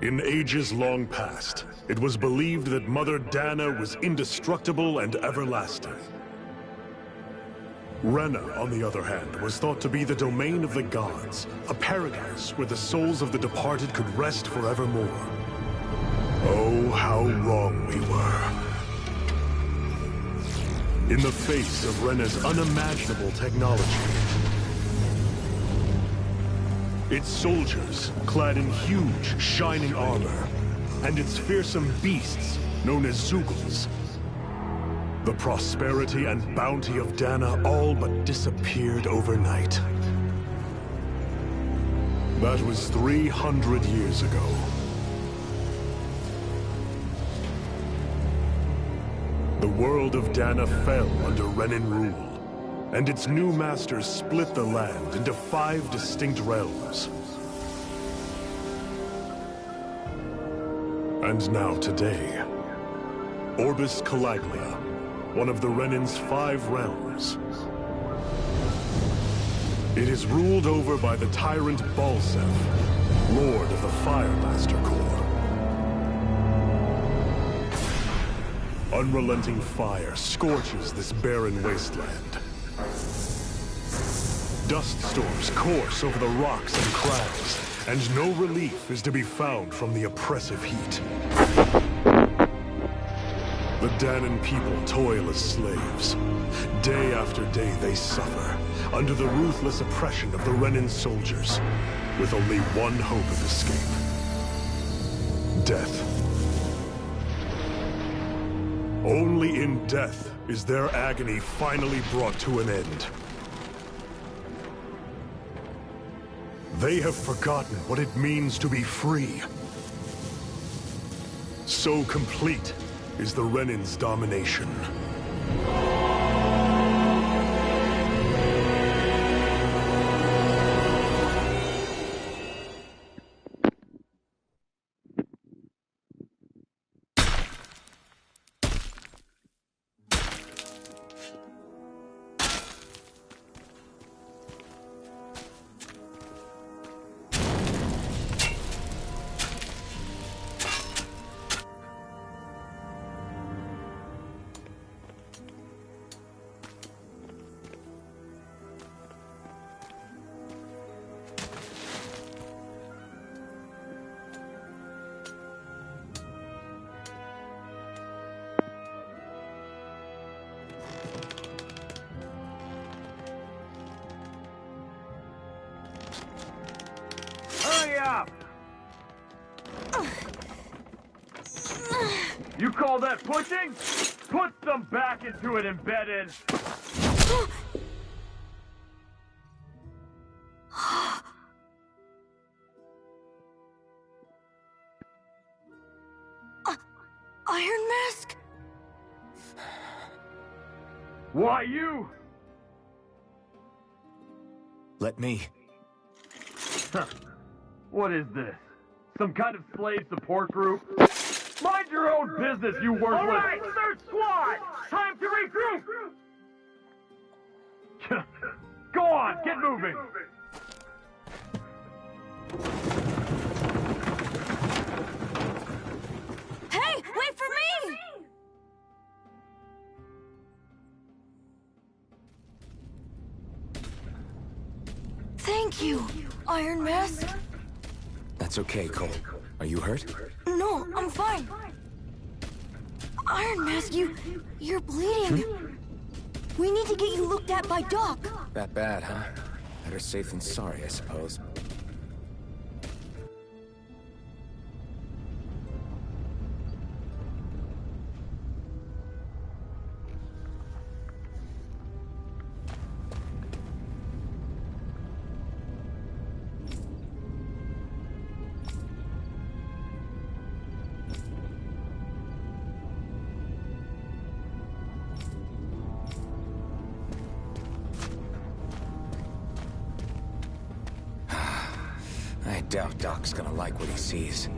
In ages long past, it was believed that Mother Dana was indestructible and everlasting. Rena, on the other hand, was thought to be the domain of the gods, a paradise where the souls of the departed could rest forevermore. Oh, how wrong we were. In the face of Rena's unimaginable technology, its soldiers, clad in huge, shining armor, and its fearsome beasts, known as Zeugles, the prosperity and bounty of Dana all but disappeared overnight. That was 300 years ago. The world of Dana fell under Renan rule, and its new masters split the land into 5 distinct realms. And now today, Orbis Calaglia, one of the Renan's 5 realms. It is ruled over by the tyrant Balsef, Lord of the Firemaster Corps. Unrelenting fire scorches this barren wasteland. Dust storms course over the rocks and crags, and no relief is to be found from the oppressive heat. The Danan people toil as slaves. Day after day they suffer, under the ruthless oppression of the Renan soldiers, with only one hope of escape: death. Only in death is their agony finally brought to an end. They have forgotten what it means to be free. So complete is the Renan's domination. You call that pushing? Put some back into it, embedded! Iron Mask? Why you? Let me. Huh. What is this? Some kind of slave support group? Mind your own business, you worthless! All right, third squad! Time to regroup! Go on, get moving! Hey, wait for me! Thank you, Iron Mask. That's okay, Cole. Are you hurt? No, I'm fine. Iron Mask, you're bleeding. We need to get you looked at by Doc. That bad, huh? Better safe than sorry, I suppose. I doubt Doc's gonna like what he sees.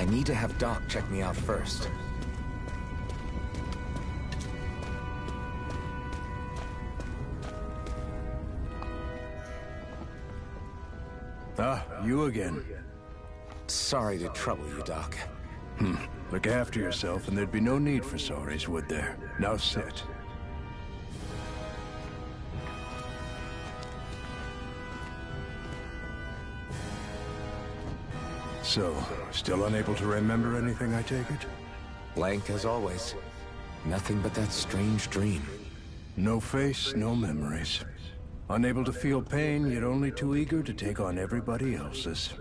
I need to have Doc check me out first. Ah, you again. Sorry to trouble you, Doc. Look after yourself and there'd be no need for sorries, would there? Now sit. So, still unable to remember anything, I take it? Blank as always. Nothing but that strange dream. No face, no memories. Unable to feel pain, yet only too eager to take on everybody else's.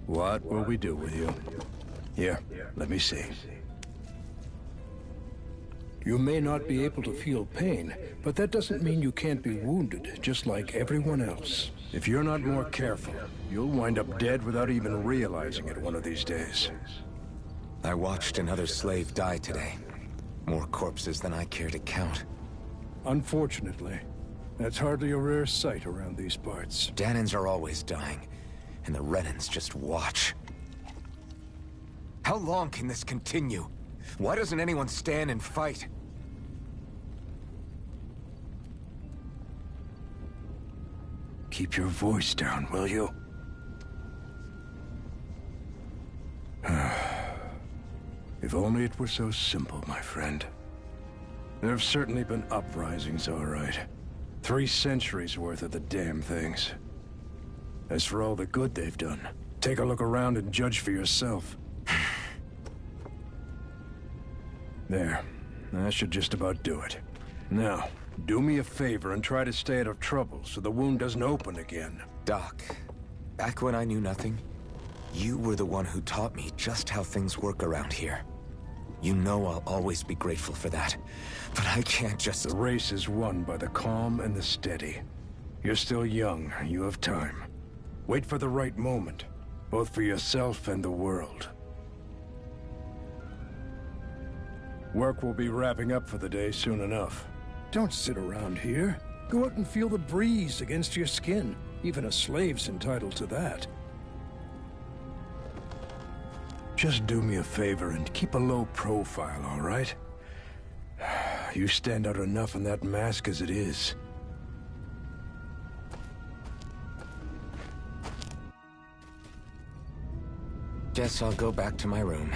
What will we do with you? Here, let me see. You may not be able to feel pain, but that doesn't mean you can't be wounded, just like everyone else. If you're not more careful, you'll wind up dead without even realizing it one of these days. I watched another slave die today. More corpses than I care to count. Unfortunately, that's hardly a rare sight around these parts. Danans are always dying, and the Renans just watch. How long can this continue? Why doesn't anyone stand and fight? Keep your voice down, will you? If only it were so simple, my friend. There have certainly been uprisings, all right. 3 centuries worth of the damn things. As for all the good they've done, take a look around and judge for yourself. There. That should just about do it. Now, do me a favor and try to stay out of trouble so the wound doesn't open again. Doc, back when I knew nothing, you were the one who taught me just how things work around here. You know I'll always be grateful for that, but I can't just... The race is won by the calm and the steady. You're still young, you have time. Wait for the right moment, both for yourself and the world. Work will be wrapping up for the day soon enough. Don't sit around here. Go out and feel the breeze against your skin. Even a slave's entitled to that. Just do me a favor and keep a low profile, all right? You stand out enough in that mask as it is. Guess I'll go back to my room.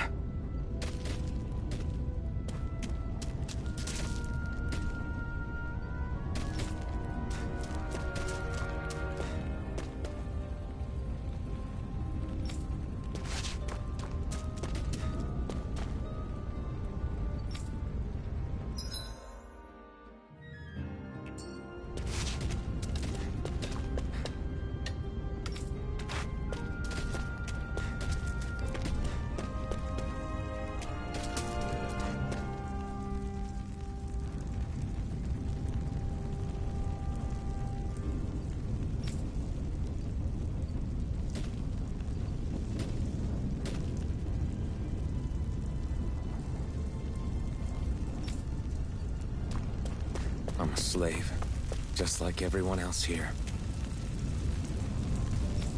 I'm a slave, just like everyone else here.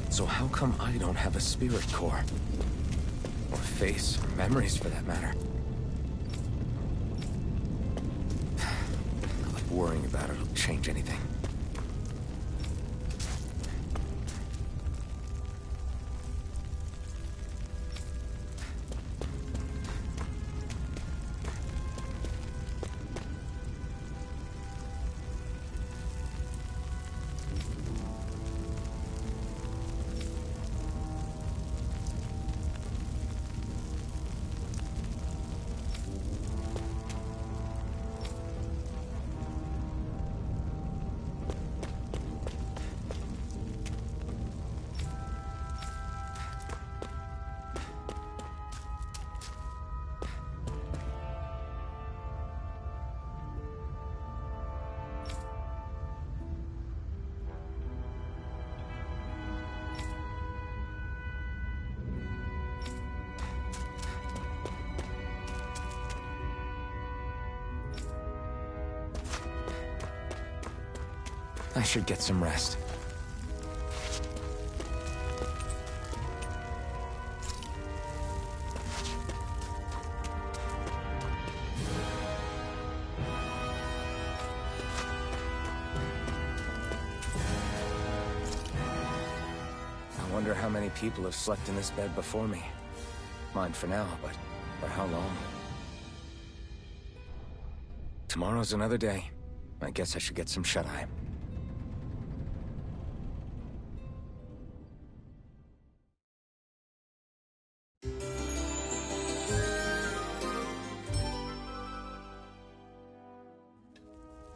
So how come I don't have a spirit core? Or face, or memories for that matter? Not like worrying about it'll change anything. I should get some rest. wonder how many people have slept in this bed before me. Mine for now, but for how long? Tomorrow's another day. I guess I should get some shut-eye.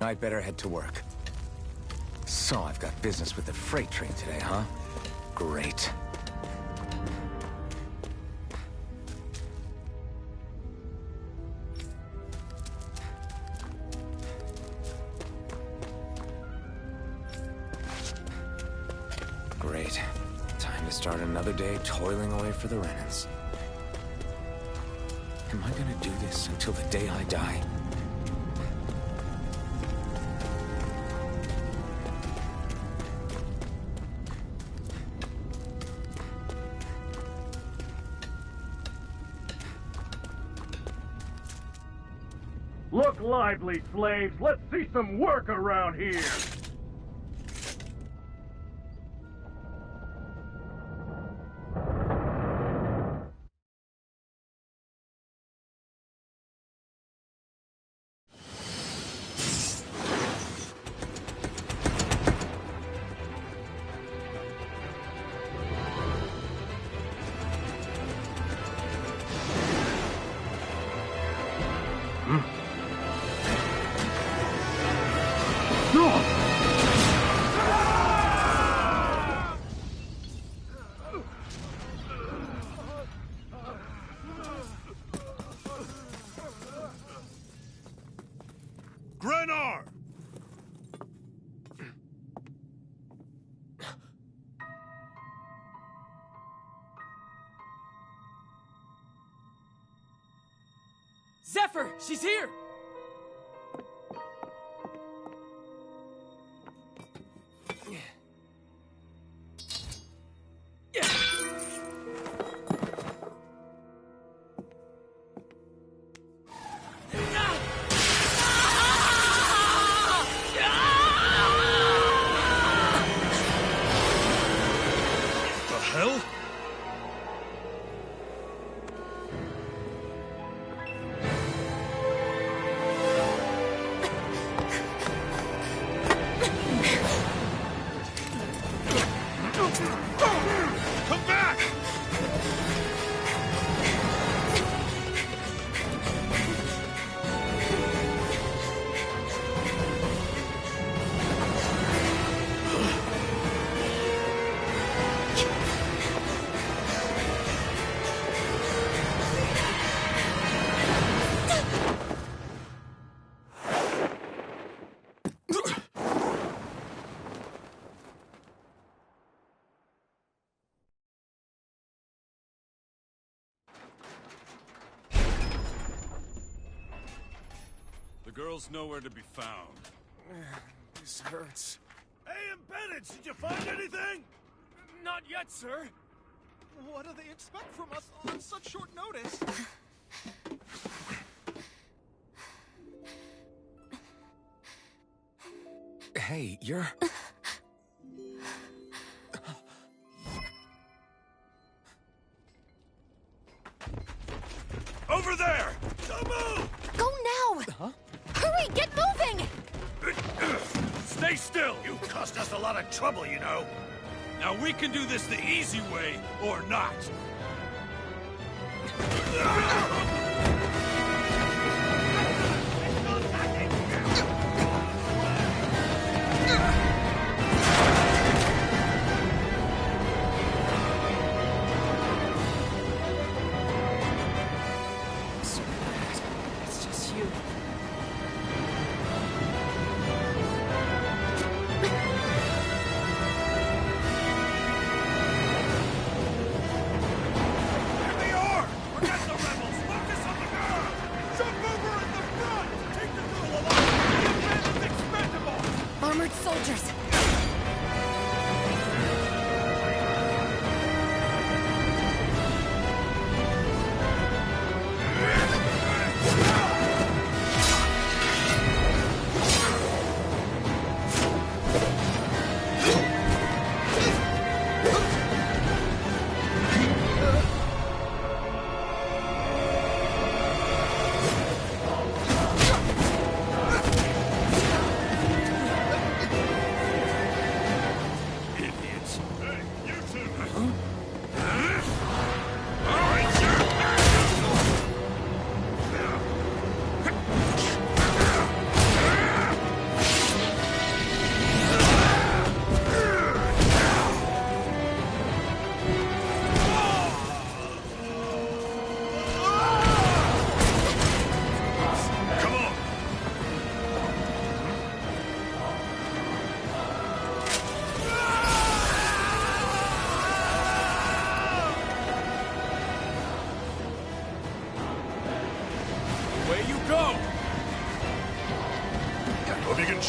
I'd better head to work. So I've got business with the freight train today, huh? Great. Great. Time to start another day toiling away for the Renans. Am I gonna do this until the day I die? Look lively, slaves. Let's see some work around here. Grenar! Zephyr! She's here! The hell? Come back! The girl's nowhere to be found. This hurts. Hey, Bennett, did you find anything? Not yet, sir. What do they expect from us on such short notice? Hey, you're... Over there! Don't move! Go now! Huh? Hurry, get moving! Stay still! You caused us a lot of trouble, you know. Now we can do this the easy way, or not. It's just you. Here they are! Forget the rebels! Focus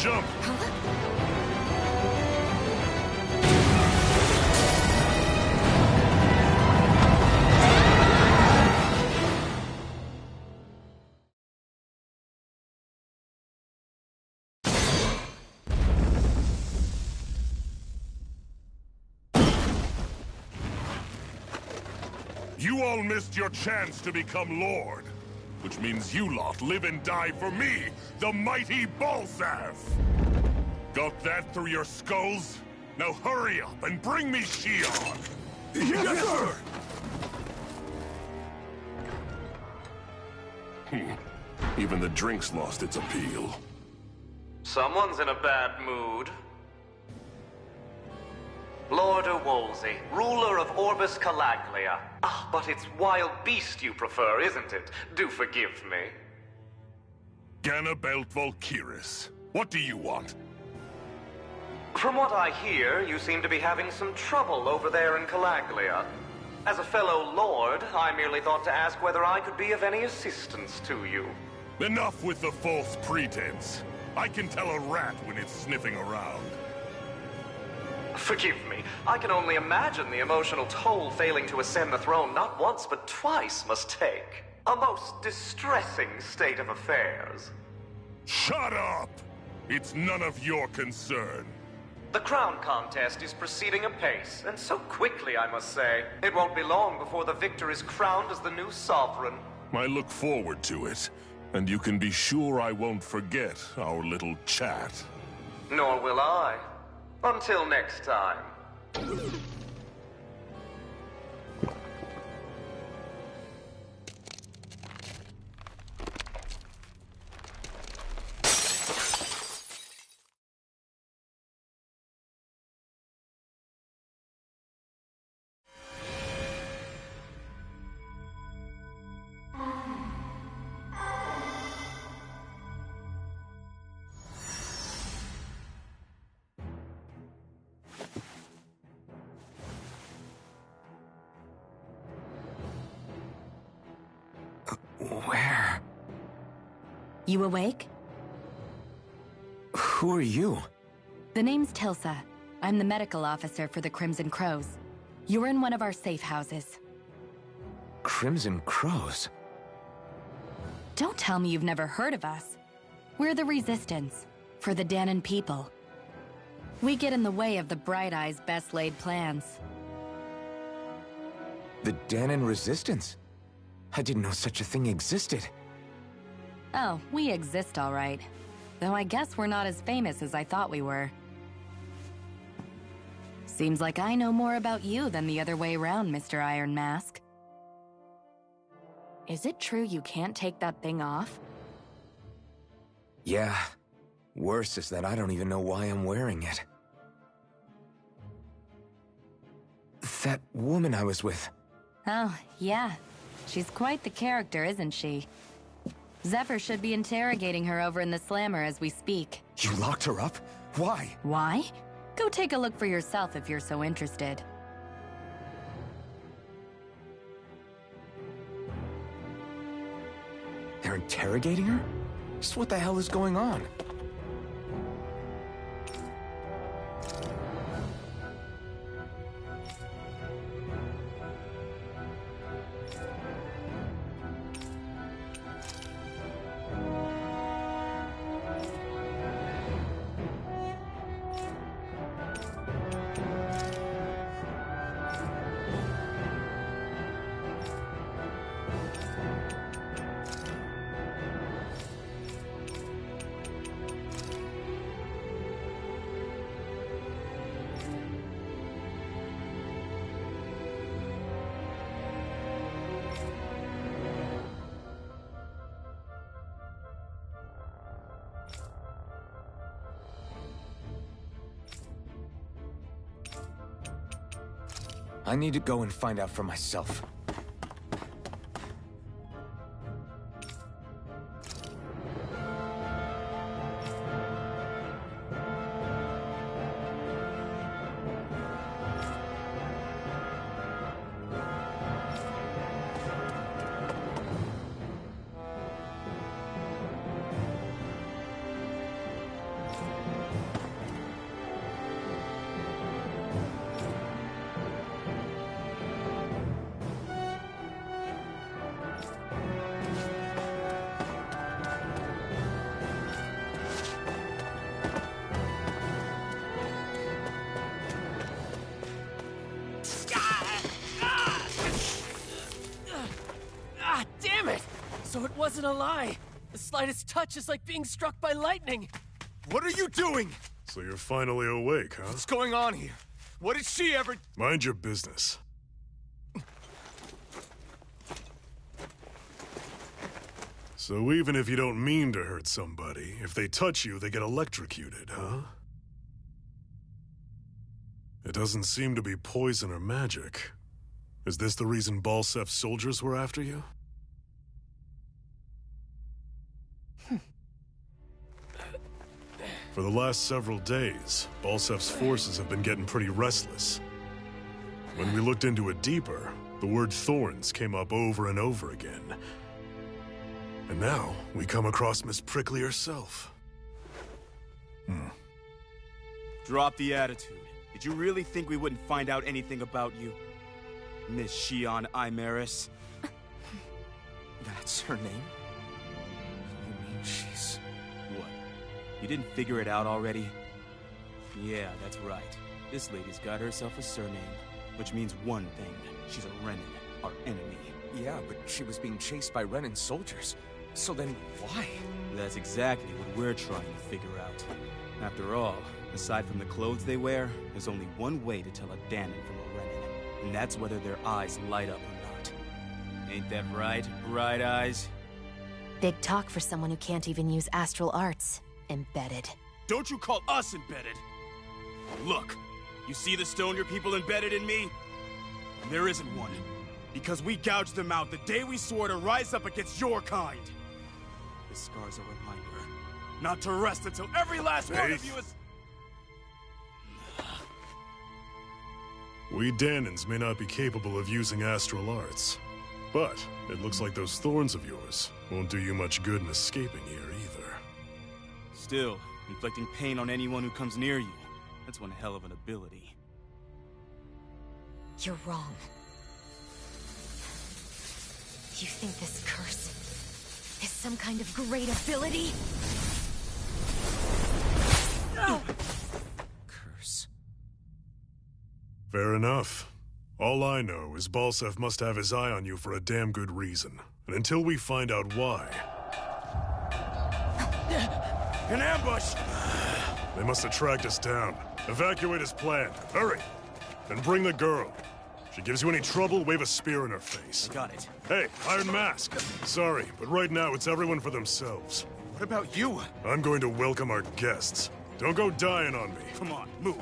jump! You all missed your chance to become Lord. Which means you lot live and die for me, the mighty Balzav! Got that through your skulls? Now hurry up and bring me Shion! Yes, sir! Even the drink's lost its appeal. Someone's in a bad mood. Lord Wolsey, ruler of Orbis Calaglia. Ah, but it's wild beast you prefer, isn't it? Do forgive me. Ganabelt Valkyris, what do you want? From what I hear, you seem to be having some trouble over there in Calaglia. As a fellow lord, I merely thought to ask whether I could be of any assistance to you. Enough with the false pretense. I can tell a rat when it's sniffing around. Forgive me, I can only imagine the emotional toll failing to ascend the throne not once but twice must take. A most distressing state of affairs. Shut up! It's none of your concern. The crown contest is proceeding apace, and so quickly, I must say. It won't be long before the victor is crowned as the new sovereign. I look forward to it, and you can be sure I won't forget our little chat. Nor will I. Until next time. Where? You awake? Who are you? The name's Tilsa. I'm the medical officer for the Crimson Crows. You're in one of our safe houses. Crimson Crows? Don't tell me you've never heard of us. We're the Resistance, for the Danon people. We get in the way of the Bright Eye's best-laid plans. The Danon Resistance? I didn't know such a thing existed. Oh, we exist all right. Though I guess we're not as famous as I thought we were. Seems like I know more about you than the other way around, Mr. Iron Mask. Is it true you can't take that thing off? Yeah. Worse is that I don't even know why I'm wearing it. That woman I was with. Oh, yeah. She's quite the character, isn't she? Zephyr should be interrogating her over in the Slammer as we speak. You locked her up? Why? Why? Go take a look for yourself if you're so interested. They're interrogating her? Just what the hell is going on? I need to go and find out for myself. So it wasn't a lie. The slightest touch is like being struck by lightning. What are you doing? So you're finally awake, huh? What's going on here? What did she ever... Mind your business. So even if you don't mean to hurt somebody, if they touch you, they get electrocuted, huh? It doesn't seem to be poison or magic. Is this the reason Balsef's soldiers were after you? For the last several days, Balsef's forces have been getting pretty restless. When we looked into it deeper, the word thorns came up over and over again. And now, we come across Miss Prickly herself. Drop the attitude. Did you really think we wouldn't find out anything about you? Miss Shion Imaris? That's her name? You mean she's... what? You didn't figure it out already? Yeah, that's right. This lady's got herself a surname, which means one thing. She's a Renin, our enemy. Yeah, but she was being chased by Renin soldiers. So then, why? That's exactly what we're trying to figure out. After all, aside from the clothes they wear, there's only one way to tell a Danon from a Renin, and that's whether their eyes light up or not. Ain't that right, Bright Eyes? Big talk for someone who can't even use astral arts. Embedded. Don't you call us embedded! Look, you see the stone your people embedded in me? There isn't one. Because we gouged them out the day we swore to rise up against your kind. This scar's a reminder, not to rest until every last one of you is... We Danons may not be capable of using astral arts, but it looks like those thorns of yours won't do you much good in escaping here either. Still, inflicting pain on anyone who comes near you, that's one hell of an ability. You're wrong. You think this curse is some kind of great ability? No! Curse. Fair enough. All I know is Balsef must have his eye on you for a damn good reason. And until we find out why... An ambush! They must have tracked us down. Evacuate as planned. Hurry! And bring the girl. If she gives you any trouble, wave a spear in her face. I got it. Hey, Iron Mask. Sorry, but right now it's everyone for themselves. What about you? I'm going to welcome our guests. Don't go dying on me. Come on, move.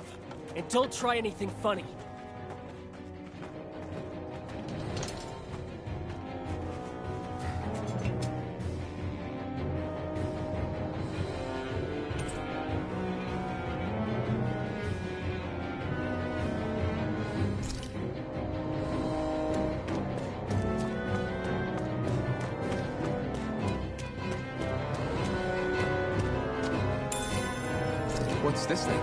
And don't try anything funny. What's this thing?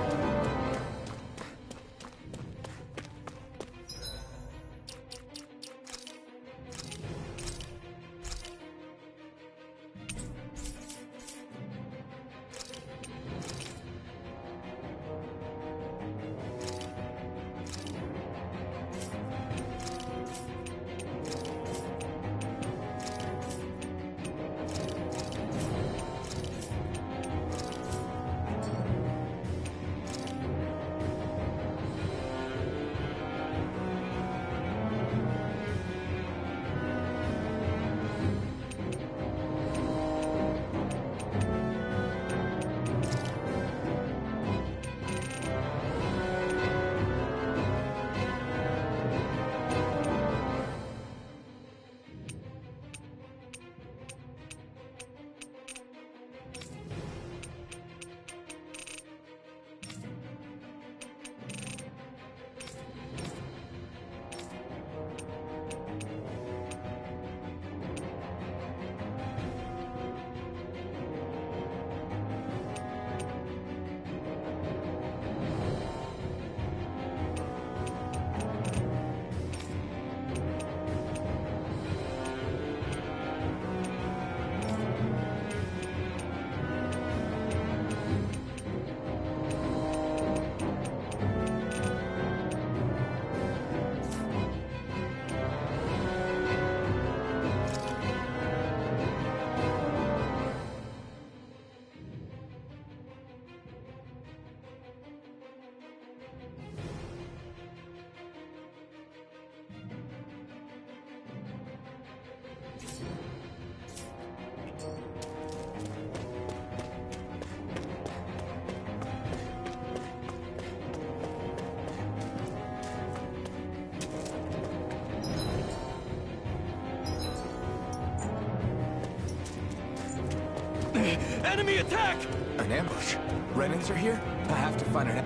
Enemy attack! An ambush? Renans are here? I have to find an...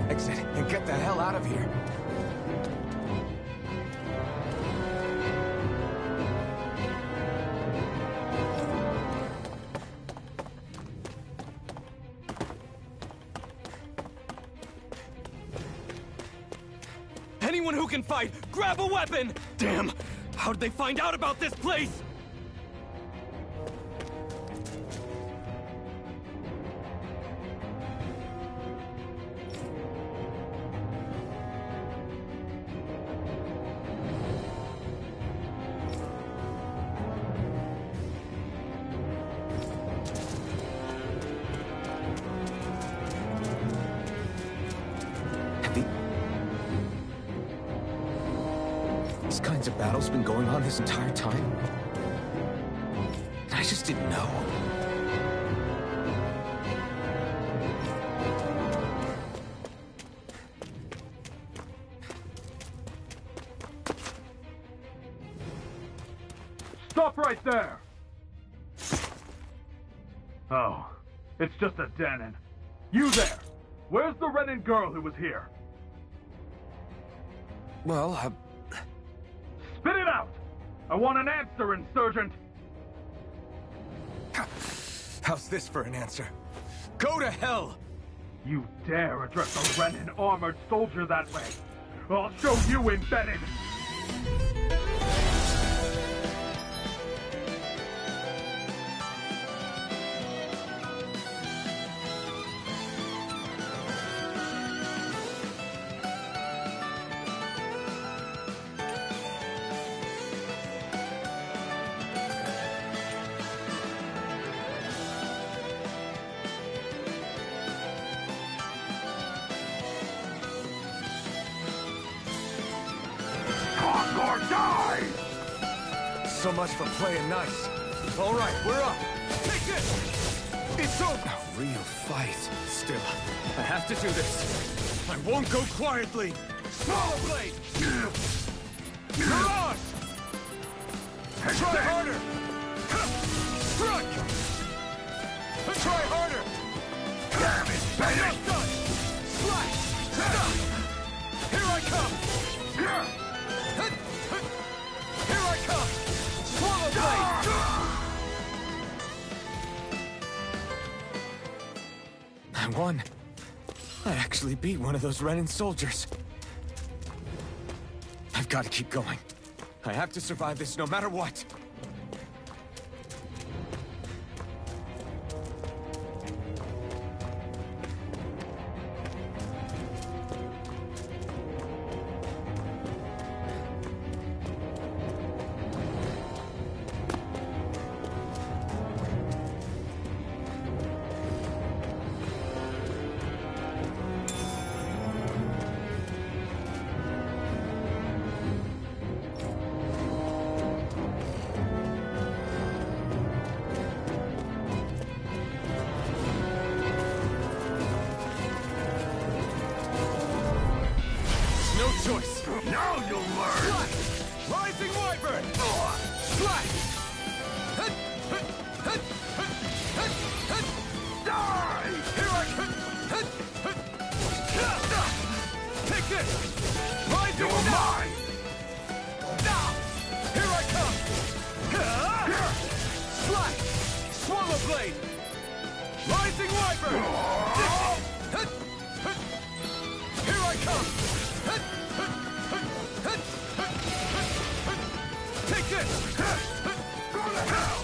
exit and get the hell out of here. Anyone who can fight, grab a weapon! Damn! How'd they find out about this place? These kinds of battles been going on this entire time? I just didn't know. Stop right there! Oh, it's just a Danon. You there! Where's the Renan girl who was here? Well, Spit it out! I want an answer, Insurgent! how's this for an answer? Go to hell! You dare address a Renan armored soldier that way? I'll show you, Embedded! Or die! So much for playing nice. All right, we're up. Take this! It's over! A real fight. Still, I have to do this. I won't go quietly. Swallow blade! Mirage! Try harder! Strike! Try harder! Damn it, baby! Not done! Slash! Stop! Here I come! Here I come! Swallow blade! I won. I actually beat one of those Renan soldiers. I've got to keep going. I have to survive this no matter what. No choice. Now you'll learn! Slash! Rising Wyvern! Slash! Die! Here I come! Take this! Rising You're mine! Here I come! Slash! Swallow blade! Rising Wyvern! Here I come! Take this! Go to hell!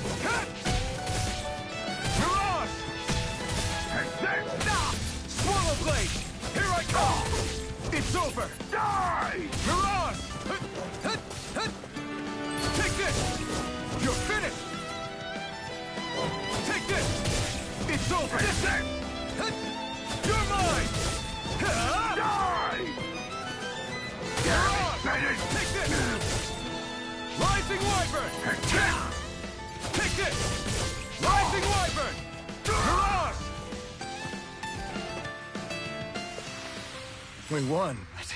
Mirage! Take this! Swallow blade! Here I come! It's over! Die! Mirage! Take this! You're finished! Take this! It's over! Take this! You're mine! Die! Mirage! Bennett! Take this! Rising Wyvern! Take this! Rising Wyvern! Mirage! We won, but...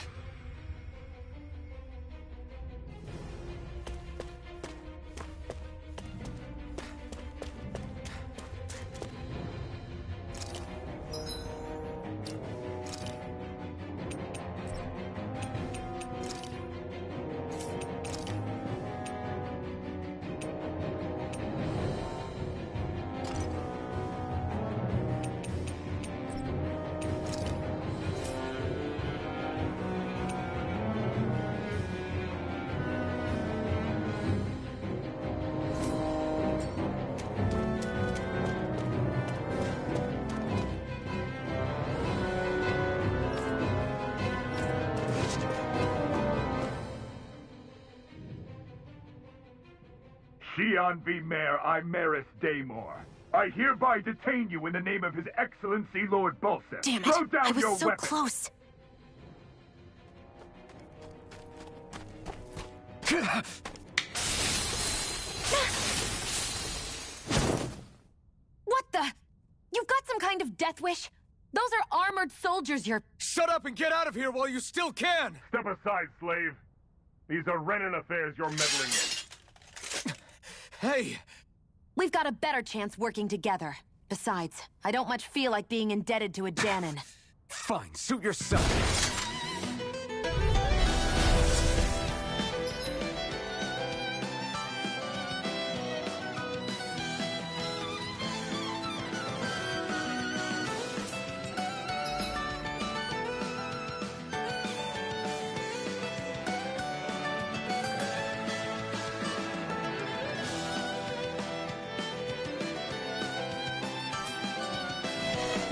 Sion V. Mayor Imeris Daymore. I hereby detain you in the name of His Excellency Lord Bulseth. Damn it! Throw down I was your so weapon. close. What the? You've got some kind of death wish? Those are armored soldiers you're... Shut up and get out of here while you still can! Step aside, slave. These are Renan affairs you're meddling in. Hey! We've got a better chance working together. Besides, I don't much feel like being indebted to a Danon. Fine, suit yourself.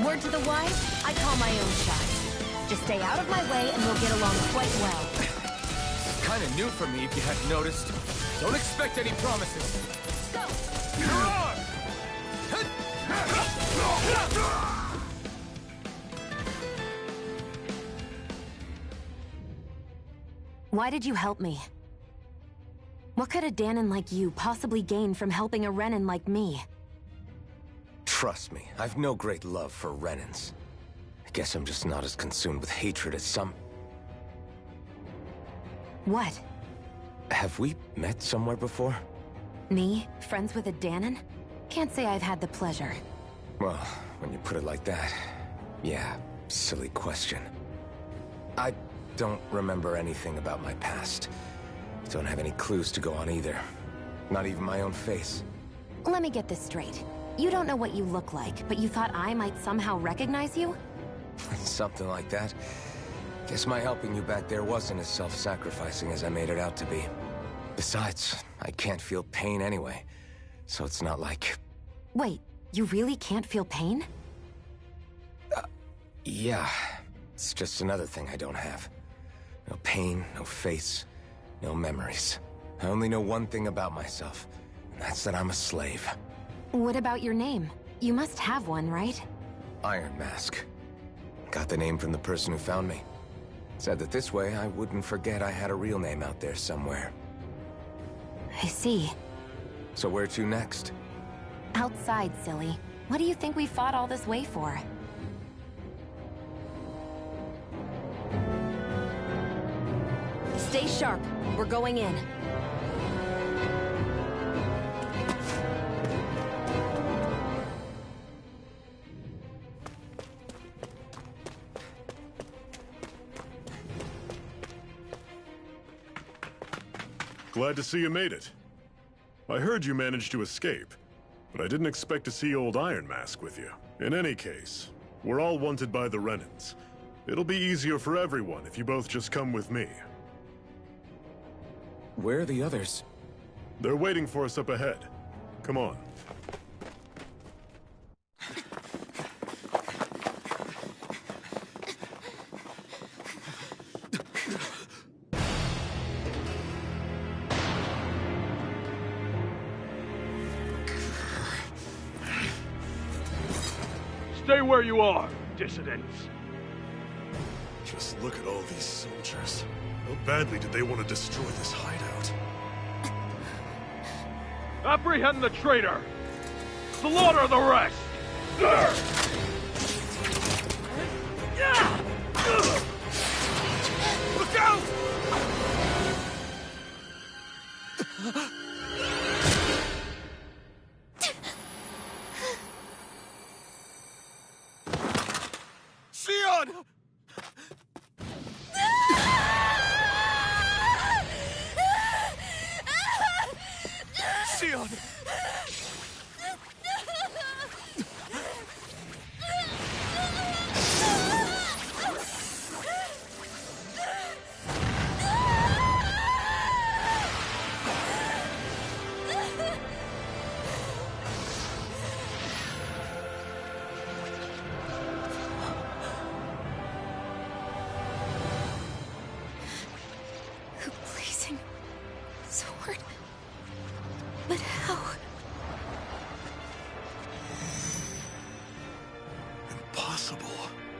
Word to the wise, I call my own shot. Just stay out of my way and we'll get along quite well. Kinda new for me if you hadn't noticed. Don't expect any promises. Go! You're on! Why did you help me? What could a Danon like you possibly gain from helping a Renan like me? Trust me, I've no great love for Renans. I guess I'm just not as consumed with hatred as some... What? Have we met somewhere before? Me? Friends with a Danon? Can't say I've had the pleasure. Well, when you put it like that, yeah, silly question. I don't remember anything about my past. Don't have any clues to go on either. Not even my own face. Let me get this straight. You don't know what you look like, but you thought I might somehow recognize you? Something like that. Guess my helping you back there wasn't as self-sacrificing as I made it out to be. Besides, I can't feel pain anyway, so it's not like... Wait, you really can't feel pain? Yeah. It's just another thing I don't have. No pain, no face, no memories. I only know one thing about myself, and that's that I'm a slave. What about your name? You must have one, right? Iron Mask. Got the name from the person who found me. Said that this way I wouldn't forget I had a real name out there somewhere. I see. So where to next? Outside, silly. What do you think we fought all this way for? Stay sharp. We're going in. Glad to see you made it. I heard you managed to escape, but I didn't expect to see old Iron Mask with you. In any case, we're all wanted by the Renans. It'll be easier for everyone if you both just come with me. Where are the others? They're waiting for us up ahead. Come on. Stay where you are, dissidents. Just look at all these soldiers. How badly did they want to destroy this hideout? Apprehend the traitor! Slaughter the rest! Look out! Sion! Sion!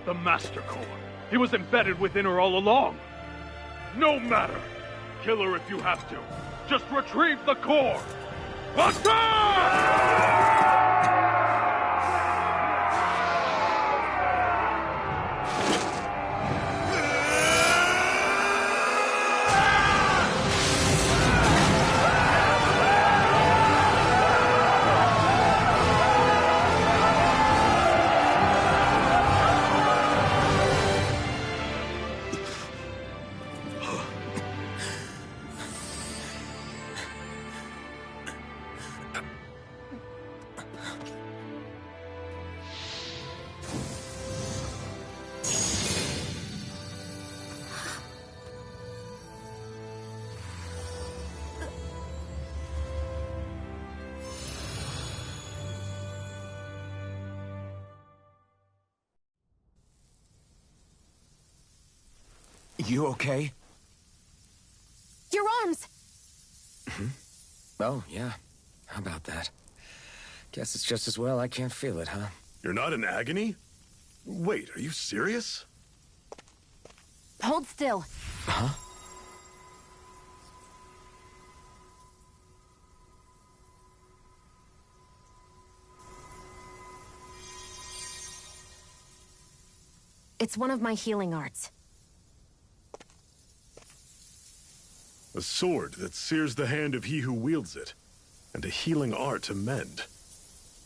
The Master Core. He was embedded within her all along. No matter. Kill her if you have to. Just retrieve the core. Attack! You okay? Your arms! Oh, yeah. How about that? Guess it's just as well I can't feel it, huh? You're not in agony? Wait, are you serious? Hold still. Huh? It's one of my healing arts. A sword that sears the hand of he who wields it, and a healing art to mend.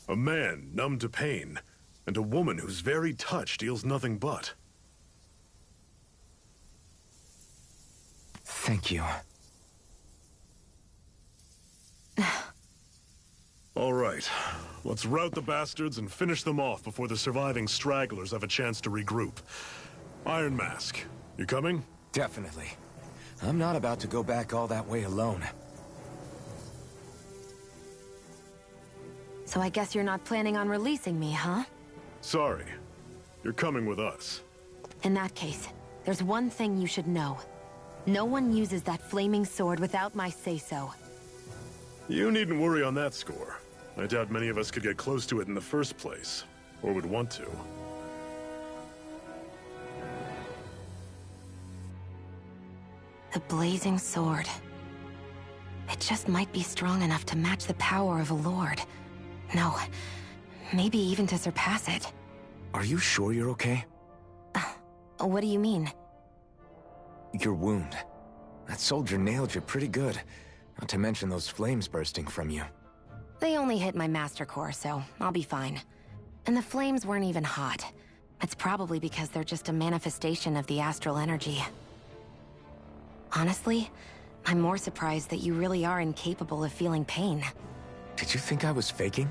A man numb to pain, and a woman whose very touch deals nothing but. Thank you. All right, let's rout the bastards and finish them off before the surviving stragglers have a chance to regroup. Iron Mask, you coming? Definitely. I'm not about to go back all that way alone. So I guess you're not planning on releasing me, huh? Sorry. You're coming with us. In that case, there's one thing you should know. No one uses that flaming sword without my say-so. You needn't worry on that score. I doubt many of us could get close to it in the first place, or would want to. The blazing sword. It just might be strong enough to match the power of a lord. No, maybe even to surpass it. Are you sure you're okay? What do you mean? Your wound. That soldier nailed you pretty good. Not to mention those flames bursting from you. They only hit my master core, so I'll be fine. And the flames weren't even hot. It's probably because they're just a manifestation of the astral energy. Honestly, I'm more surprised that you really are incapable of feeling pain. Did you think I was faking?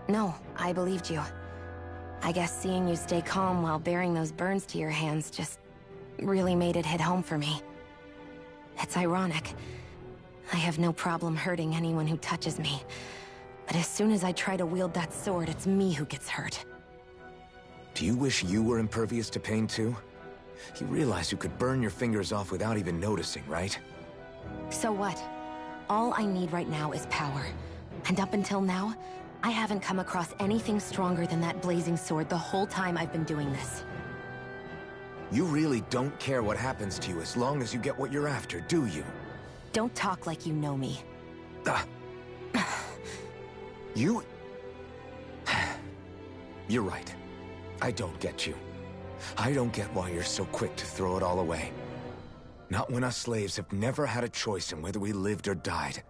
No, I believed you. I guess seeing you stay calm while bearing those burns to your hands just really made it hit home for me. It's ironic. I have no problem hurting anyone who touches me. But as soon as I try to wield that sword, it's me who gets hurt. Do you wish you were impervious to pain too? You realize you could burn your fingers off without even noticing, right? So what? All I need right now is power. And up until now, I haven't come across anything stronger than that blazing sword the whole time I've been doing this. You really don't care what happens to you as long as you get what you're after, do you? Don't talk like you know me. You... You're right. I don't get you. I don't get why you're so quick to throw it all away. Not when us slaves have never had a choice in whether we lived or died.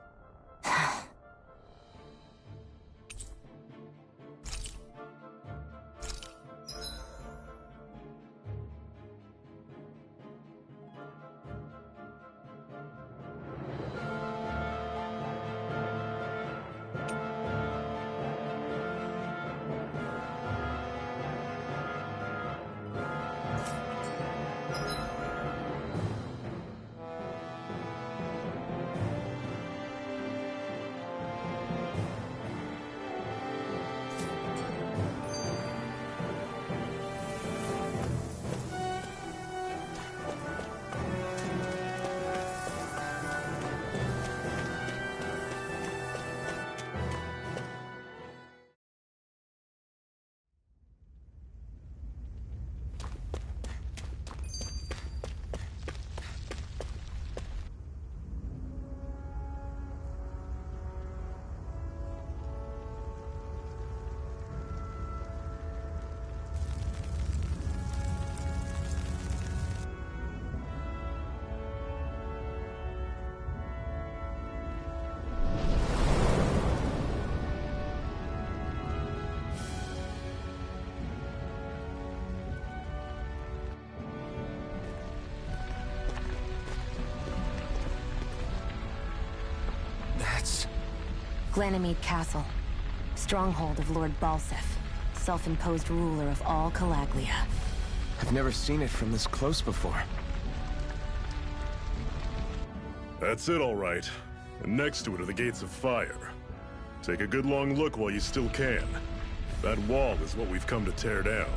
Ganymede Castle. Stronghold of Lord Balsef, self-imposed ruler of all Calaglia. I've never seen it from this close before. That's it, all right. And next to it are the Gates of Fire. Take a good long look while you still can. That wall is what we've come to tear down.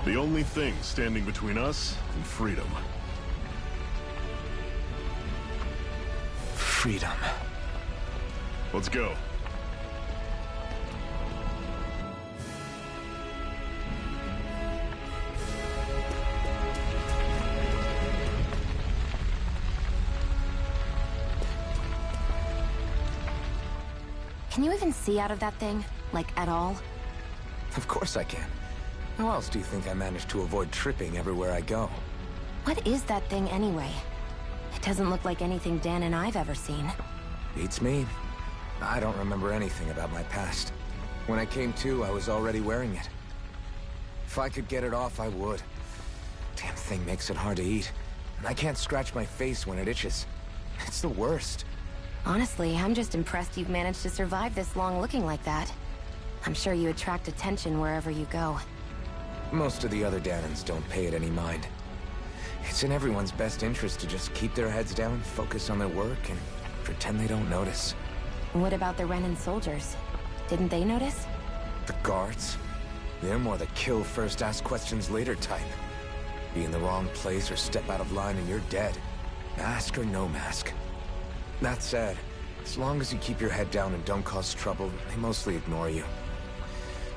The only thing standing between us and freedom. Freedom. Let's go. Can you even see out of that thing? Like, at all? Of course I can. How else do you think I managed to avoid tripping everywhere I go? What is that thing anyway? It doesn't look like anything Dan and I've ever seen. Beats me. I don't remember anything about my past. When I came to, I was already wearing it. If I could get it off, I would. Damn thing makes it hard to eat. And I can't scratch my face when it itches. It's the worst. Honestly, I'm just impressed you've managed to survive this long looking like that. I'm sure you attract attention wherever you go. Most of the other Danans don't pay it any mind. It's in everyone's best interest to just keep their heads down, focus on their work, and pretend they don't notice. What about the Renan soldiers? Didn't they notice? The guards? They're more the kill first, ask questions later type. Be in the wrong place or step out of line and you're dead. Mask or no mask. That said, as long as you keep your head down and don't cause trouble, they mostly ignore you.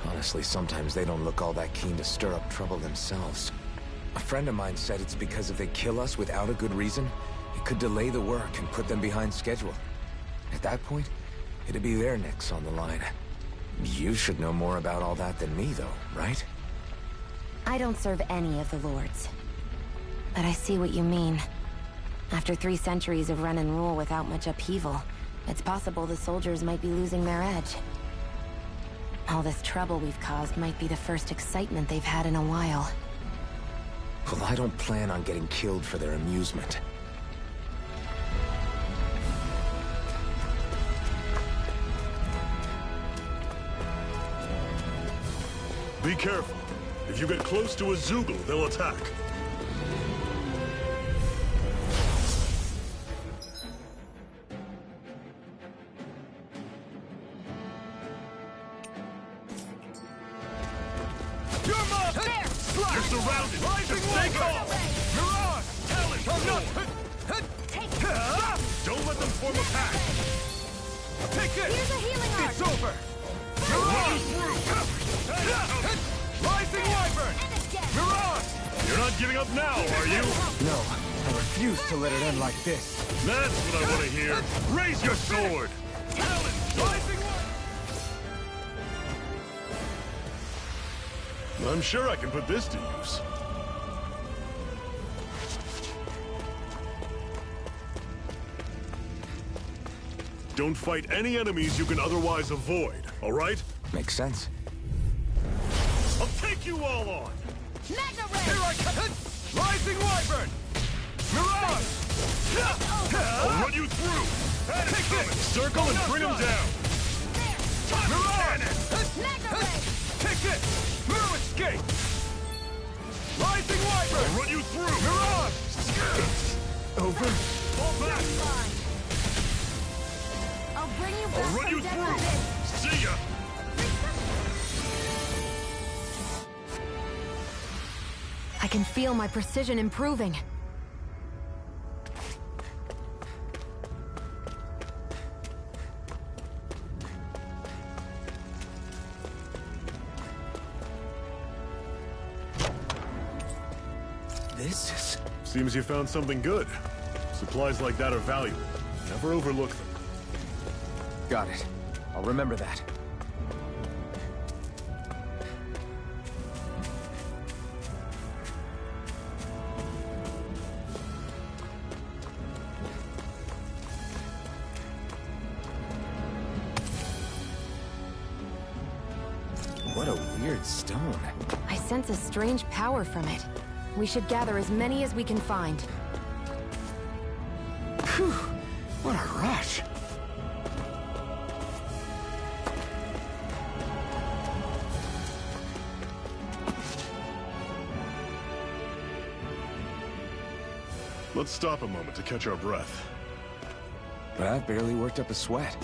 Honestly, sometimes they don't look all that keen to stir up trouble themselves. A friend of mine said it's because if they kill us without a good reason, it could delay the work and put them behind schedule. At that point, it'd be their necks on the line. You should know more about all that than me, though, right? I don't serve any of the lords. But I see what you mean. After 3 centuries of run and rule without much upheaval, it's possible the soldiers might be losing their edge. All this trouble we've caused might be the first excitement they've had in a while. Well, I don't plan on getting killed for their amusement. Be careful. If you get close to a Zoogle, they'll attack. You're surrounded! Just stay calm! Mirage! Talent! Don't let them form a pack! Take this! Here's a healing arc! It's over! Run you through! Rising Wyvern! Mirage! You're not giving up now, are you? No, I refuse to let it end like this. That's what I want to hear! Raise your sword! Talent! Rising Wyvern! I'm sure I can put this to use. Don't fight any enemies you can otherwise avoid, all right? Makes sense. I'll take you all on! Magna Ray! Here I come! Rising Wyvern! Mirage! I'll run you through! Take it! Circle and bring him down! Mirage! Magna Ray! Take it! Mirror escape! Rising Wyvern! I'll run you through! Mirage! Over? Fall back! I'll bring you back I'll run from you dead through! rabbit. See ya! I can feel my precision improving. This is... Seems you found something good. Supplies like that are valuable. Never overlook them. Got it. I'll remember that. What a weird stone. I sense a strange power from it. We should gather as many as we can find. Phew! What a rush! Let's stop a moment to catch our breath. But I've barely worked up a sweat.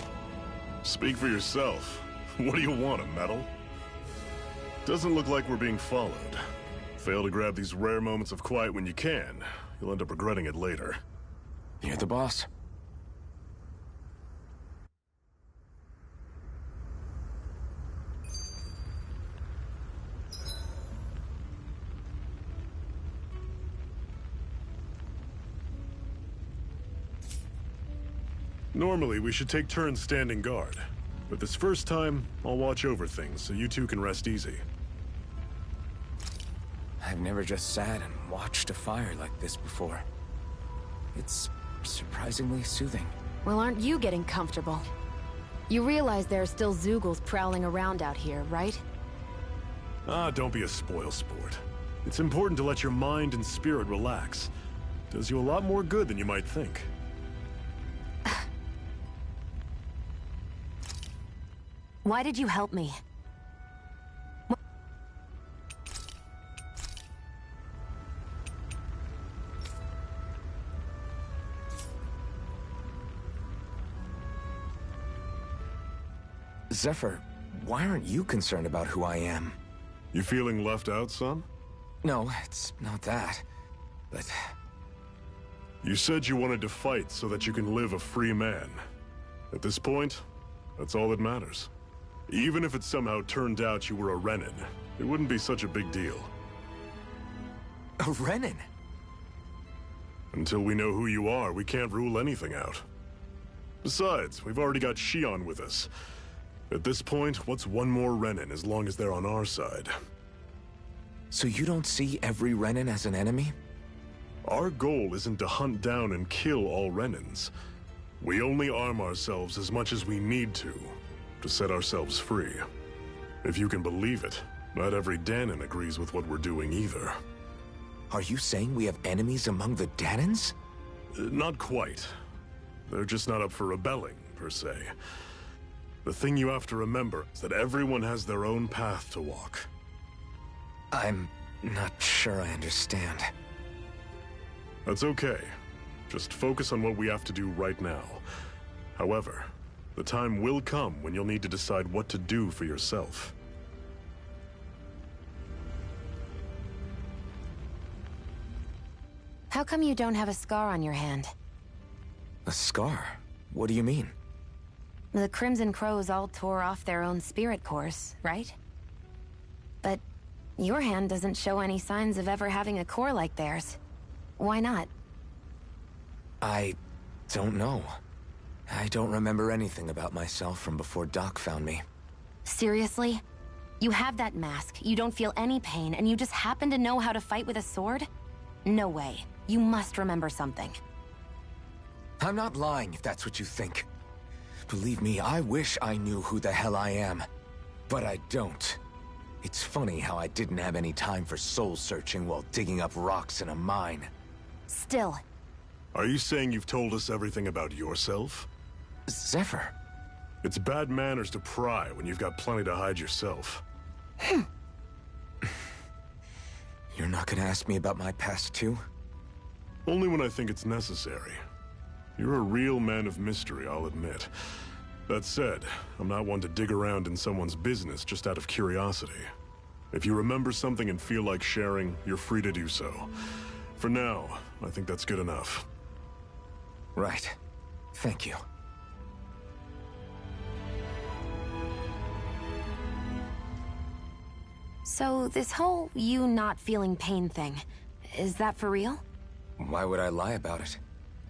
Speak for yourself. What do you want, a medal? Doesn't look like we're being followed. Fail to grab these rare moments of quiet when you can. You'll end up regretting it later. You're the boss. Normally, we should take turns standing guard. But this first time, I'll watch over things so you two can rest easy. I've never just sat and watched a fire like this before. It's surprisingly soothing. Well, aren't you getting comfortable? You realize there are still Zeugles prowling around out here, right? Ah, don't be a spoilsport. It's important to let your mind and spirit relax. Does you a lot more good than you might think. Why did you help me? Zephyr, why aren't you concerned about who I am? You feeling left out, son? No, it's not that. But... You said you wanted to fight so that you can live a free man. At this point, that's all that matters. Even if it somehow turned out you were a Renin, it wouldn't be such a big deal. A Renin? Until we know who you are, we can't rule anything out. Besides, we've already got Shion with us. At this point, what's one more Renin as long as they're on our side? So you don't see every Renin as an enemy? Our goal isn't to hunt down and kill all Renins. We only arm ourselves as much as we need to set ourselves free. If you can believe it, not every Danon agrees with what we're doing either. Are you saying we have enemies among the Danons? Not quite. They're just not up for rebelling, per se. The thing you have to remember is that everyone has their own path to walk. I'm not sure I understand. That's okay. Just focus on what we have to do right now. However, the time will come when you'll need to decide what to do for yourself. How come you don't have a scar on your hand? A scar? What do you mean? The Crimson Crows all tore off their own spirit cores, right? But your hand doesn't show any signs of ever having a core like theirs. Why not? I don't know. I don't remember anything about myself from before Doc found me. Seriously? You have that mask, you don't feel any pain, and you just happen to know how to fight with a sword? No way. You must remember something. I'm not lying if that's what you think. Believe me, I wish I knew who the hell I am. But I don't. It's funny how I didn't have any time for soul-searching while digging up rocks in a mine. Still. Are you saying you've told us everything about yourself? Zephyr. It's bad manners to pry when you've got plenty to hide yourself. You're not gonna ask me about my past too? Only when I think it's necessary. You're a real man of mystery, I'll admit. That said, I'm not one to dig around in someone's business just out of curiosity. If you remember something and feel like sharing, you're free to do so. For now, I think that's good enough. Right. Thank you. So, this whole you not feeling pain thing, is that for real? Why would I lie about it?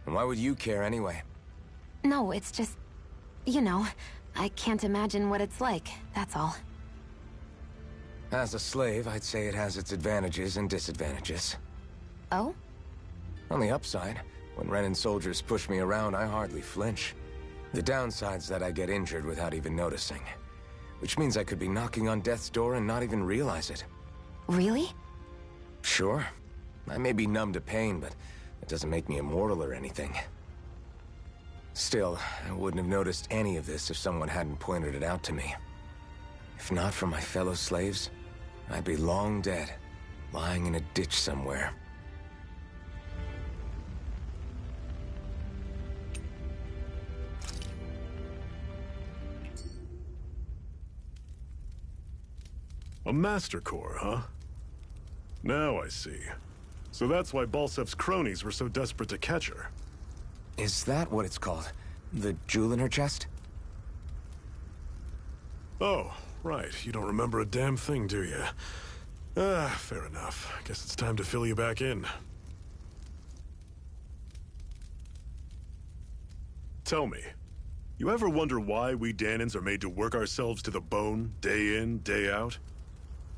And why would you care anyway? No, it's just... You know, I can't imagine what it's like, that's all. As a slave, I'd say it has its advantages and disadvantages. Oh? On the upside, when Renin soldiers push me around, I hardly flinch. The downside's that I get injured without even noticing. Which means I could be knocking on death's door and not even realize it. Really? Sure. I may be numb to pain, but it doesn't make me immortal or anything. Still, I wouldn't have noticed any of this if someone hadn't pointed it out to me. If not for my fellow slaves, I'd be long dead, lying in a ditch somewhere. A Master Core, huh? Now I see. So that's why Balsef's cronies were so desperate to catch her. Is that what it's called? The jewel in her chest? Oh, right. You don't remember a damn thing, do you? Fair enough. Guess it's time to fill you back in. Tell me, you ever wonder why we Danans are made to work ourselves to the bone, day in, day out?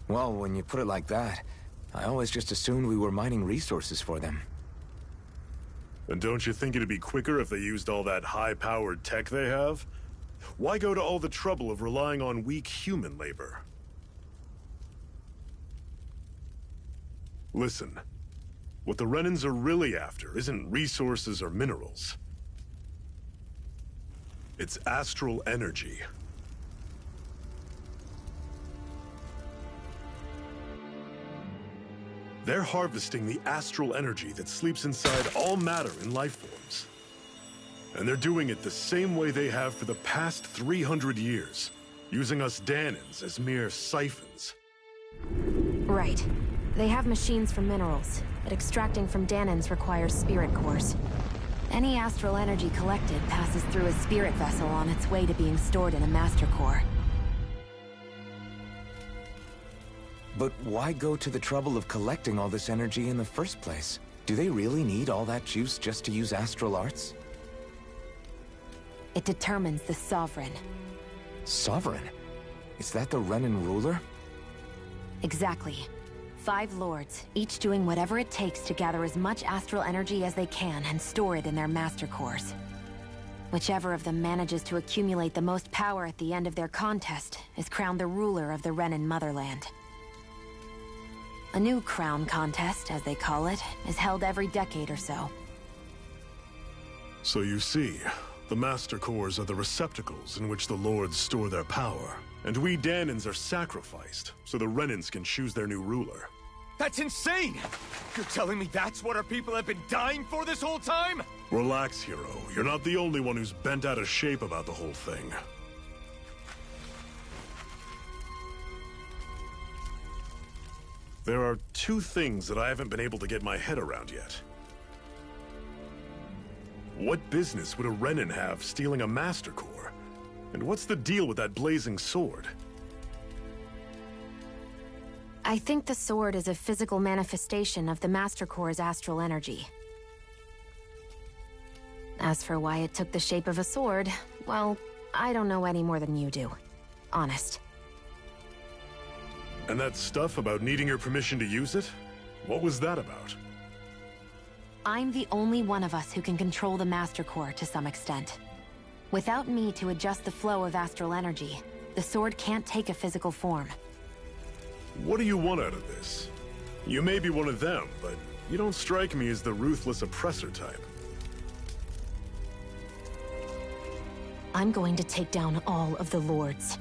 Well, when you put it like that, I always just assumed we were mining resources for them. And don't you think it'd be quicker if they used all that high-powered tech they have? Why go to all the trouble of relying on weak human labor? Listen, what the Renans are really after isn't resources or minerals. It's astral energy. They're harvesting the astral energy that sleeps inside all matter in life forms. And they're doing it the same way they have for the past 300 years, using us Danans as mere siphons. Right. They have machines for minerals, but extracting from Danans requires spirit cores. Any astral energy collected passes through a spirit vessel on its way to being stored in a master core. But why go to the trouble of collecting all this energy in the first place? Do they really need all that juice just to use astral arts? It determines the Sovereign. Sovereign? Is that the Renan ruler? Exactly. 5 lords, each doing whatever it takes to gather as much astral energy as they can and store it in their master cores. Whichever of them manages to accumulate the most power at the end of their contest is crowned the ruler of the Renan motherland. A new crown contest, as they call it, is held every decade or so. So you see, the Master Cores are the receptacles in which the Lords store their power. And we Danans are sacrificed, so the Renans can choose their new ruler. That's insane! You're telling me that's what our people have been dying for this whole time? Relax, hero. You're not the only one who's bent out of shape about the whole thing. There are 2 things that I haven't been able to get my head around yet. What business would a Renan have stealing a Master Core? And what's the deal with that blazing sword? I think the sword is a physical manifestation of the Master Core's astral energy. As for why it took the shape of a sword, well, I don't know any more than you do. Honest. And that stuff about needing your permission to use it? What was that about? I'm the only one of us who can control the Master Core to some extent. Without me to adjust the flow of astral energy, the sword can't take a physical form. What do you want out of this? You may be one of them, but you don't strike me as the ruthless oppressor type. I'm going to take down all of the lords.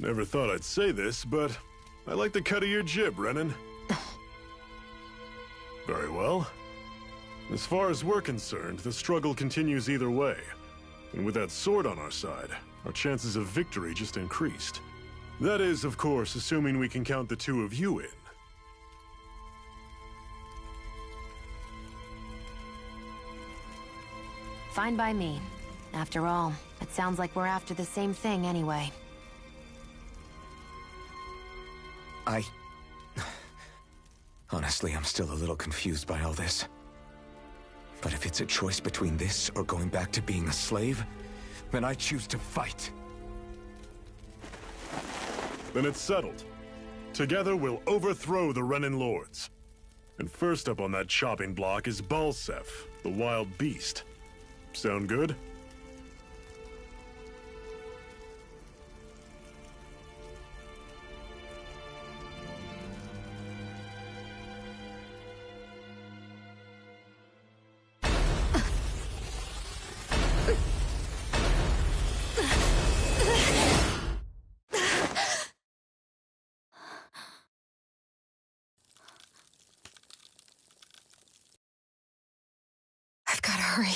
Never thought I'd say this, but I like the cut of your jib, Renan. Very well. As far as we're concerned, the struggle continues either way. And with that sword on our side, our chances of victory just increased. That is, of course, assuming we can count the 2 of you in. Fine by me. After all, it sounds like we're after the same thing anyway. Honestly, I'm still a little confused by all this. But if it's a choice between this or going back to being a slave, then I choose to fight. Then it's settled. Together we'll overthrow the Renan Lords. And first up on that chopping block is Balsef, the wild beast. Sound good? sorry.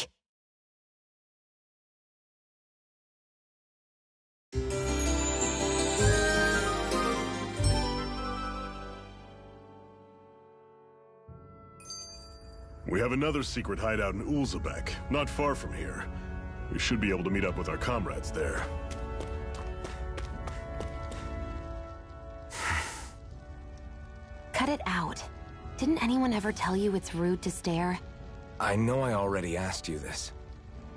We have another secret hideout in Ulzebek, not far from here. We should be able to meet up with our comrades there. Cut it out. Didn't anyone ever tell you it's rude to stare? I know I already asked you this,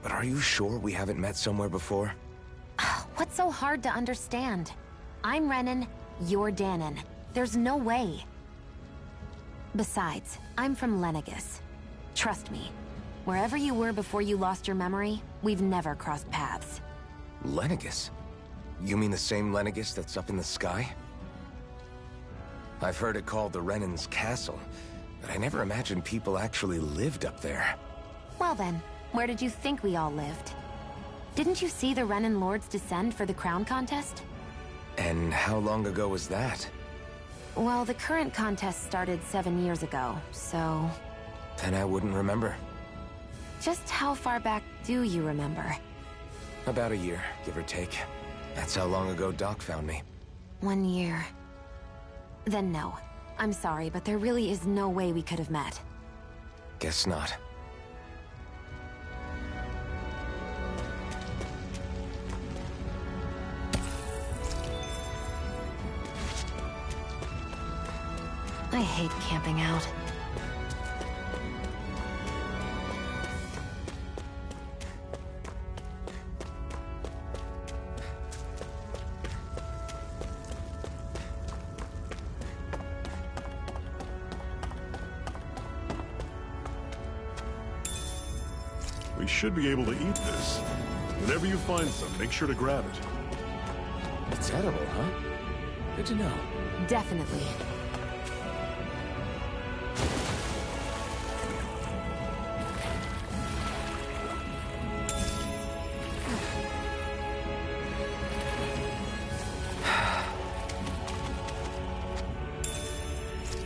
but are you sure we haven't met somewhere before? What's so hard to understand? I'm Renan, you're Danon. There's no way. Besides, I'm from Lenegis. Trust me, wherever you were before you lost your memory, we've never crossed paths. Lenegis? You mean the same Lenegis that's up in the sky? I've heard it called the Renan's Castle, but I never imagined people actually lived up there. Well then, where did you think we all lived? Didn't you see the Renan Lords descend for the crown contest? And how long ago was that? Well, the current contest started 7 years ago, so... Then I wouldn't remember. Just how far back do you remember? About a year, give or take. That's how long ago Doc found me. 1 year. Then no. I'm sorry, but there really is no way we could have met. Guess not. I hate camping out. We should be able to eat this. Whenever you find some, make sure to grab it. It's edible, huh? Good to know. Definitely.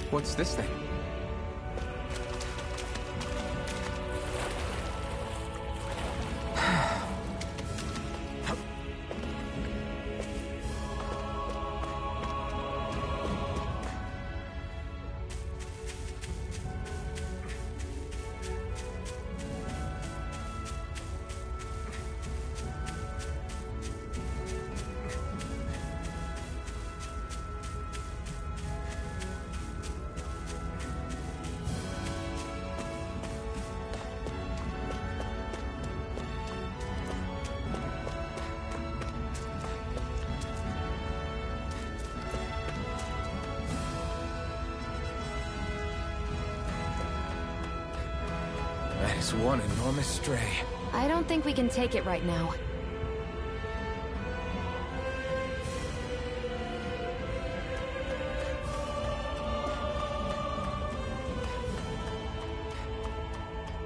What's this thing? That is one enormous stray. I don't think we can take it right now.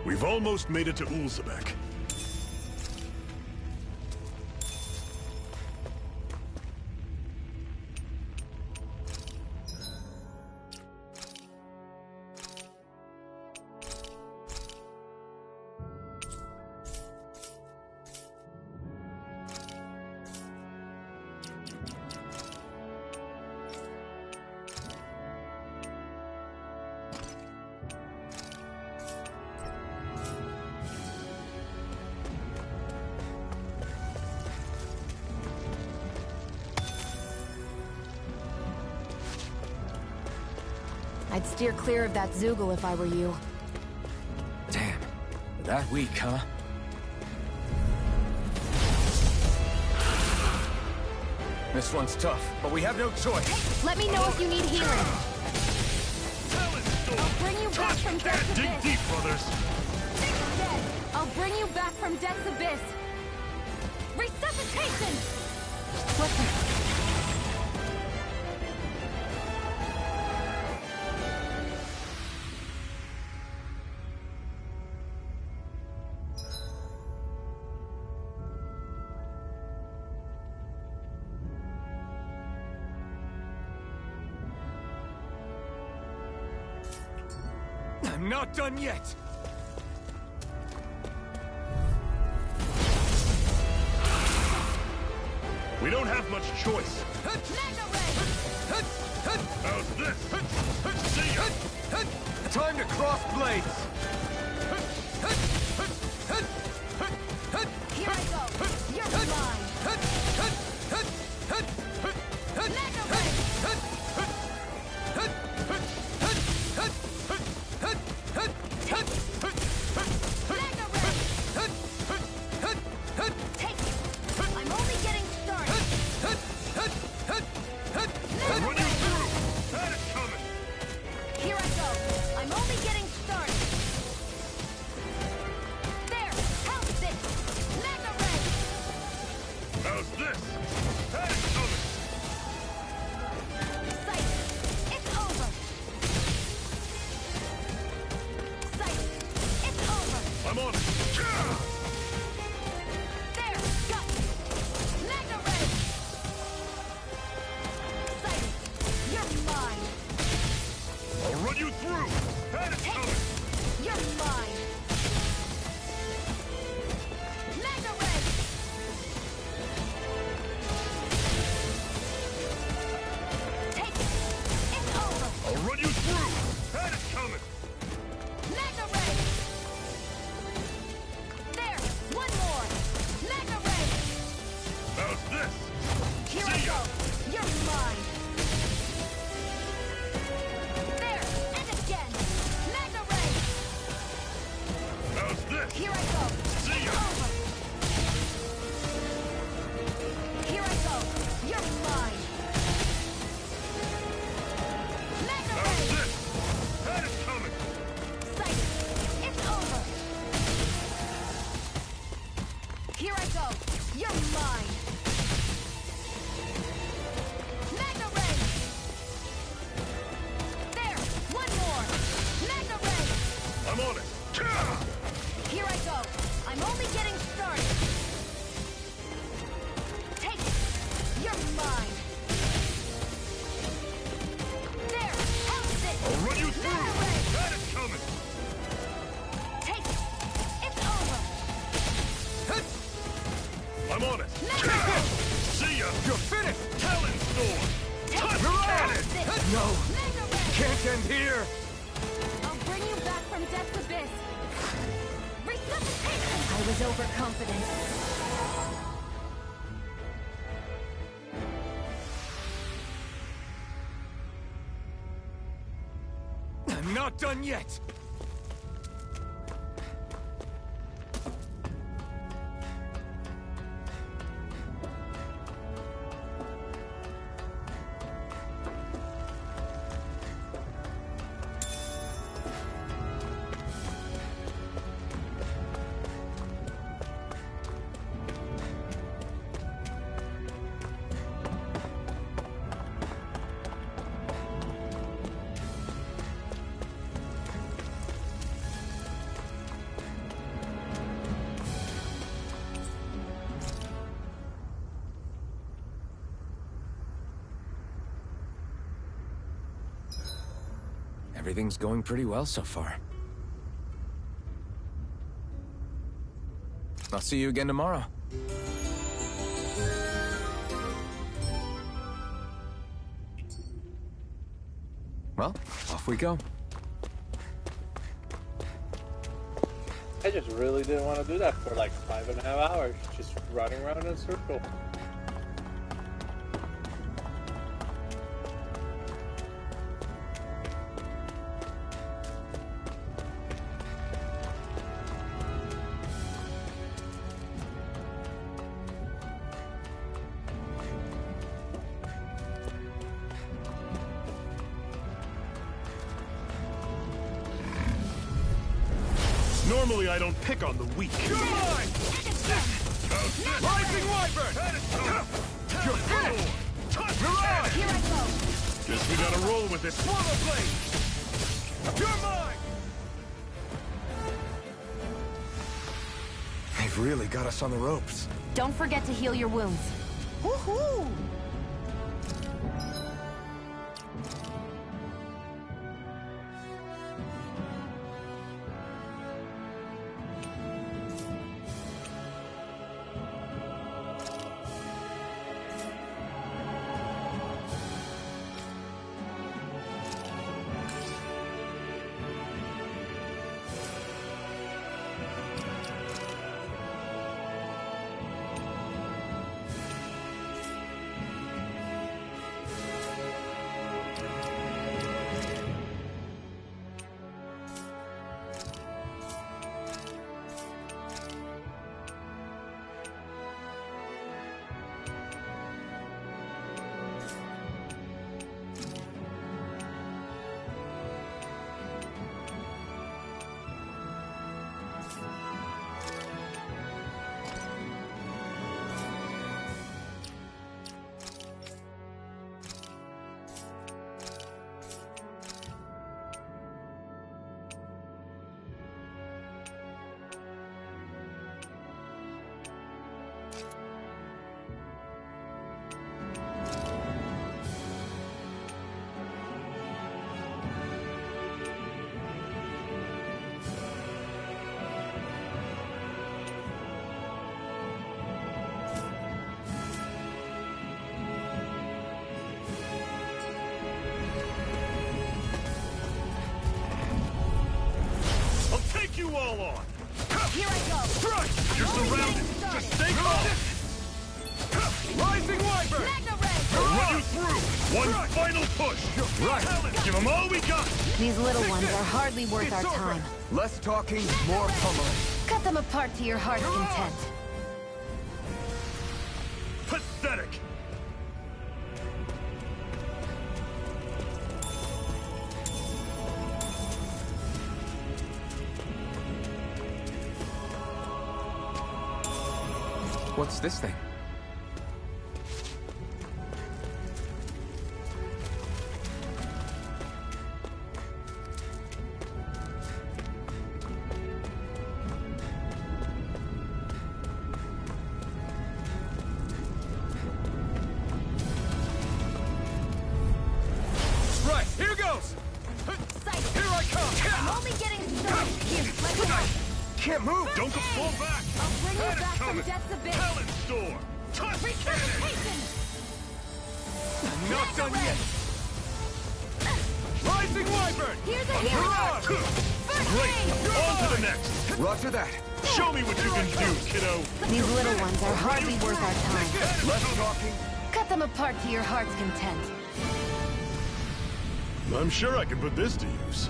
We've almost made it to Ulzebek. I'd steer clear of that Zoogle if I were you. Damn. That weak, huh? This one's tough, but we have no choice. Let me know if you need healing. I'll bring you back from Death's Abyss. Dig deep, brothers. I'll bring you back from Death's Abyss. Resuscitation! What the... I'm not done yet! We don't have much choice. Mega Ray! How's this? See ya! Time to cross blades! Here I go. You're mine. Mega Ray! Mega Ray! Take it. I'm only getting started. I'll run you through! Had it coming! Here I go. I'm only getting started. There. How's this? Mega Ray! How's this? Had it coming! Sight. It's over. Sight. It's over. I'm on it! Gah! There. Got it. Mega Ray! Sight. You're mine. I'll run you through! Had it coming! You're mine. Mega Ray! Take it. It's over. I'll run you through! Had it coming! Mega Ray! There. One more. Mega Ray! How's this? Here I See ya! go. You're mine. There. And again. Mega Ray! How's this? Here I go. See It's ya! over. Here I go. You're mine. Mega How's Ray! this? Had it coming! Sight. It's over. Here I go. You're mine. Mega Ray! There. One more. Mega Ray! I'm on it! Gah! Here I go. I'm only getting started. Take it. You're mine. There. How's it? I'll run you through! Mega Ray! Had it coming! Take it. It's over. I'm on it! Mega Gah! Ray! See ya! You're finished! Talon Storm! Take Touch it. cannon! How's it? No! Mega Ray! Can't end here! I'll bring you back from death's abyss. Resuscitation! I was overconfident. I'm not done yet! Everything's going pretty well so far. I'll see you again tomorrow. Well, off we go. I just really didn't want to do that for like 5.5 hours, just running around in a circle. Normally I don't pick on the weak. You're mine! Rising Wyvern! You're finished! Mirage! Here I go. Guess we gotta roll with this. Swallow Blade! You're mine! They've really got us on the ropes. Don't forget to heal your wounds. Woohoo! you all on! Here I go! Thrust! You're surrounded! Just stay calm! Rising Wyvern! Magna Ray! I'll run you through! One final push! Right! Give them all we got! These little ones are hardly worth our time. Less talking, more pummeling. Cut them apart to your heart's content. Pathetic! What's this thing? Right, here goes! Here I come! I'm only getting started. Here, let me know. Can't move! Don't go fall back! I'll bring you Panic back from coming. death's abyss. Talent storm! Touch cannon! Resuscitation! Not done yet! Rising Wyvern! Here's a hero! Great! On to the next! Roger that. Show me what you can do, kiddo! These little ones are hardly worth our time. Less talking. Cut them apart to your heart's content. I'm sure I can put this to use.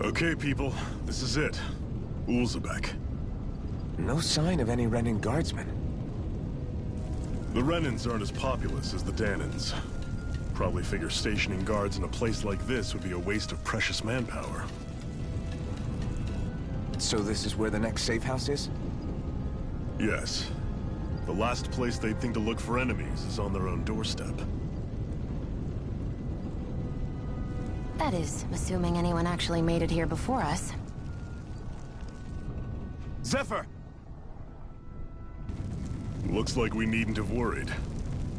Okay, people, this is it. Ulzebek. No sign of any Renin guardsmen. The Renins aren't as populous as the Danins. Probably figure stationing guards in a place like this would be a waste of precious manpower. So this is where the next safe house is? Yes. The last place they'd think to look for enemies is on their own doorstep. That is, assuming anyone actually made it here before us. Zephyr! Looks like we needn't have worried.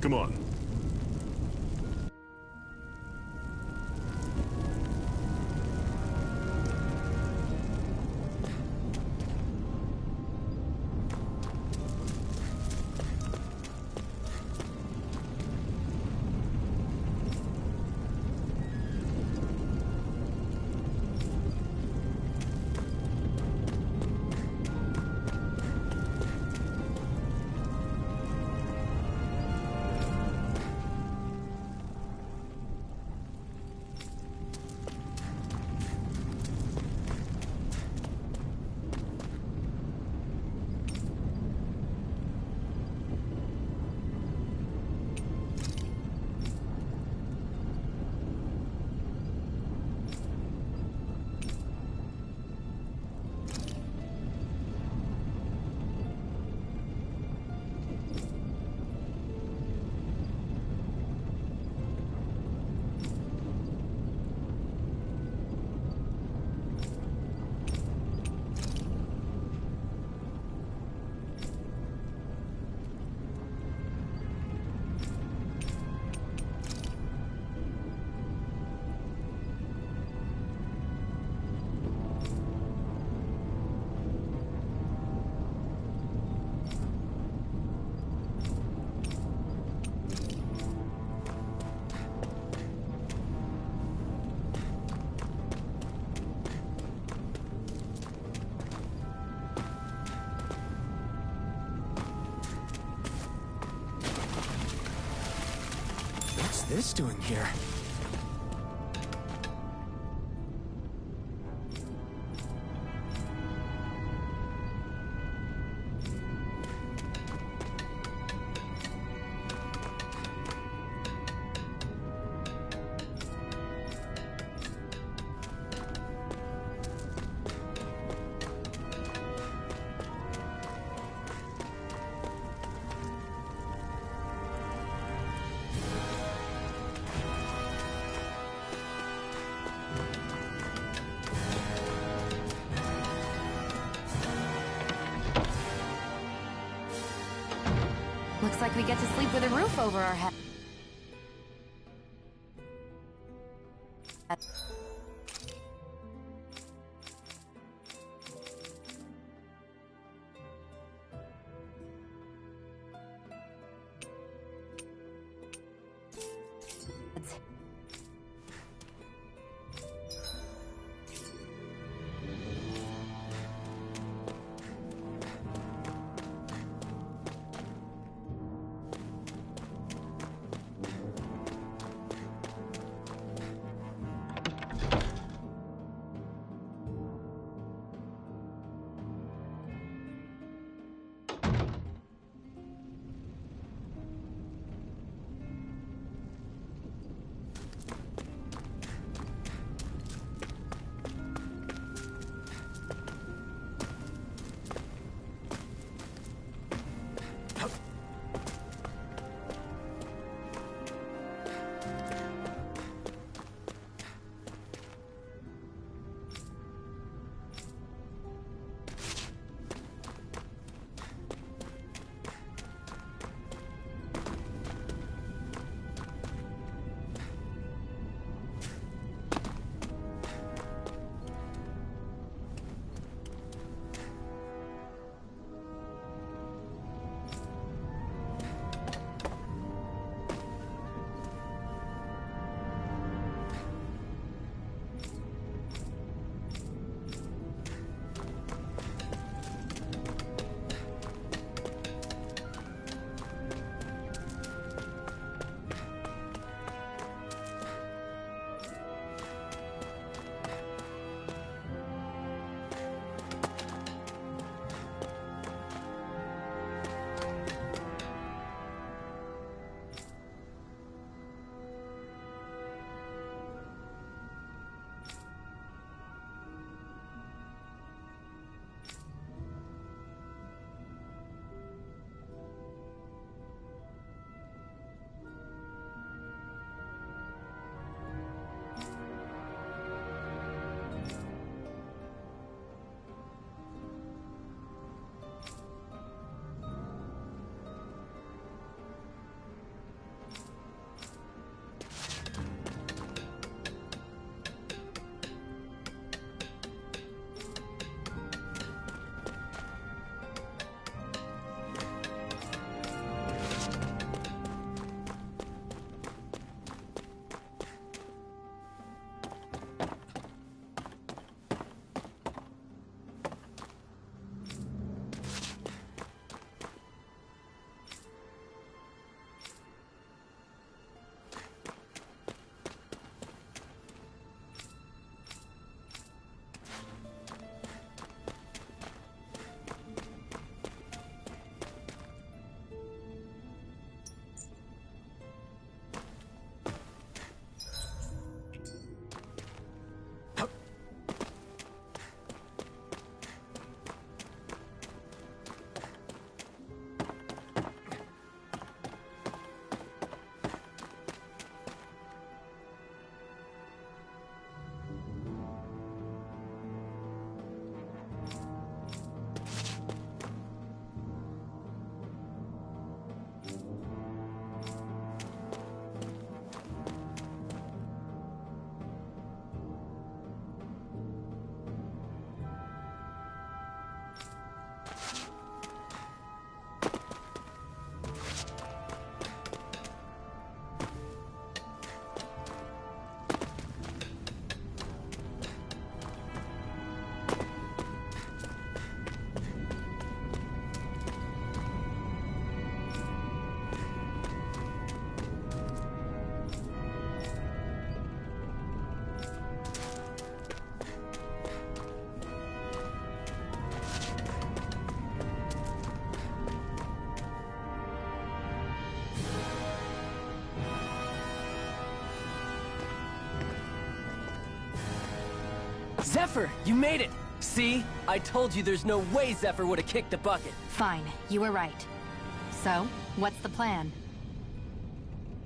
Come on. What's this doing here? Looks like we get to sleep with a roof over our head. Zephyr, you made it! See? I told you there's no way Zephyr would have kicked the bucket. Fine, you were right. So, what's the plan?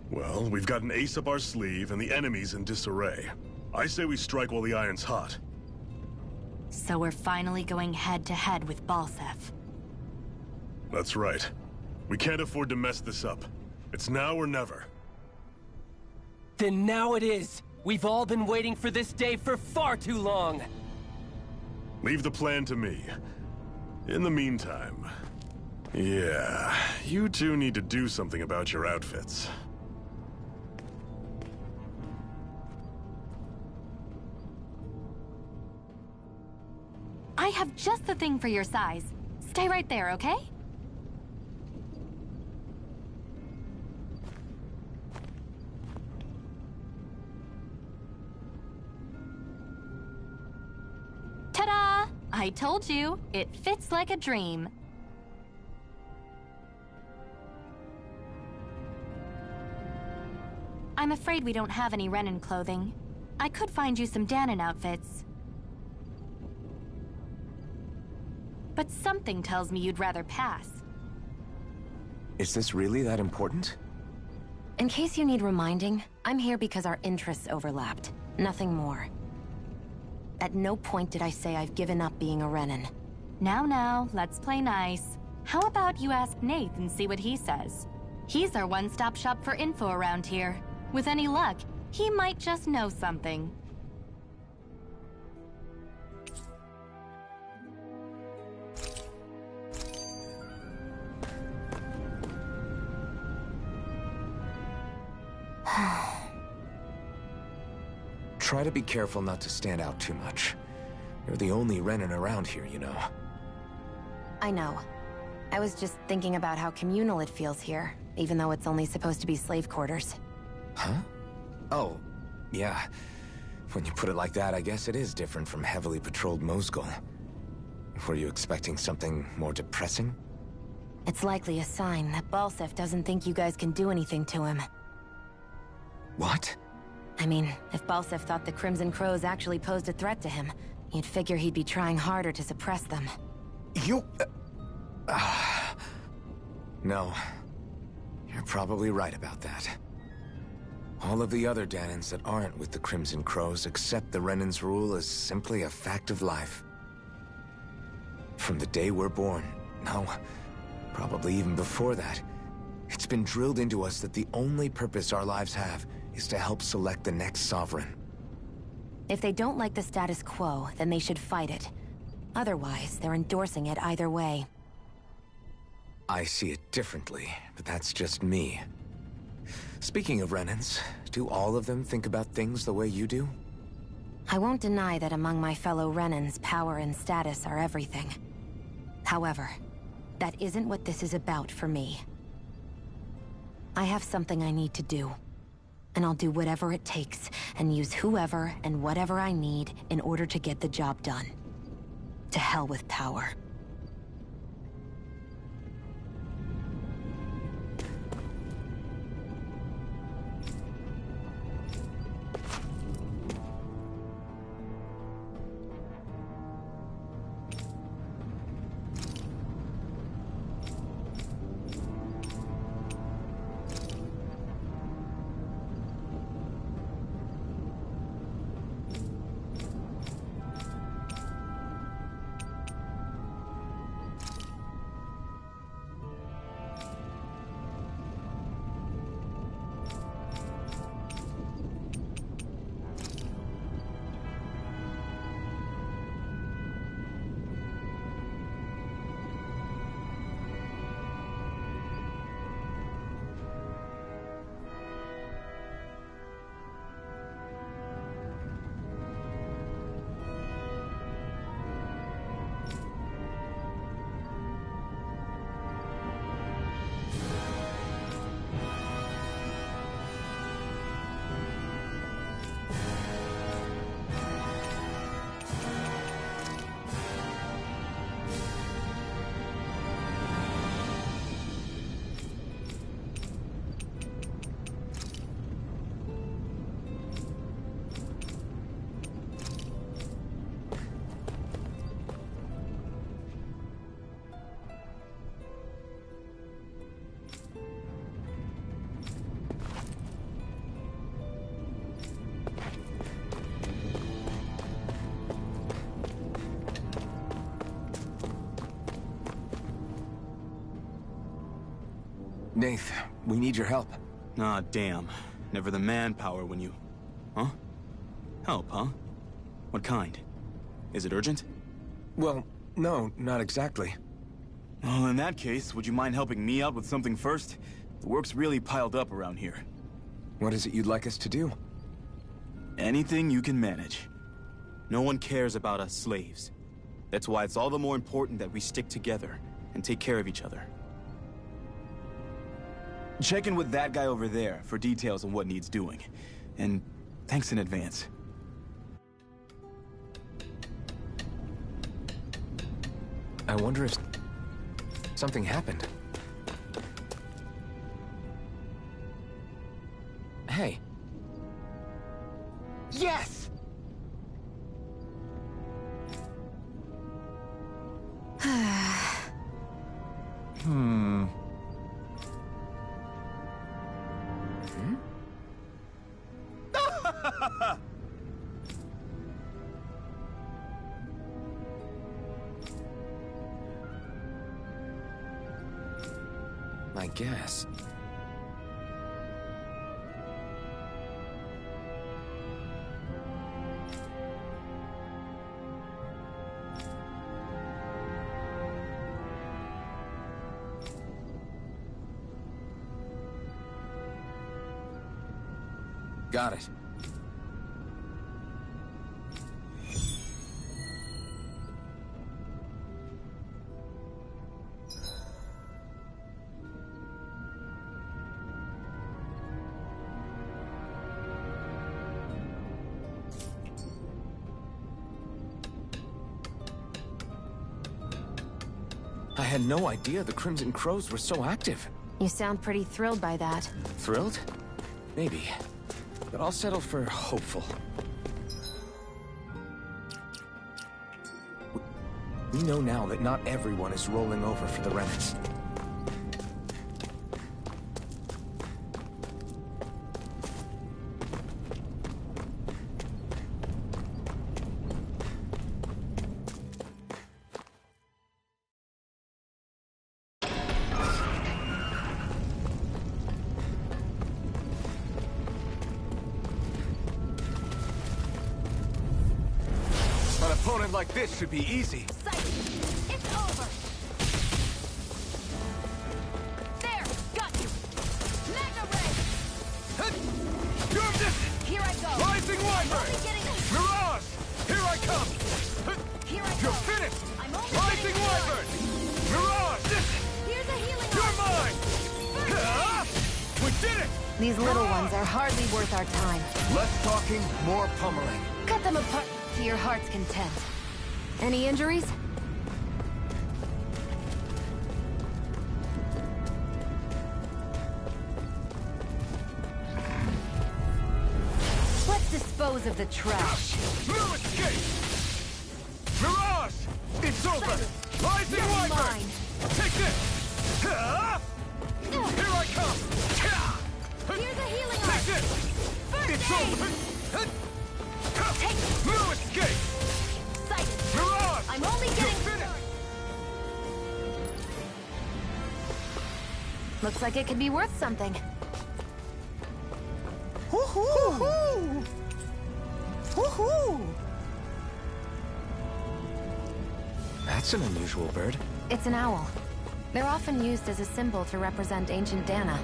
Well, we've got an ace up our sleeve, and the enemy's in disarray. I say we strike while the iron's hot. So we're finally going head-to-head with Balseph. That's right. We can't afford to mess this up. It's now or never. Then now it is! We've all been waiting for this day for far too long! Leave the plan to me. In the meantime... yeah, you two need to do something about your outfits. I have just the thing for your size. Stay right there, okay? Ta-da! I told you, it fits like a dream. I'm afraid we don't have any Renin clothing. I could find you some Danon outfits. But something tells me you'd rather pass. Is this really that important? In case you need reminding, I'm here because our interests overlapped. Nothing more. At no point did I say I've given up being a Renin. Now, let's play nice. How about you ask Nath and see what he says? He's our one-stop shop for info around here. With any luck, he might just know something. Try to be careful not to stand out too much. You're the only Renin around here, you know. I know. I was just thinking about how communal it feels here, even though it's only supposed to be slave quarters. Huh? Oh, yeah. When you put it like that, I guess it is different from heavily patrolled Mosgul. Were you expecting something more depressing? It's likely a sign that Balsef doesn't think you guys can do anything to him. What? I mean, if Balsef thought the Crimson Crows actually posed a threat to him, you'd figure he'd be trying harder to suppress them. You... No. You're probably right about that. All of the other Danons that aren't with the Crimson Crows accept the Renin's rule as simply a fact of life. From the day we're born, no, probably even before that, it's been drilled into us that the only purpose our lives have is to help select the next sovereign. If they don't like the status quo, then they should fight it. Otherwise, they're endorsing it either way. I see it differently, but that's just me. Speaking of Renins, do all of them think about things the way you do? I won't deny that among my fellow Renins, power and status are everything. However, that isn't what this is about for me. I have something I need to do. And I'll do whatever it takes, and use whoever and whatever I need in order to get the job done. To hell with power. Nath, we need your help. Ah, damn. Never the manpower when you... Huh? Help, huh? What kind? Is it urgent? Well, no, not exactly. Well, in that case, would you mind helping me out with something first? The work's really piled up around here. What is it you'd like us to do? Anything you can manage. No one cares about us slaves. That's why it's all the more important that we stick together and take care of each other. Check in with that guy over there for details on what needs doing. And thanks in advance. I wonder if something happened. Hey. Yes! Hmm. I guess. Got it. I had no idea the Crimson Crows were so active. You sound pretty thrilled by that. Thrilled? Maybe. But I'll settle for hopeful. We know now that not everyone is rolling over for the remnants. An opponent like this should be easy. It's over. There, got you. Mega ray. Here I go. Rising Wyvern! Mirage! Here I come! Here I go. You're finished! I'm only Rising Wyvern! Mirage! Here's a healing. You're mine! We did it! These little ones are hardly worth our time. Less talking, more pummeling. Cut them apart to your heart's content. Any injuries? Let's dispose of the trash. No escape! Mirage! It's over! Rising Wyvern! Mine. Take this! Here I come! Here's a healing Take art. this! It's over! No escape! Sighted. Mirage! I'm only You're getting finished! Looks like it could be worth something. Woohoo! Woohoo! That's an unusual bird. It's an owl. They're often used as a symbol to represent ancient Dana.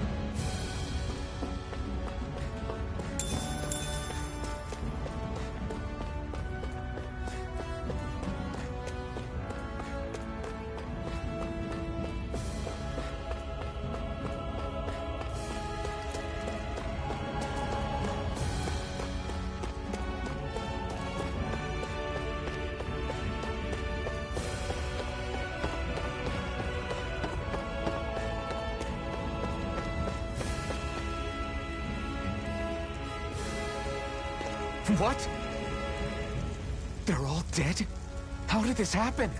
What? They're all dead? How did this happen?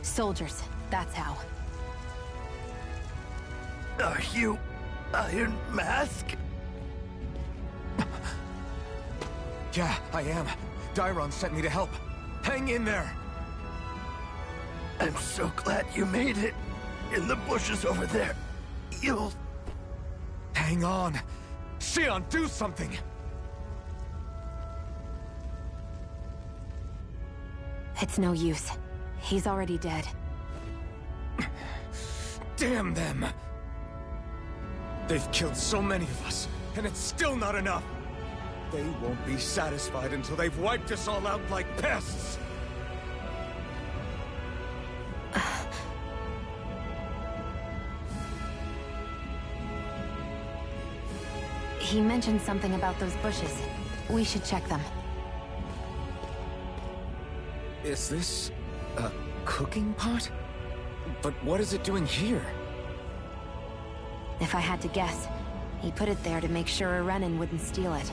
Soldiers, that's how. Are you Iron Mask? Yeah, I am. Dairon sent me to help. Hang in there! I'm so glad you made it. in the bushes over there. You'll... Hang on. Xion, do something! It's no use. He's already dead. Damn them! They've killed so many of us, and it's still not enough! They won't be satisfied until they've wiped us all out like pests! He mentioned something about those bushes. We should check them. Is this... a cooking pot? But what is it doing here? If I had to guess, he put it there to make sure a Renin wouldn't steal it.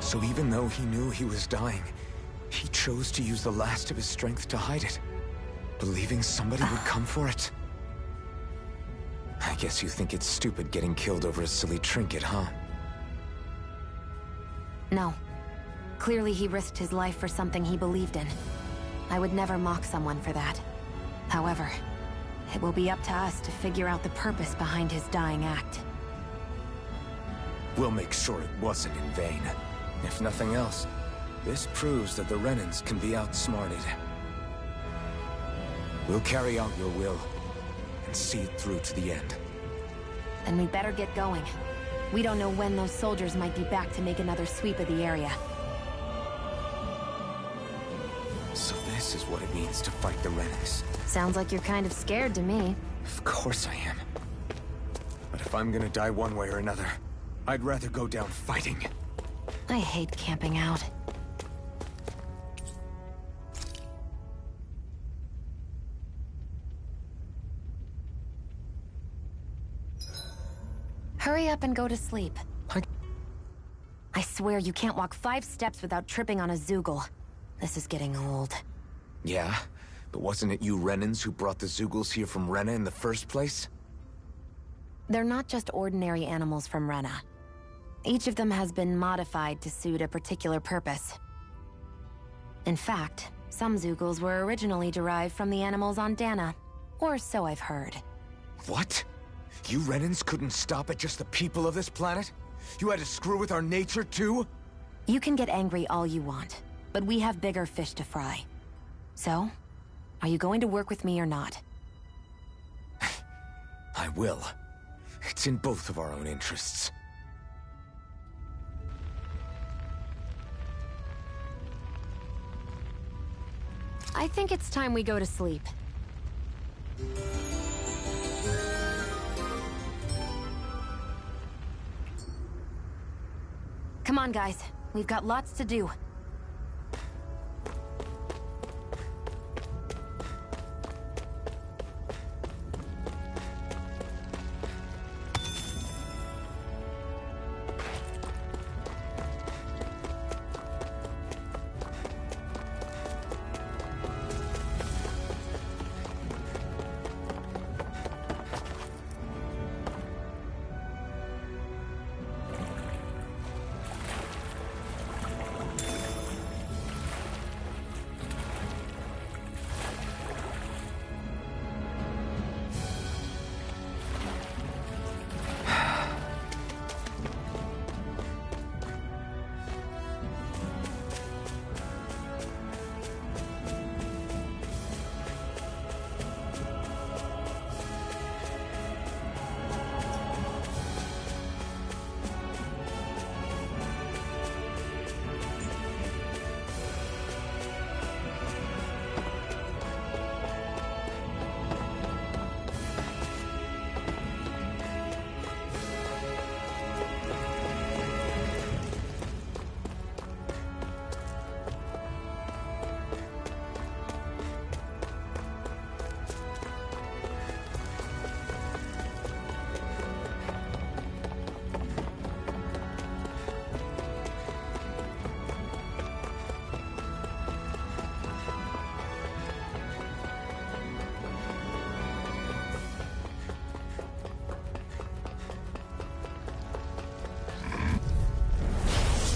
So even though he knew he was dying, he chose to use the last of his strength to hide it, believing somebody would come for it? I guess you think it's stupid getting killed over a silly trinket, huh? No. Clearly he risked his life for something he believed in. I would never mock someone for that. However, it will be up to us to figure out the purpose behind his dying act. We'll make sure it wasn't in vain. If nothing else, this proves that the Renins can be outsmarted. We'll carry out your will, and see it through to the end. Then we better get going. We don't know when those soldiers might be back to make another sweep of the area. So this is what it means to fight the Renins. Sounds like you're kind of scared to me. Of course I am. But if I'm gonna die one way or another, I'd rather go down fighting. I hate camping out. Hurry up and go to sleep. I swear you can't walk 5 steps without tripping on a Zoogle. This is getting old. Yeah? But wasn't it you Renins who brought the Zoogles here from Rena in the first place? They're not just ordinary animals from Rena. Each of them has been modified to suit a particular purpose. In fact, some Zoogles were originally derived from the animals on Dana. Or so I've heard. What? You Renins couldn't stop at just the people of this planet? You had to screw with our nature too? You can get angry all you want, but we have bigger fish to fry. So, are you going to work with me or not? I will. It's in both of our own interests. I think it's time we go to sleep. Come on, guys. We've got lots to do.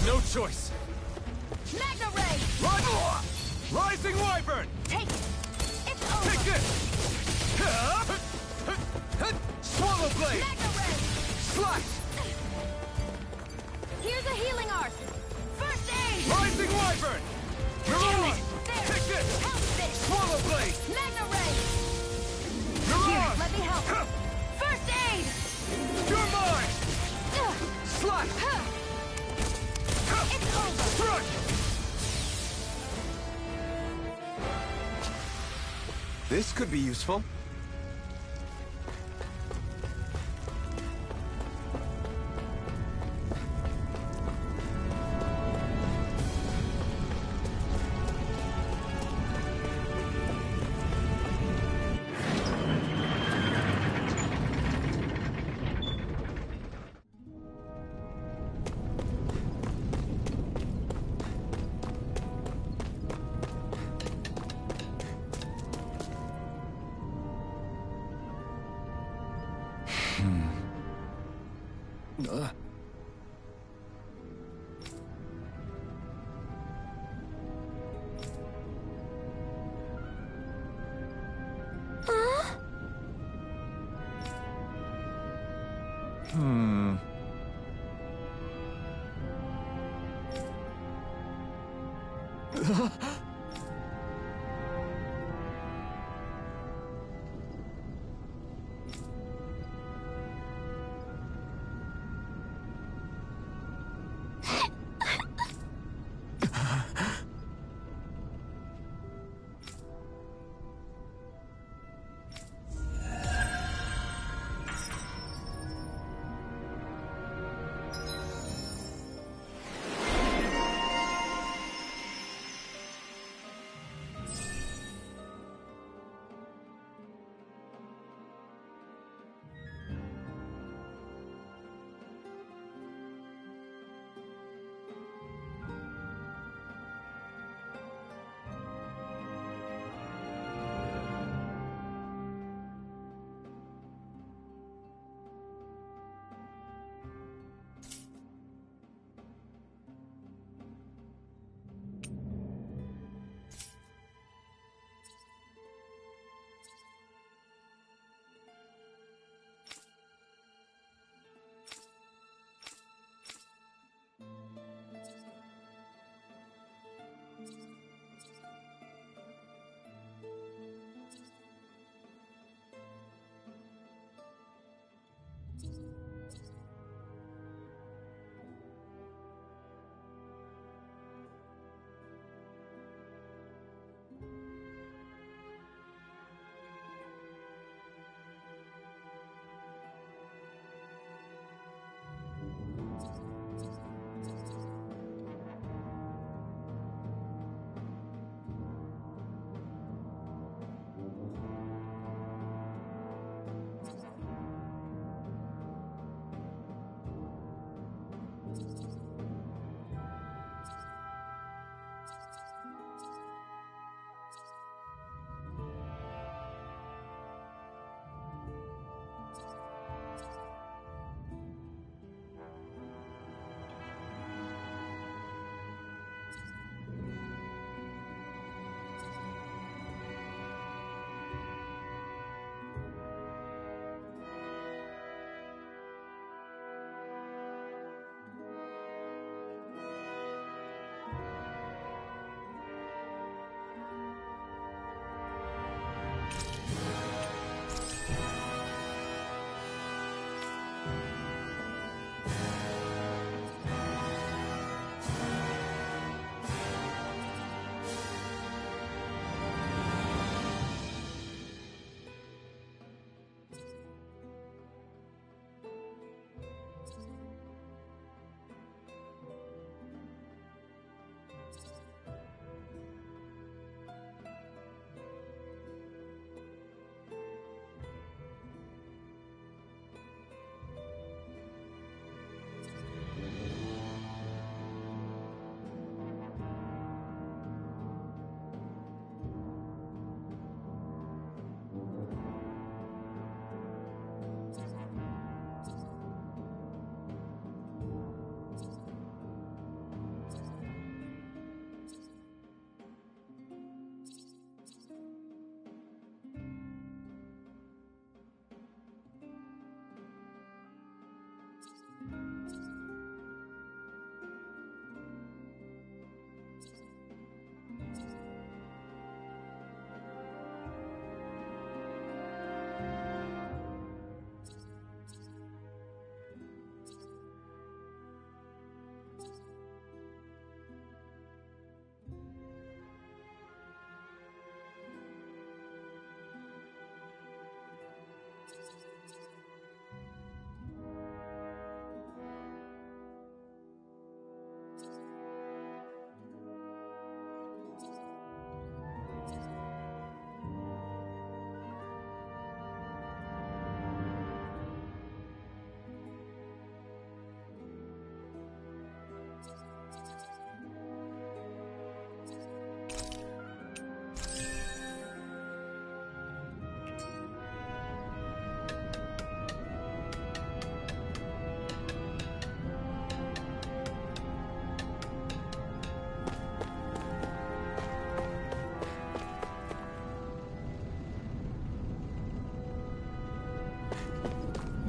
No choice. Magna Ray! Run! Rising Wyvern! Take it! it! Swallow blade! Mega Ray! Slice! Here's a healing art! First aid! Rising Wyvern! Mirage! There! Take this! Help this! Swallow blade! Mega Ray! Mirage! Here, let me help! First aid! You're mine! Slice! It's over! Strike! This could be useful.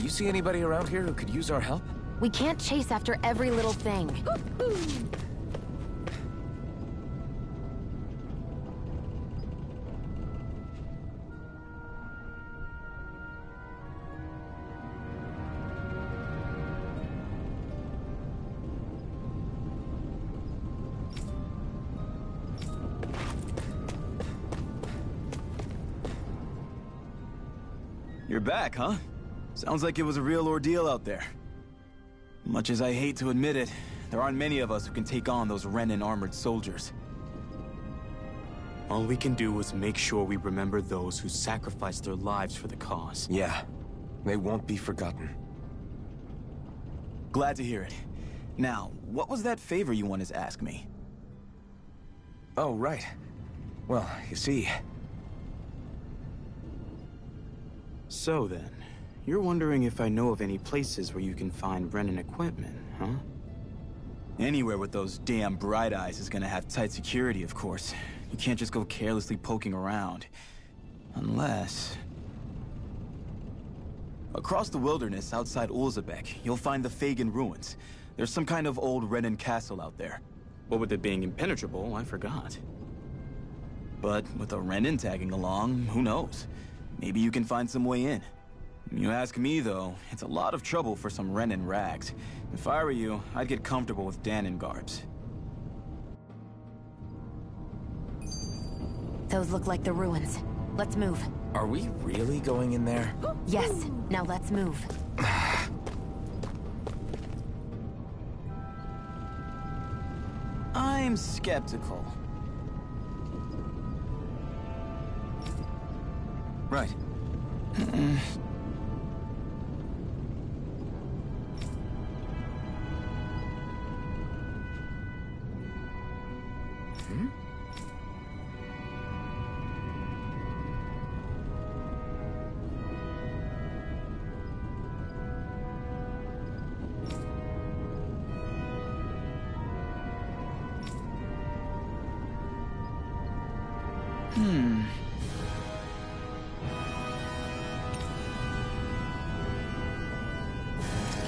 you see anybody around here who could use our help? We can't chase after every little thing. You're back, huh? Sounds like it was a real ordeal out there. Much as I hate to admit it, there aren't many of us who can take on those Renan armored soldiers. All we can do is make sure we remember those who sacrificed their lives for the cause. Yeah, they won't be forgotten. Glad to hear it. Now, what was that favor you wanted to ask me? Oh, right. Well, you see... So then, you're wondering if I know of any places where you can find Renan equipment, huh? Anywhere with those damn bright eyes is gonna have tight security, of course. You can't just go carelessly poking around. Unless... Across the wilderness outside Ulzebek, you'll find the Fagan ruins. There's some kind of old Renan castle out there. What with it being impenetrable, I forgot. But with a Renan tagging along, who knows? Maybe you can find some way in. You ask me, though, it's a lot of trouble for some Renan rags. If I were you, I'd get comfortable with Danon garbs. Those look like the ruins. Let's move. Are we really going in there? Yes. Now let's move. I'm skeptical. Right.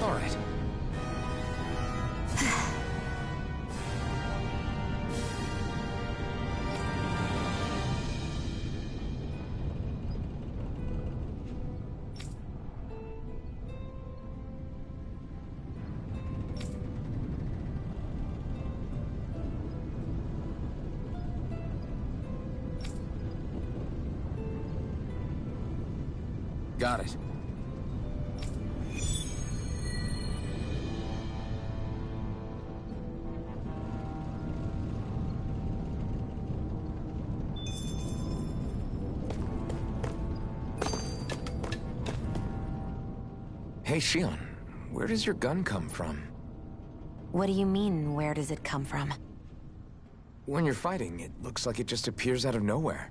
All right. Got it. Hey, Shion, where does your gun come from? What do you mean, where does it come from? When you're fighting, it looks like it just appears out of nowhere.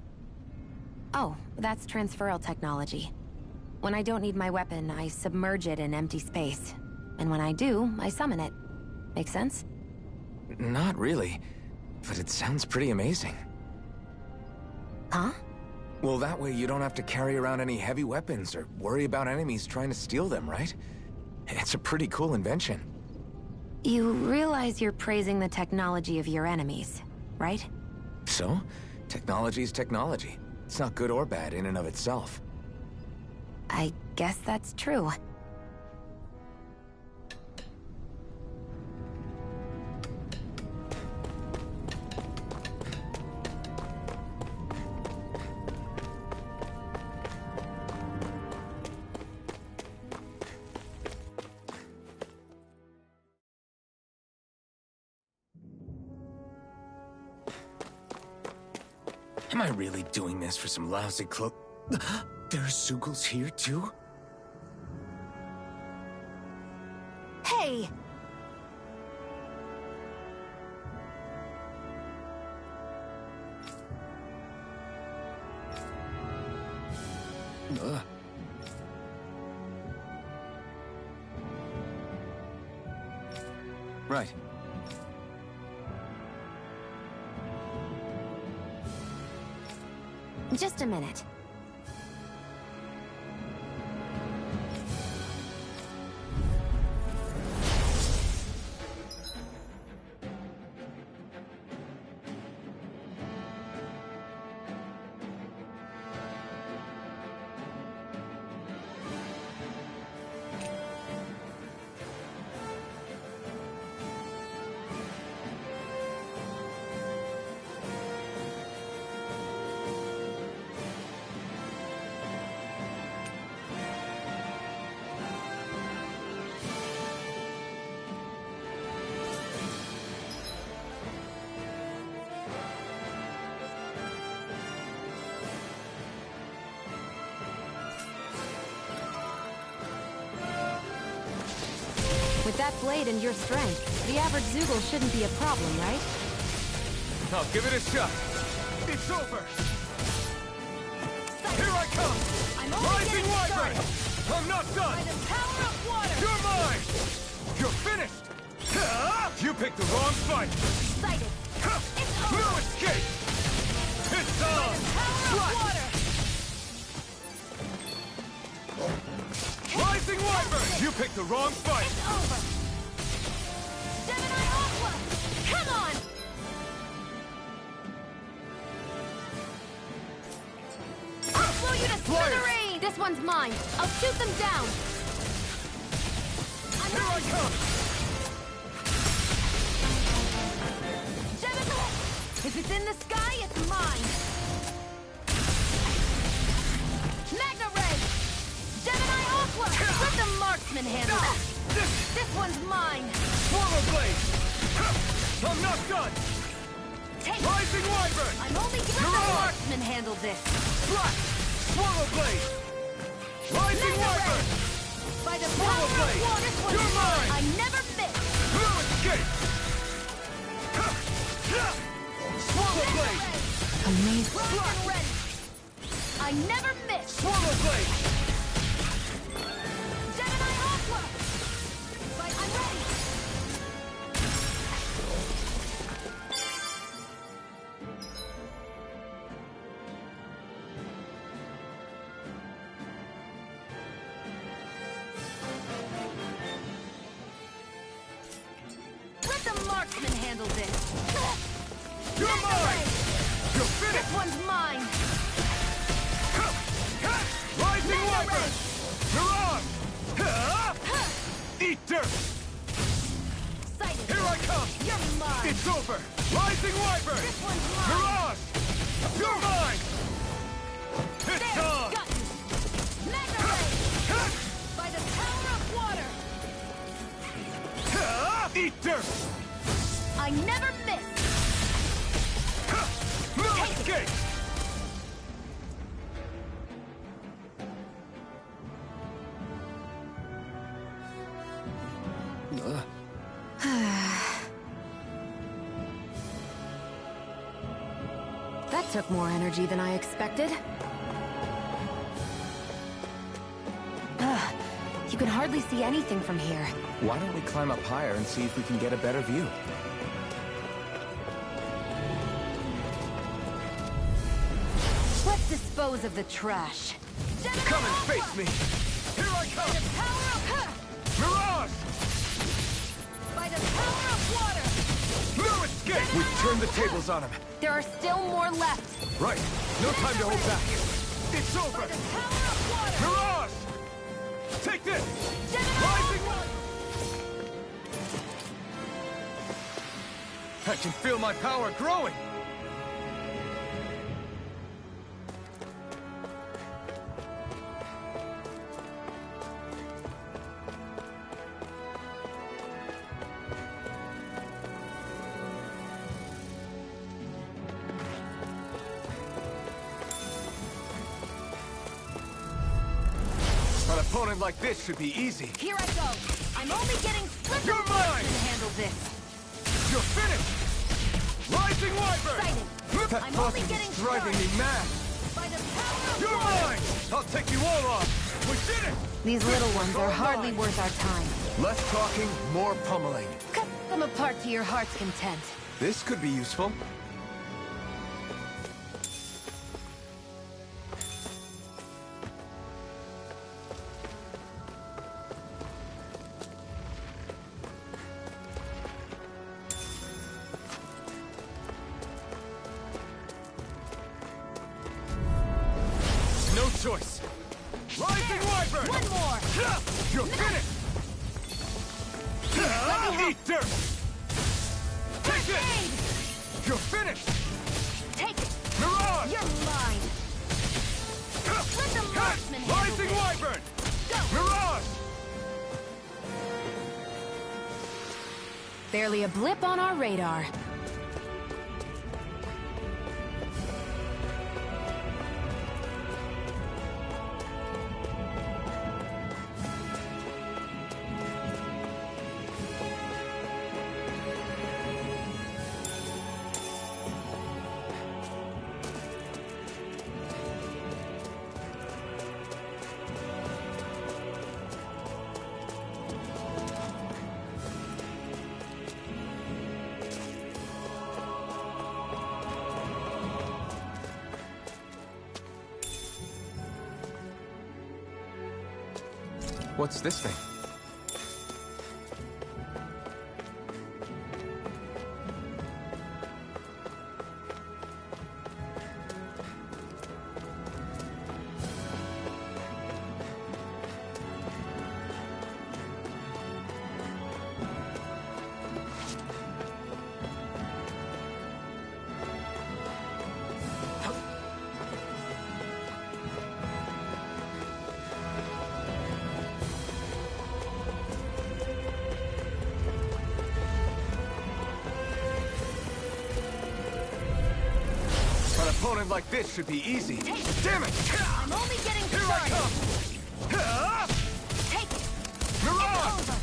Oh, that's transferal technology. When I don't need my weapon, I submerge it in empty space. And when I do, I summon it. Make sense? Not really, but it sounds pretty amazing. Huh? Well, that way you don't have to carry around any heavy weapons or worry about enemies trying to steal them, right? It's a pretty cool invention. You realize you're praising the technology of your enemies, right? So? Technology's technology. It's not good or bad in and of itself. I guess that's true. Am I really doing this for some lousy clo- There's Sugals here, too? Hey! Right. Just a minute. With that blade and your strength, the average Zoogle shouldn't be a problem, right? I'll give it a shot. It's over. Here I come. I'm only Rising getting Wyvern. started. I'm not done. By the power of water. You're mine. You're finished. You picked the wrong fight. Excited. It's over. No escape. It's By on. the power of water. Rising Wyvern. You picked the wrong fight. It's over. Gemini Aqua. Come on. I'll blow you to smithereens. This one's mine. I'll shoot them down. Here I come. Gemini. If it's in the sky, it's mine. Magna Ray. Gemini Aqua. Let the marksman handle it. This one's mine. Swallow Blade. I'm not done. Take Rising Wyvern. I'm only let the marksman handle this. Slash. Swallow Blade. Rising Magna Wyvern. Ray. By the Swallow power Blade. of water, this one's You're mine. I never miss. No escape. Swallow Blade. Amazing. Rock and ready. I never miss. Swallow Blade. Gemini Aqua. I'm ready. Let the marksman handle this. You're Magna mine. Ray. You're finished. This one's mine. Rising Magna Wyvern. You're on. Eat dirt. Excited. Here I come. You're mine. It's over. Rising Wyvern. This one's mine. Mirage. You're mine. It's There, on. got you. Magna Ray. By the power of water. Eat dirt. I never miss. No escape. That took more energy than I expected. You can hardly see anything from here. Why don't we climb up higher and see if we can get a better view? Let's dispose of the trash. Come and face me. Here I come. By the power of Mirage. By the power of water. No escape. We've turned the tables on him. There are still more left. Right. No time to hold back. It's over. By the power of water. Mirage. Take this. Rising Wyvern. I can feel my power growing. An opponent like this should be easy. Here I go. I'm only getting let the You're mine. marksman handle this. You're finished. Rising Wyvern. Excited. That I'm buzzing only getting is driving me started. mad. By the power of You're water. mine. I'll take you all on. We did it. These little ones are hardly worth our time. Less talking, more pummeling. Cut them apart to your heart's content. This could be useful. No choice. Rising Wyvern. One more. You're finished. Eat dirt. Take First it. aid. You're finished. Take it. Mirage. You're mine. Let the marksman handle Rising this. Wyvern. Go. Mirage. Barely a blip on our radar. What's this thing? Opponent like this should be easy. Damn it! I'm only getting Here I started. come! Take it. Mirage! It's over.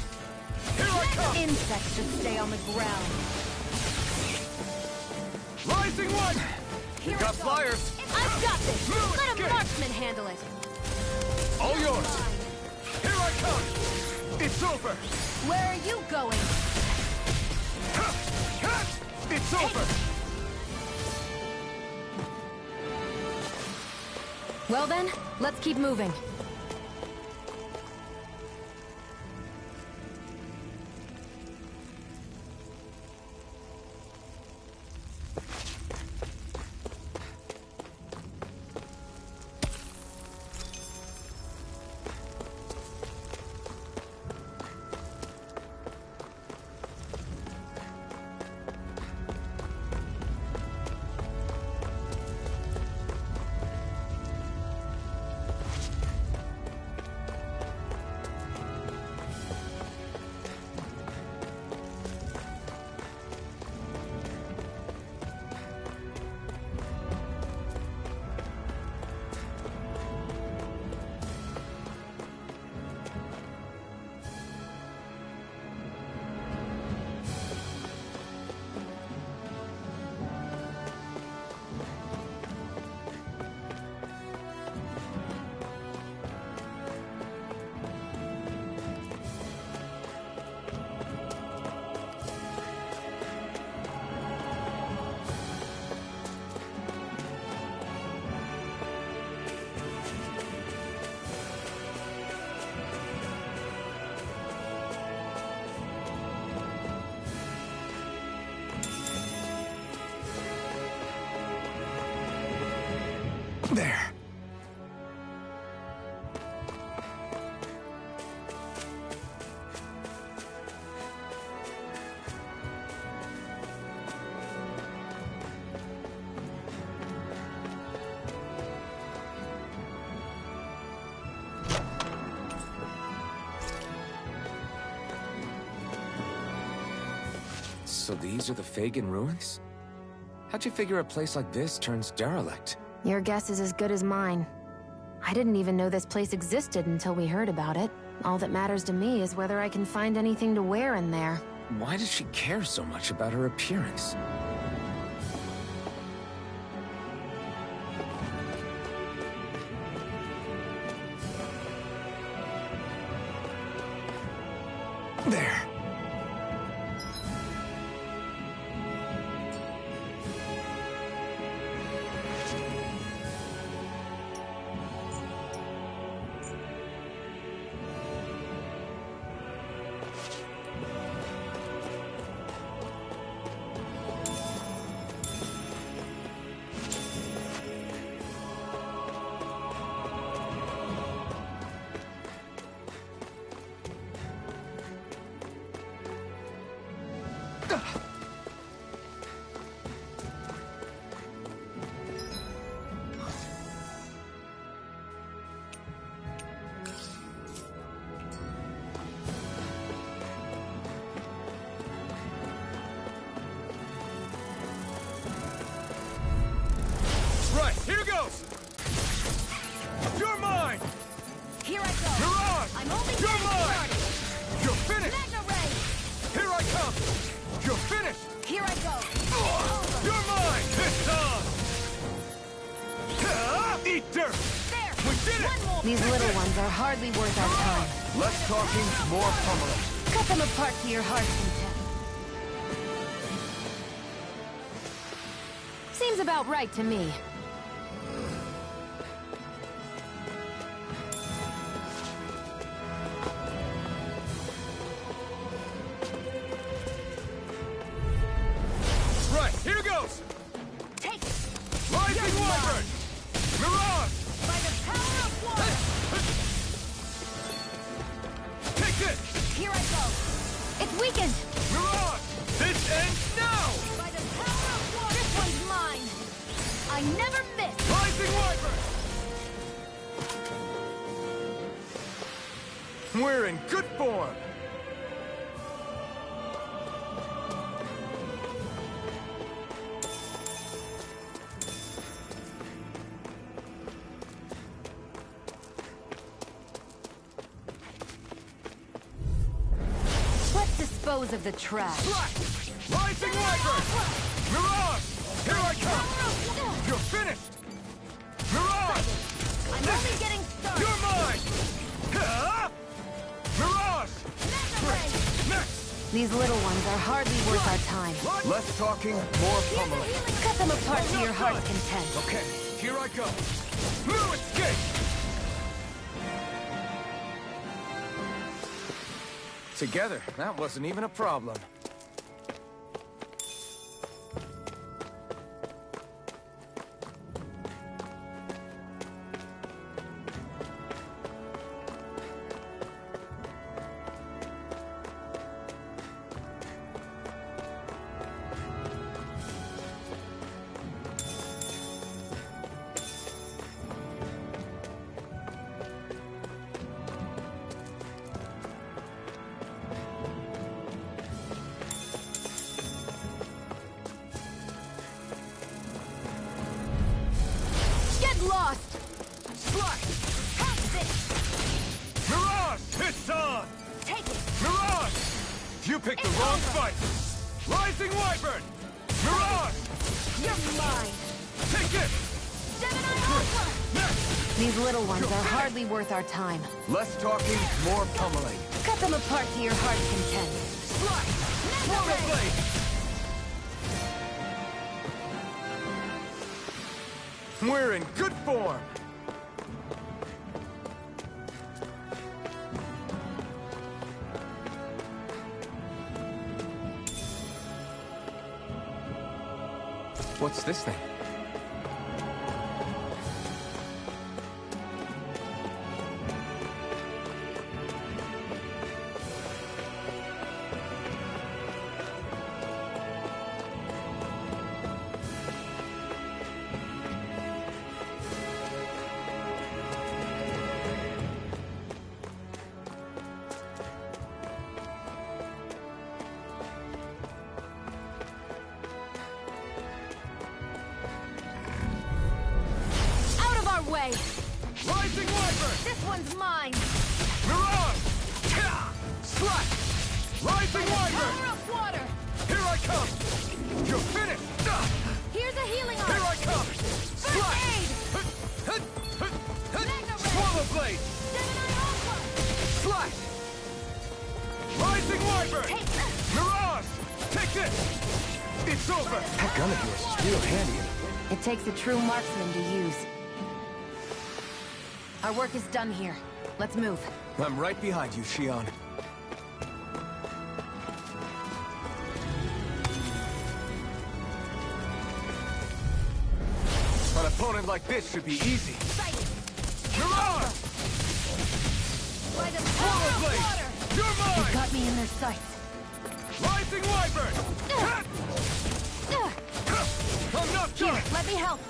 Here I come! Insects should stay on the ground. Rising one! Here Got it goes. flyers! I've got this. Move, Let a escape. marksman handle it. All yours! Here I come! It's over! Where are you going? It's over! Well then, let's keep moving. There. So these are the Fagin ruins? How'd you figure a place like this turns derelict? Your guess is as good as mine. I didn't even know this place existed until we heard about it. All that matters to me is whether I can find anything to wear in there. Why does she care so much about her appearance? There. Right, here goes! You're mine! Here I go. Mirage! I'm only You're getting mine! started. You're finished! Magna Ray. Here I come! You're finished! Here I go. You're mine! It's on! Eat dirt! There. We did it! One more. These little ones are hardly worth our time. Less talking, more pummeling. Cut them apart to your heart's content. Seems about right to me. never miss! Rising Wyvern! We're in good form! Let's dispose of the trash. Rising Wyvern! Mirage! Here I come! You're finished! Mirage! I'm only getting started! You're mine! Mirage! Next! These little ones are hardly worth our time. Less talking, more pummeling. Cut them apart to your heart's content. Okay, here I go. No escape! Together, that wasn't even a problem. Lost! Slash! Have this! Mirage! It's on! Take it! Mirage! You picked the wrong fight! Rising Wyvern! Mirage! You're mine! Take it! Gemini Alpha! These little ones are hardly worth our time. Less talking, more pummeling. Cut them apart to your heart's content. Slash! Swallow Blade! We're in good form! What's this thing? Way. Rising Wyvern! This one's mine! Mirage! Slash! Rising Wyvern! Power of water! Here I come! You're finished! Here's a healing arm! Here I come! First aid! Swallow Blade! Gemini Alpha! Slash! Rising Wyvern! Mirage! Take this! It's over! That gun of yours is real handy. It takes a true marksman to use. Our work is done here. Let's move. I'm right behind you, Shion. An opponent like this should be easy. Mirage! By the Swallow power of Blade! water! You're They've mine! got me in their sights. Rising Wyvern! I'm not Here, done! let me help.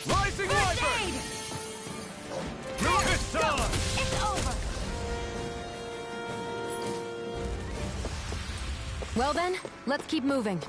Rising First Wyvern! aid! It's on! It's over! Well then, let's keep moving.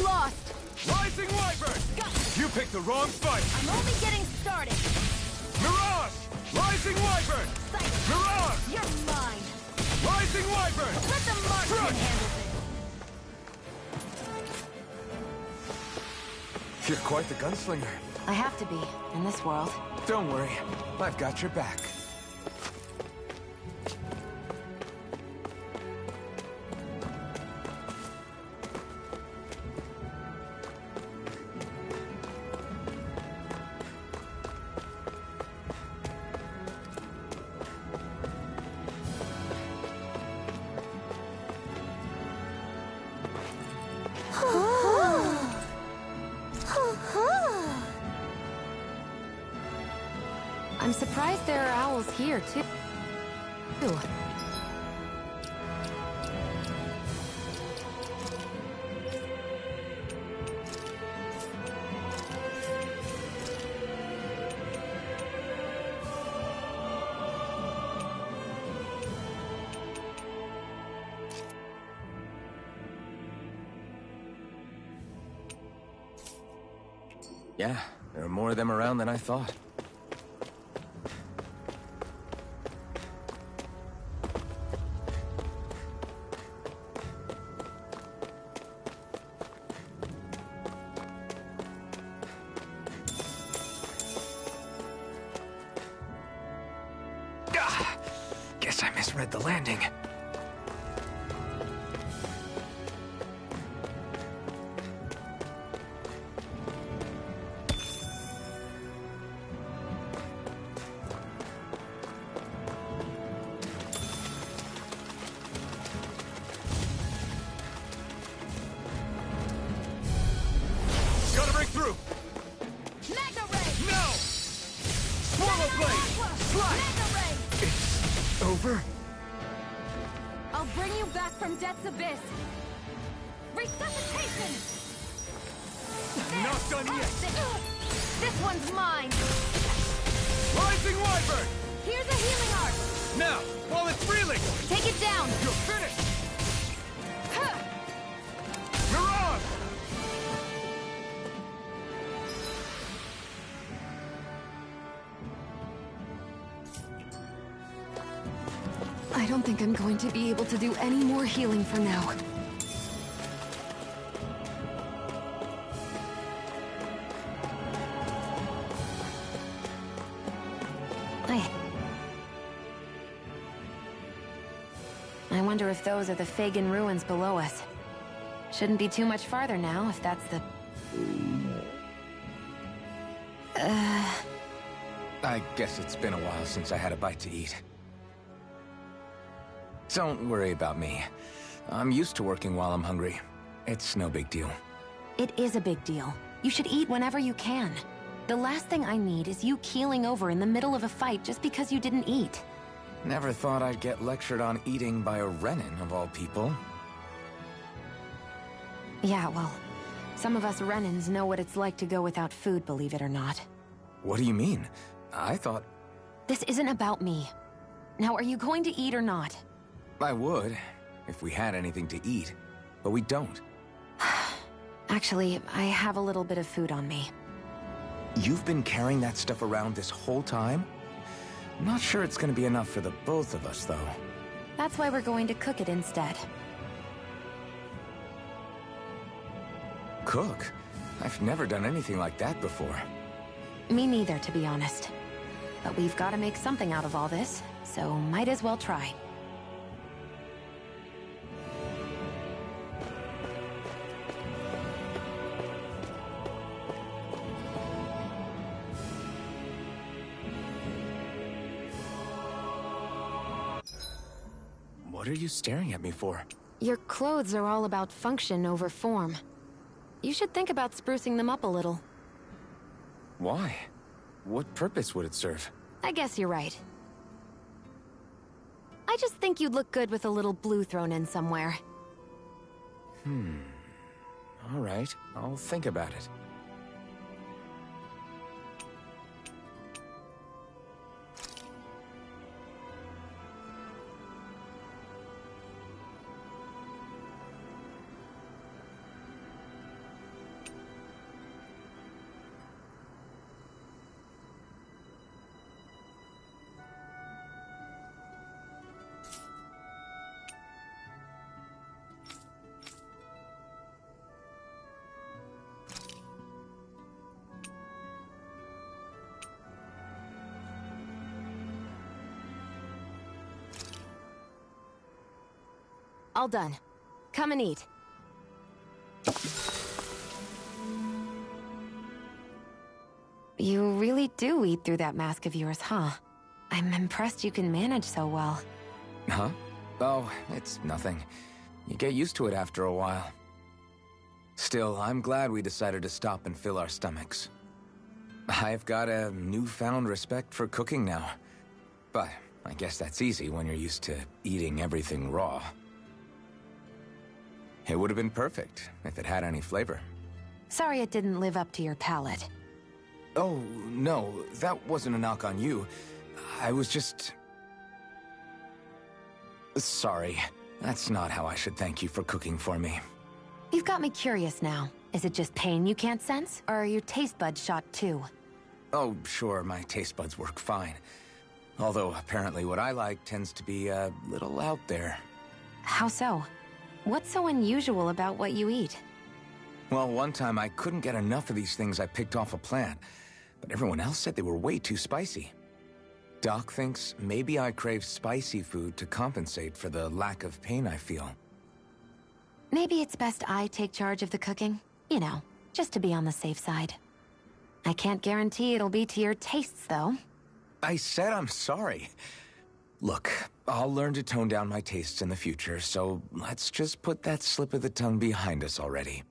Lost! Rising Wyvern! You picked the wrong fight! I'm only getting started! Mirage! Rising Wyvern! Mirage! You're mine! Rising Wyvern! Let the marksman handle this! You're quite the gunslinger. I have to be, in this world. Don't worry, I've got your back. I'm surprised there are owls here, too. Yeah, there are more of them around than I thought. Guess I misread the landing. Gotta break through! Mega Ray! No! Swallow blade! Slide! Mega Ray! It's over? I'll bring you back from Death's Abyss! Resuscitation! Not done yet! This one's mine! Rising Wyvern! Here's a healing arc! Now, while it's reeling! Take it down! You're finished! Huh. You're on! I don't think I'm going to be able to do any more healing for now. I wonder if those are the Fagin ruins below us. Shouldn't be too much farther now, if that's the... I guess it's been a while since I had a bite to eat. Don't worry about me. I'm used to working while I'm hungry. It's no big deal. It is a big deal. You should eat whenever you can. The last thing I need is you keeling over in the middle of a fight just because you didn't eat. Never thought I'd get lectured on eating by a Renin, of all people. Yeah, well, some of us Renins know what it's like to go without food, believe it or not. What do you mean? I thought... This isn't about me. Now, are you going to eat or not? I would, if we had anything to eat. But we don't. Actually, I have a little bit of food on me. You've been carrying that stuff around this whole time? I'm not sure it's gonna be enough for the both of us, though. That's why we're going to cook it instead. Cook? I've never done anything like that before. Me neither, to be honest. But we've got to make something out of all this, so might as well try. What are you staring at me for? Your clothes are all about function over form. You should think about sprucing them up a little. Why? What purpose would it serve? I guess you're right. I just think you'd look good with a little blue thrown in somewhere. All right, I'll think about it. All done. Come and eat. You really do eat through that mask of yours, huh? I'm impressed you can manage so well. Huh? Oh, it's nothing. You get used to it after a while. Still, I'm glad we decided to stop and fill our stomachs. I've got a newfound respect for cooking now. But I guess that's easy when you're used to eating everything raw. It would have been perfect if it had any flavor. Sorry it didn't live up to your palate. Oh, no, that wasn't a knock on you. I was just... Sorry. That's not how I should thank you for cooking for me. You've got me curious now. Is it just pain you can't sense, or are your taste buds shot too? Oh, sure, my taste buds work fine. Although, apparently what I like tends to be a little out there. How so? What's so unusual about what you eat? Well, one time I couldn't get enough of these things I picked off a plant, but everyone else said they were way too spicy. Doc thinks maybe I crave spicy food to compensate for the lack of pain I feel. Maybe it's best I take charge of the cooking. You know, just to be on the safe side. I can't guarantee it'll be to your tastes, though. I said I'm sorry. Look, I'll learn to tone down my tastes in the future, so let's just put that slip of the tongue behind us already.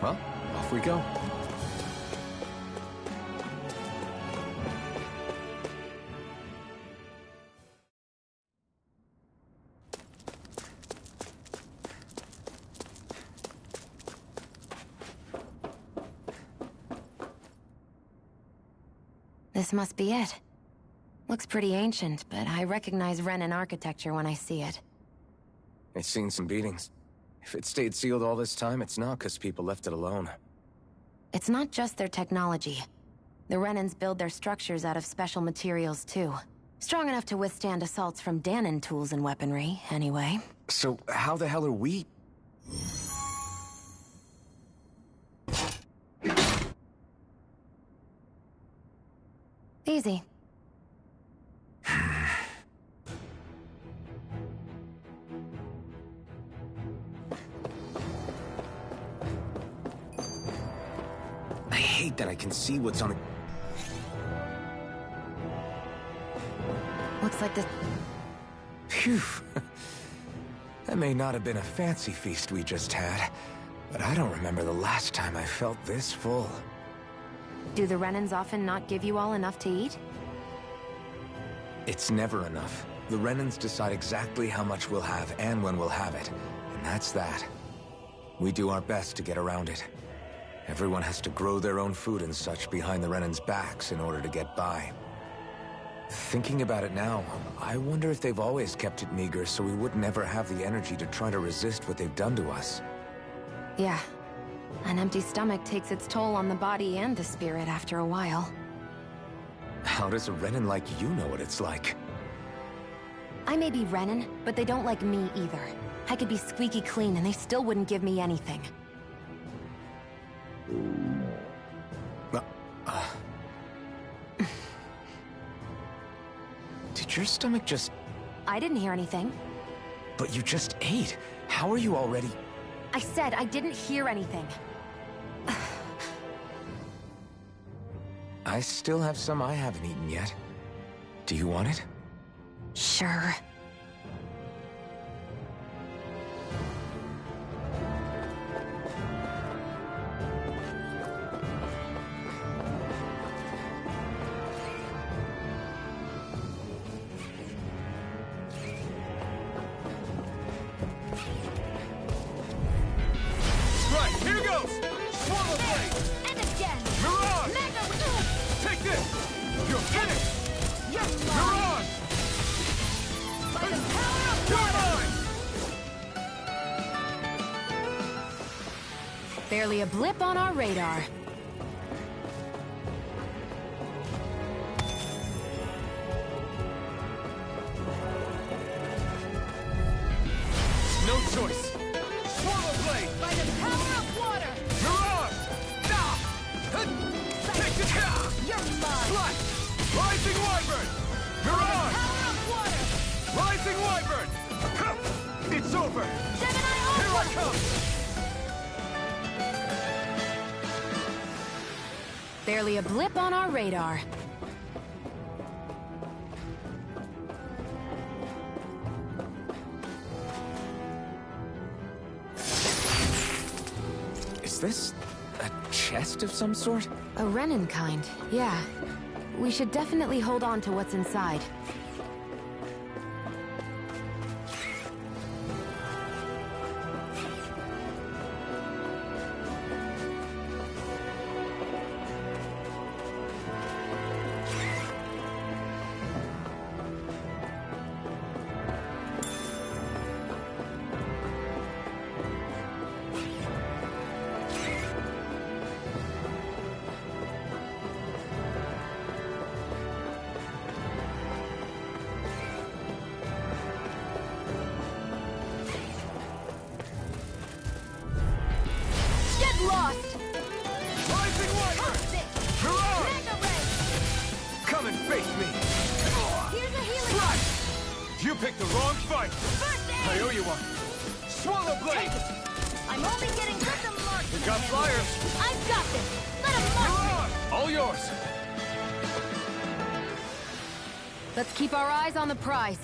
Well, off we go. This must be it. Looks pretty ancient, but I recognize Renan architecture when I see it. It's seen some beatings. If it stayed sealed all this time, it's not because people left it alone. It's not just their technology. The Renans build their structures out of special materials, too. Strong enough to withstand assaults from Danon tools and weaponry, anyway. So how the hell are we... Easy. I hate that I can see what's on the... Looks like this... Phew. That may not have been a fancy feast we just had, but I don't remember the last time I felt this full. Do the Renans often not give you all enough to eat? It's never enough. The Renans decide exactly how much we'll have and when we'll have it, and that's that. We do our best to get around it. Everyone has to grow their own food and such behind the Renans' backs in order to get by. Thinking about it now, I wonder if they've always kept it meager so we would never have the energy to try to resist what they've done to us. Yeah. An empty stomach takes its toll on the body and the spirit after a while. How does a Renan like you know what it's like? I may be Renan, but they don't like me either. I could be squeaky clean and they still wouldn't give me anything. Did your stomach just... I didn't hear anything. But you just ate. How are you already... I said I didn't hear anything. I still have some I haven't eaten yet. Do you want it? Sure. Right, here goes! Swallow blade! And again! Mirage! Magna... Take this! You're finished! You're You're mine! on! By the power of You're mine! Barely a blip on our radar. No choice! Swallow blade! By the power of water! Mirage! Take it! You're mine! Flash! Rising Wyvern! By the Mirage! power of water! Rising Wyvern! It's over! Gemini Here I Aqua! come! Barely a blip on our radar. Is this a chest of some sort? A Renin kind, yeah. We should definitely hold on to what's inside. Get lost! Rising Wyvern! Mirage! Magna Ray! Come and face me! Here's a healing... Flash! You picked the wrong fight! First I aid! owe you one! Swallow blade! Take it! I'm only getting rhythm marks. We got flyers! I've got this! Let him mark me! Mirage! All yours! Let's keep our eyes on the prize.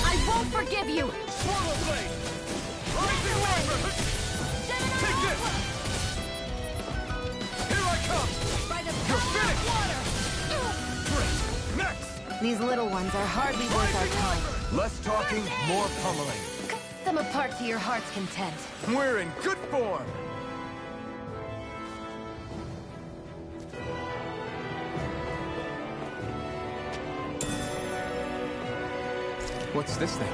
I won't forgive you! Swallow blade! Rising Wyvern! Gemini Take this! Aqua! Here I come! By the You're power finished! of water! Great! Next! These little ones are hardly worth our time. Less talking, more pummeling. Cut them apart to your heart's content. We're in good form! What's this thing?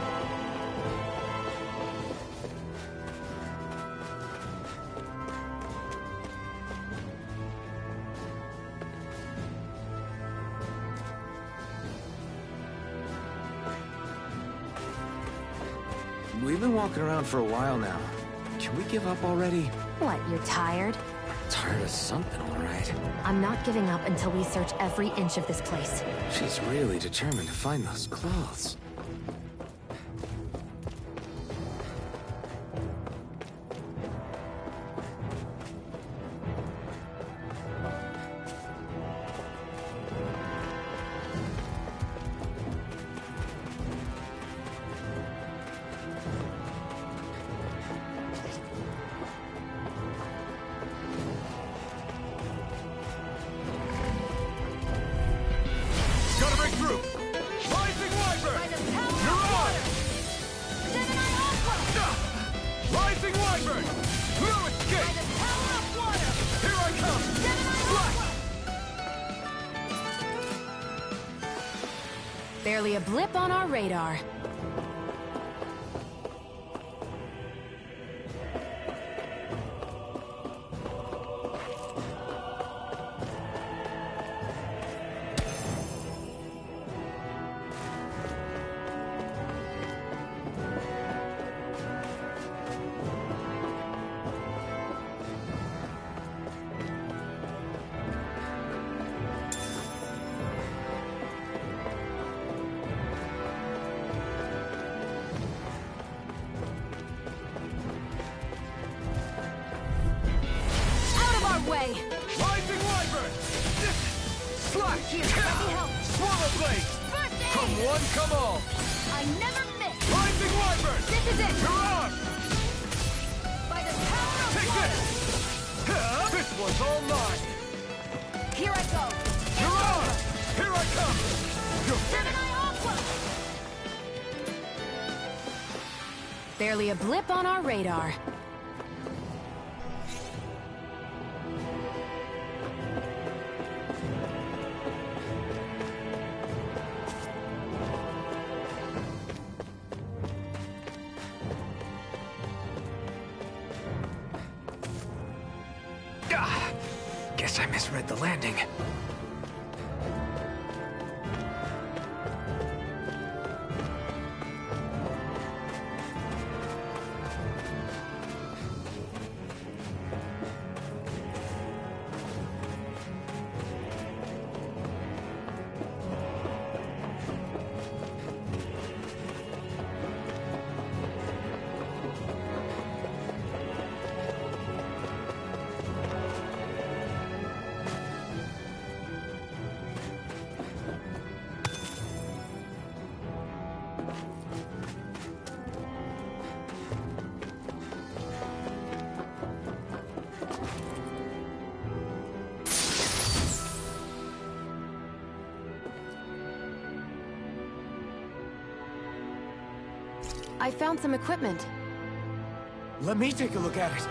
We've been walking around for a while now. Can we give up already? What, you're tired? Tired of something, all right. I'm not giving up until we search every inch of this place. She's really determined to find those clothes. Gotta break through! Rising Wyvern! By the power of Mirage! water! Gemini Aqua! Rising Wyvern! No By escape! the power of water! Here I come! Gemini Flash! Aqua! Barely a blip on our radar. blade! First aid! Come one, come all! I never miss! Rising Wyvern! This is it! You're on! By the power of Take water! this! This one's all mine! Here I go! You're on! Here I come! You're Gemini Aqua! Barely a blip on our radar. Guess I misread the landing. I found some equipment. Let me take a look at it.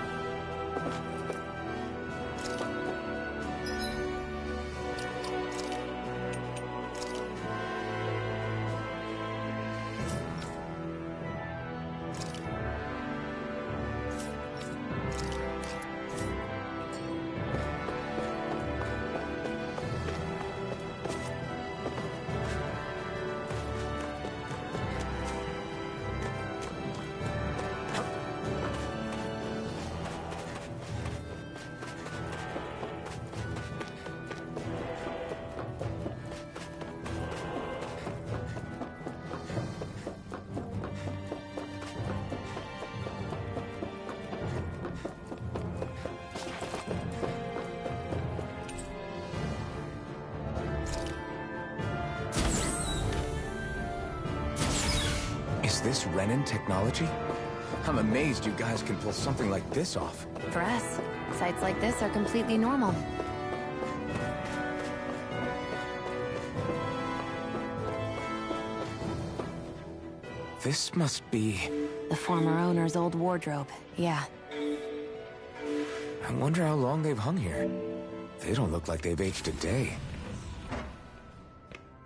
Is this Renin technology? I'm amazed you guys can pull something like this off. For us, sites like this are completely normal. This must be... The former owner's old wardrobe, yeah. I wonder how long they've hung here. They don't look like they've aged a day.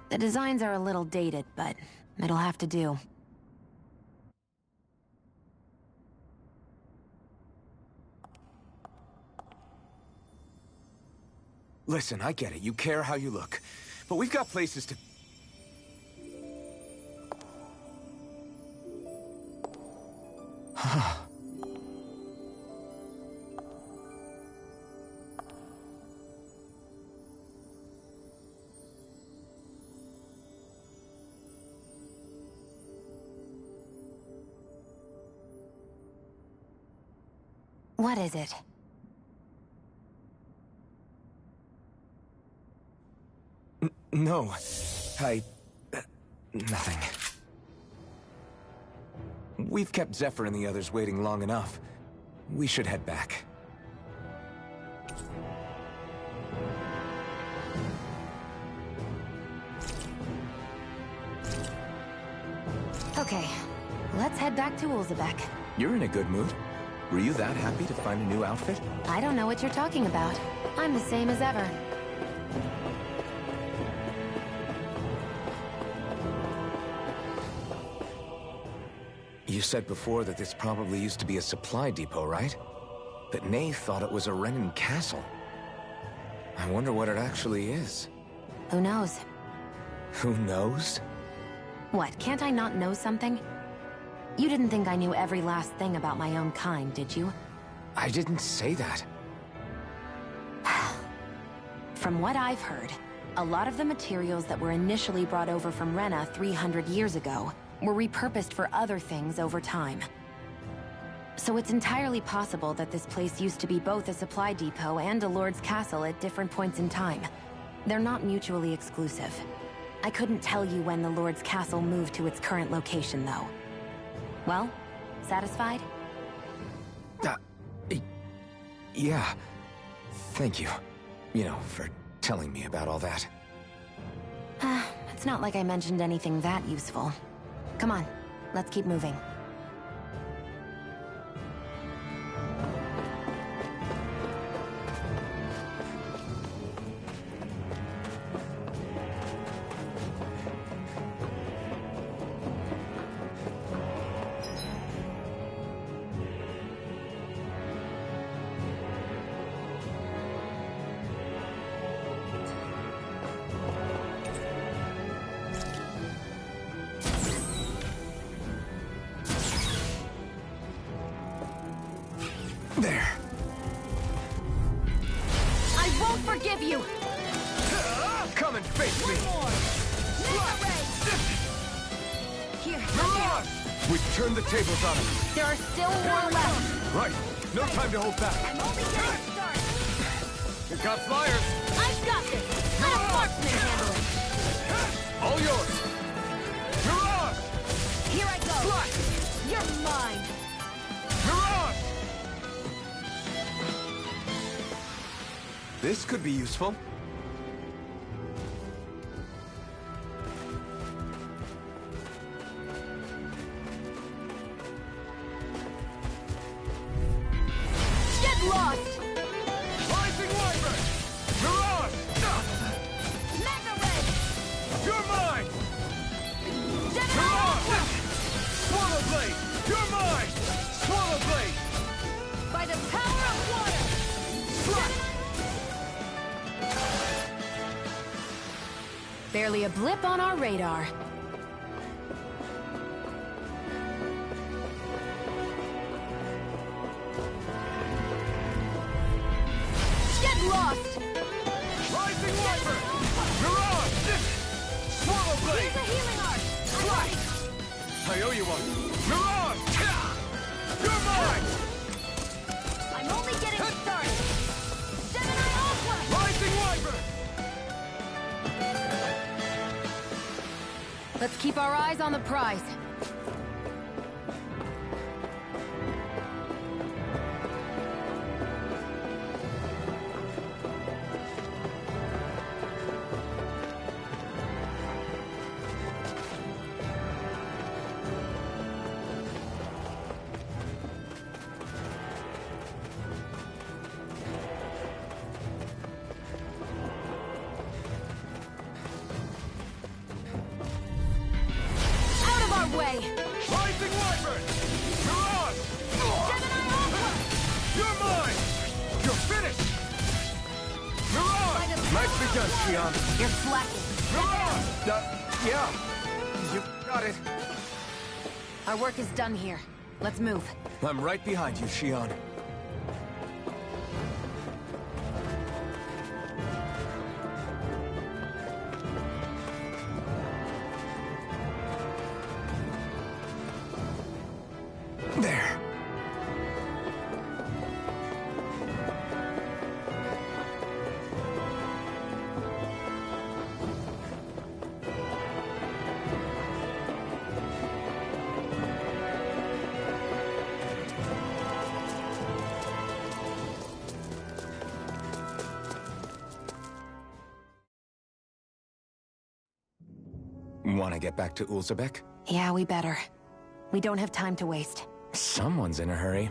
The designs are a little dated, but it'll have to do. Listen, I get it. You care how you look. But we've got places to... What is it? No. Nothing. We've kept Zephyr and the others waiting long enough. We should head back. Okay, let's head back to Ulzebek. You're in a good mood. Were you that happy to find a new outfit? I don't know what you're talking about. I'm the same as ever. You said before that this probably used to be a supply depot, right? But Nay thought it was a Renin castle. I wonder what it actually is. Who knows? Who knows? What, can't I not know something? You didn't think I knew every last thing about my own kind, did you? I didn't say that. From what I've heard, a lot of the materials that were initially brought over from Rena 300 years ago were repurposed for other things over time. So it's entirely possible that this place used to be both a supply depot and a lord's castle at different points in time. They're not mutually exclusive. I couldn't tell you when the Lord's castle moved to its current location, though. Well, satisfied? Yeah. Thank you. You know, for telling me about all that. It's not like I mentioned anything that useful. Come on, let's keep moving. There. I won't forgive you! Come and face me! Here, We've turned the tables on him. there are still more left. Right. No time to hold back. I'm only getting started. We've got flyers. I've got this. Let a marksman handle it. All yours. Mirage! Here I go. You're mine. Mirage! This could be useful. Get lost! Rising Wyvern! Mirage! Magna Ray! You're mine! Gemini! Swallow Blade! You're mine! Swallow Blade! By the power of water! Barely a blip on our radar. Get lost! Rising Wyvern! Mirage! Swallow Blade! Use a healing art! I'm ready! I owe you one! Mirage! You're mine! I'm only getting started! Gemini Aqua! Rising Wyvern! Let's keep our eyes on the prize. Out of our way! Rising Wyvern! Mirage! Gemini Aqua! You're mine! You're finished! By Mirage! the Nicely done, Shion. You're slacking. Mirage! Yeah. You got it. Our work is done here. Let's move. I'm right behind you, Shion. There. Want to get back to Ulzebek? Yeah, we better. We don't have time to waste. Someone's in a hurry.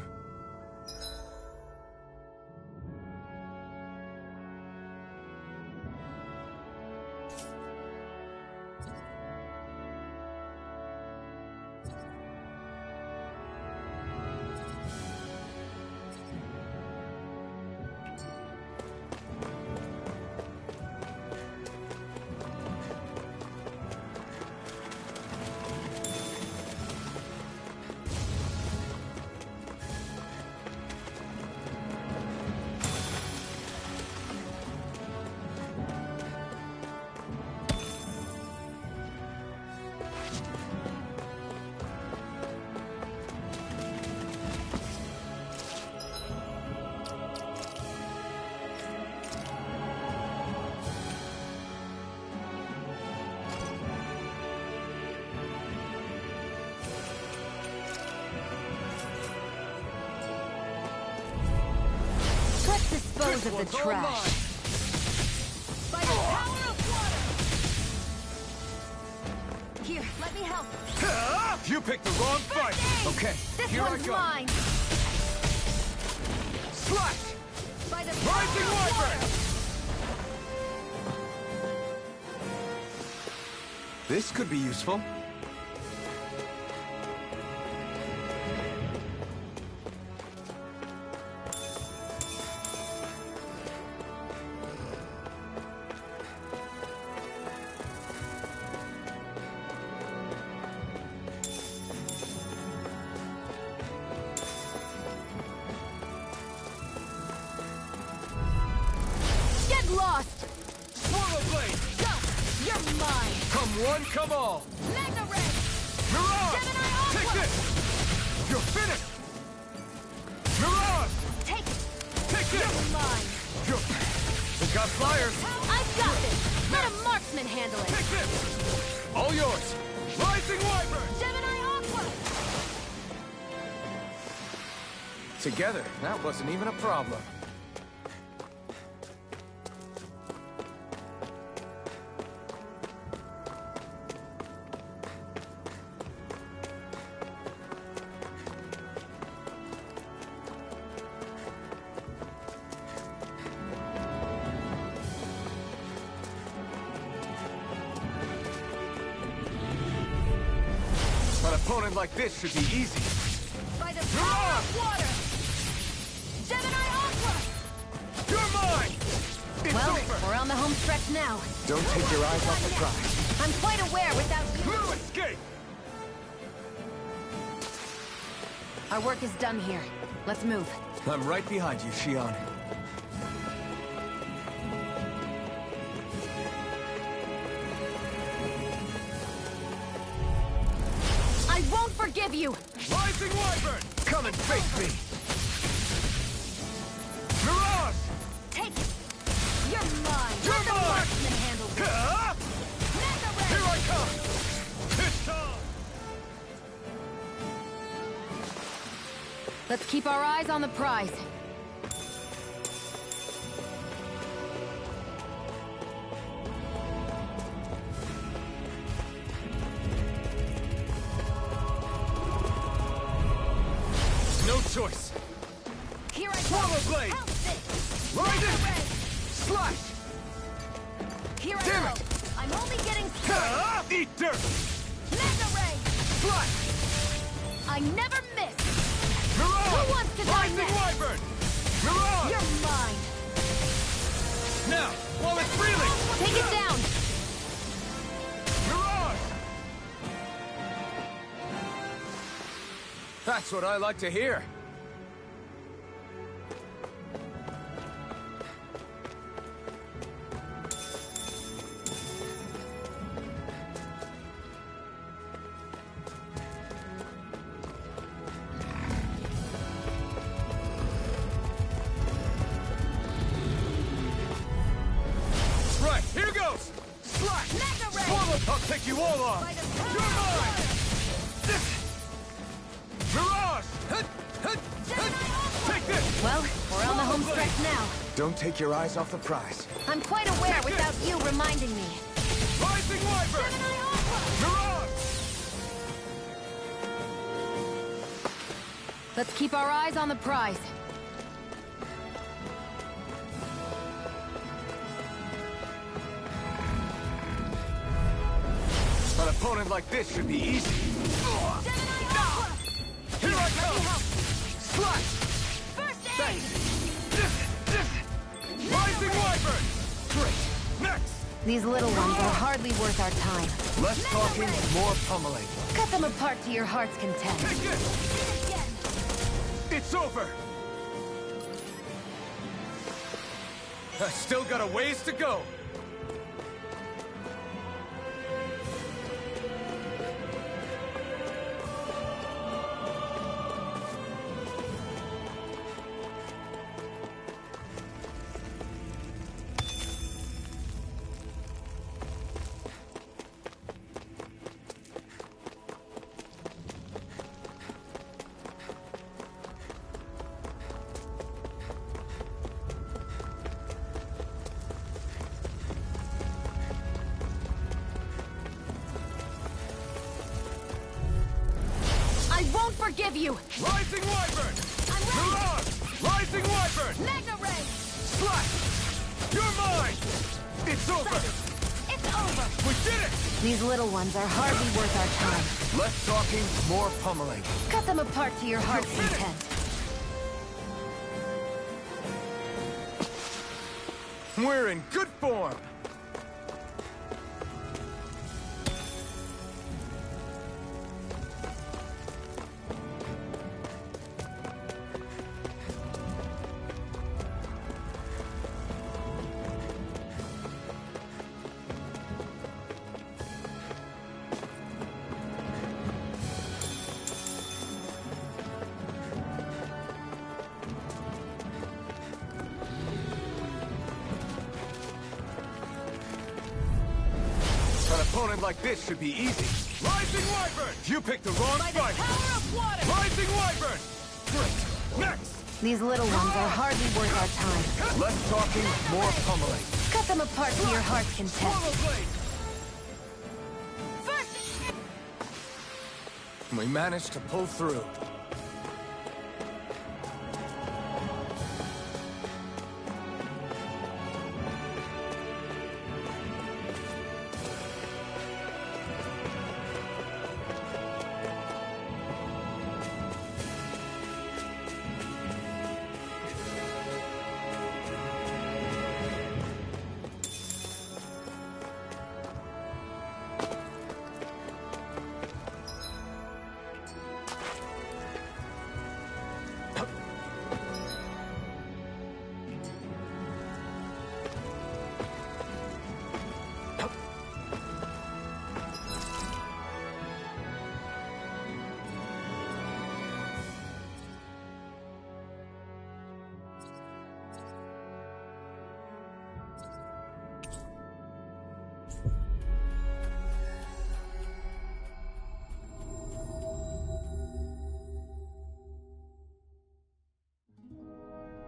Dispose of the trash. By the power of water! Here, let me help. You picked the wrong fight! Okay, This here I one's go. mine! Slash! By the Rising power of Wyvern! This could be useful. Get lost! Swallow Blade! Go! You're mine! Come one, come all! Magna Ray! Mirage! Gemini Aqua! Take this! You're finished! Mirage! Take it! Take this! You're mine! You're... We got flyers! I've got this! Let a marksman handle it! Take this! All yours! Rising Wyvern! Gemini Aqua! Together, that wasn't even a problem. An opponent like this should be easy. By the power of water! Gemini Aqua! You're mine! It's Well, over! we're on the home stretch now. Don't take your eyes off the prize. I'm quite aware without you. Blue escape! Our work is done here. Let's move. I'm right behind you, Shion. I won't forgive you! Rising Wyvern! Come and face me! Mirage! Take it! You're mine! You're Let the mine! marksman handle it! Ah! Mega Ray! Here I come! It's time! Let's keep our eyes on the prize. No choice! Here I go! Swallow Blade! Help this! Ride Mega it! Ray! Slash! Here I Damn go! it! I'm only getting started! Ah! Eat dirt! Mega Ray! Slash! I never miss! Mirage! Who wants to die Rising next? Wyvern! Mirage! You're mine! Now, while it's reeling! Take it down! Mirage! That's what I like to hear. Right, here goes! Slash! Mega Ray! Swallow! I'll take you all on! By the power You're of mine! Mirage! Gemini Aqua! Take this! Well, we're on the home stretch now. Don't take your eyes off the prize. I'm quite aware without you reminding me. Rising Wyvern! Gemini Aqua! Mirage! Let's keep our eyes on the prize. An opponent like this should be easy. Gemini Aqua! Here I Let me come! help! Slash! First aid! Thanks! Rising Wyvern! Great! Next! These little ones are hardly worth our time. Less talking, more pummeling. Cut them apart to your heart's content. Take this! Hit it again! It's over! I still got a ways to go! I won't forgive you! Rising Wyvern! I'm ready! Mirage! Rising Wyvern! Magna Ray! Slash! You're mine! It's over! It's over! We did it! These little ones are hardly worth our time. Less talking, more pummeling. Cut them apart to your heart's content. We're in good form! An opponent like this should be easy. Rising Wyvern! You picked the wrong By the fight! power of water! Rising Wyvern! Great! Next! These little ones are hardly worth our time. Less talking, more pummeling. Cut them apart to your heart's content. Swallow Blade! First! We managed to pull through.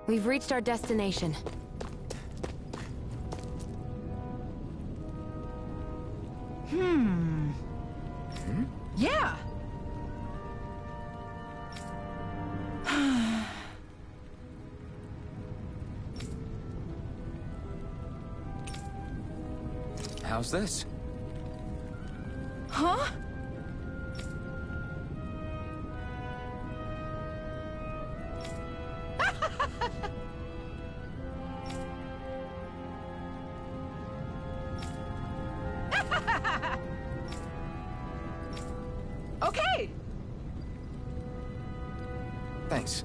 We've reached our destination. Yeah! How's this? Huh? Okay! Thanks.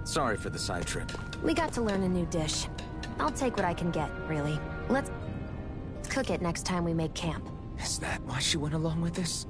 Sorry for the side trip. We got to learn a new dish. I'll take what I can get, really. Let's cook it next time we make camp. Is that why she went along with this?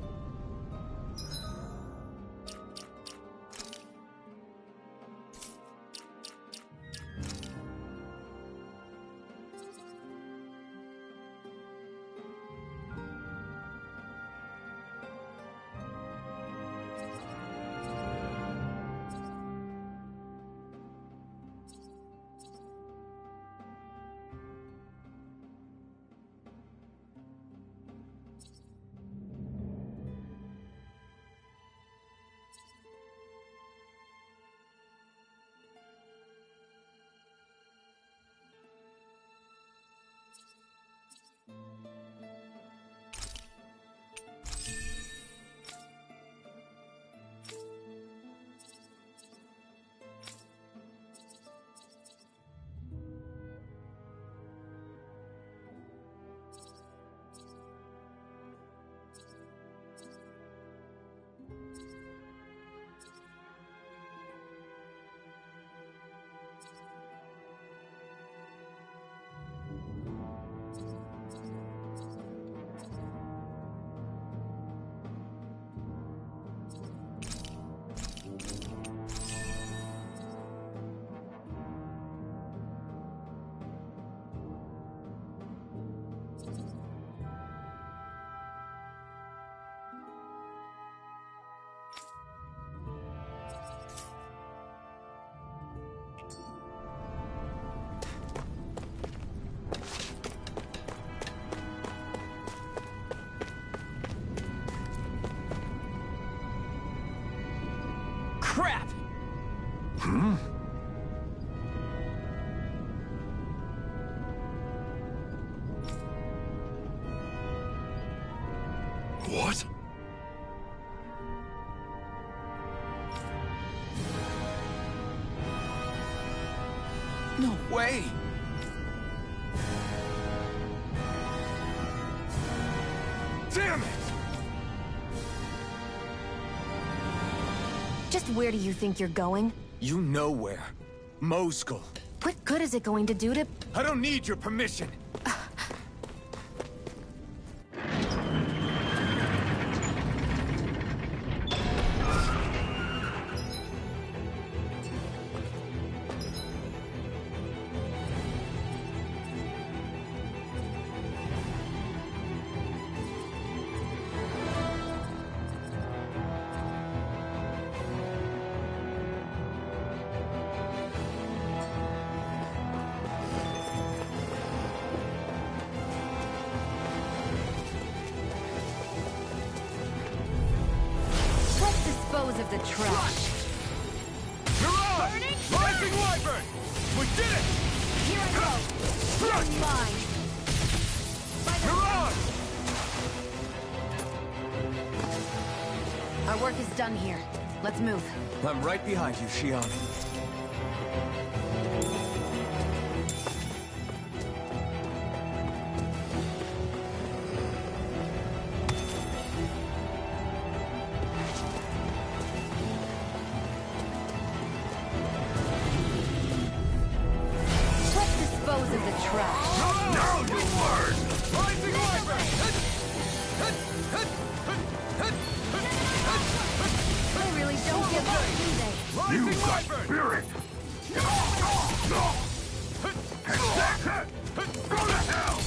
crap! Hmm? What? No way! Damn it! Just where do you think you're going? You know where. Moscow. What good is it going to do to... I don't need your permission. Let's dispose of the trash. Mirage! Rising Wyvern! We did it! Here I go. You're mine. Mirage! Our work is done here. Let's move. I'm right behind you, Shion. Let's dispose of the trash. Now you learn! Rising Wyvern! They really don't give up, do they? Rising Wyvern! Spirit!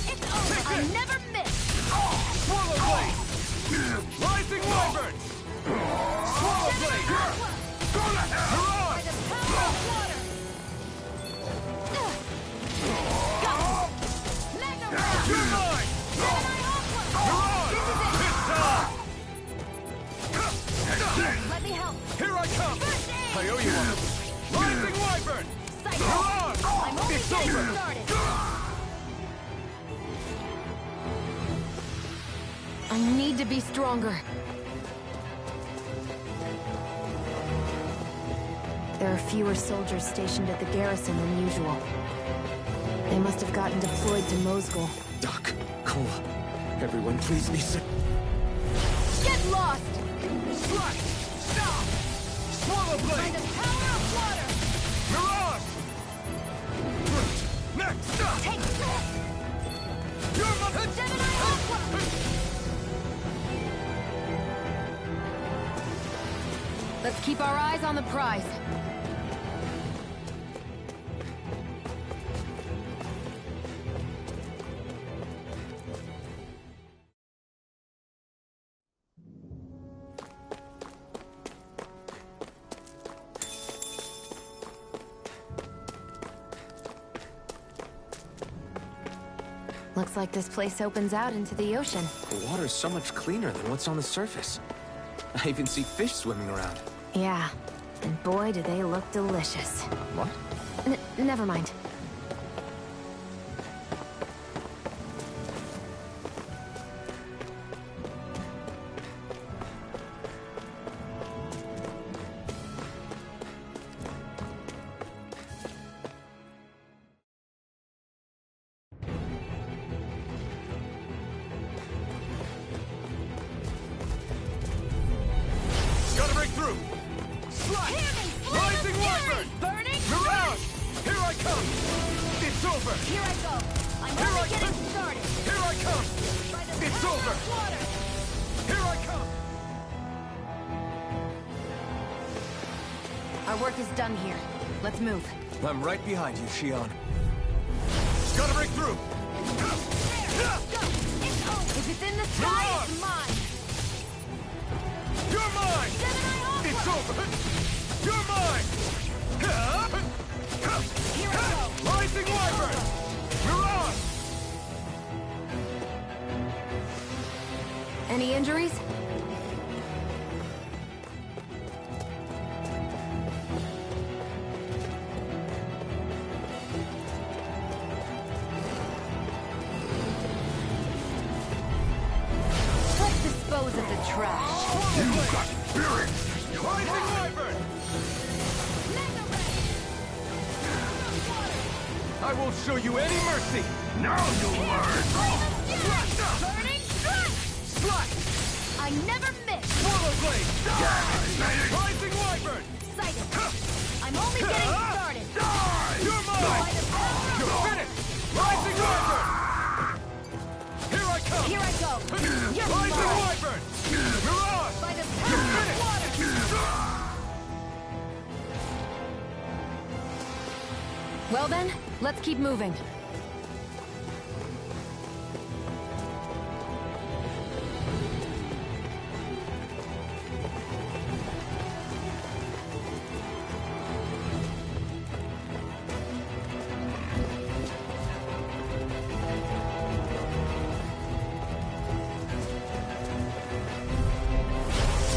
It's over. I never miss. Swallow Blade! Rising Wyvern! Swallow Blade! By Mirage! the power of water. Got it. Magna Ray. You're mine! Gemini Aqua. Mirage! It's time! Let me help. Here I come! First aid. I owe you one. Rising Wyvern! Psycho. Mirage! I'm only It's getting over! started. I need to be stronger. There are fewer soldiers stationed at the garrison than usual. They must have gotten deployed to Moscow. Doc, Cole, everyone please be safe. Get lost. Slash! Stop! Swallow By Blade! the power of water. Mirage! Next! Take this. You're my... Gemini Aqua. Let's keep our eyes on the prize. Looks like this place opens out into the ocean. The water's so much cleaner than what's on the surface. I even see fish swimming around. Yeah, and boy, do they look delicious. What? Never mind. Gotta break through! Slash! Rising Wyvern! Burning. Mirage! Here I come! It's over! Here I go. I'm Here only I getting come. started. Here I come! By the It's power over. of water. Here I come! Our work is done here. Let's move. I'm right behind you, Shion. Gotta break through! There. Go. It's over. If it's in the sky, it's mine. You're mine! Gemini Aqua. It's over! You're mine! Here I go. Rising Wyvern! Mirage! Any injuries? crash. You got spirit! Rising Wyvern! I won't show you any mercy! Now you'll learn! Burning strike! Slice! I never miss! Swallow Blade! Die! Rising Wyvern! Sighted! I'm only getting started! Die! You're mine! You're finished! Rising Wyvern! Here I come! Here I go! You're Rising mine! Wyvern! Mirage! By the You're power of finished! water! Well then, let's keep moving.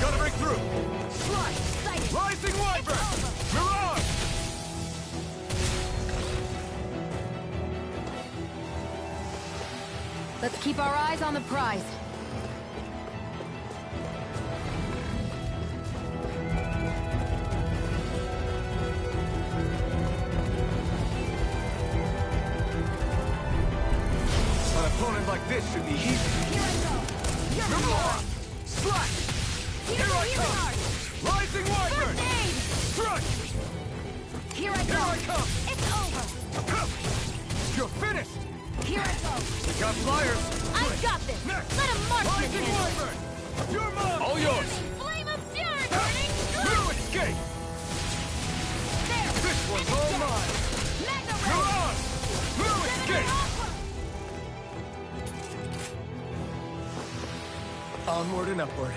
Gotta break through! Slice! Rising Wyvern! Mirage! Let's keep our eyes on the prize. An opponent like this should be easy. Here I go! You're Come on! mine! Slash! Here's Here the I healing come! art! Rising Wyvern! First aid! Crush! Here I go! Here I come! It's over! You're finished! Here I go! Got flyers! I got this! Next! Let a marksman Rising handle it! Wyvern! You're mine! All yours! Flame of fury! Burning strike! New escape! There! This one's all mine! Magna Ray! Mirage! New Gemini escape! Aqua! Onward and upward.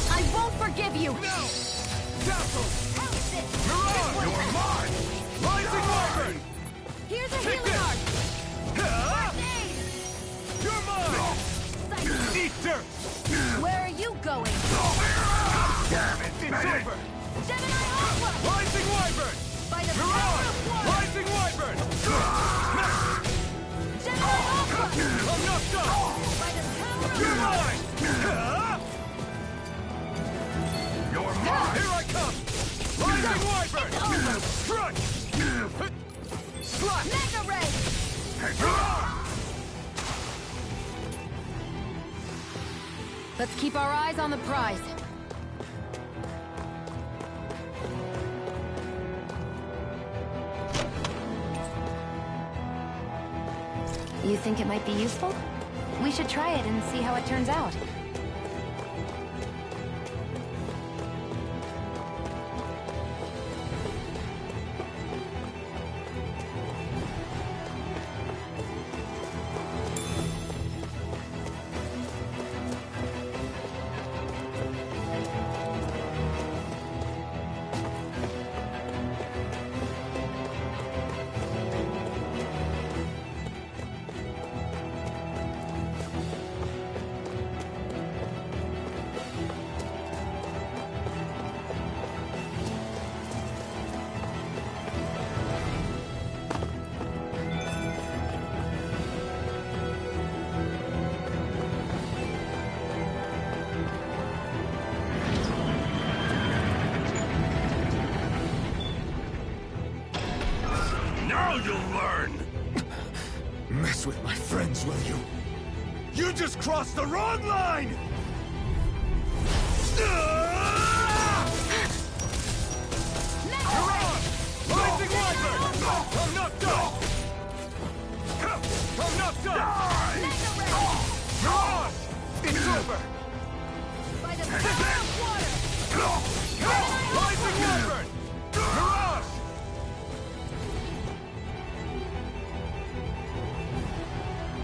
I won't forgive you! No! Dazzle! How's this? Mirage! This You're one- mine! Rising Wyvern! Here's a Take healing this! art! Ha! First aid! You're mine! Sight. Eat dirt! Where are you going? Damn it! It's over! Gemini Aqua! Rising Wyvern! By the power Mirage! of water! Rising Wyvern! Gemini Aqua! I'm not done! By the power of You're water! mine! Ha! You're mine! Here I come! Rising Wyvern! Crunch! Slash! Magna Ray! Mirage! Let's keep our eyes on the prize. You think it might be useful? We should try it and see how it turns out. Now you'll learn! Mess with my friends, will you? You just crossed the wrong line! Mirage! Rising Wyvern! I'm not done! I'm not done! Mirage! It's over! By the power of water! Rising Wyvern! Mirage!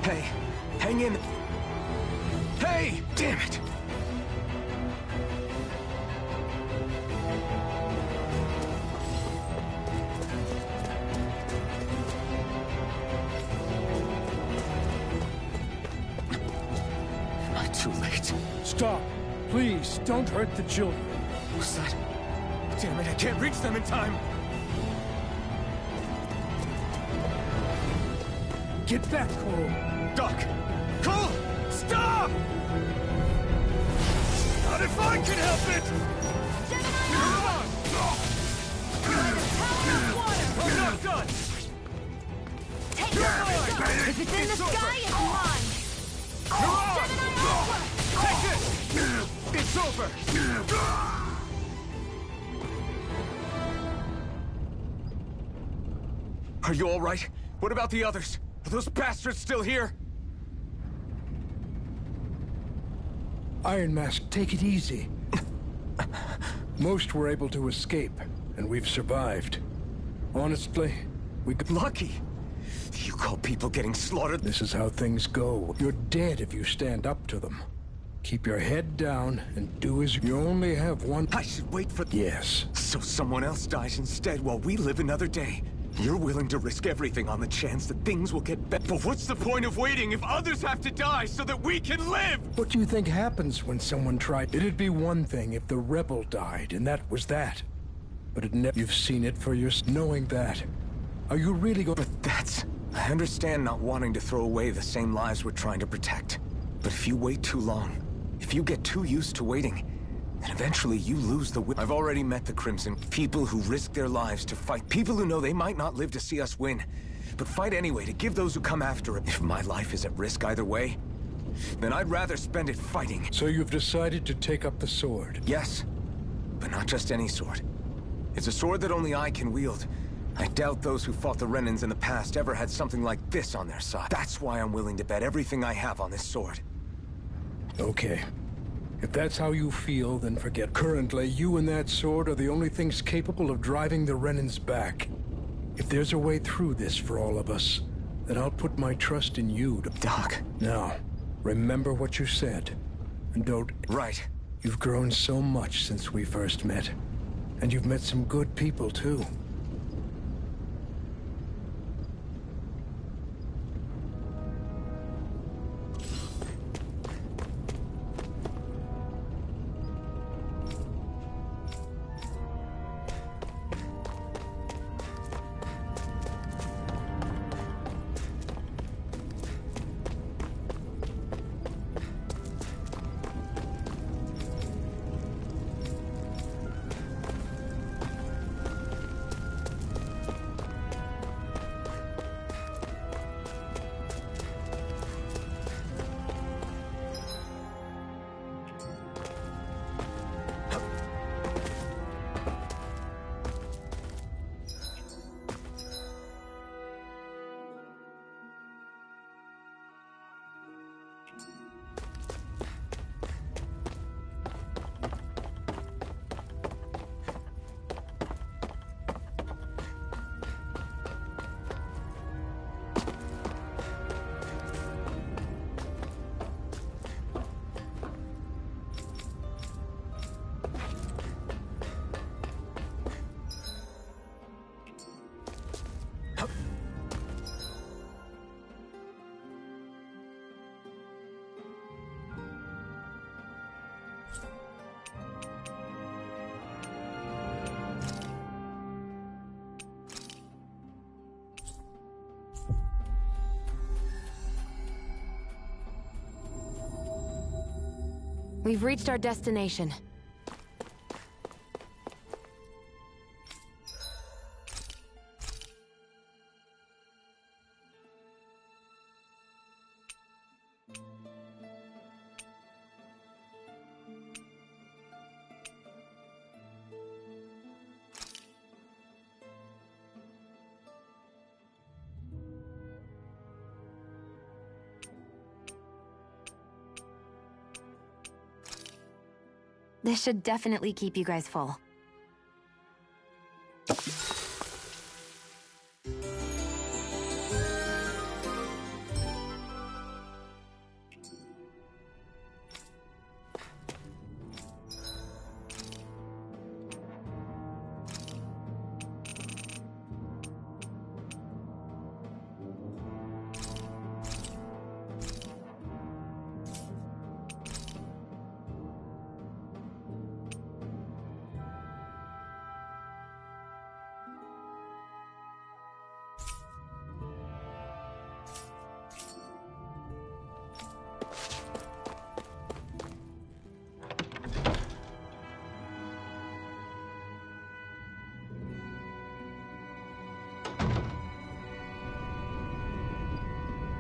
Hey, hang in. Hey, damn it! Too late. Stop. Please, don't hurt the children. What's that? Damn it, I can't reach them in time! Get back, Cole! Doc! Cole! Stop! Not if I can help it! Come on! We're not done! Take your mark! If it's in the sky, it's mine! Gemini Aqua! Take this! It's over! Are you all right? What about the others? Are those bastards still here? Iron Mask, take it easy. Most were able to escape, and we've survived. Honestly, we got lucky. You call people getting slaughtered? This is how things go. You're dead if you stand up to them. Keep your head down and do as you only have one. I should wait for... Yes. So someone else dies instead while we live another day. You're willing to risk everything on the chance that things will get better. But what's the point of waiting if others have to die so that we can live? What do you think happens when someone tried? It'd be one thing if the rebel died, and that was that. But it never... You've seen it for yourself. Knowing that. Are you really going... But that's... I understand not wanting to throw away the same lives we're trying to protect. But if you wait too long, if you get too used to waiting, then eventually you lose the will. I've already met the Crimson. People who risk their lives to fight. People who know they might not live to see us win, but fight anyway to give those who come after it. If my life is at risk either way, then I'd rather spend it fighting. So you've decided to take up the sword? Yes, but not just any sword. It's a sword that only I can wield. I doubt those who fought the Renans in the past ever had something like this on their side. That's why I'm willing to bet everything I have on this sword. Okay. If that's how you feel, then forget. Currently, you and that sword are the only things capable of driving the Renans back. If there's a way through this for all of us, then I'll put my trust in you to... Doc. Now, remember what you said. And don't... Right. You've grown so much since we first met. And you've met some good people, too. We've reached our destination. This should definitely keep you guys full.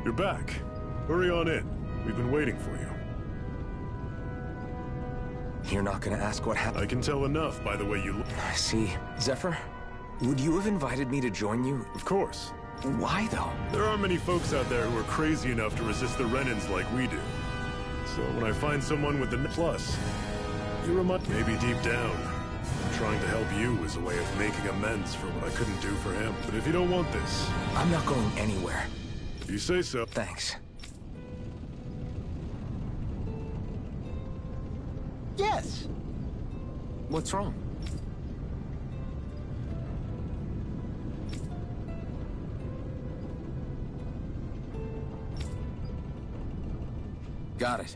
You're back. Hurry on in. We've been waiting for you. You're not gonna ask what happened? I can tell enough by the way you look. I see. Zephyr, would you have invited me to join you? Of course. Why, though? There aren't many folks out there who are crazy enough to resist the Renans like we do. So when I find someone with the plus, you remind maybe deep down, trying to help you is a way of making amends for what I couldn't do for him. But if you don't want this... I'm not going anywhere. You say so. Thanks. Yes! What's wrong? Got it.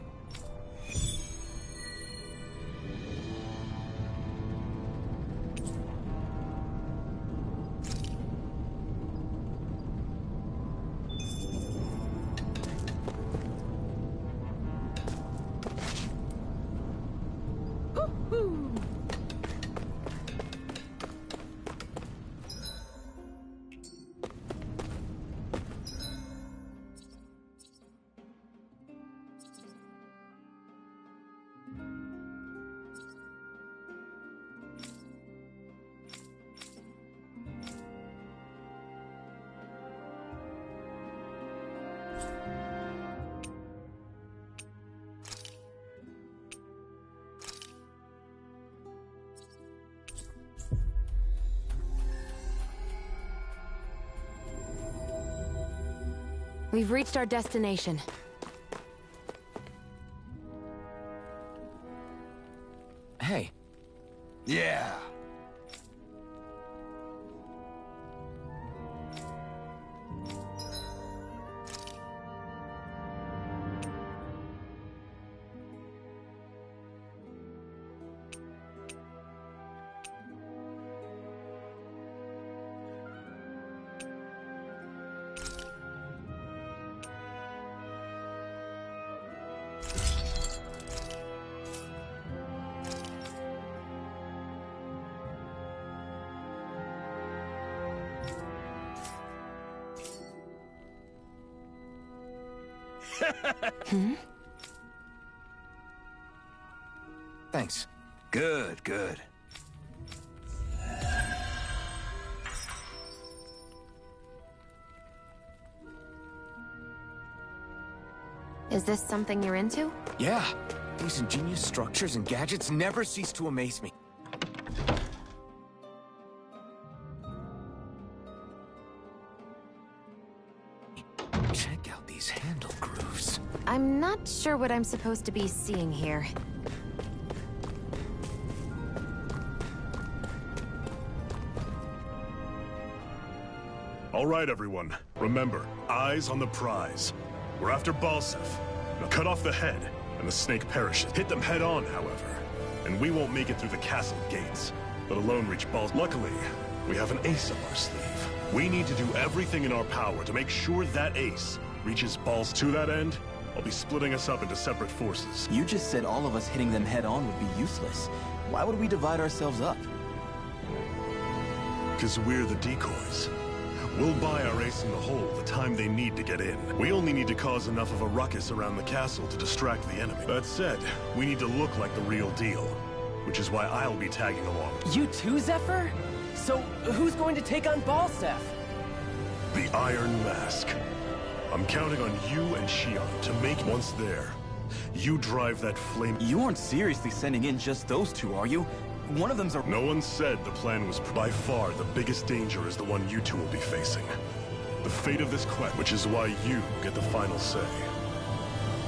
We've reached our destination. Hey. Yeah. Thanks. Good, good. Is this something you're into? Yeah. These ingenious structures and gadgets never cease to amaze me. Check out these handle grooves. I'm not sure what I'm supposed to be seeing here. All right, everyone. Remember, eyes on the prize. We're after Balsef. Now cut off the head, and the snake perishes. Hit them head on, however, and we won't make it through the castle gates, let alone reach Balsef. Luckily, we have an ace up our sleeve. We need to do everything in our power to make sure that ace reaches Balsef. To that end, I'll be splitting us up into separate forces. You just said all of us hitting them head on would be useless. Why would we divide ourselves up? Because we're the decoys. We'll buy our ace in the hole the time they need to get in. We only need to cause enough of a ruckus around the castle to distract the enemy. That said, we need to look like the real deal, which is why I'll be tagging along. You too, Zephyr? So, who's going to take on Balsef? The Iron Mask. I'm counting on you and Shion to make once there. You drive that flame. You aren't seriously sending in just those two, are you? One of them's a... No one said the plan was... By far, the biggest danger is the one you two will be facing. The fate of this quest, which is why you get the final say.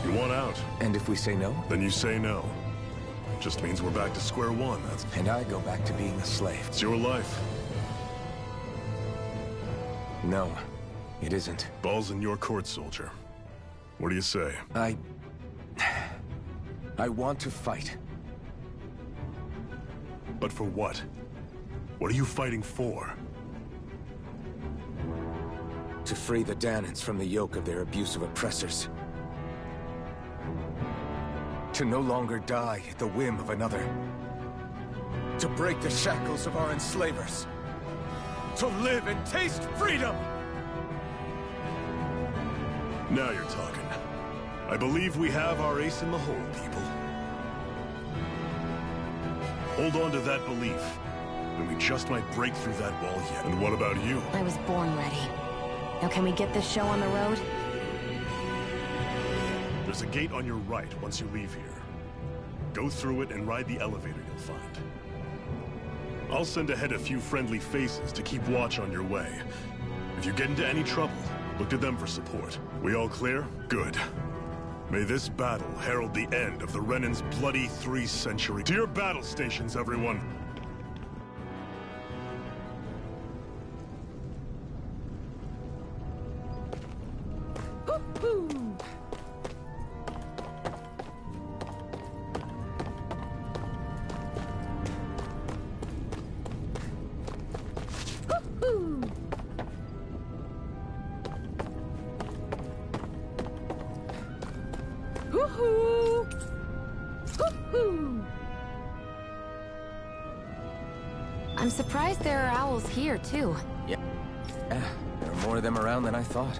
You want out. And if we say no? Then you say no. Just means we're back to square one, that's... And I go back to being a slave. It's your life. No, it isn't. Ball's in your court, soldier. What do you say? I want to fight. But for what? What are you fighting for? To free the Danans from the yoke of their abusive oppressors. To no longer die at the whim of another. To break the shackles of our enslavers. To live and taste freedom! Now you're talking. I believe we have our ace in the hole, people. Hold on to that belief, and we just might break through that wall yet. And what about you? I was born ready. Now can we get this show on the road? There's a gate on your right once you leave here. Go through it and ride the elevator you'll find. I'll send ahead a few friendly faces to keep watch on your way. If you get into any trouble, look to them for support. We all clear? Good. May this battle herald the end of the Renan's bloody 3 century. To your battle stations, everyone! I'm surprised there are owls here, too. Yeah, there are more of them around than I thought.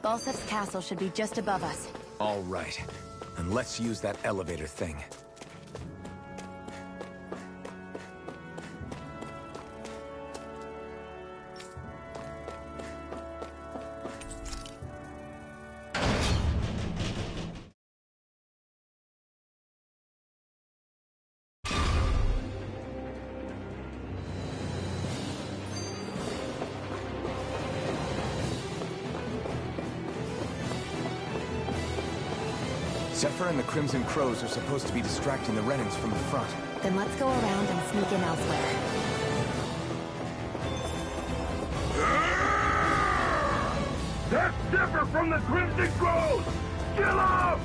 Balsef's castle should be just above us. All right. And let's use that elevator thing. Zephyr and the Crimson Crows are supposed to be distracting the Renans from the front. Then let's go around and sneak in elsewhere. That's Zephyr from the Crimson Crows! Kill him!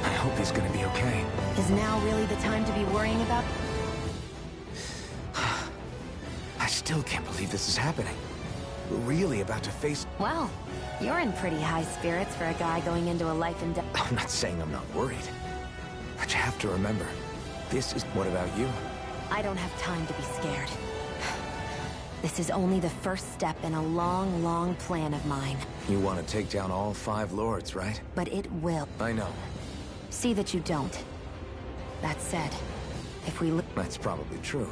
I hope he's gonna be okay. Is now really the time to be worrying about... I still can't believe this is happening. We're really about to face... Well, you're in pretty high spirits for a guy going into a life and death... I'm not saying I'm not worried. But you have to remember, this is... What about you? I don't have time to be scared. This is only the first step in a long, long plan of mine. You want to take down all 5 lords, right? But it will. I know. See that you don't. That said, if we... That's probably true.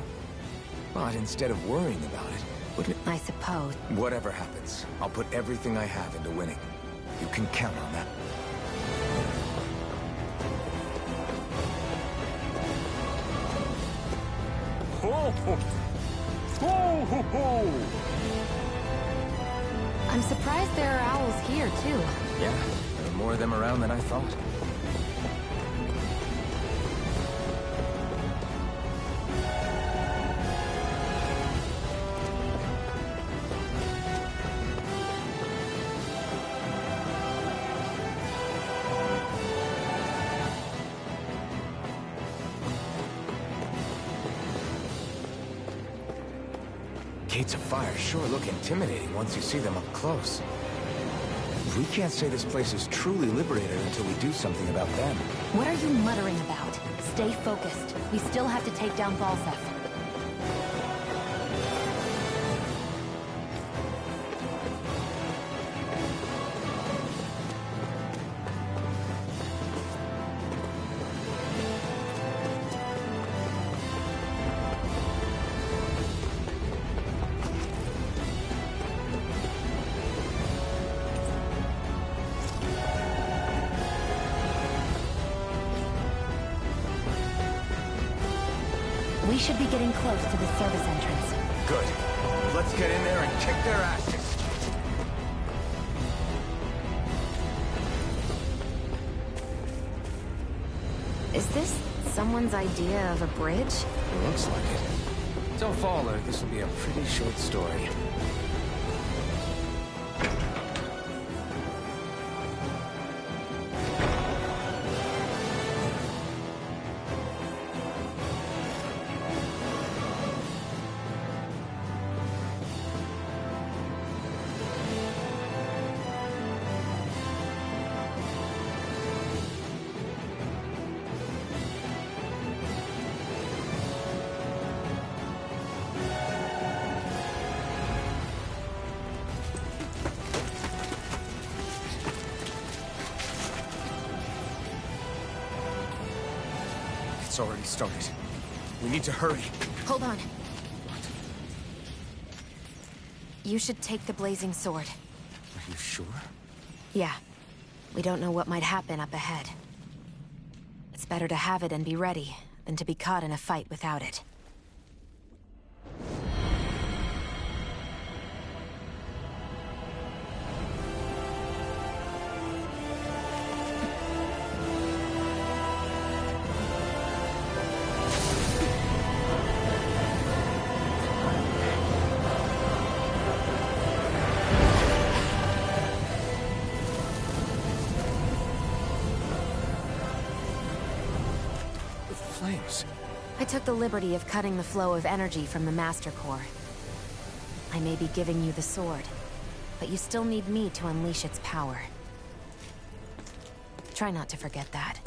But instead of worrying about it, wouldn't it... I suppose. Whatever happens, I'll put everything I have into winning. You can count on that. Ho, ho. Ho, ho, ho. I'm surprised there are owls here, too. Yeah, there are more of them around than I thought. Gates of fire sure look intimidating once you see them up close. We can't say this place is truly liberated until we do something about them. What are you muttering about? Stay focused. We still have to take down Balsef. We should be getting close to the service entrance. Good. Let's get in there and kick their asses. Is this someone's idea of a bridge? Looks like it. Don't fall, or this will be a pretty short story. It's already started. We need to hurry. Hold on. You should take the blazing sword. Are you sure? Yeah. We don't know what might happen up ahead. It's better to have it and be ready than to be caught in a fight without it. Flames. I took the liberty of cutting the flow of energy from the Master Core. I may be giving you the sword, but you still need me to unleash its power. Try not to forget that.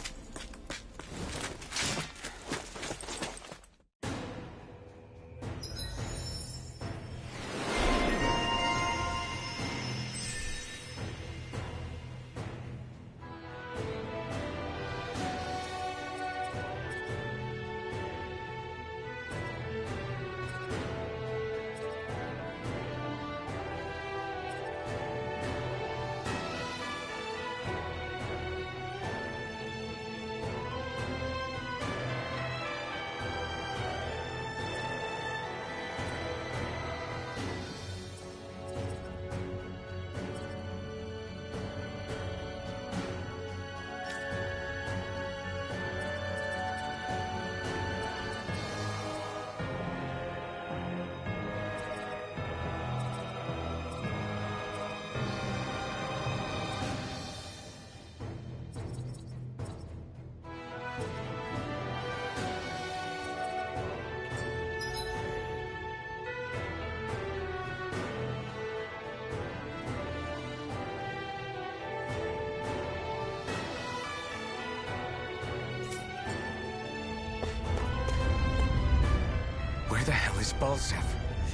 Where the hell is Balsef?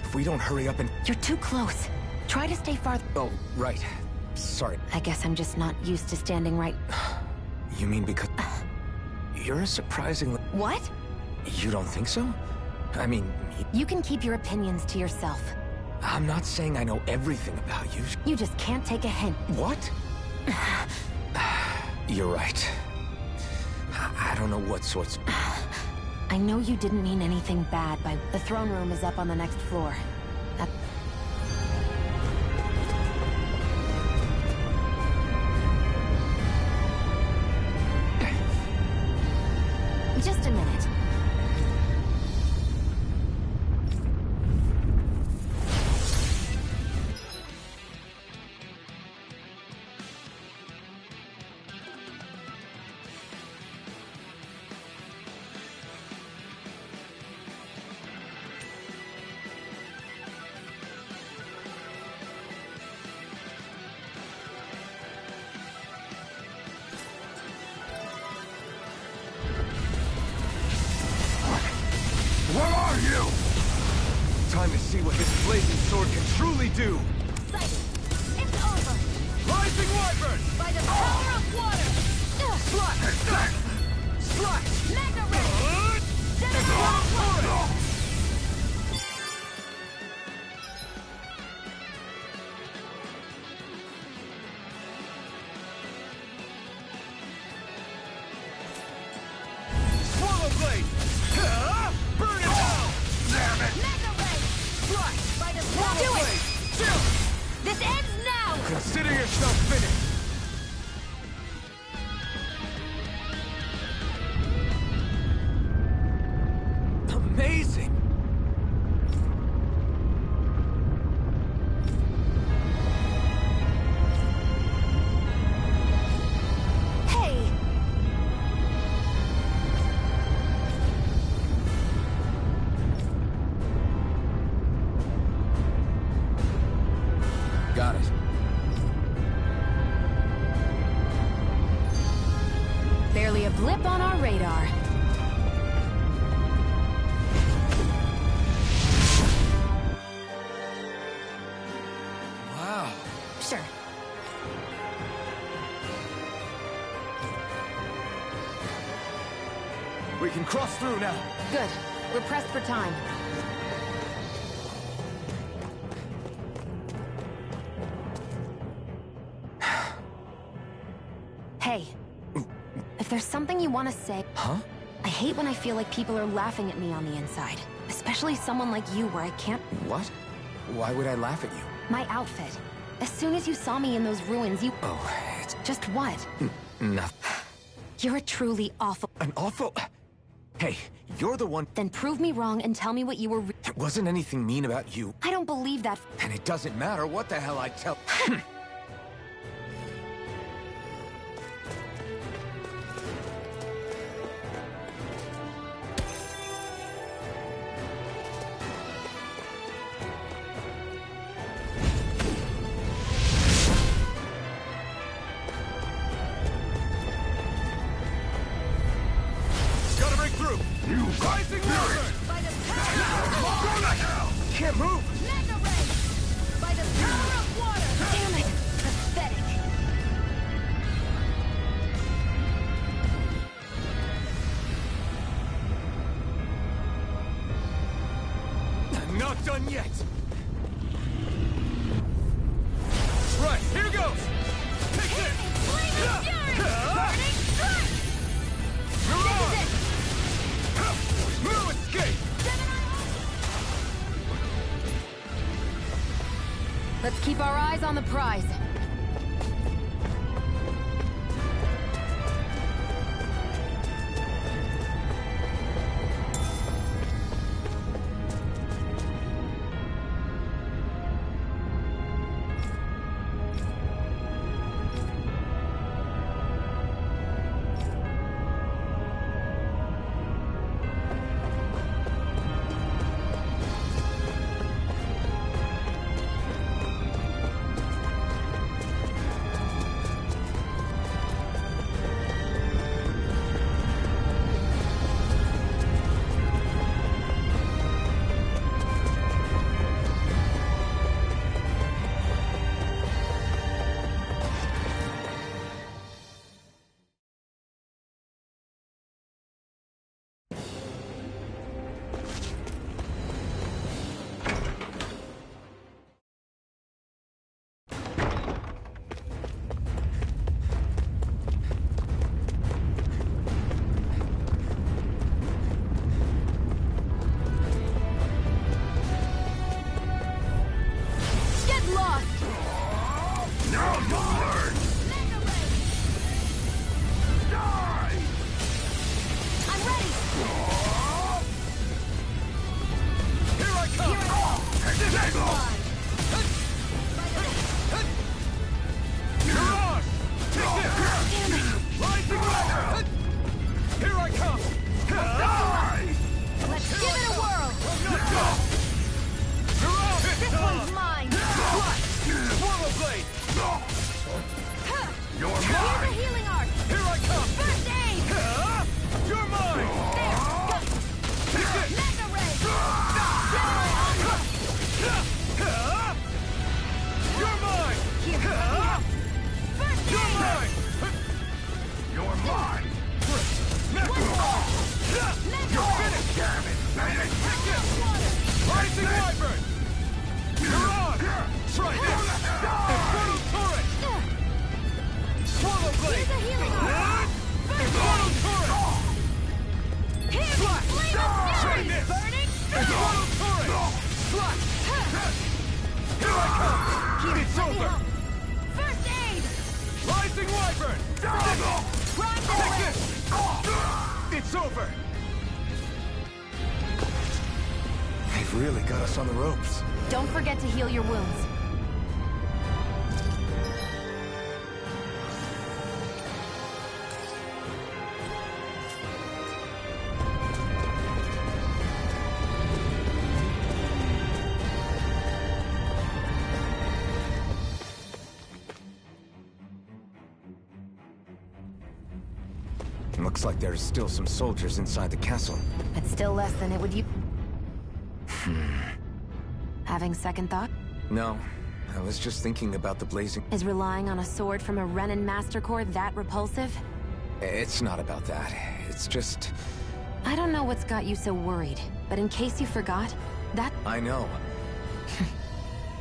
If we don't hurry up and... You're too close. Try to stay farther. Oh, right. Sorry. I guess I'm just not used to standing right... You mean because... You're a surprisingly... What? You don't think so? I mean... You can keep your opinions to yourself. I'm not saying I know everything about you. You just can't take a hint. What? You're right. I don't know what sorts... I know you didn't mean anything bad by... The throne room is up on the next floor. Just a minute. are you? Time to see what this blazing sword can truly do. Sighted. It's over. Rising Wyvern! By the power of water. Slash! Slash. Magna Ray. Gemini. Swallow Blade! Burn it down! Damn it! Magna Ray. Slash! By the Swallow do Blade! it. Chill! This ends now. Consider yourself finished. Amazing! Hey. Got it. Barely a blip on our radar. Wow. Sure. We can cross through now. Good. We're pressed for time. Hey. If there's something you want to say... Huh? I hate when I feel like people are laughing at me on the inside. Especially someone like you where I can't... What? Why would I laugh at you? My outfit. As soon as you saw me in those ruins, you... Oh, it's... Just what? Nothing. You're a truly awful... An awful... Hey, you're the one... Then prove me wrong and tell me what you were... It wasn't anything mean about you. I don't believe that... And it doesn't matter what the hell I tell... Gotta break through! You Rising Wyvern! By the power Go to hell! Can't move! Magna Ray. By the power of water. Damn it! Pathetic. I'm not done yet! Right, here goes! Take this! Flaming fury. Burning strike. Mirage! No escape! Let's keep our eyes on the prize. I come! Here, It's let me over! help. First aid! Rising Wyvern! Prime the Take red! this! It's over! They've really got us on the ropes. Don't forget to heal your wounds. Looks like there's still some soldiers inside the castle. It's still less than it would you. Having second thought? No, I was just thinking about the blazing... Is relying on a sword from a Renin Master Core that repulsive? It's not about that. It's just... I don't know what's got you so worried, but in case you forgot, that... I know.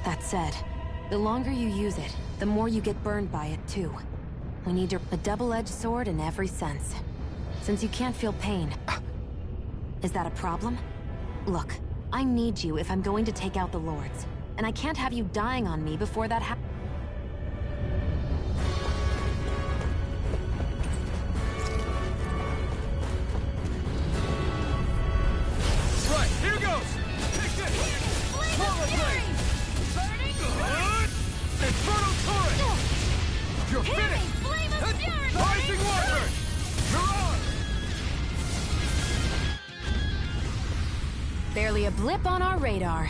That said, the longer you use it, the more you get burned by it, too. We need a double-edged sword in every sense. Since you can't feel pain... Is that a problem? Look, I need you if I'm going to take out the Lords. And I can't have you dying on me before that happens. Right, here goes! Take this! Swallow blade! Inferno turret! You're finished! Flame of fury! Rising Wyvern! You're on! Barely a blip on our radar.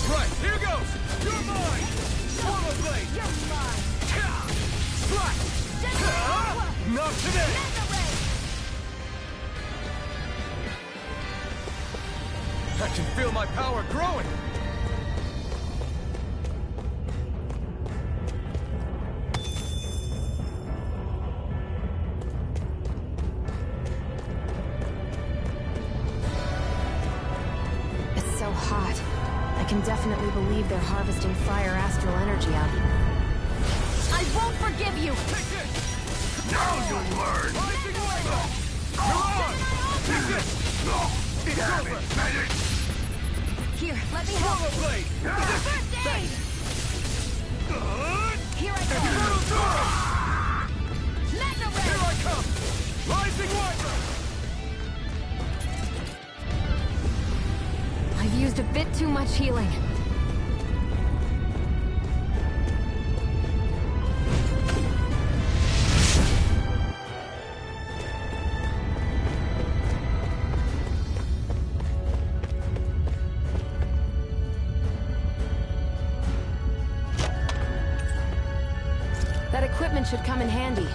Right, here goes! You're mine! Swallow blade! You're mine! Strike! Not today! I can feel my power growing! It's so hot. I can definitely believe they're harvesting fire astral energy out. I won't forgive you! Now you'll learn! Rising Wyvern! You're on! Take this! It's over! Here, let me help! Swallow blade! First aid! Here I Inferno go! turret! Magna Here ray! I come! Rising Wyvern! I've used a bit too much healing. That equipment should come in handy.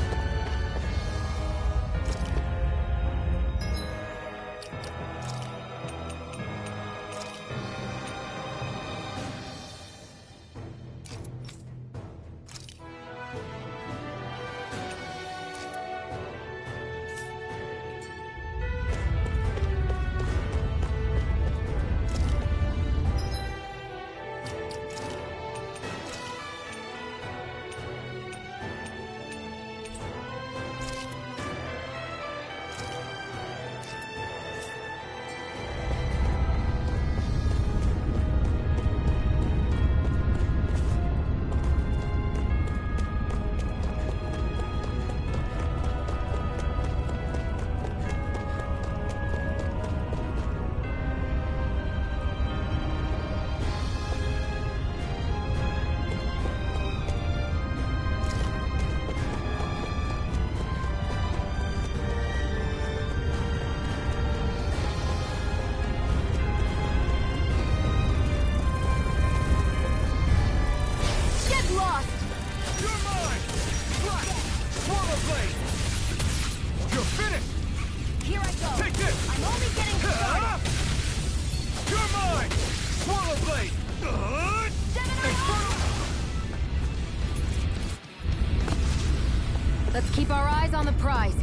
You're finished! Here I go! Take this! I'm only getting started! Let's keep our eyes on the prize.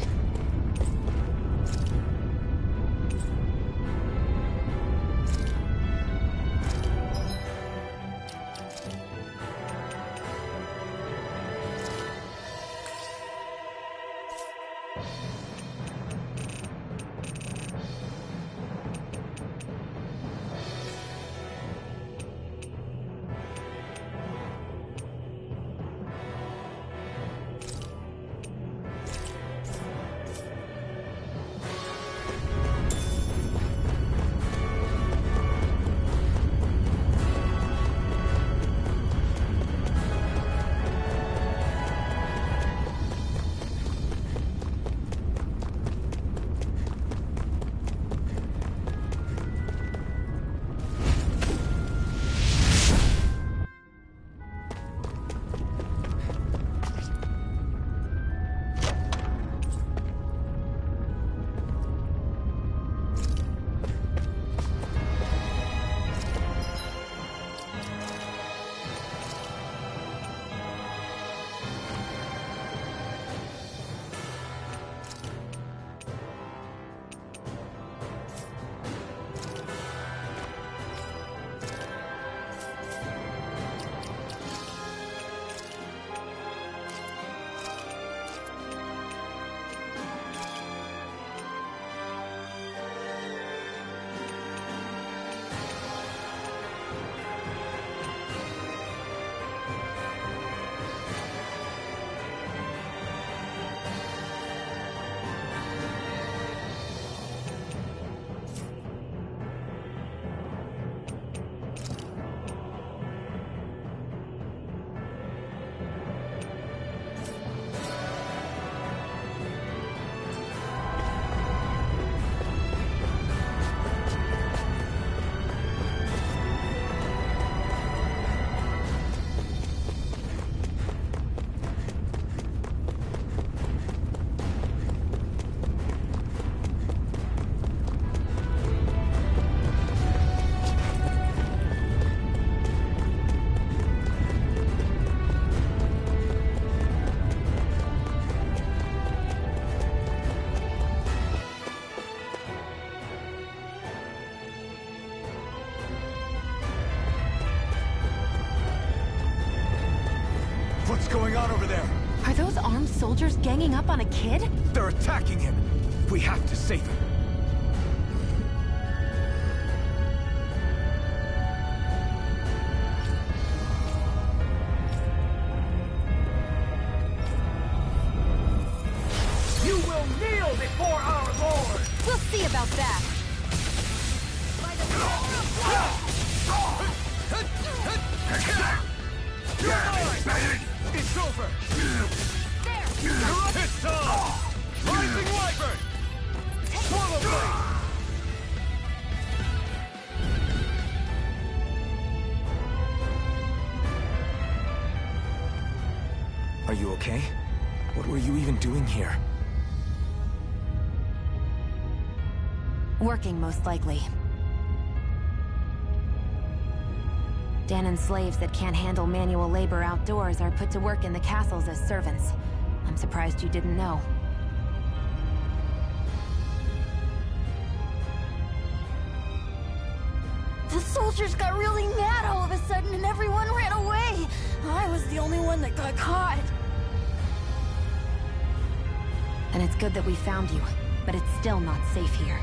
What's going on over there? Are those armed soldiers ganging up on a kid? They're attacking him. We have to save him. You will kneel before our Lord! We'll see about that. By the power of God! It's over! There! It's on! Rising Wyvern! Swallow Blade! Are you okay? What were you even doing here? Working, most likely. Danon slaves that can't handle manual labor outdoors are put to work in the castles as servants. I'm surprised you didn't know. The soldiers got really mad all of a sudden and everyone ran away. I was the only one that got caught. And it's good that we found you, but it's still not safe here.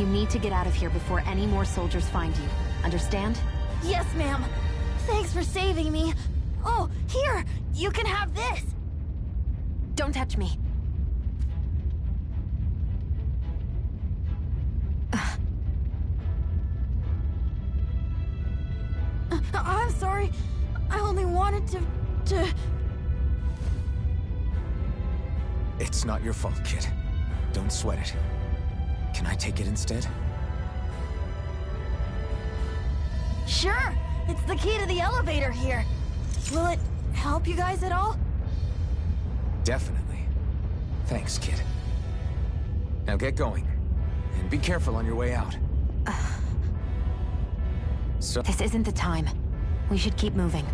You need to get out of here before any more soldiers find you. Understand? Yes, ma'am. Thanks for saving me. Oh, here! You can have this! Don't touch me. I'm sorry. I only wanted to... It's not your fault, kid. Don't sweat it. Can I take it instead? Sure! It's the key to the elevator here. Will it help you guys at all? Definitely. Thanks, kid. Now get going. And be careful on your way out. So... This isn't the time. We should keep moving.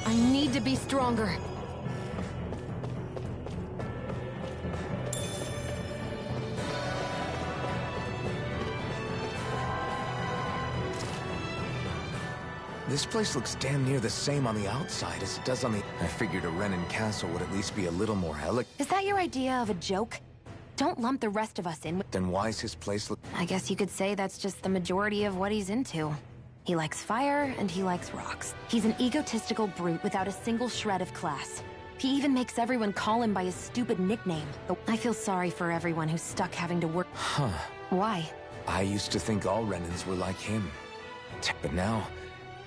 I need to be stronger. This place looks damn near the same on the outside as it does on the... I figured a Renin castle would at least be a little more elegant. Is that your idea of a joke? Don't lump the rest of us in with... Then why's his place look... I guess you could say that's just the majority of what he's into. He likes fire, and he likes rocks. He's an egotistical brute without a single shred of class. He even makes everyone call him by his stupid nickname. I feel sorry for everyone who's stuck having to work... Huh. Why? I used to think all Renins were like him. But now,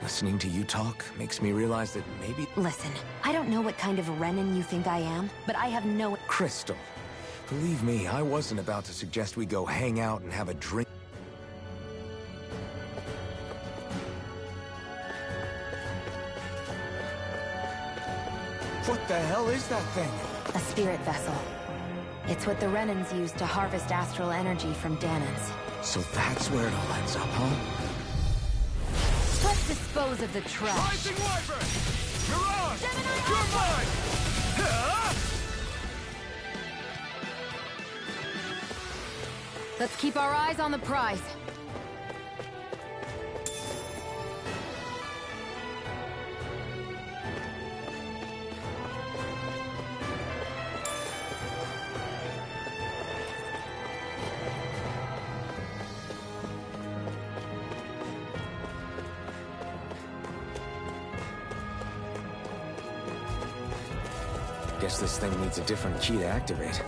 listening to you talk makes me realize that maybe... Listen, I don't know what kind of Renin you think I am, but I have no... Crystal, believe me, I wasn't about to suggest we go hang out and have a drink. What the hell is that thing? A spirit vessel. It's what the Renins use to harvest astral energy from Danans. So that's where it all ends up, huh? Let's dispose of the trash. Rising Wyvern! Mirage! Gemini You're mine! Let's keep our eyes on the prize. Guess this thing needs a different key to activate.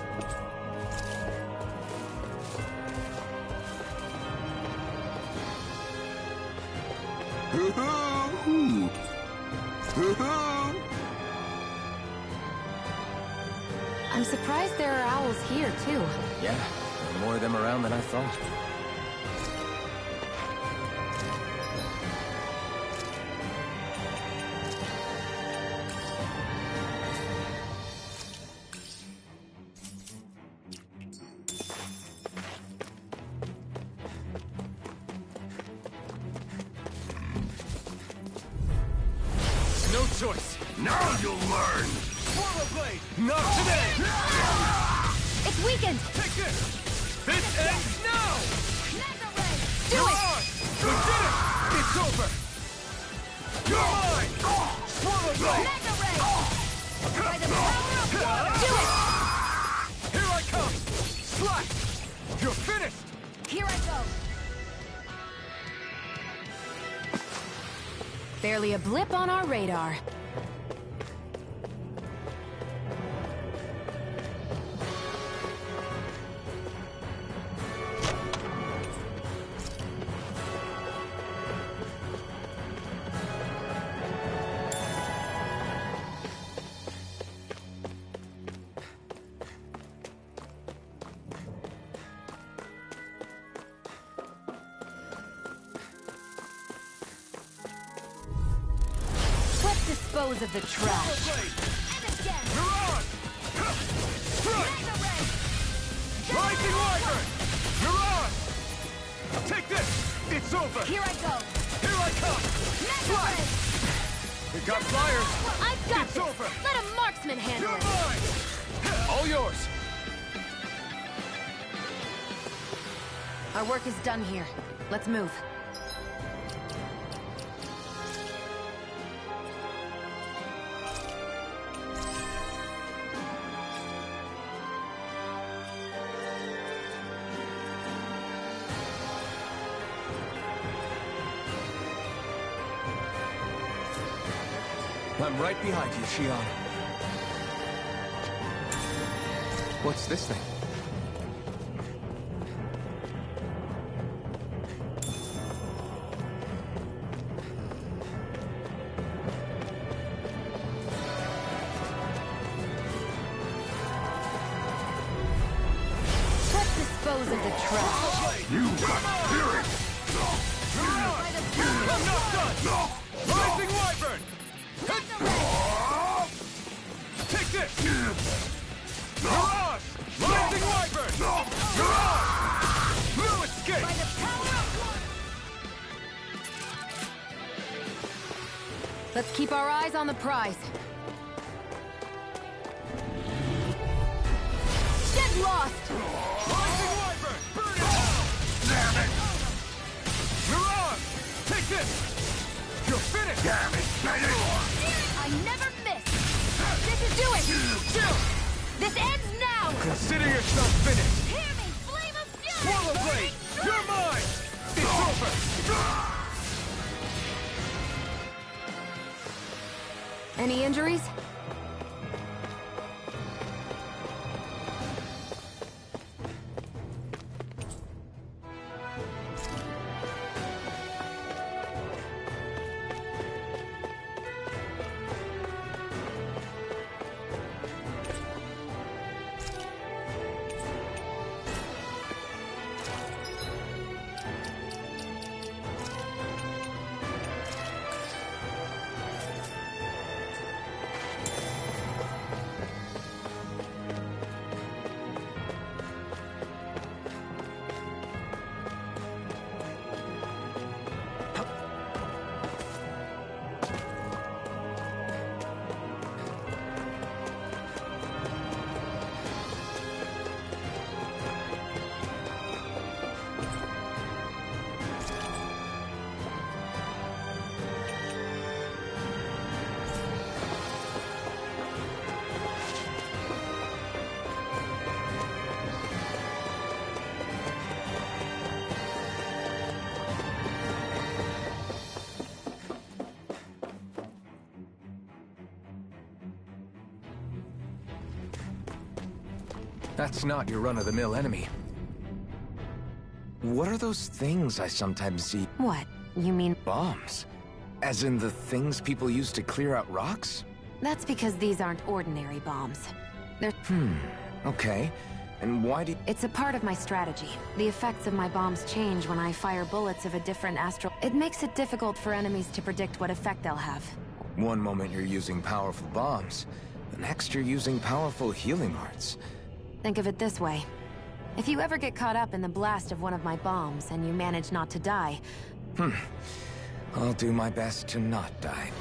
I'm surprised there are owls here, too. Yeah, there are more of them around than I thought. No choice. Now you'll learn. Swallow blade. Not today. It's weakened. Take this. This ends now. Do You're it. on. We did it. It's over. You're mine. Swallow blade. By the power of water! Do it. Here I come. Slash. You're finished. Here I go. Barely a blip on our radar. Dispose of the trash. Rising Our work is done here. Let's move. I'm right behind you, Shion. What's this thing? Let's dispose of the trash. You got spirit! I'm not done! Rising Wyvern! Take this! Mirage! Rising Wyvern! Mirage! No escape! By the power of one! Let's keep our eyes on the prize. Get lost! Rising Wyvern! Burn it down! Damn it! Mirage! Take this! You're finished! Damn it, I never miss! This is do it! Chill! This ends now! Consider yourself finished! Hear me! Flame of fury! Swallow Blade! You're mine! It's over! Any injuries? That's not your run-of-the-mill enemy. What are those things I sometimes see? What? You mean... Bombs? As in the things people use to clear out rocks? That's because these aren't ordinary bombs. They're... Okay. And why do... It's a part of my strategy. The effects of my bombs change when I fire bullets of a different astral... It makes it difficult for enemies to predict what effect they'll have. One moment you're using powerful bombs, the next you're using powerful healing arts. Think of it this way. If you ever get caught up in the blast of one of my bombs and you manage not to die... I'll do my best to not die.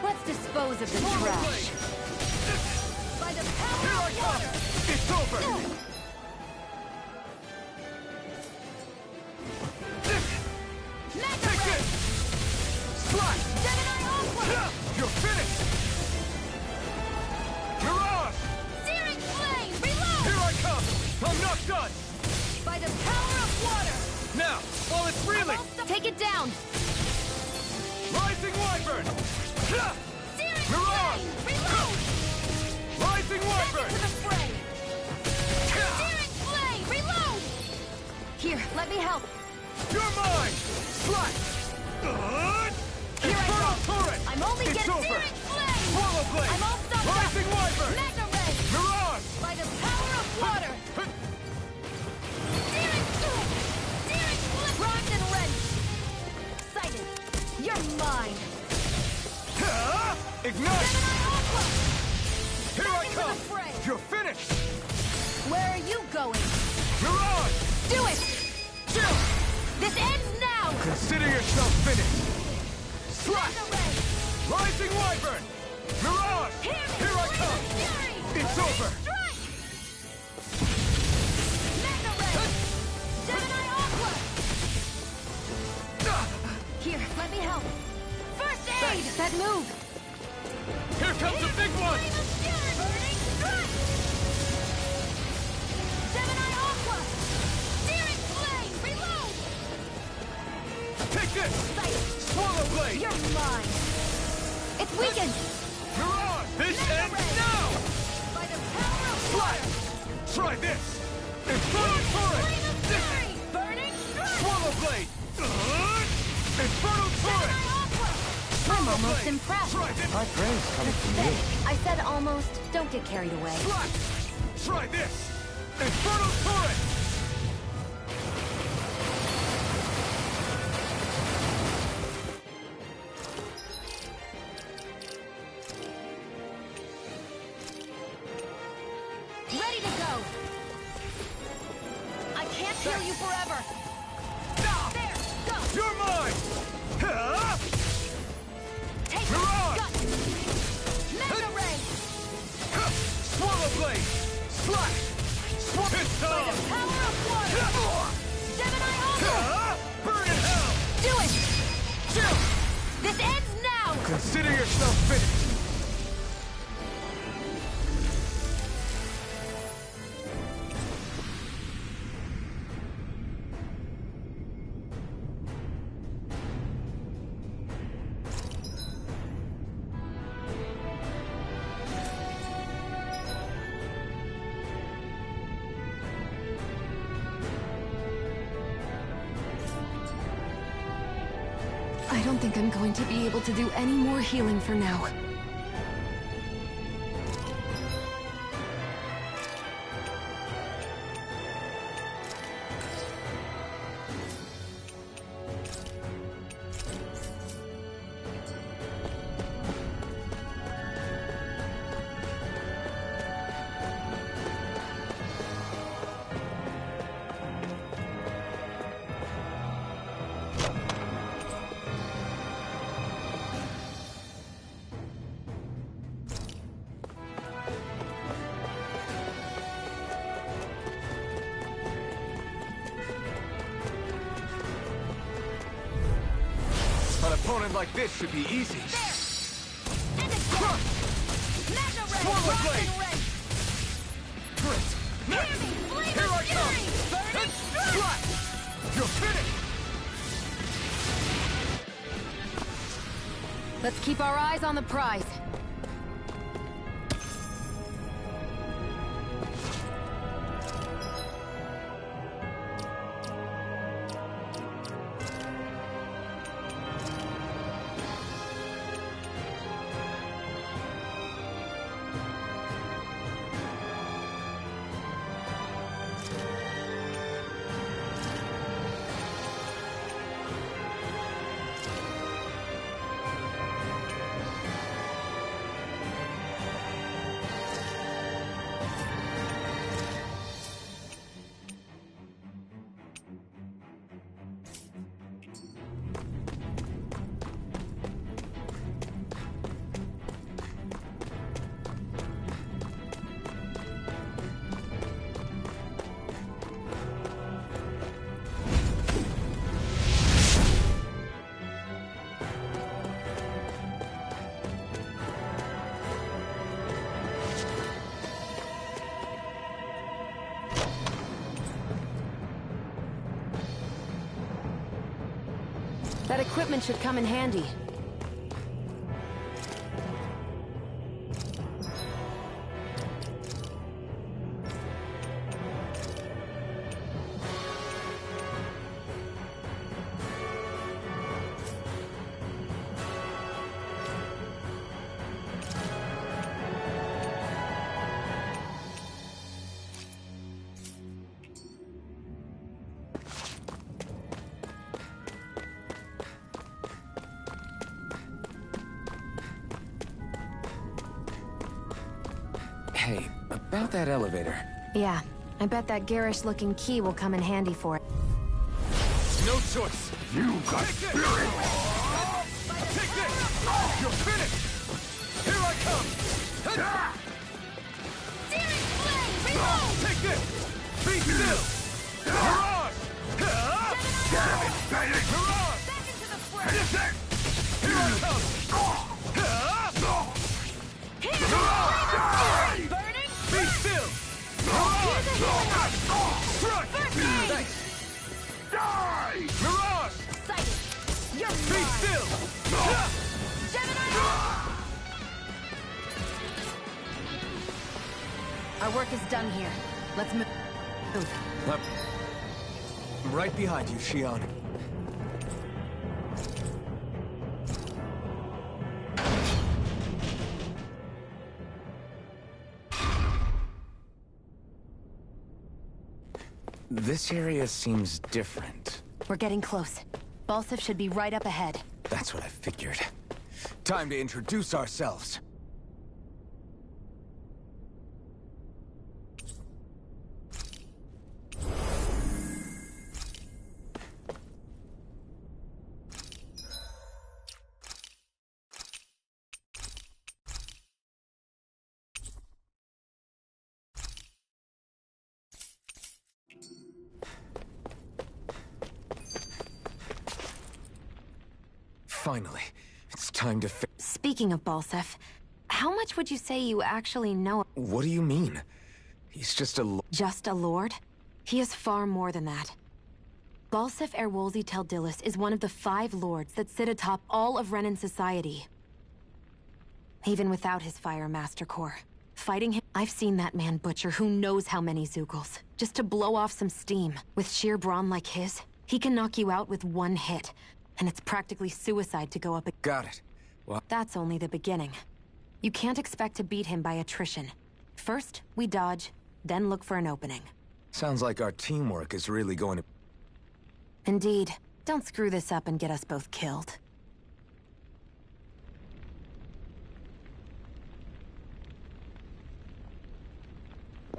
Let's dispose of the trash. By the power of water! It's over! Magna Ray! Slash! Gemini Aqua! You're finished! Mirage! Searing Flame! Reload! Here I come! I'm not done! By the power of water! Now, while it's reeling! Take it down! Rising Wyvern! Searing Mirage! Flame! Reload! Rising Wyvern! Into the fray! Searing Flame! Reload! Here, let me help. You're mine! Slash! Here I Infernal go. Turret! I'm only It's getting over! Searing Flame! Swallow Blade! I'm all stuck up! Rising Wyvern! Magna Ray! Mirage! By the power of water! Searing Flame! Rocked and wrenched! Excited! You're mine! Ignite! Gemini Aqua! Here Back I into come! the fray! You're finished! Where are you going? Mirage! Do it! Chill! This ends now! Consider yourself finished! Slash! Rising Wyvern! Mirage! Here I come! It's over! Here, let me help. First aid! That move! Here comes a big one! Burning strike! Gemini Aqua! Searing flame! Reload! Take this! Swallow Blade! You're mine! It's weakened! Mirage! This ends now! By the power of Flash! Try this! Infernal Turret! Burning strike! Swallow Blade! Infernal Turret! I'm almost impressed. High praise coming from you. I said almost. Don't get carried away. Slash! Try this! Infernal Turret! Ready to go! I can't heal you forever! There! Go! You're mine! Huh? Take Mirage! Gut! Mega Ray! Swallow Blade! Slash! Pistol! By the power of water! Gemini Aqua! Burn in hell! Do it! Chill! This ends now! Consider yourself finished! I don't think I'm going to be able to do any more healing for now. An opponent like this should be easy. Crush! Swallow Blade! Grit! Here I come! Slash! You're finished! Let's keep our eyes on the prize. That equipment should come in handy. Hey, about that elevator. Yeah, I bet that garish-looking key will come in handy for it. No choice. You got spirit. Take this. You're finished! Here I come! Searing flame! Reload! Take this! Be still! Mirage! Damn it, Phoenix! Mirage! Back into the fray! Here I come! Mirage! Burning! Be still! Mirage! Crush! Thanks! Die! Mirage! Sighted! You're Be mine! still! Gemini! Our work is done here. Let's move. I'm right behind you, Shion. This area seems different. We're getting close. Balsif should be right up ahead. That's what I figured. Time to introduce ourselves. Finally, it's time to Speaking of Balsif, how much would you say you actually know? What do you mean? He's just a Just a lord? He is far more than that. Balsif Erwolzi Teldilis is one of the 5 lords that sit atop all of Renan society. Even without his Fire Master Core. Fighting him, I've seen that man butcher who knows how many Zeugles, just to blow off some steam. With sheer brawn like his, he can knock you out with 1 hit. And it's practically suicide to go up against. Got it. Well, that's only the beginning. You can't expect to beat him by attrition. First, we dodge, then look for an opening. Sounds like our teamwork is really going to... Indeed. Don't screw this up and get us both killed.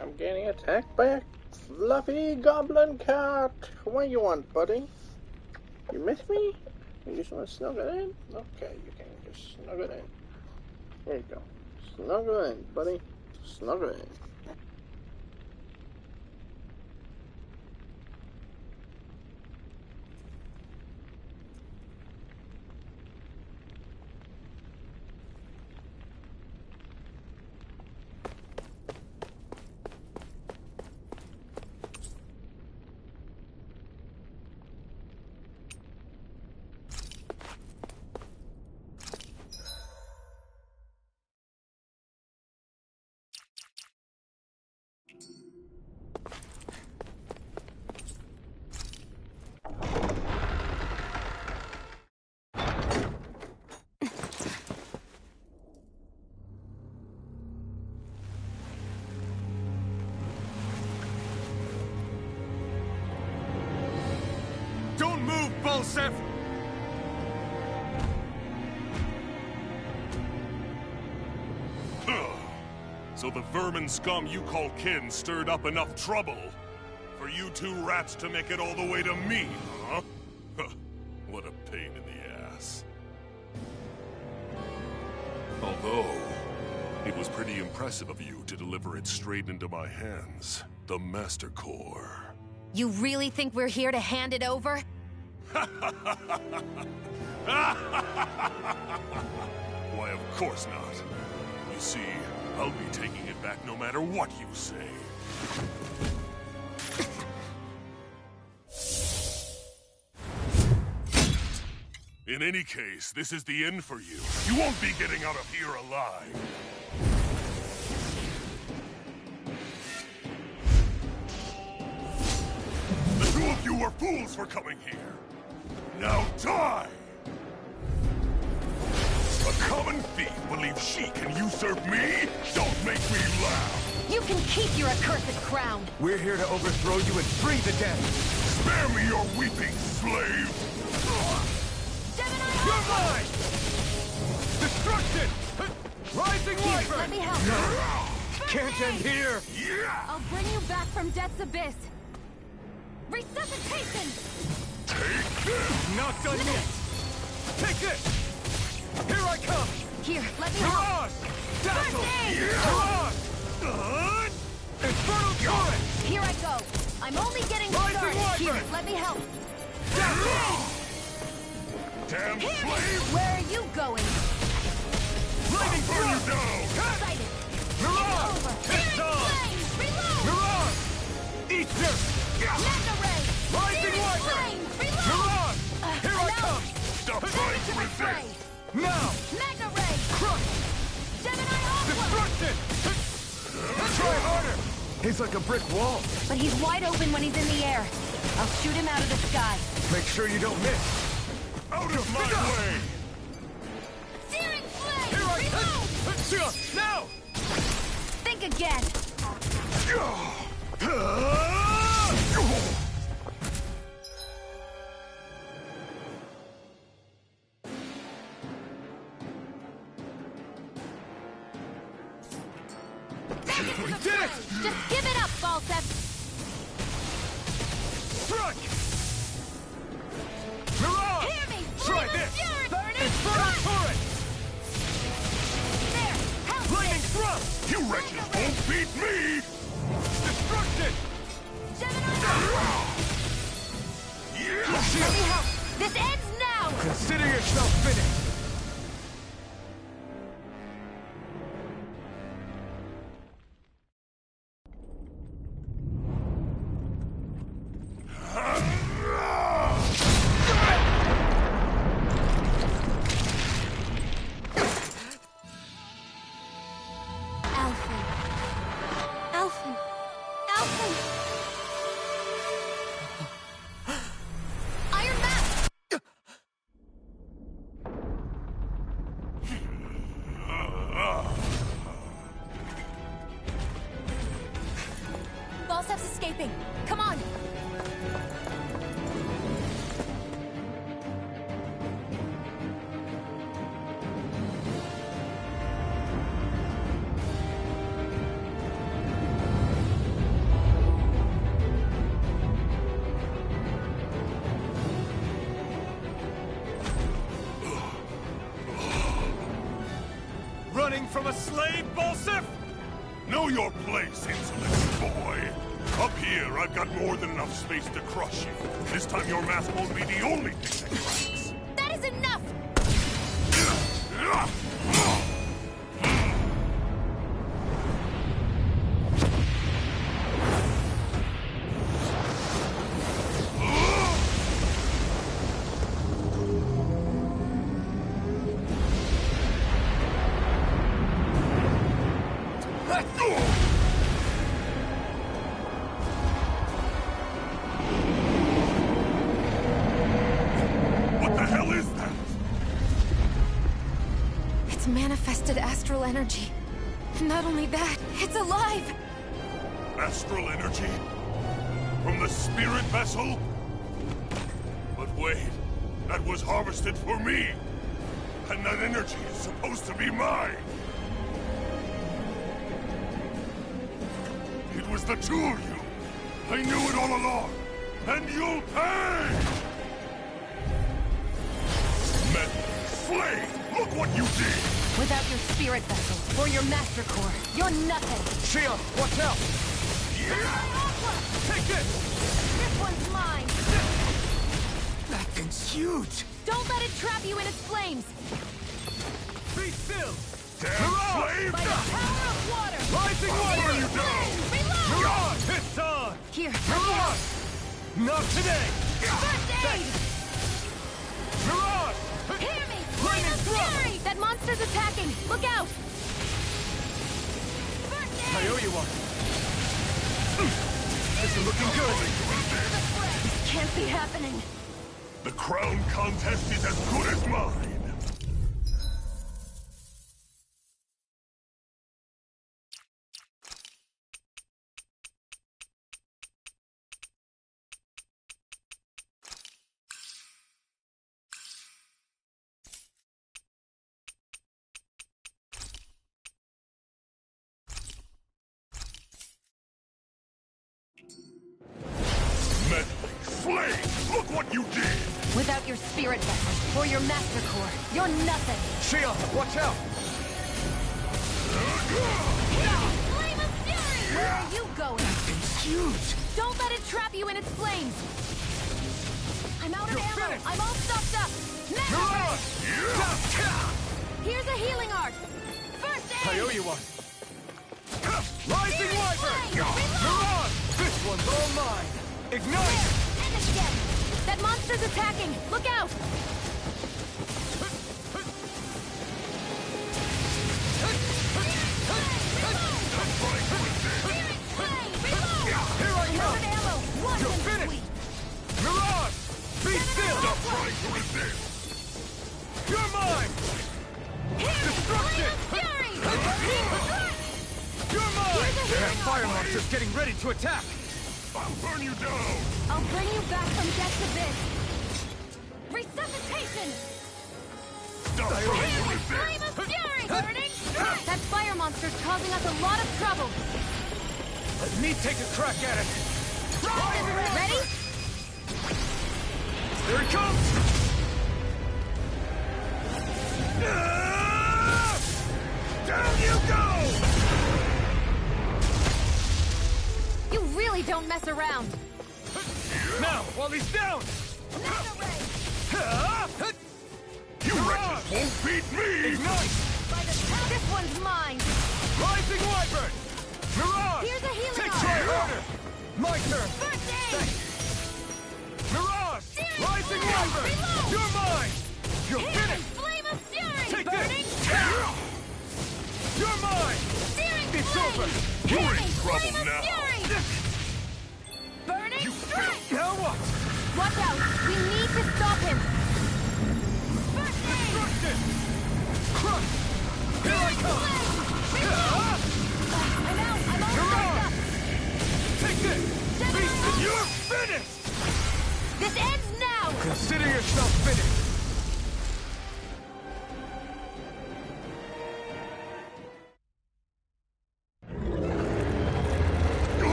I'm getting attacked by a fluffy goblin cat. What you want, buddy? You miss me? You just want to snuggle in? Okay, you can just snuggle in. There you go. Snuggle in, buddy. Snuggle in. Don't move, Balsif! So the vermin scum you call kin stirred up enough trouble for you 2 rats to make it all the way to me, huh? What a pain in the ass. Although, it was pretty impressive of you to deliver it straight into my hands. The Master Core. You really think we're here to hand it over? Why, of course not. You see, I'll be taking it back no matter what you say. In any case, this is the end for you. You won't be getting out of here alive. The 2 of you were fools for coming here. Now die! A common thief believes she can usurp me? Don't make me laugh! You can keep your accursed crown! We're here to overthrow you and free the dead! Spare me your weeping, slave! You're mine! Destruction! Rising Wyvern! Let me help you! Can't end here! I'll bring you back from Death's Abyss! Resuscitation! Take this! Not done yet! Take this! Here I come! Here, let me help. Mirage! Dazzle! First aid! Mirage! Infernal Torrent! Here I go. I'm only getting Rising started. Wyvern! Here, let me help. Dazzle! Damn Here! slave! Where are you going? Lightning Burn you Thrust! down! Excited. Mirage! Over. It's on! Flames! Reload! Mirage! Eat this! Mega ray! Rising Searing Wyvern! flames! Reload! Mirage! Here I I'm out. come! Stop Ready trying to to the fray. resist! Now! Mega ray! Crush! Gemini Aqua! Destruction! Try harder! He's like a brick wall. But he's wide open when he's in the air. I'll shoot him out of the sky. Make sure you don't miss. Out of my way! Searing flame! Here I Reload! come! Now! Think again. We did it! Just give it up, Balsep. Strike! Mirage! Hear me! Try Flameless this! Fury! Burning Infernal Strike! Torrent! There! Help Lightning me! Thrust! You wretches won't beat me! Destruction! Gemini Aqua! Let me help! This ends now! Consider yourself finished! Alphen. Alphen. Alphen! Iron Map! Balsep's escaping. Come on! Running from a slave, Balsef? Know your place, insolent boy! Up here, I've got more than enough space to crush you. This time your mask won't be the only thing that cracks. That is enough! What the hell is that? It's manifested astral energy. Not only that, it's alive! Astral energy? From the spirit vessel? But wait, that was harvested for me! And that energy is supposed to be mine! It was the two of you! I knew it all along! And you'll pay! Meddling slave! Look what you did! Without your spirit vessel, or your master core, you're nothing! Shion, watch out! Aqua! Take this! This one's mine! That thing's huge! Don't let it trap you in its flames! Be still! Damn Mirage! slave! By the power of water! Rising Wyvern! you down! Reload! Mirage! It's on! Here, Mirage! Not today! first aid! Mirage! Hear me! Lightning Flameless Thrust! Fury! That monster's attacking! Look out! First I aid! owe you one. This is looking good. This can't be happening! The crown contest is as good as mine! Meddling flames! Look what you did! Without your spirit vessel or your master core, you're nothing. Shield, watch out! Flame of Fury! Where are you going? It's huge! Don't let it trap you in its flames! I'm out of You're ammo! finished. I'm all stuffed up! Mega Here's a healing art! First aid! I owe you one. Rising Wyvern! Reload! Mirage! This one's all mine! Ignite! And again! That monster's attacking! Look out! Here I come! You're finished! Mirage! Be still! Stop trying to resist! You're mine! Destruction! You're mine! That fire monster's getting ready to attack! I'll burn you down! I'll bring you back from death abyss! Resuscitation! Stop trying to resist! Flame of Fury! Burning strike! That fire monster's causing us a lot of trouble! Let me take a crack at it! Ready? Here it comes! Down you go! You really don't mess around! Now, while he's down! You wretches won't beat me! Ignite! This one's mine! Rising Wyvern! Mirage! Here's a healing Try art! harder! My turn! First aid! Mirage! Rising Wyvern! Reload! You're mine! You're Healing finished! Flame of Fury! Take Burning this! You're mine! Searing It's flame! over! You're in Healing trouble Flame of now. Fury! Burning strike! Now what? Watch out! We need to stop him! First aid! Destruction! Crush! Here I come! I'm out! I'm all Mirage! up! Take this! Gemini! You're finished! This ends now! Consider yourself finished!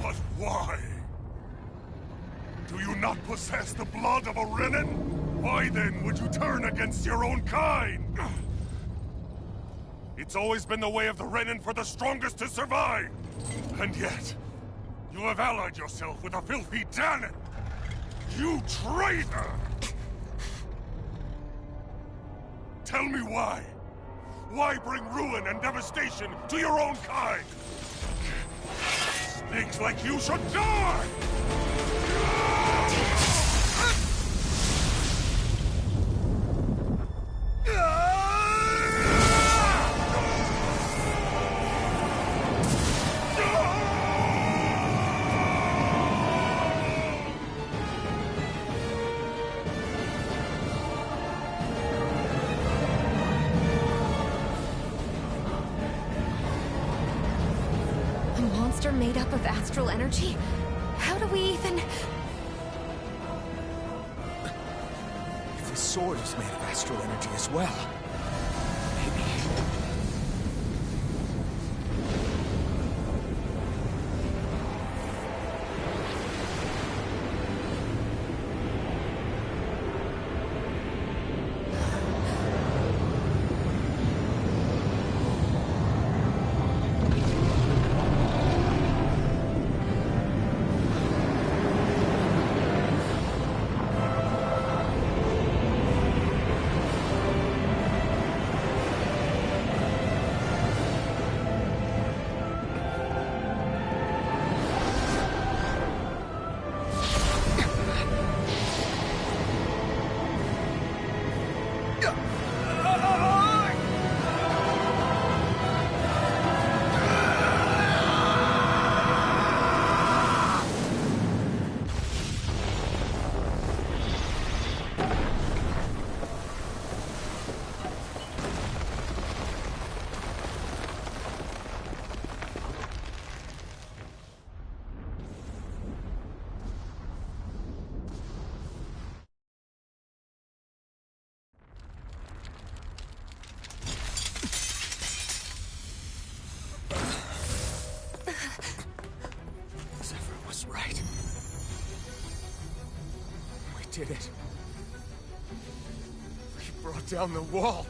But why? Do you not possess the blood of a Renin? Why then would you turn against your own kind? It's always been the way of the Renin for the strongest to survive! And yet, you have allied yourself with a filthy Danon! You traitor! Tell me why? Why bring ruin and devastation to your own kind? Snakes like you should die! A monster made up of astral energy? How do we even... If the sword is made of astral energy as well, maybe... did it. We brought down the wall.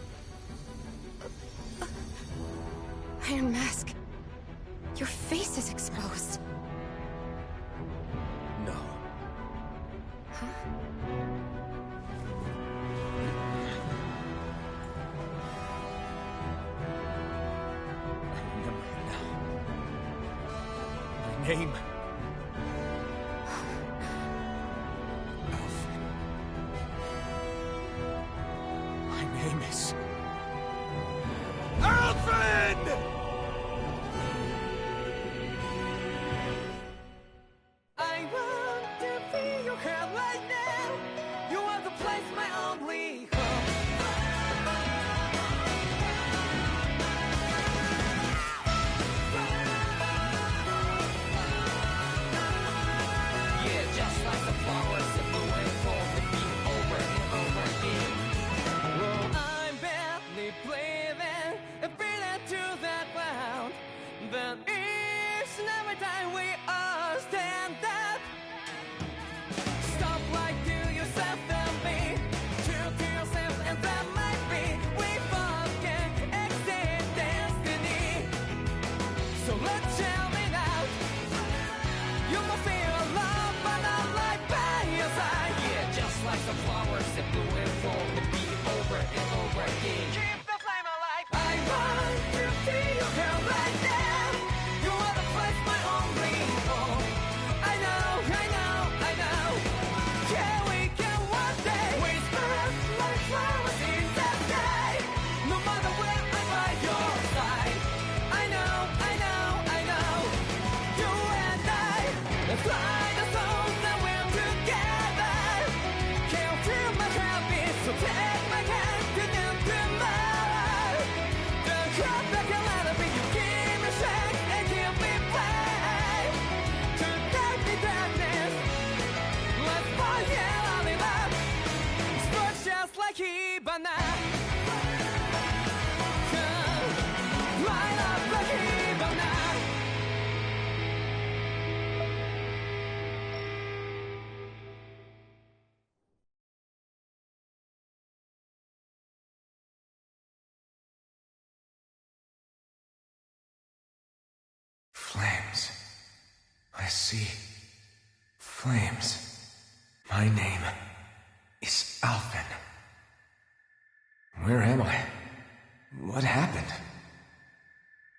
Iron Mask. Your face is exposed. No. Huh? I remember it now. My name. Alfred. My name is... Alfred! I want to feel your hand right now. You are the place, my only home. Yeah, just like the flowers that bloom and fall, repeat over and over again. Well, I'm badly breathing and breathing to that ground. But each and every time we all stand up, stop like to yourself and be true to yourself, and that might be we both can exceed destiny. So let's tell me now, you must feel love, but not like by your side. Yeah, just like the flowers that bloom and fall, repeat over and over again. Keep the flame alive. I want to see you here right now. You are the place, my only home. I know, I know, I know. Yeah, we can one day whisper like flowers in the sky. No matter where I'm by your side. I know, I know, I know. You and I, let's fly the souls that we're together. Can't feel my heartbeat, so take my hand to the tomorrow. The crowd that can let it be, you give me strength and give me faith. To take me darkness, let's fall out in love. Spark just like Hibana. Light up like Hibana. Flames. I see. Flames. My name is Alvin. Where am I? What happened?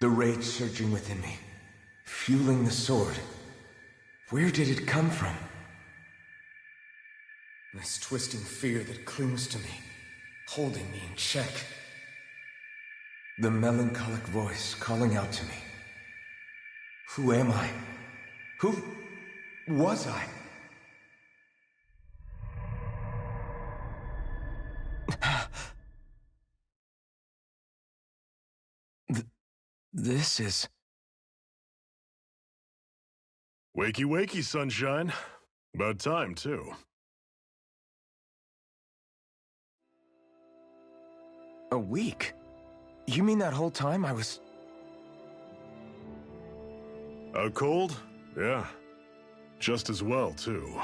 The rage surging within me, fueling the sword. Where did it come from? This twisting fear that clings to me, holding me in check. The melancholic voice calling out to me. Who am I? Who was I? This is... Wakey, wakey, sunshine. About time, too. A week? You mean that whole time I was... Out cold? Yeah. Just as well, too.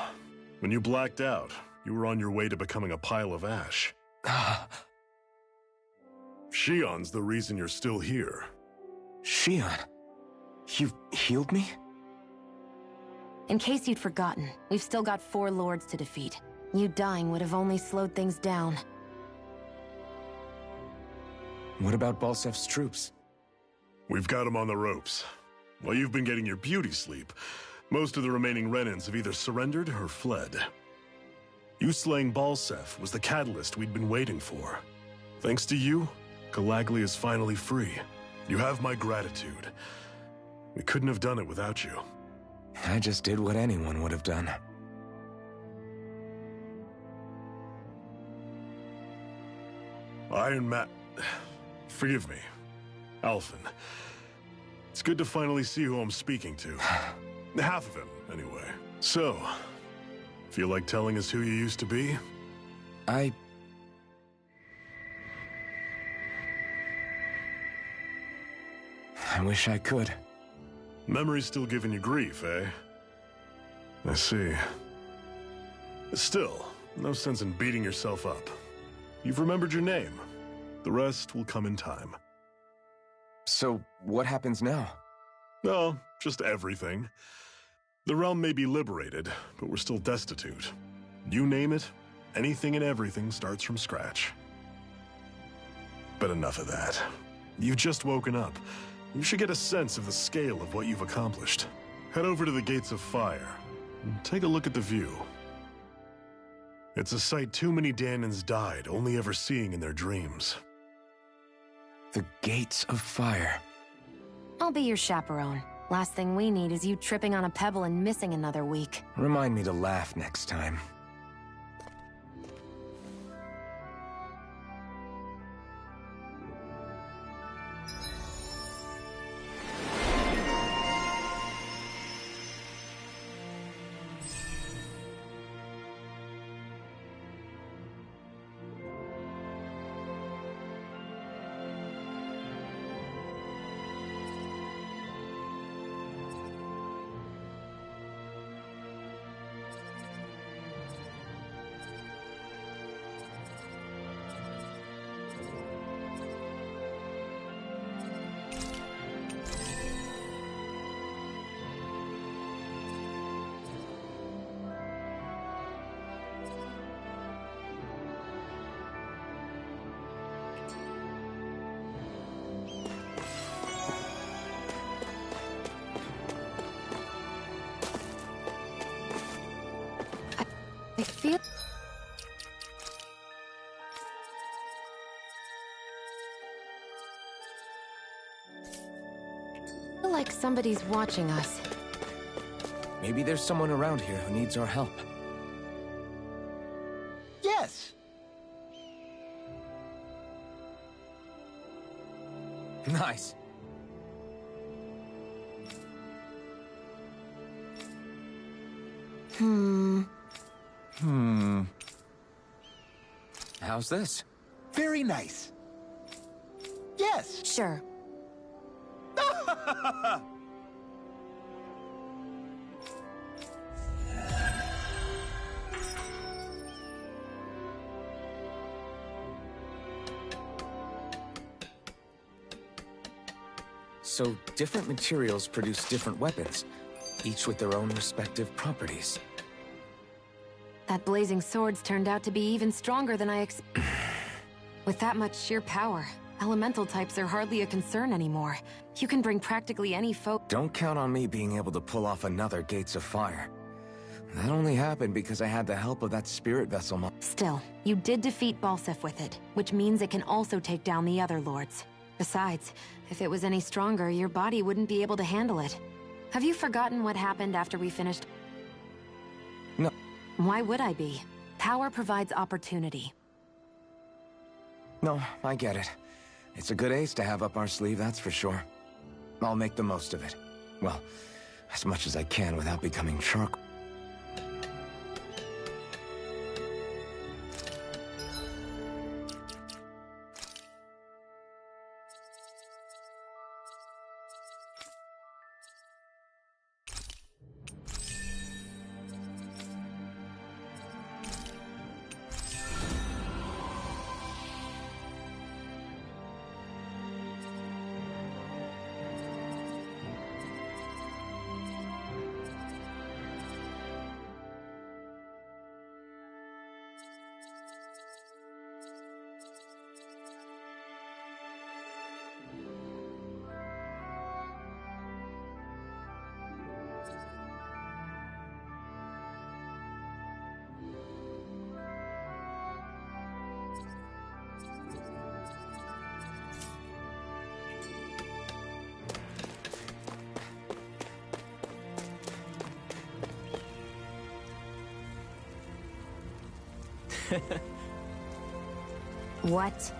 When you blacked out, you were on your way to becoming a pile of ash. Shion's the reason you're still here. Shion? You healed me? In case you'd forgotten, we've still got 4 lords to defeat. You dying would have only slowed things down. What about Balsef's troops? We've got them on the ropes. While you've been getting your beauty sleep, most of the remaining Renans have either surrendered or fled. You slaying Balsef was the catalyst we'd been waiting for. Thanks to you, Calaglia is finally free. You have my gratitude. We couldn't have done it without you. I just did what anyone would have done. Iron Man... Forgive me. Alphen. It's good to finally see who I'm speaking to. Half of him, anyway. So, feel like telling us who you used to be? I wish I could. Memory's still giving you grief, eh? I see. Still, No sense in beating yourself up. You've remembered your name. The rest will come in time. So, what happens now? Oh, just everything. The realm may be liberated, but we're still destitute. You name it, anything and everything starts from scratch. But enough of that. You've just woken up. You should get a sense of the scale of what you've accomplished. Head over to the Gates of Fire and take a look at the view. It's a sight too many Danans died only ever seeing in their dreams. The Gates of Fire. I'll be your chaperone. Last thing we need is you tripping on a pebble and missing another week. Remind me to laugh next time. I feel like somebody's watching us. Maybe there's someone around here who needs our help. Yes! Nice. How's this? Very nice. Yes! Sure. So, different materials produce different weapons, each with their own respective properties. That blazing sword's turned out to be even stronger than I With that much sheer power, elemental types are hardly a concern anymore. You can bring practically any foe. Don't count on me being able to pull off another Gates of Fire. That only happened because I had the help of that spirit vessel Still, you did defeat Balsef with it, which means it can also take down the other lords. Besides, if it was any stronger, your body wouldn't be able to handle it. Have you forgotten what happened after we finished? No. Why would I be? Power provides opportunity. No, I get it. It's a good ace to have up our sleeve, that's for sure. I'll make the most of it. Well, as much as I can without becoming charcoal. What?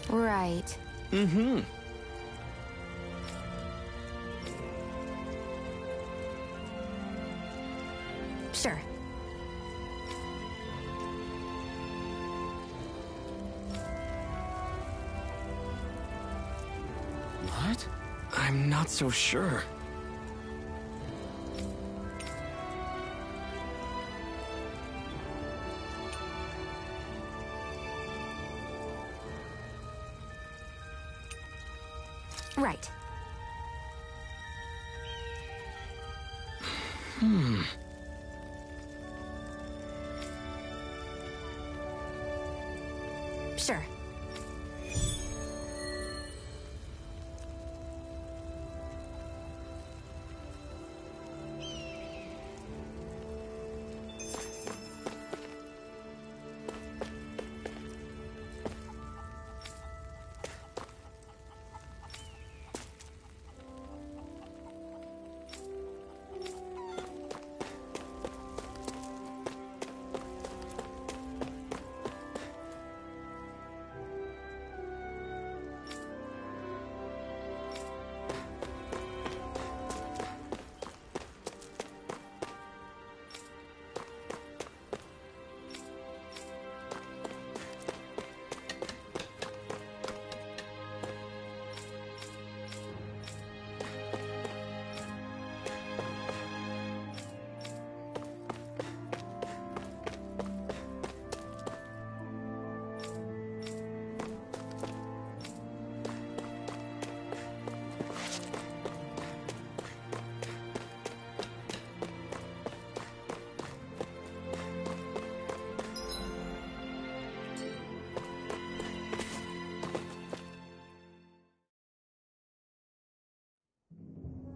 Right. Mm-hmm. Sure. What? I'm not so sure. Right. Sure.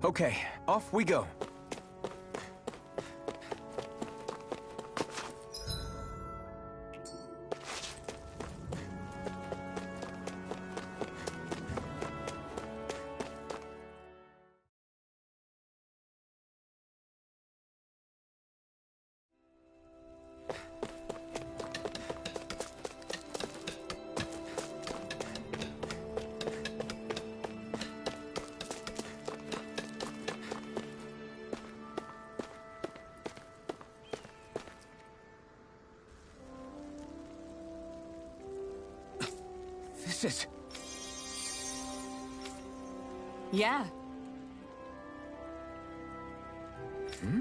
Okay, off we go. This is... Yeah. Hmm?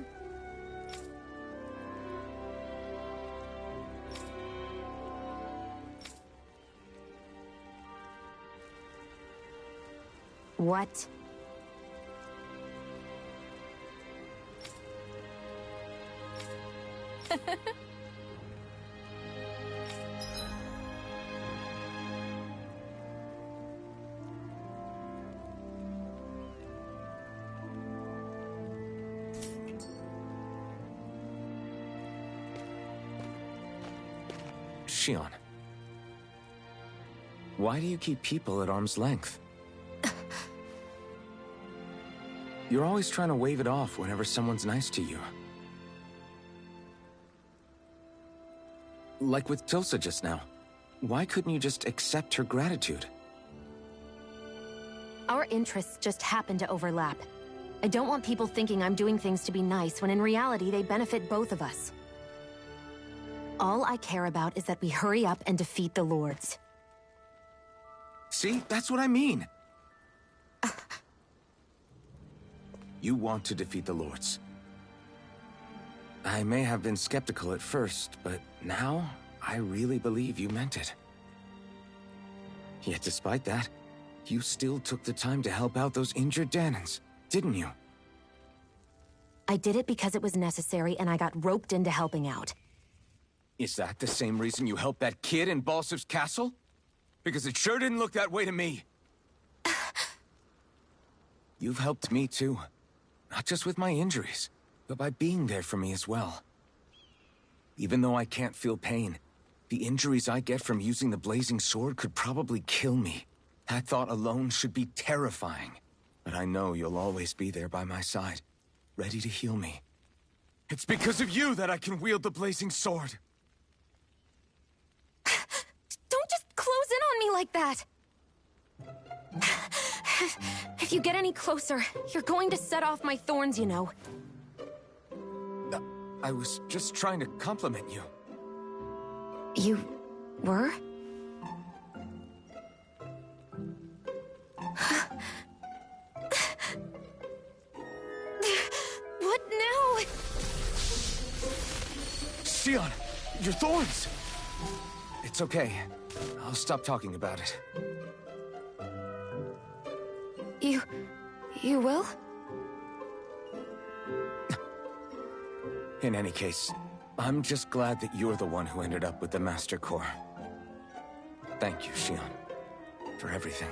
What? Shion. Why do you keep people at arm's length? You're always trying to wave it off whenever someone's nice to you. Like with Tilsa just now. Why couldn't you just accept her gratitude? Our interests just happen to overlap. I don't want people thinking I'm doing things to be nice when in reality they benefit both of us. All I care about is that we hurry up and defeat the Lords. See? That's what I mean! You want to defeat the Lords. I may have been skeptical at first, but now I really believe you meant it. Yet despite that, you still took the time to help out those injured Danans, didn't you? I did it because it was necessary and I got roped into helping out. Is that the same reason you helped that kid in Balsiv's castle? Because it sure didn't look that way to me. You've helped me too. Not just with my injuries, but by being there for me as well. Even though I can't feel pain, the injuries I get from using the blazing sword could probably kill me. That thought alone should be terrifying. But I know you'll always be there by my side, ready to heal me. It's because of you that I can wield the blazing sword. Don't just close in on me like that! If you get any closer, you're going to set off my thorns, you know. I was just trying to compliment you. You were? Shion! Your thorns! It's okay. I'll stop talking about it. You will? In any case, I'm just glad that you're the one who ended up with the Master Core. Thank you, Shion, for everything.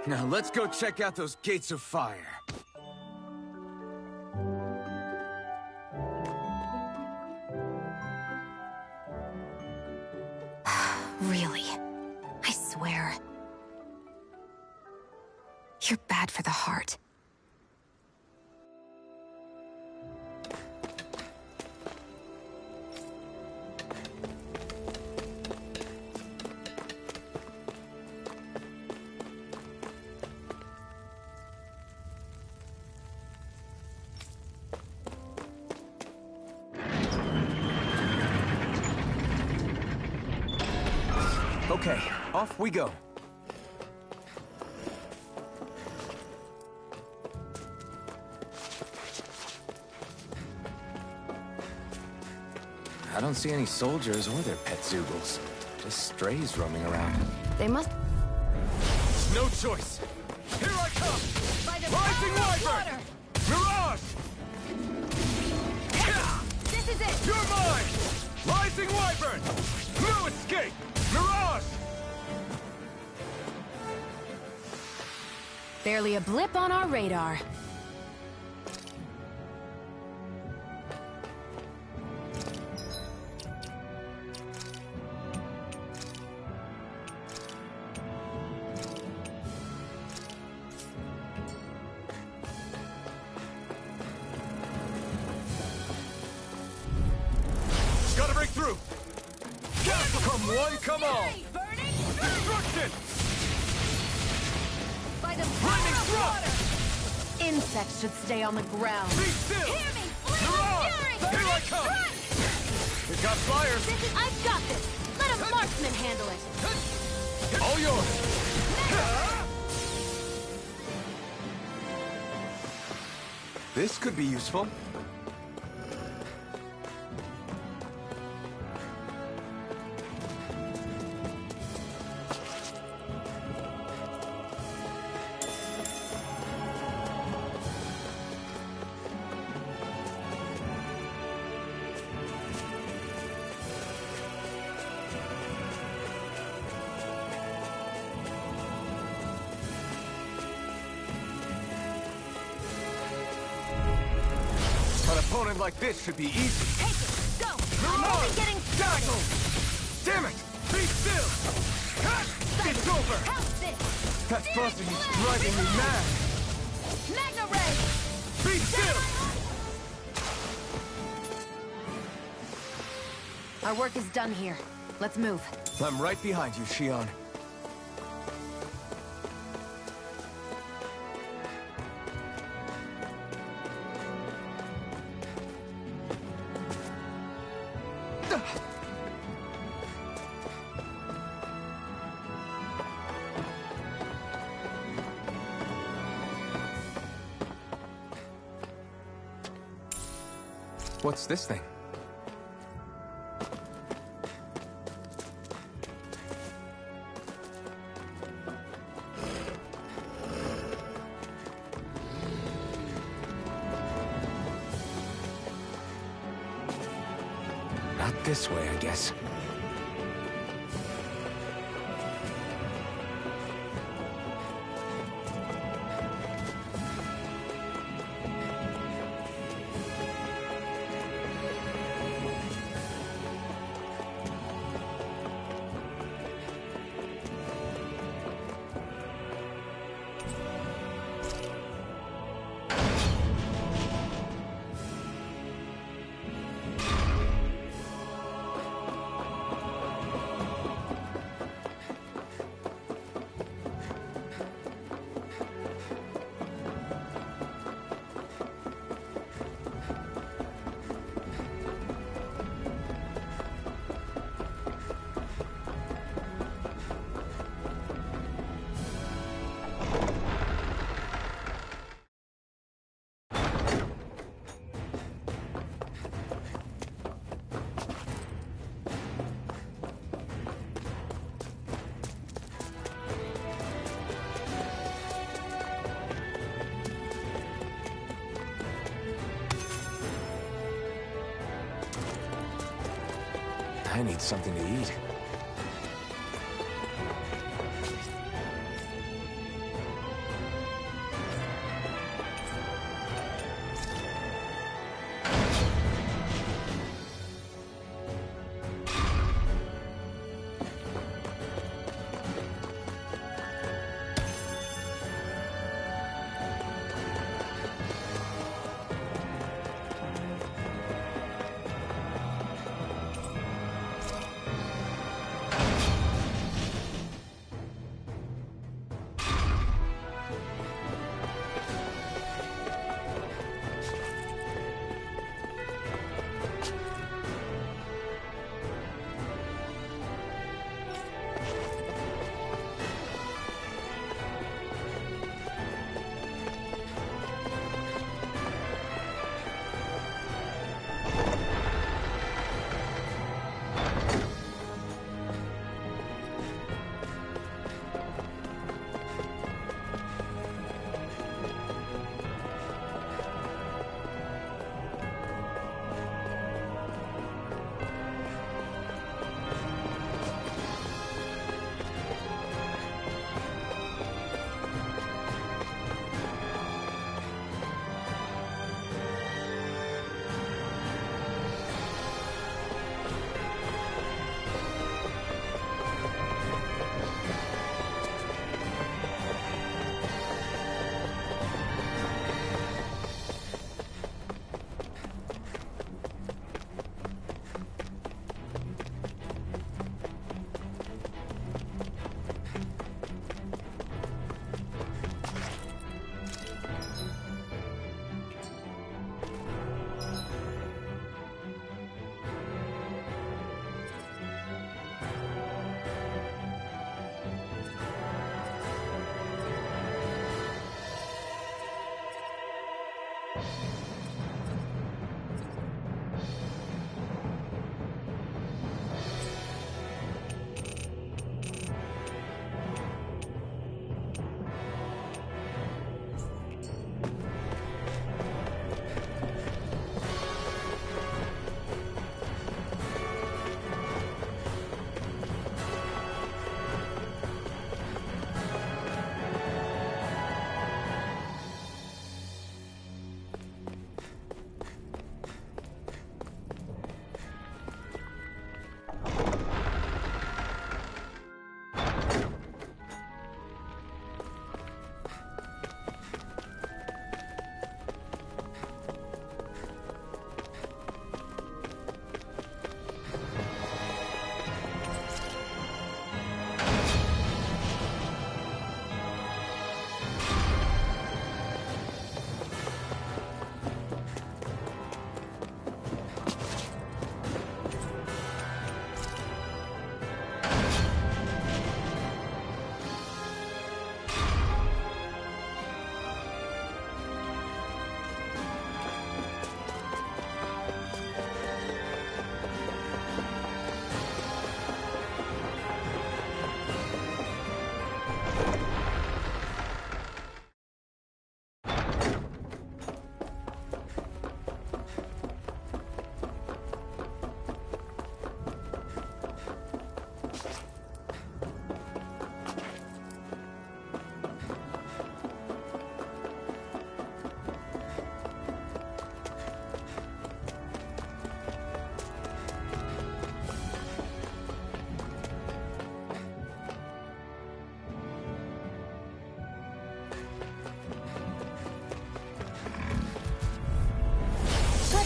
Now let's go check out those gates of fire. Really? I swear. You're bad for the heart. Okay, off we go. I don't see any soldiers or their pet Zoogles. Just strays roaming around. They must... No choice! Here I come! By the Rising power of Wyvern! water! Mirage! This is it! You're mine! Rising Wyvern! No escape! Mirage! Barely a blip on our radar. Gotta break through! Come one, come all! Burning! Destruction! By the Lightning power of thrust! water! Insects should stay on the ground. Be still! Hear me! Flee Mirage! fury! Here I come! Strike! We've got flyers! I've got this! Let a marksman handle it! All yours! This could be useful. An opponent like this should be easy. Take it! Go! I'm only getting started! Dazzle! Damn it! Be still! It's over! How's this? That buzzing is driving me mad! Magna Ray! Be still! Our work is done here. Let's move. I'm right behind you, Shion. What's this thing? Not this way, I guess. I need something to eat.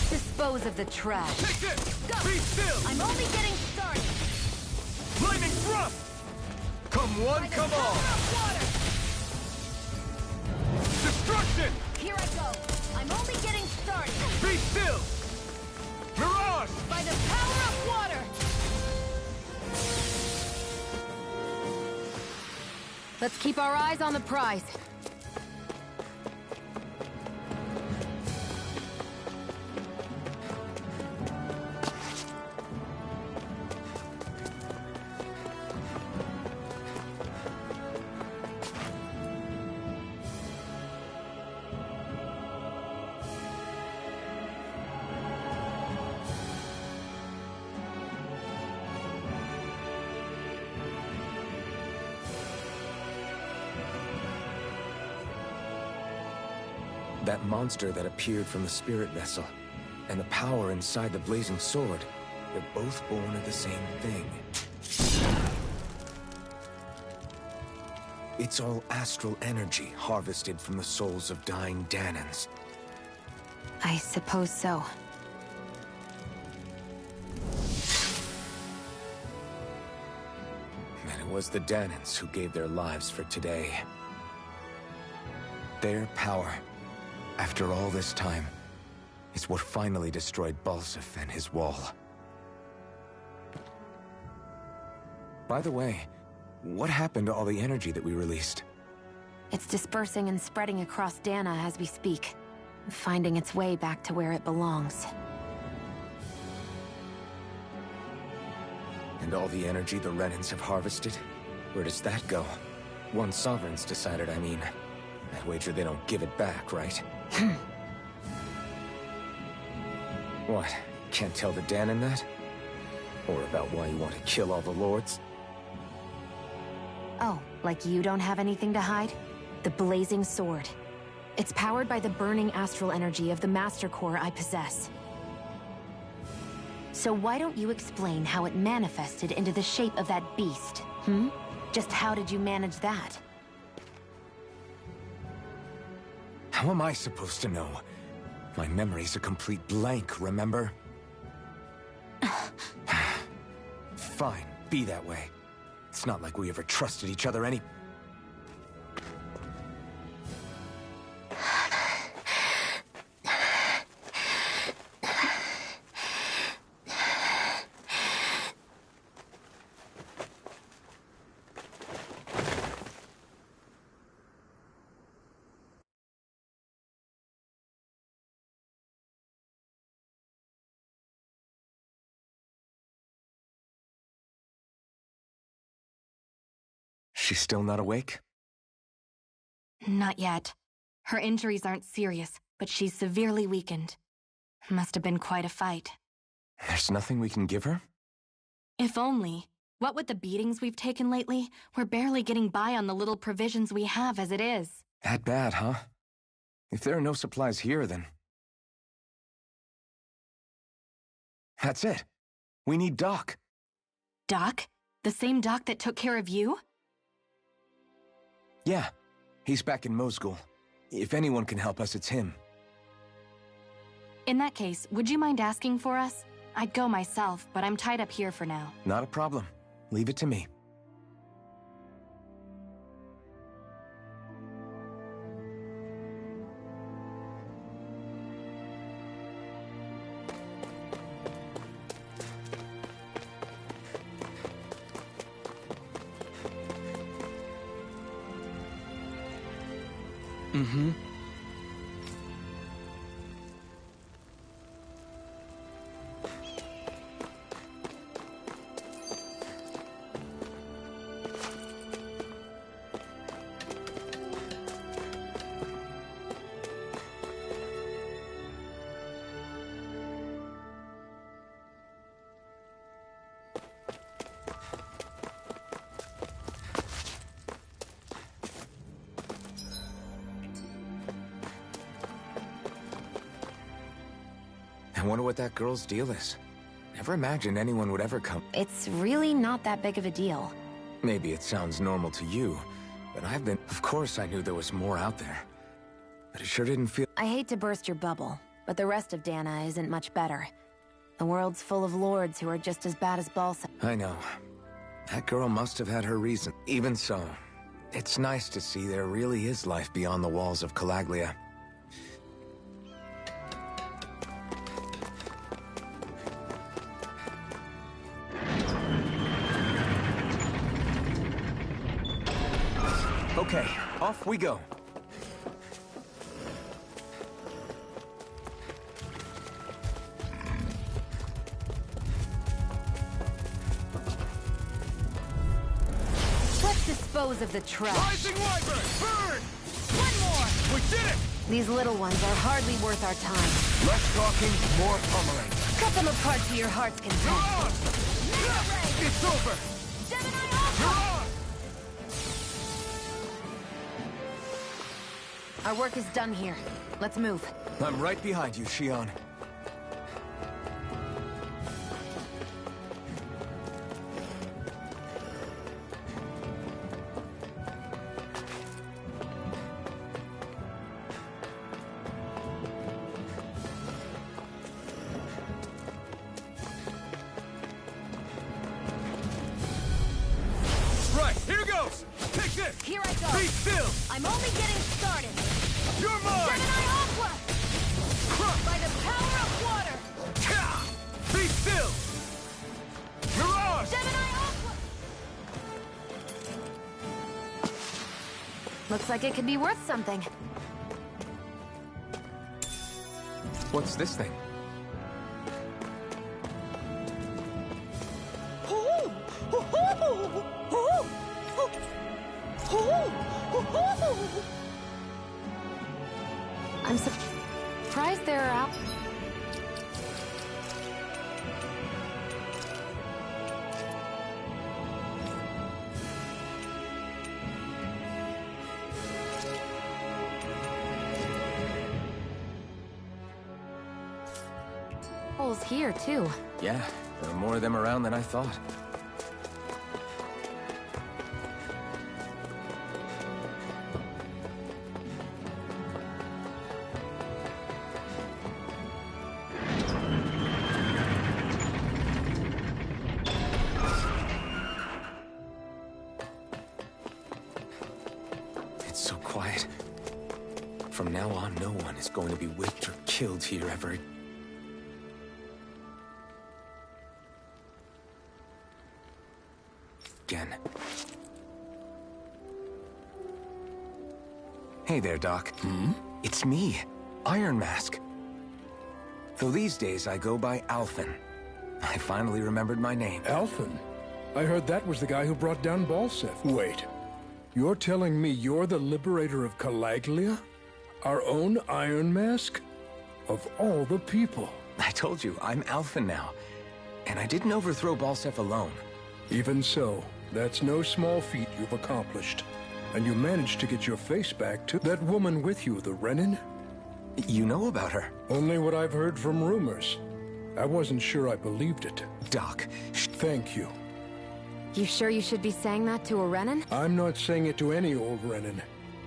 Dispose of the trash. Take this! Go! Be still! I'm only getting started! Lightning thrust! Come one, come all! Destruction! Here I go! I'm only getting started! Be still! Mirage! By the power of water! Let's keep our eyes on the prize. That monster that appeared from the spirit vessel, and the power inside the blazing sword, they're both born of the same thing. It's all astral energy harvested from the souls of dying Danans. I suppose so. And it was the Danans who gave their lives for today. Their power, after all this time, is what finally destroyed Balsif and his wall. By the way, what happened to all the energy that we released? It's dispersing and spreading across Dana as we speak, finding its way back to where it belongs. And all the energy the Renans have harvested? Where does that go? Once Sovereign's decided, I mean. I wager they don't give it back, right? What? Can't tell the Danan that? Or about why you want to kill all the lords? Oh, like you don't have anything to hide? The blazing sword. It's powered by the burning astral energy of the Master Core I possess. So why don't you explain how it manifested into the shape of that beast, hmm? Just how did you manage that? How am I supposed to know? My memory's a complete blank, remember? Fine, be that way. It's not like we ever trusted each other any... She's still not awake? Not yet. Her injuries aren't serious, but she's severely weakened. Must have been quite a fight. There's nothing we can give her? If only. What with the beatings we've taken lately, we're barely getting by on the little provisions we have as it is. That bad, huh? If there are no supplies here, then... That's it. We need Doc. Doc? The same Doc that took care of you? Yeah. He's back in Mosgul. If anyone can help us, it's him. In that case, would you mind asking for us? I'd go myself, but I'm tied up here for now. Not a problem. Leave it to me. Mm-hmm. I wonder what that girl's deal is. Never imagined anyone would ever come. It's really not that big of a deal. Maybe it sounds normal to you, but I've been... Of course I knew there was more out there. But it sure didn't feel... I hate to burst your bubble, but the rest of Dana isn't much better. The world's full of lords who are just as bad as Balsam. I know. That girl must have had her reason. Even so, it's nice to see there really is life beyond the walls of Calaglia. Okay, off we go. Let's dispose of the trash. Rising Wyvern, burn! One more! We did it! These little ones are hardly worth our time. Less talking, more pummeling. Cut them apart to your heart's content. It's over! You're on! Our work is done here. Let's move. I'm right behind you, Shion. Right, here goes! Take this! Here I go. Be still! I'm only getting started. You're mine! Gemini Aqua! By the power of water! Be still! Mirage! Gemini Aqua! Looks like it could be worth something. What's this thing? I'm surprised they're out. Holes here too. Yeah, there are more of them around than I thought. It's so quiet. From now on, no one is going to be whipped or killed here ever again. Hey there, Doc. It's me, Iron Mask. Though these days I go by Alphen. I finally remembered my name. Alphen? I heard that was the guy who brought down Balsef. Wait. You're telling me you're the liberator of Calaglia? Our own Iron Mask? Of all the people. I told you, I'm Alphen now. And I didn't overthrow Balsef alone. Even so, that's no small feat you've accomplished. And you managed to get your face back to that woman with you, the Renin? You know about her? Only what I've heard from rumors. I wasn't sure I believed it. Doc, thank you. You sure you should be saying that to a Renin? I'm not saying it to any old Renin.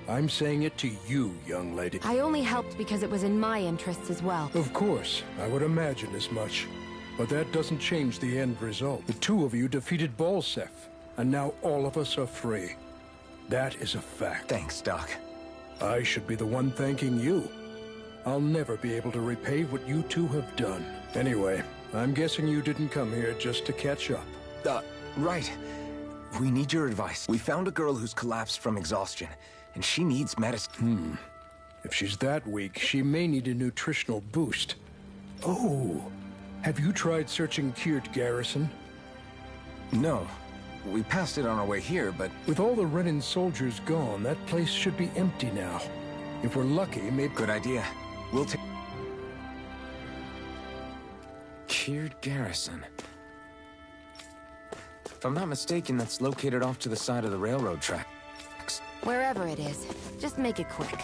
I'm saying it to you, young lady. I only helped because it was in my interests as well. Of course, I would imagine as much. But that doesn't change the end result. The two of you defeated Balsef, and now all of us are free. That is a fact. Thanks, Doc. I should be the one thanking you. I'll never be able to repay what you two have done. Anyway, I'm guessing you didn't come here just to catch up. Right. We need your advice. We found a girl who's collapsed from exhaustion, and she needs medicine. If she's that weak, she may need a nutritional boost. Oh, have you tried searching Kirt Garrison? No. We passed it on our way here, but... With all the Renin soldiers gone, that place should be empty now. If we're lucky, maybe... Good idea. We'll take... Kirt Garrison. If I'm not mistaken, that's located off to the side of the railroad tracks. Wherever it is, just make it quick.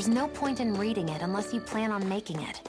There's no point in reading it unless you plan on making it.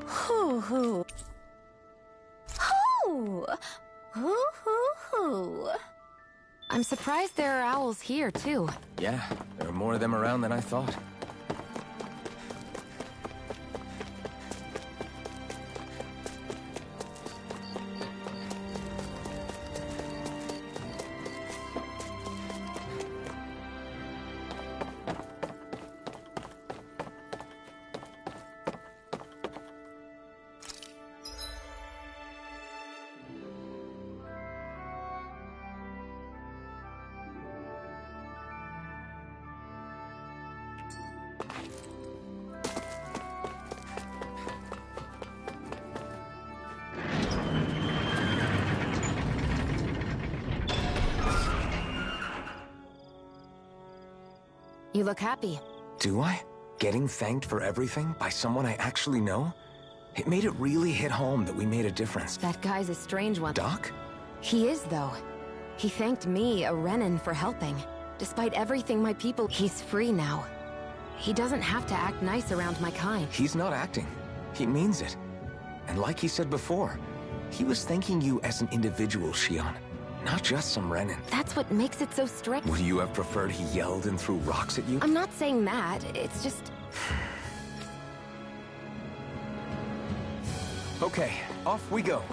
Hoo-hoo. Hoo! Hoo-hoo-hoo. I'm surprised there are owls here, too. Yeah, there are more of them around than I thought. You look happy. Do I? Getting thanked for everything by someone I actually know? It made it really hit home that we made a difference. That guy's a strange one. Doc? He is, though. He thanked me, a Renan, for helping. Despite everything my people... He's free now. He doesn't have to act nice around my kind. He's not acting. He means it. And like he said before, he was thanking you as an individual, Shion. Not just some Renan. That's what makes it so strange. Would you have preferred he yelled and threw rocks at you? I'm not saying that. It's just... Okay, off we go.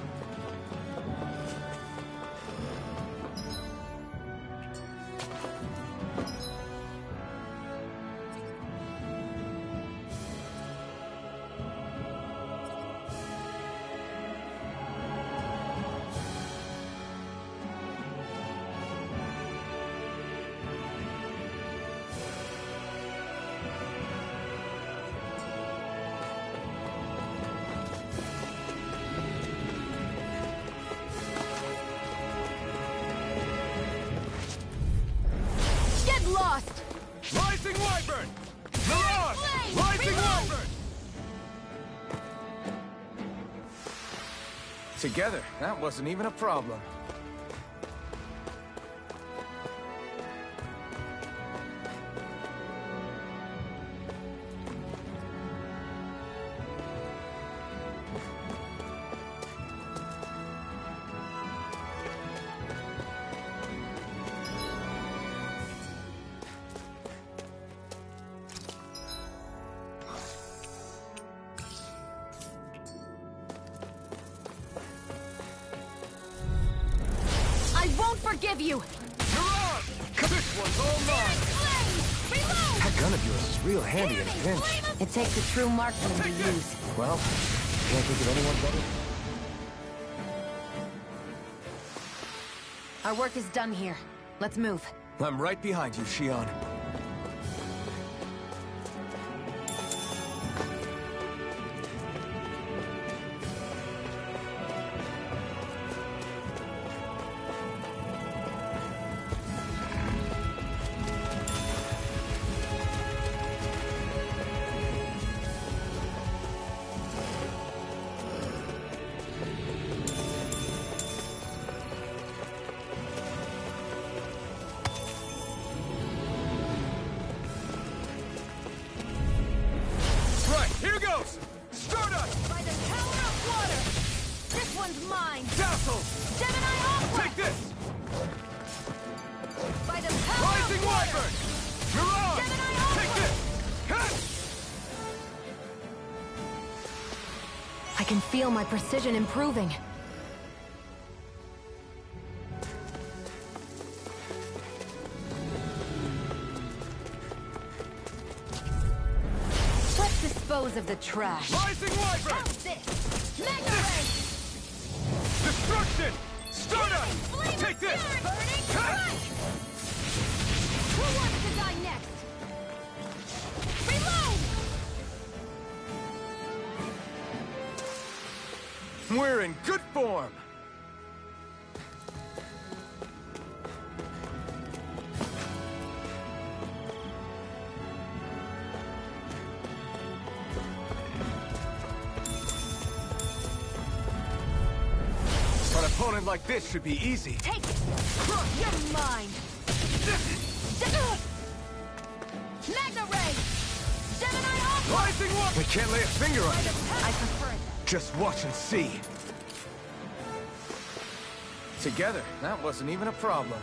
Lost! Rising Wyvern! Mirage! Rising Wyvern! Together, that wasn't even a problem. Forgive you! Mirage! This one's all mine! That gun of yours is real handy in a pinch. It takes a true marksman to use. Well, can't think of anyone better. Our work is done here. Let's move. I'm right behind you, Shion. one's mine! Dazzle! Gemini Aqua! Take this! By the power Rising of water! Wyvern! Mirage! Gemini Aqua! Take this! Cut! I can feel my precision improving. Let's dispose of the trash. Rising Wyvern! How's this? Mega Ray! Destruction! Stardust! Flame Take of this! Fury! Burning Cut! strike! Who wants to die next? Reload! We're in good form! An opponent like this should be easy. Take it! You're mine! Mega Ray! Gemini Aqua! Rising One! We can't lay a finger on it. I prefer it. Just watch and see. Together, that wasn't even a problem.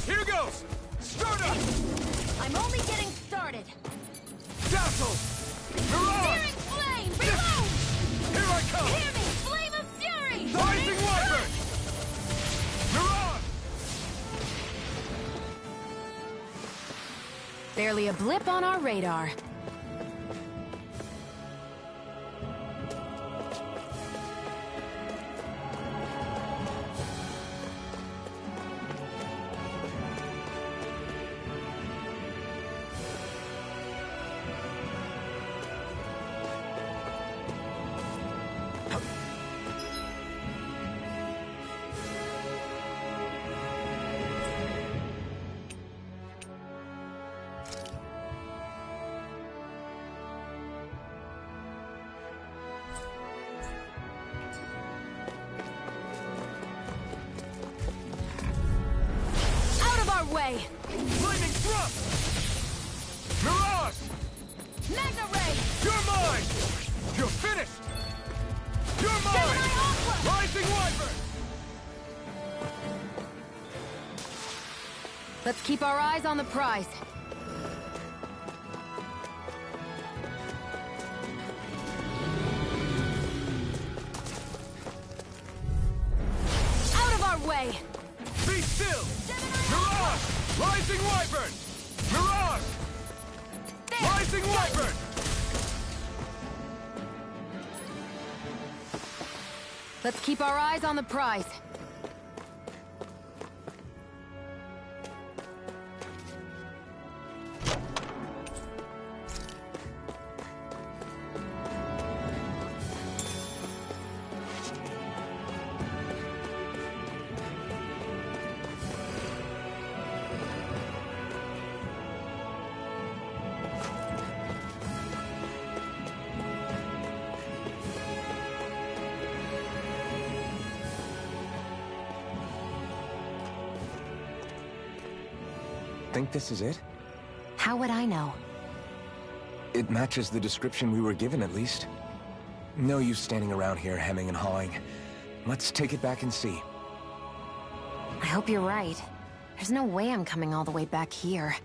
Here goes! Stardust! I'm only getting started. Dazzle! Mirage! Searing flame! Reload! Here I come! Hear me! Flame of fury! Rising Wyvern! Mirage! Barely a blip on our radar. Way. Lightning thrust! Mirage! Mega Ray! You're mine! You're finished! You're mine! Gemini Aqua! Rising Wyvern! Let's keep our eyes on the prize. Out of our way! Be still! Mirage! Rising Wyvern! Mirage! There. Rising Wyvern! Let's keep our eyes on the prize. Think this is it? How would I know? It matches the description we were given, at least. No use standing around here hemming and hawing. Let's take it back and see. I hope you're right. There's no way I'm coming all the way back here.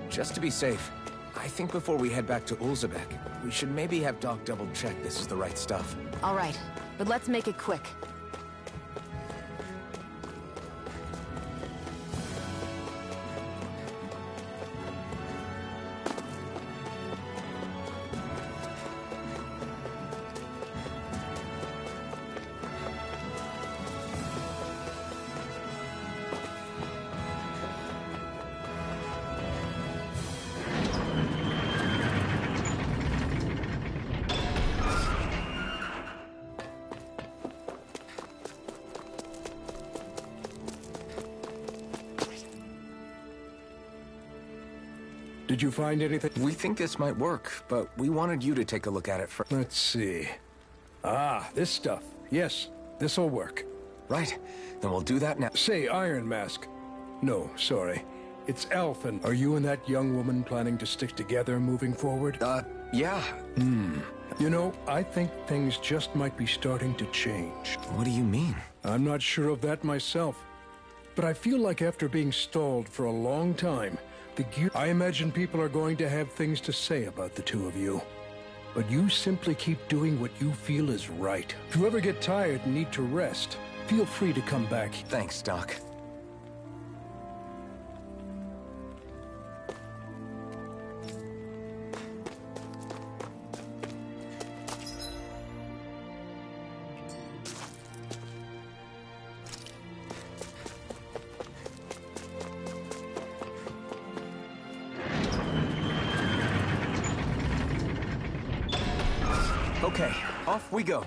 Just to be safe, I think before we head back to Ulzebek, we should maybe have Doc double-check this is the right stuff. All right, but let's make it quick. Did you find anything? We think this might work, but we wanted you to take a look at it first. Let's see. Ah, this stuff. Yes, this'll work. Right. Then we'll do that now. Say, Iron Mask. No, sorry. It's Elf, and are you and that young woman planning to stick together moving forward? Yeah. You know, I think things just might be starting to change. What do you mean? I'm not sure of that myself. But I feel like after being stalled for a long time, I imagine people are going to have things to say about the two of you. But you simply keep doing what you feel is right. If you ever get tired and need to rest, feel free to come back. Thanks, Doc. Okay, off we go.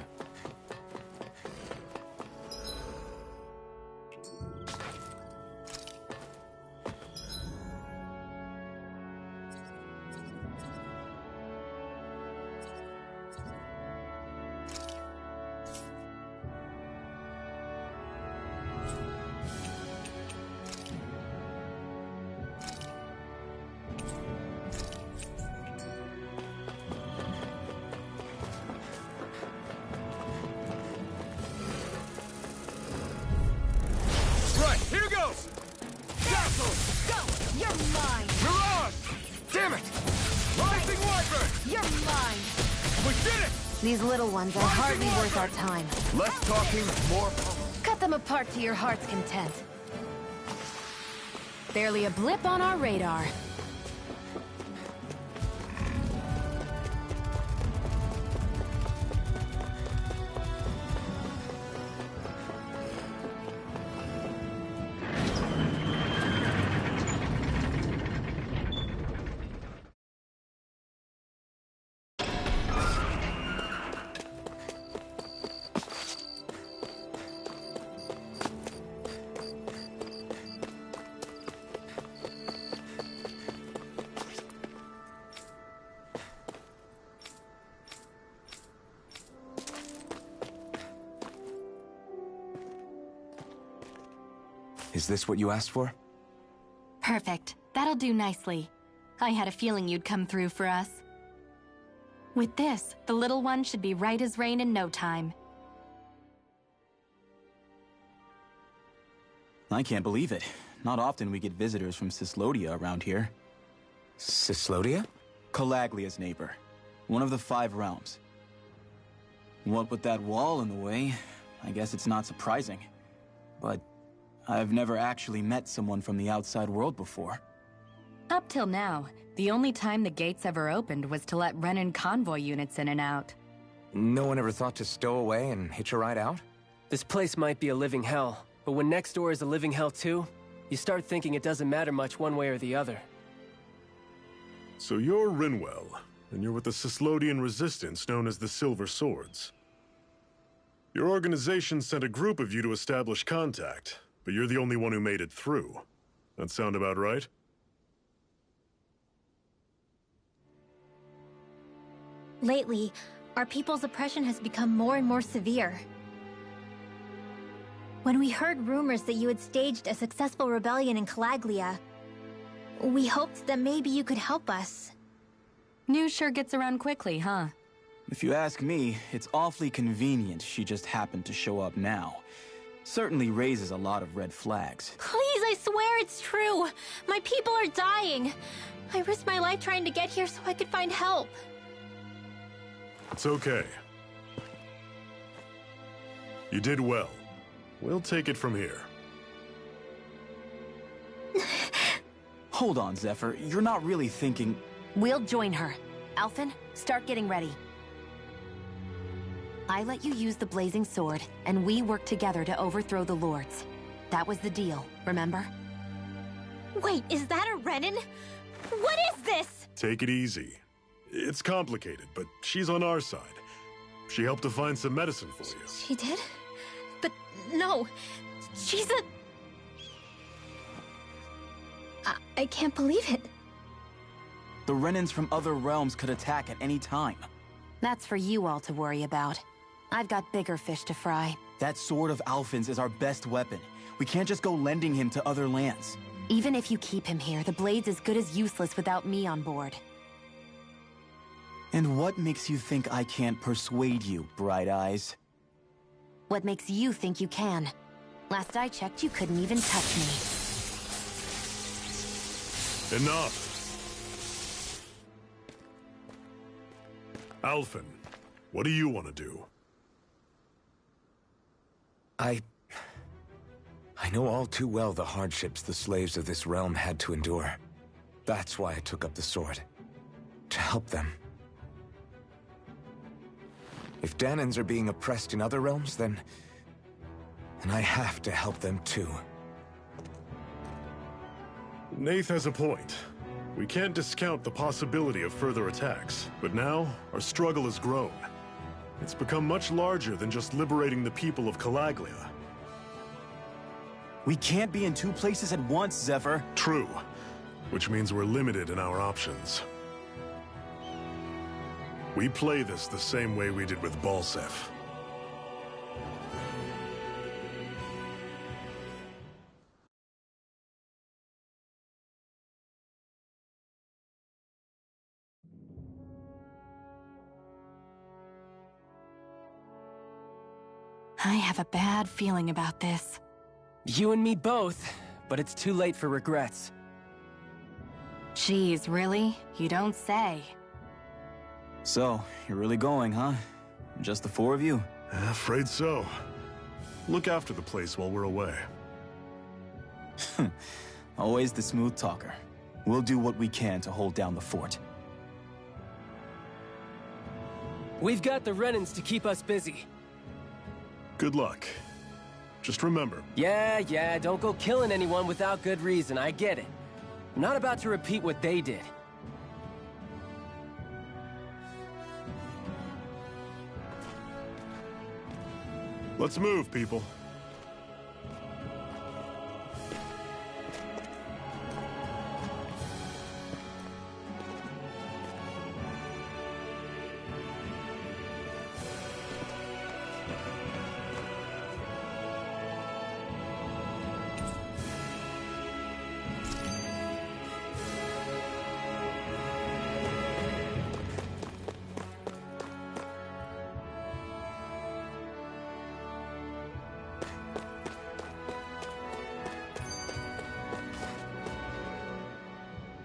These little ones are hardly worth our time. Less talking, more... Cut them apart to your heart's content. Barely a blip on our radar. Is this what you asked for? Perfect. That'll do nicely. I had a feeling you'd come through for us. With this, the little one should be right as rain in no time. I can't believe it. Not often we get visitors from Cyslodia around here. Cyslodia? Calaglia's neighbor. One of the 5 realms. What with that wall in the way, I guess it's not surprising. But I've never actually met someone from the outside world before. Up till now, the only time the gates ever opened was to let Renan convoy units in and out. No one ever thought to stow away and hitch a ride out? This place might be a living hell, but when next door is a living hell too, you start thinking it doesn't matter much one way or the other. So you're Rinwell, and you're with the Cyslodian resistance known as the Silver Swords. Your organization sent a group of you to establish contact, but you're the only one who made it through. That sound about right? Lately, our people's oppression has become more and more severe. When we heard rumors that you had staged a successful rebellion in Calaglia, we hoped that maybe you could help us. News sure gets around quickly, huh? If you ask me, it's awfully convenient she just happened to show up now. Certainly raises a lot of red flags. Please, I swear it's true. My people are dying. I risked my life trying to get here so I could find help. It's okay. You did well. We'll take it from here. Hold on, Zephyr. You're not really thinking... We'll join her. Alphen, start getting ready. I let you use the blazing sword, and we worked together to overthrow the lords. That was the deal, remember? Wait, is that a Renin? What is this? Take it easy. It's complicated, but she's on our side. She helped to find some medicine for you. She did? But no, she's a... I can't believe it. The Renins from other realms could attack at any time. That's for you all to worry about. I've got bigger fish to fry. That sword of Alphen's is our best weapon. We can't just go lending him to other lands. Even if you keep him here, the blade's as good as useless without me on board. And what makes you think I can't persuade you, Bright Eyes? What makes you think you can? Last I checked, you couldn't even touch me. Enough! Alphen, what do you want to do? I know all too well the hardships the slaves of this realm had to endure. That's why I took up the sword. To help them. If Danans are being oppressed in other realms, then I have to help them too. Nath has a point. We can't discount the possibility of further attacks, but now our struggle has grown. It's become much larger than just liberating the people of Calaglia. We can't be in two places at once, Zephyr. True, which means we're limited in our options. We play this the same way we did with Balseph. I have a bad feeling about this. You and me both, but it's too late for regrets. Geez, really? You don't say. So, you're really going, huh? Just the four of you? Afraid so. Look after the place while we're away. Always the smooth talker. We'll do what we can to hold down the fort. We've got the Renins to keep us busy. Good luck. Just remember... Yeah, don't go killing anyone without good reason, I get it. I'm not about to repeat what they did. Let's move, people.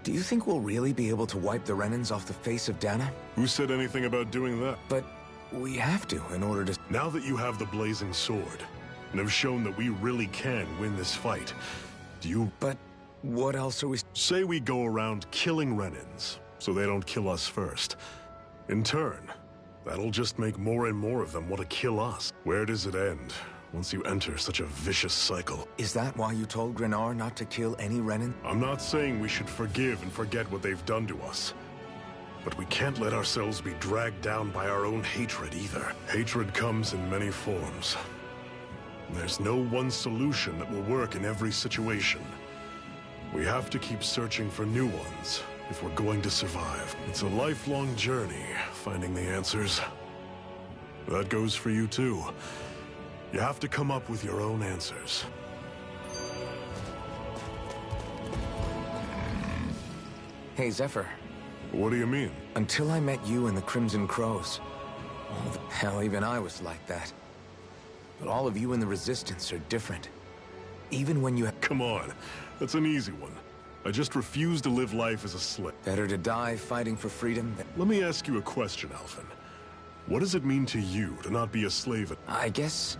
Do you think we'll really be able to wipe the Renins off the face of Dana? Who said anything about doing that? But we have to in order to... Now that you have the blazing sword, and have shown that we really can win this fight, do you... But what else are we... Say we go around killing Renins, so they don't kill us first. In turn, that'll just make more and more of them want to kill us. Where does it end, once you enter such a vicious cycle? Is that why you told Grenar not to kill any Renin? I'm not saying we should forgive and forget what they've done to us. But we can't let ourselves be dragged down by our own hatred either. Hatred comes in many forms. There's no one solution that will work in every situation. We have to keep searching for new ones if we're going to survive. It's a lifelong journey, finding the answers. That goes for you too. You have to come up with your own answers. Hey, Zephyr. What do you mean? Until I met you and the Crimson Crows, Hell, even I was like that. But all of you in the Resistance are different. Even when you have... Come on, that's an easy one. I just refuse to live life as a slave. Better to die fighting for freedom than... Let me ask you a question, Alphen. What does it mean to you to not be a slave? I guess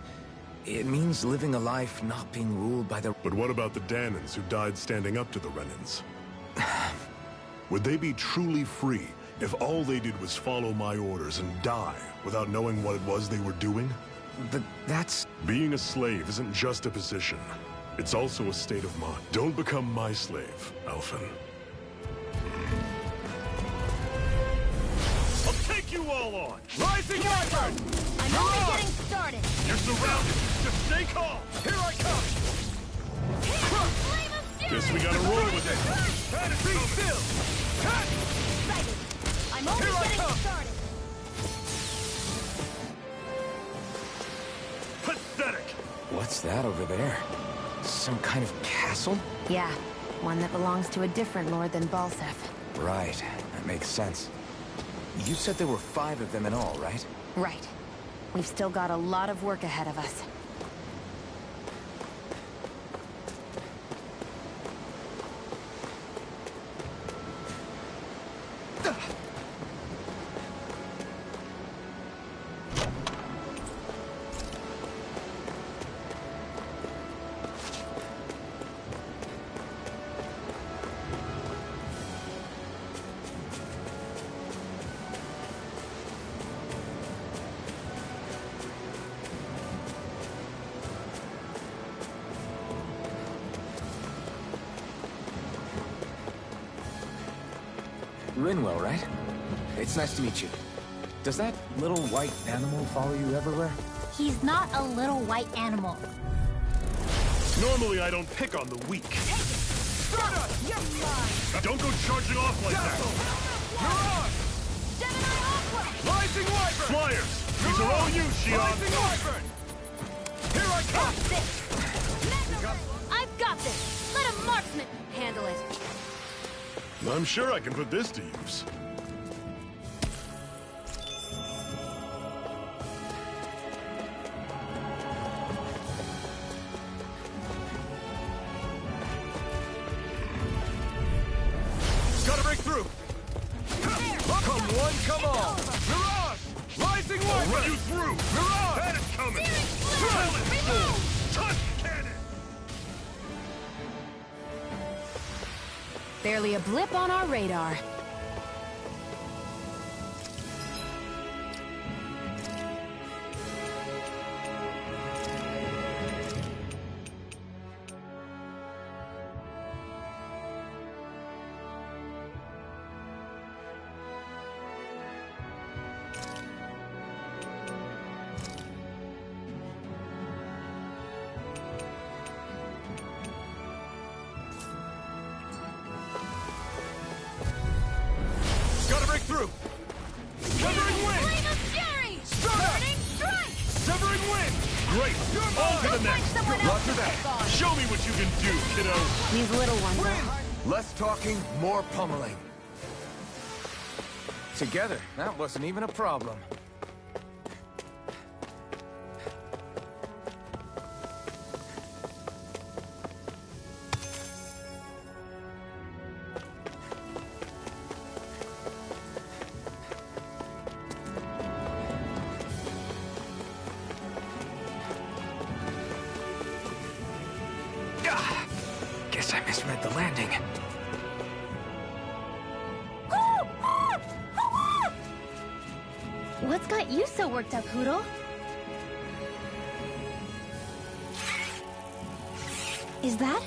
it means living a life not being ruled by the... But what about the Danans who died standing up to the Renans? Would they be truly free if all they did was follow my orders and die without knowing what it was they were doing? But that's... Being a slave isn't just a position. It's also a state of mind. Don't become my slave, Alphen. I'll take you all on! Rising Wyvern! I'm only getting started! You're surrounded! Just stay calm! Here I come! Guess we gotta roll with it! Be still! Excited! I'm only getting started! Pathetic! What's that over there? Some kind of castle? Yeah, one that belongs to a different lord than Balsef. Right, that makes sense. You said there were 5 of them in all, right? Right. We've still got a lot of work ahead of us. Rinwell, right? It's nice to meet you. Does that little white animal follow you everywhere? He's not a little white animal. Normally I don't pick on the weak. You're mine! Don't go charging off like that! Mirage! Rising Wyvern! Flyers! These are all you, Shion! Rising Wyvern! Here I come! I've got this! Let a marksman handle it! I'm sure I can put this to use. Gotta break through! Come one, come all! Mirage! Rising Wyvern! Run you through! Mirage! That is coming! Remove! Touch cannon! Barely a blip on our radar. Gotta break through! Severing wind! Flame of fury! Burning strike! Severing wind! Great! On to the next! Roger that! Show me what you can do, kiddo! These little ones are... Less talking, more pummeling. Together, that wasn't even a problem. Guess I misread the landing. What's got you so worked up, Poodle? Is that?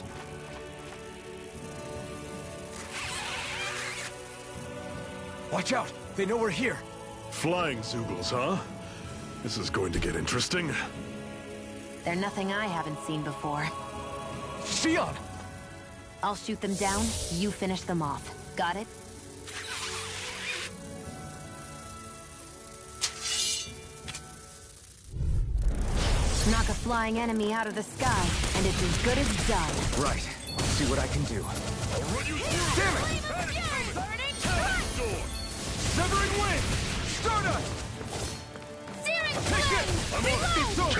Watch out! They know we're here! Flying Zoogles, huh? This is going to get interesting. They're nothing I haven't seen before. Shion! I'll shoot them down, you finish them off. Got it? Knock a flying enemy out of the sky, and it's as good as done. Right. I'll see what I can do. I'll run you through! Damn it! Severing wind! Stardust! flame! Reload!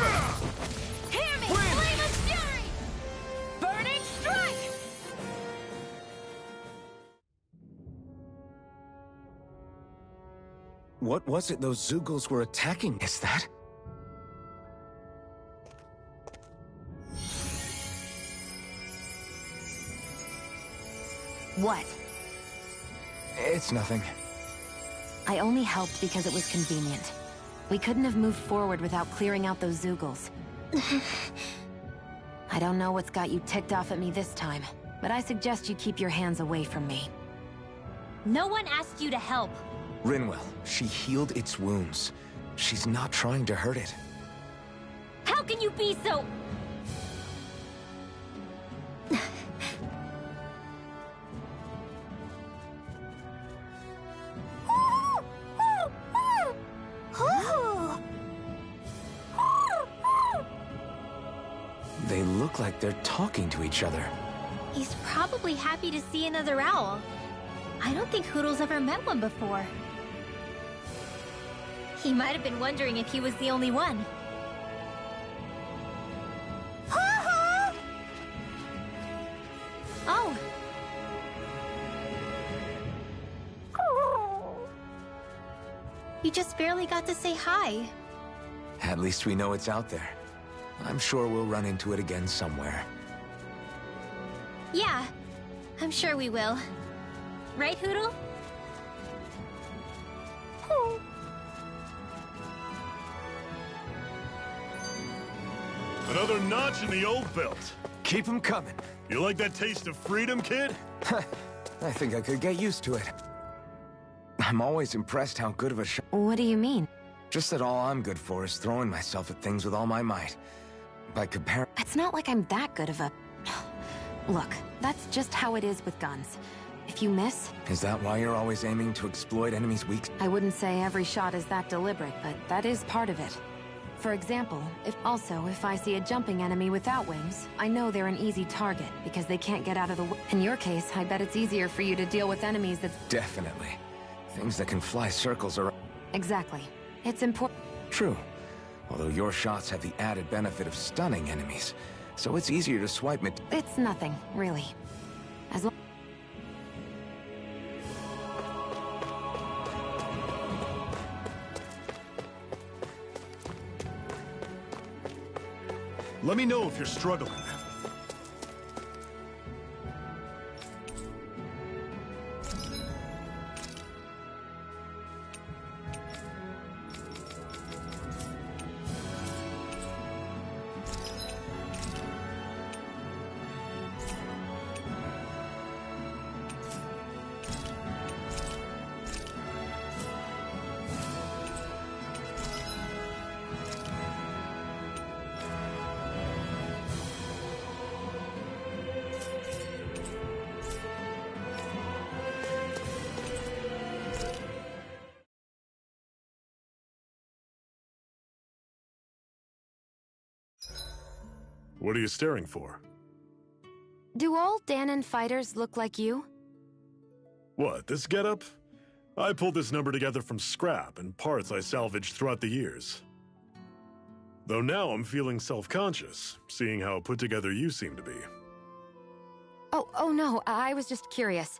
Hear me! Flame of fury! Burning strike! What was it those Zeugles were attacking? Is that? What? It's nothing. I only helped because it was convenient. We couldn't have moved forward without clearing out those Zeugles. I don't know what's got you ticked off at me this time, but I suggest you keep your hands away from me. No one asked you to help. Rinwell, she healed its wounds. She's not trying to hurt it. How can you be so... They look like they're talking to each other. He's probably happy to see another owl. I don't think Hoodle's ever met one before. He might have been wondering if he was the only one. Oh. You just barely got to say hi. At least we know it's out there. I'm sure we'll run into it again somewhere. Yeah, I'm sure we will. Right, Hoodle? Another notch in the old belt. Keep 'em coming. You like that taste of freedom, kid? I think I could get used to it. I'm always impressed how good of a shot. What do you mean? Just that all I'm good for is throwing myself at things with all my might. By compar- It's not like I'm that good of a... Look, that's just how it is with guns. If you miss... Is that why you're always aiming to exploit enemies' weak... I wouldn't say every shot is that deliberate, but that is part of it. For example, if I see a jumping enemy without wings, I know they're an easy target because they can't get out of the way. In your case, I bet it's easier for you to deal with enemies that's... Definitely. Things that can fly circles are... Exactly. It's important... True. Although your shots have the added benefit of stunning enemies, so it's easier to swipe it. It's nothing, really. As long... Let me know if you're struggling. What are you staring for? Do all Danon fighters look like you? What, this getup? I pulled this number together from scrap and parts I salvaged throughout the years. Though now I'm feeling self-conscious, seeing how put together you seem to be. Oh no, I was just curious.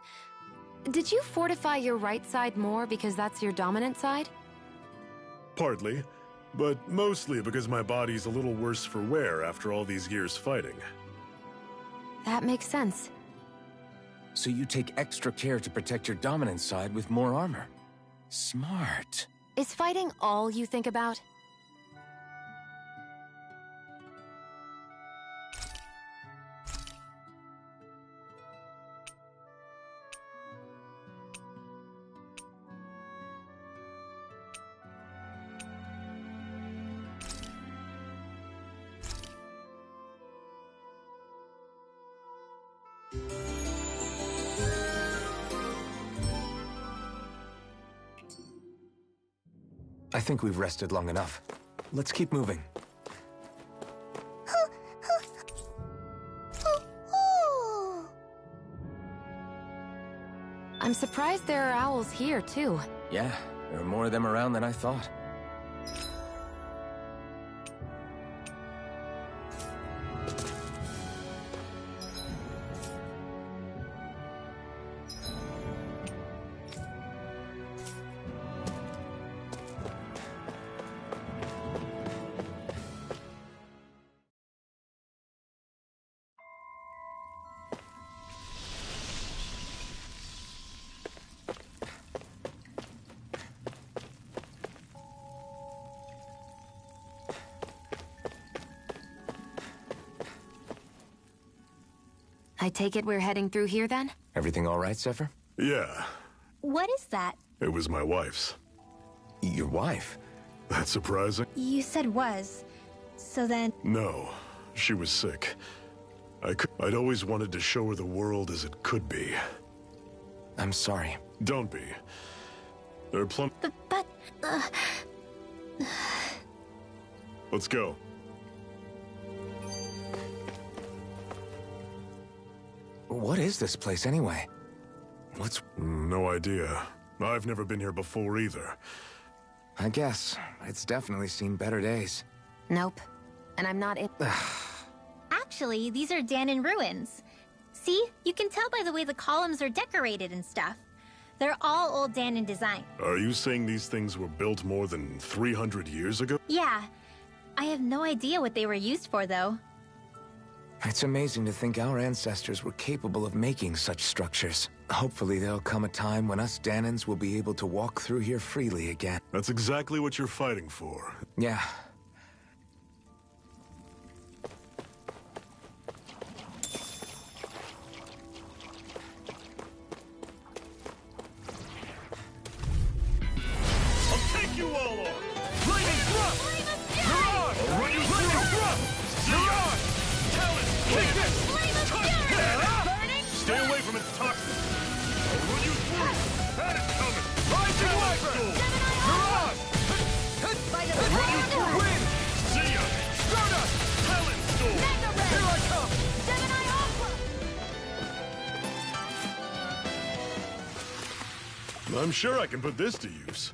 Did you fortify your right side more because that's your dominant side? Partly, but mostly because my body's a little worse for wear after all these years fighting. That makes sense. So you take extra care to protect your dominant side with more armor. Smart. Is fighting all you think about? I think we've rested long enough. Let's keep moving. I'm surprised there are owls here, too. Yeah, there are more of them around than I thought. I take it we're heading through here then? Everything all right, Zephyr? Yeah, What is that? it was my wife's. Your wife? That's surprising? You said was. So then... No, she was sick. I'd always wanted to show her the world as it could be. I'm sorry. Don't be. There are But... Let's go. What is this place anyway? No idea. I've never been here before either. I guess. It's definitely seen better days. Nope. And I'm not in... Actually, these are Danon ruins. See? You can tell by the way the columns are decorated and stuff. They're all old Danon design. Are you saying these things were built more than 300 years ago? Yeah. I have no idea what they were used for, though. It's amazing to think our ancestors were capable of making such structures. Hopefully there'll come a time when us Danons will be able to walk through here freely again. That's exactly what you're fighting for. Yeah. I'll take you all on! Flaming thrust! Mirage! I'll run you through! Mirage! Talon! Take this! Stay away from its toxins! I'll run you through! That is coming! Rising Viper! Mirage! I'll run you through! Wind! See ya! Stardust! Talon Storm! Here I come! I'm sure I can put this to use.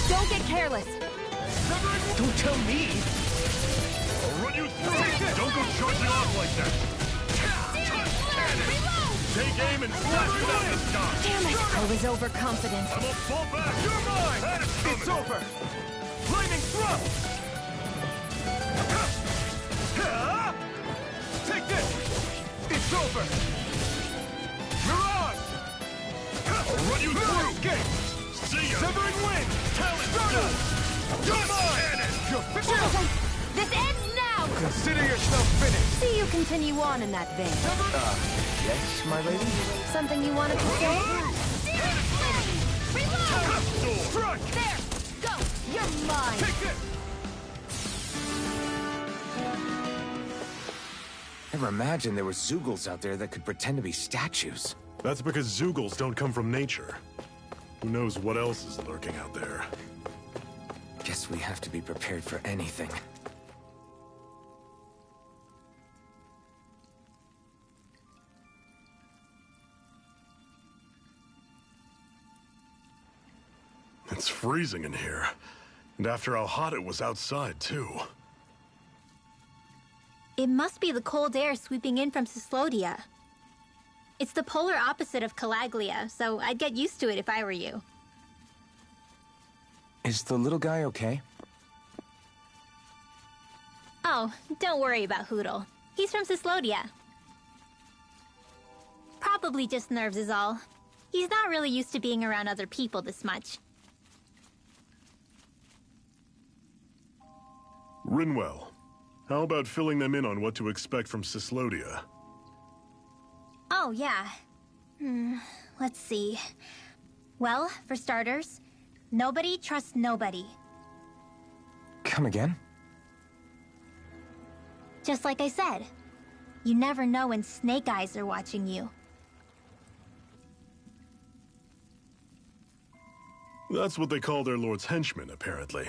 Don't get careless! Don't tell me! I'll run you through! Don't go charging off like that! Take aim and flash it out the sky! Damn it! I was overconfident. I'm gonna fall back! You're mine! That is coming! It's over! Flaming thrust! Take this! It's over! Mirage! I'll run you through! Escape! See ya! Severing wind! Talon! You're mine! Jonathan, this ends now! Consider yourself finished! See you continue on in that vein. Yes, my lady? Something you wanted to say? Strike! There! Go! You're mine! Take this! Never imagined there were Zeugles out there that could pretend to be statues. That's because Zeugles don't come from nature. Who knows what else is lurking out there? Guess we have to be prepared for anything. It's freezing in here. And after how hot it was outside, too. It must be the cold air sweeping in from Cyslodia. It's the polar opposite of Calaglia, so I'd get used to it if I were you. Is the little guy okay? Oh, don't worry about Hootle. He's from Cyslodia. Probably just nerves is all. He's not really used to being around other people this much. Rinwell, how about filling them in on what to expect from Cyslodia? Oh, yeah. Let's see. Well, for starters, nobody trusts nobody. Come again? Just like I said, you never know when Snake Eyes are watching you. That's what they call their lord's henchmen, apparently.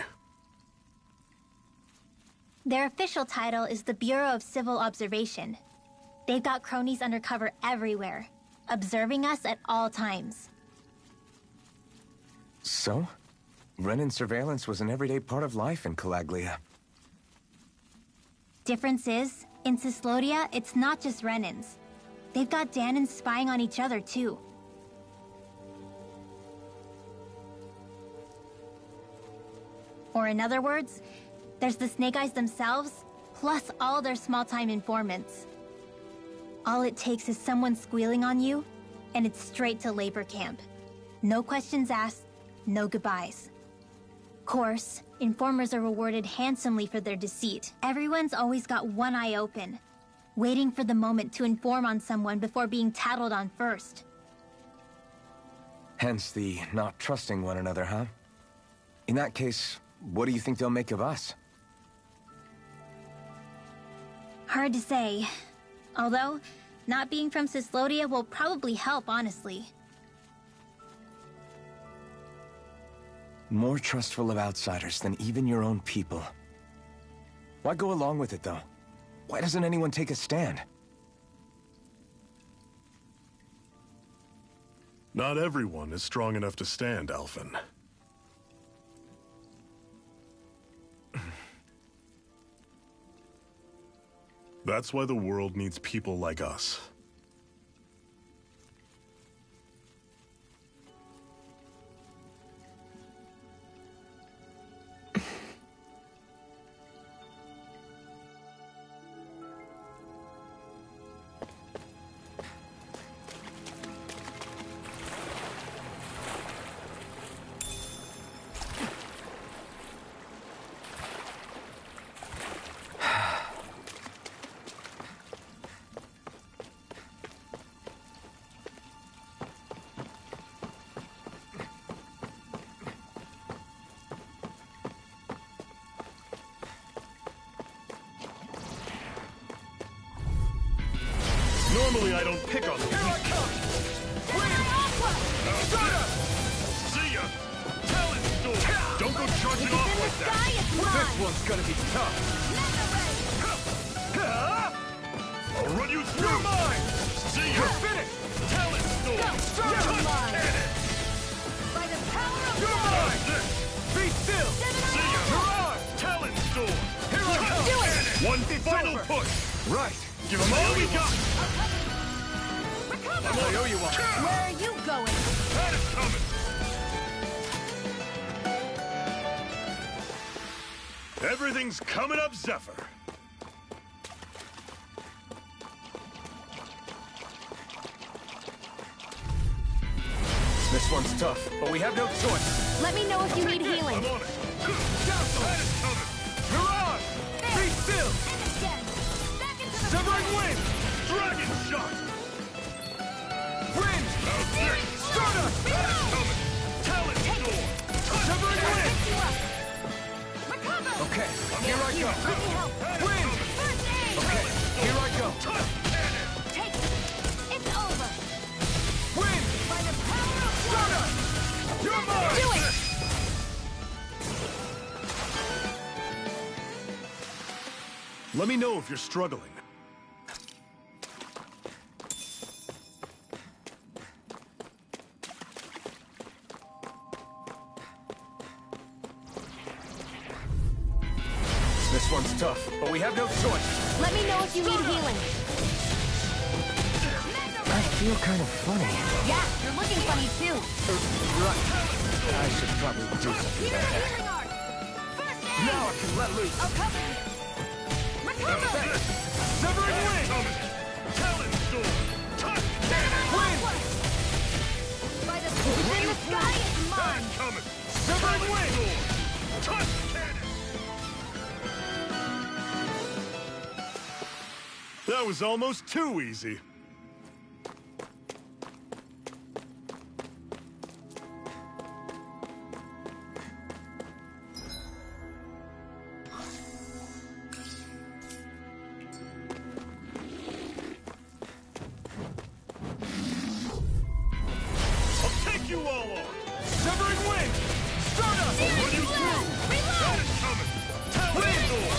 Their official title is the Bureau of Civil Observation. They've got cronies undercover everywhere, observing us at all times. So? Renin surveillance was an everyday part of life in Calaglia. Difference is, in Cyslodia, it's not just Renins. They've got Danons spying on each other, too. Or in other words, there's the Snake Eyes themselves, plus all their small-time informants. All it takes is someone squealing on you, and it's straight to labor camp. No questions asked, no goodbyes. Course, Informers are rewarded handsomely for their deceit. Everyone's always got one eye open, waiting for the moment to inform on someone before being tattled on first. Hence the not trusting one another, huh? In that case, what do you think they'll make of us? Hard to say. Although, not being from Cyslodia will probably help, honestly. More trustful of outsiders than even your own people. Why go along with it, though? Why doesn't anyone take a stand? Not everyone is strong enough to stand, Alphen. That's why the world needs people like us. Normally I don't pick on the weak. See ya! Talent storm! Don't go charging off like that! This one's gonna be tough. I'll run you through! You're mine! See ya! Finish! Talent storm! You're mine! Cannon! By the power of You're love! mine! This! Be still! See ya! Mirage! Talent storm! Here I come! Do it! One It's final over. push! Right! Give them all we got! I owe you one. Where are you going? That is coming! Everything's coming up, Zephyr! This one's tough, but we have no choice. Let me know if you need healing. I'm on it! That is coming! Mirage! Be still! Again! Back into the Severing wind! Dragon shot! Wind! Stardust! That is coming! Talent storm! Severing wind! Pick you up! Recover! Okay, here I go. Let me help! Wind! First aid! Okay, here I go. Take it! It's over! Wind! By the power of Stardust! You're mine! Do it! Let me know if you're struggling. This one's tough, but we have no choice. Let me know if you need healing. I feel kind of funny. Yeah, you're looking funny too. Right. I should probably do something Here's about that. healing art! First aid! Now I can let loose. I'll cover you! Recover! Severing wind! Talent storm! Wind! By the in the sky is mine! Coming! Severing wind! Touch cannon! That was almost too easy. I'll take you all on! Severing wind! Stardust! Run you through! That is coming! Talent storm!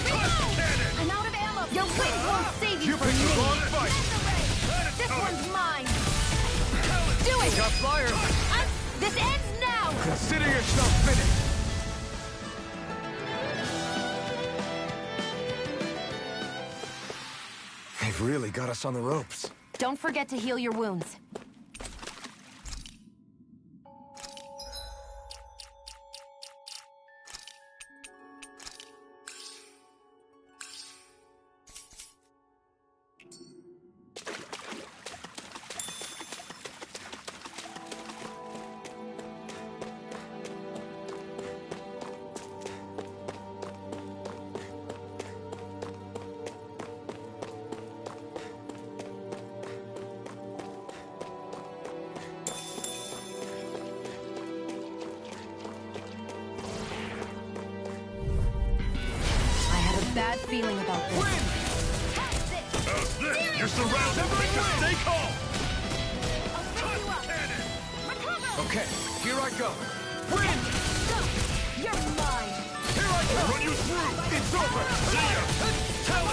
Touch cannon! I'm out of ammo! Your wings won't save you You from picked the me! wrong fight! This one's mine! Talent Do it! Got fired! This ends now! Consider yourself finished! They've really got us on the ropes. Don't forget to heal your wounds. feeling about this? How's this? You're surrounded. Stay calm. Okay, here I go. Win! You're mine! Here I go. Run you through. It's over. See ya.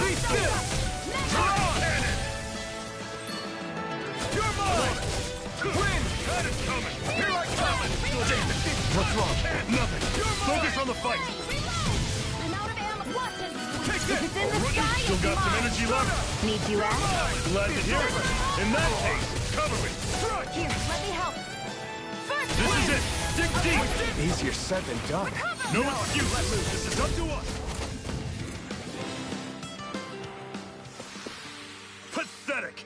Be still. Draw cannon. You're mine. Win. That is coming. Here I come. Damn it. What's wrong? Nothing. Focus on the fight. I'm out of ammo. Watch it! Take this. If it's in the Run you. sky, Still it's got some mine. energy left. Need you ask? Glad to hear it. In that case, cover me. Here, let me help. First This is it. Dig deep. Easier said than done. No excuse. This is up to us. Pathetic.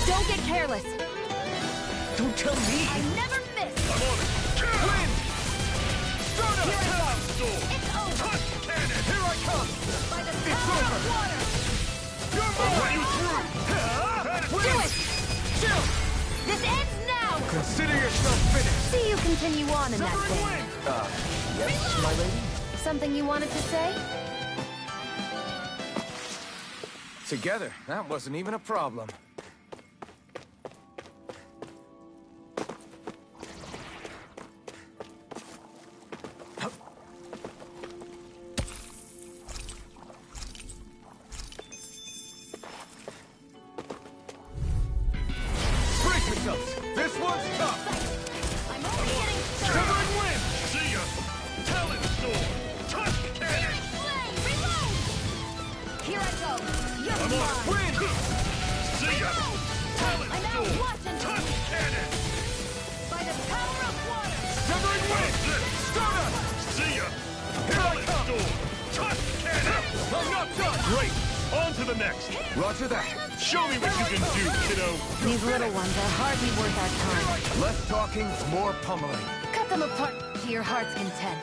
Don't get careless. Don't tell me. I never miss. I'm on it. Win. Start up. Here I go. Sword. It's over. Touch cannon. Here I come. By the It's power over. of water. You're mine. Run you through. Do it. Chill. This ends now. Consider yourself finished. See you continue on in that Sovereign vein. win. Yes, my lady? Something you wanted to say? Together, that wasn't even a problem. Brace yourselves! This one's tough! I'm only getting started. Sovereign win. See ya. Talent sword. Touch cannon. Flame, reload. Here I go. You're I'm on it. mine. Win. See ya. Talent I'm out sword. watching. Touch cannon. By the power of water. Sovereign win. Start up. See ya. Talent sword. Touch cannon. I'm not done. Great. On to the next. Roger that. Show me what you can do, kiddo. These little ones are hardly worth our time. Less talking, more pummeling. Cut them apart to your heart's content.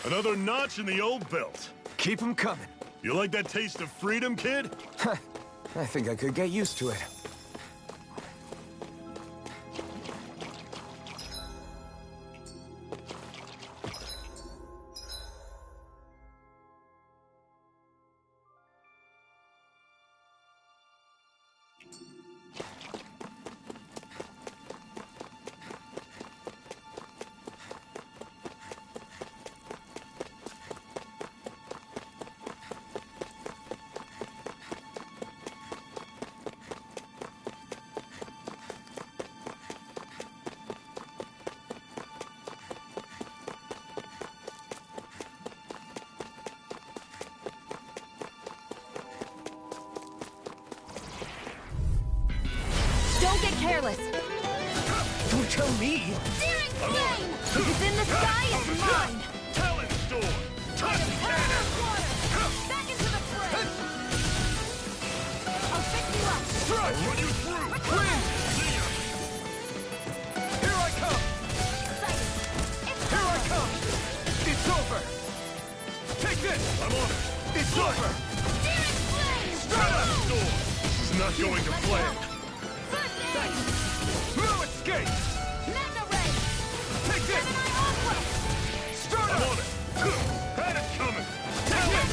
Another notch in the old belt. Keep 'em coming. You like that taste of freedom, kid? I think I could get used to it. Don't get careless. Don't tell me! Searing flame. If it's in the sky, it's mine. Talent sword. Touch Power cannon. of water. Back into the fray. I'll fix you up. Strike. Run you through. Win. See ya. Here I come! Excited. It's Here I over. come! It's over! Take this! I'm on it. It's over! Searing flame. Talent sword. This is not going to plan. First aid. No escape! Magna ray. Take this! Gemini aqua. Start I'm up! on it. Had it coming. Take this!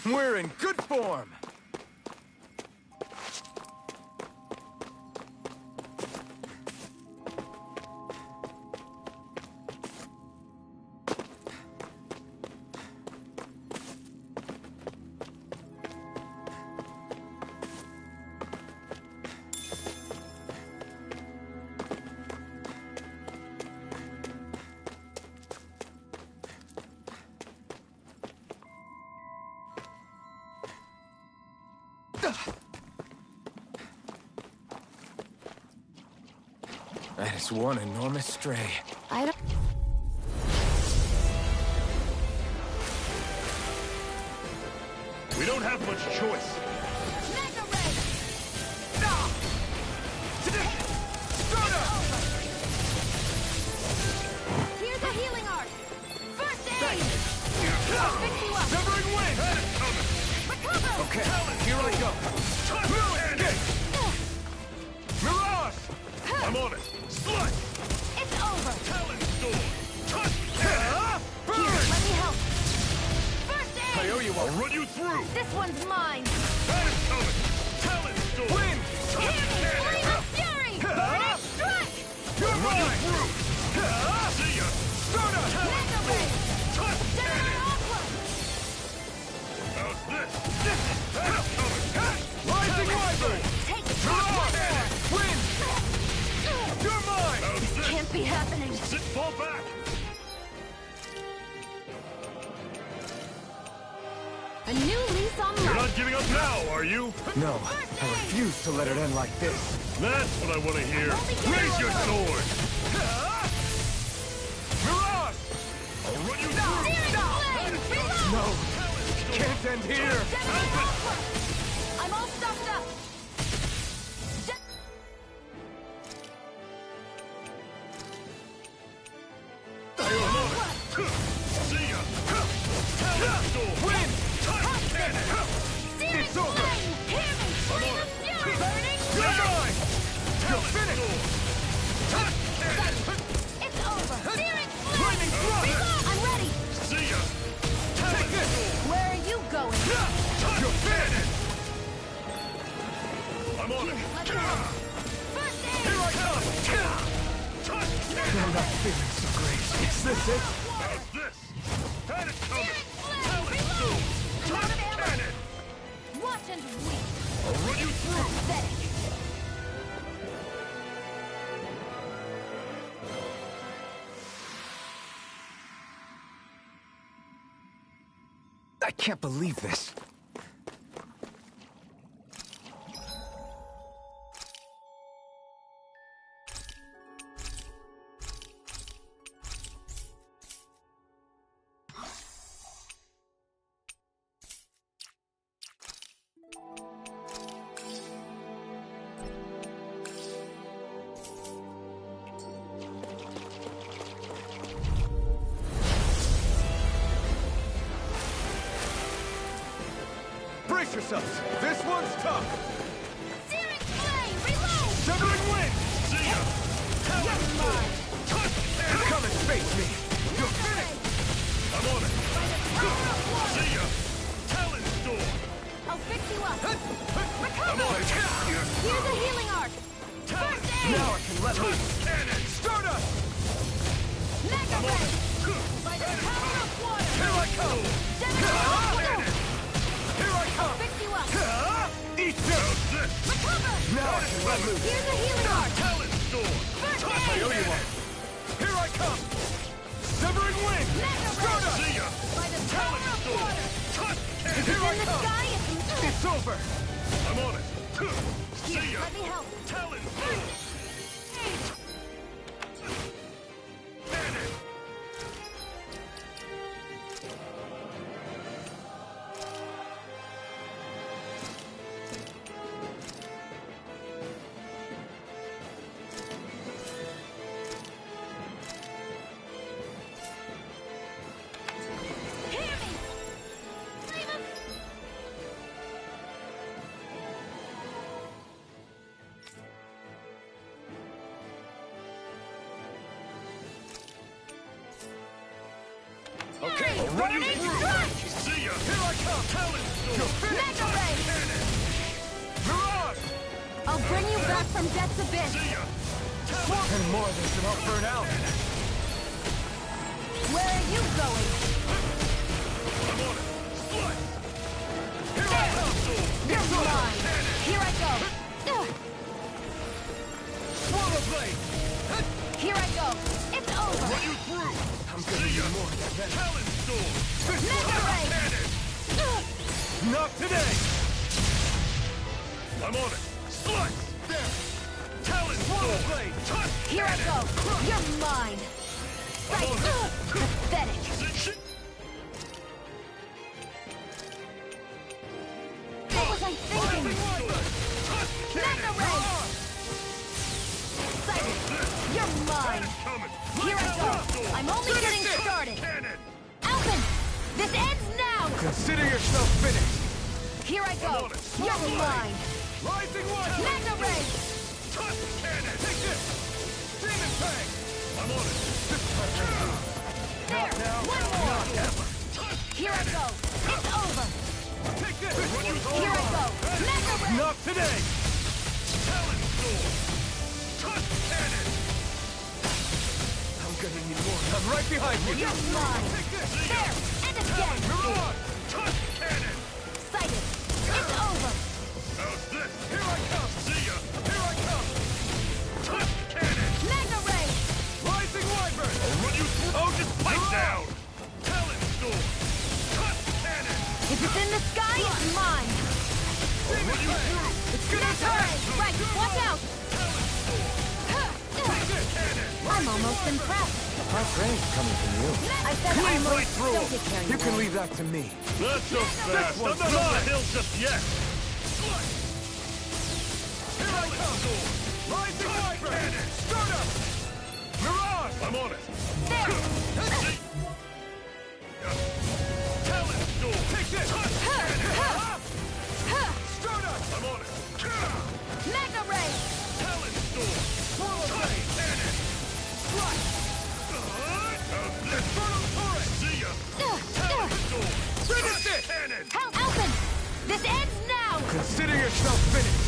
We're in good form! That is one enormous stray. I don't... We don't have much choice. Mega Ray! Here's a healing arc! First aid! I'll fix you up! Severing wind! Recover! Okay, here I go. Mirage! I'm on it. Slut! It's over! Talon Storm! Here, let me help! First aid! I owe you one. I'll run you through! This one's mine! That is coming! Talon Storm! Wind! Hear me! Flame of Fury! Burning Strike! You're Run you mine! through! See ya! Stardust! Mega Ray! Gemini Aqua! How's this? That is coming! Rising Wyvern! Take it! Wind! You're mine! How's this? Can't be happening! Sit, fall back! A new lease on You're life! not giving up now, are you? No, I refuse to let it end like this. That's what I want to hear. Raise your sword! Mirage! I'll run you through! No! Can't end here! I'm all stocked up! See ya! Talon Storm! Wind! It's over! Hear me! Flame of Fury! Burning You're mine! You're finished! It's over! Searing Lightning Flame! thrust! I'm ready! See ya! Take this! Where are you going? You're finished! I'm on it! Let's go! First aid! Here I come! I'm not feeling so great. Is this it? How's this? Had it coming! Flame! Talon Reload! Storm! I'm out of ammo! Cannon! Watch and weep! I'll run you through! Pathetic! I can't believe this. Brace yourselves! This one's tough! Searing Flame! Reload! Severing wind! See ya! Talon Storm! Come and face me! You're finished! I'm on it! See ya! Talon Storm! I'll fix you up! I'm Recover! on it! Here's a healing arc! Talon First aid! Now I can let loose! Cannon! Stardust! Mega Ray! By the power of water! Here I come! Gemini Aqua! Here I come! Fix you up! Eat this! How's this? Recover! Now I can let loose! Here's a healing arc! Talon Storm! First I aid! owe you one! Here I come! Severing wind! Mega Ray! Stardust! See ya! By the power of water! Here I In the come! sky, it's... It's over! I'm on it! See ya! Let me help! Talon Storm! Cannon! Hear me! Flame of... Okay, I'll run you Burning through! Strike! See ya! Here I come! Talon Storm! You're finished! Mega Ray! Cannon! Mirage! I'll bring you back from Death's Abyss! See ya! And more of this and I'll burn out! Where are you going? I'm on it! Slice! Here I come! You're mine! Here I go! Swallow blade! Here I go! It's over! Run you through! I'm gonna See ya! need more than that. Talon Storm! This Mega one! Ray! Cannon! Not today! I'm on it. Slice! There! Talon blade! Here I go! You're mine! Pathetic! What was I thinking? Magna Ray! Sighted! You're mine! Here I go! I'm only getting started! Alvin! This ends now! Consider yourself finished! Here I go! You're mine! Rising one! Magna Ray! Cannon! Take this! Demon Fang! I'm on it. There! One more! Here I go! It's over! Take this! Here I go! Magna Ray! Not today! Talon sword! Cannon! I'm gonna need more. I'm right behind you! You're mine! There! And again! Cannon! Sighted! It's over! How's this? Here I come! See ya! Here I come! Cannon! Magna Ray! Rising Wyvern! I'll run you through. Oh, just pipe down! Talon sword! Cannon! If it's in the sky, it's mine! I'll run you through. It's gonna attack! Right, watch out! I'm almost impressed. My praise coming from you. I said Cleave almost. right through Don't him. get carried You can away. leave that to me. Not so fast. I'm not on the hill just yet. Here I come! Rising Wyvern! Start up! Mirage! I'm on it. There! Talon sword! Take this! Start up! I'm on it. Magna Ray! Talon sword! Swirl blade! Cannon! Slice! Infernal turret! See ya! Talon sword! Finish it! Cannon! Alvin! This ends now! Consider yourself finished!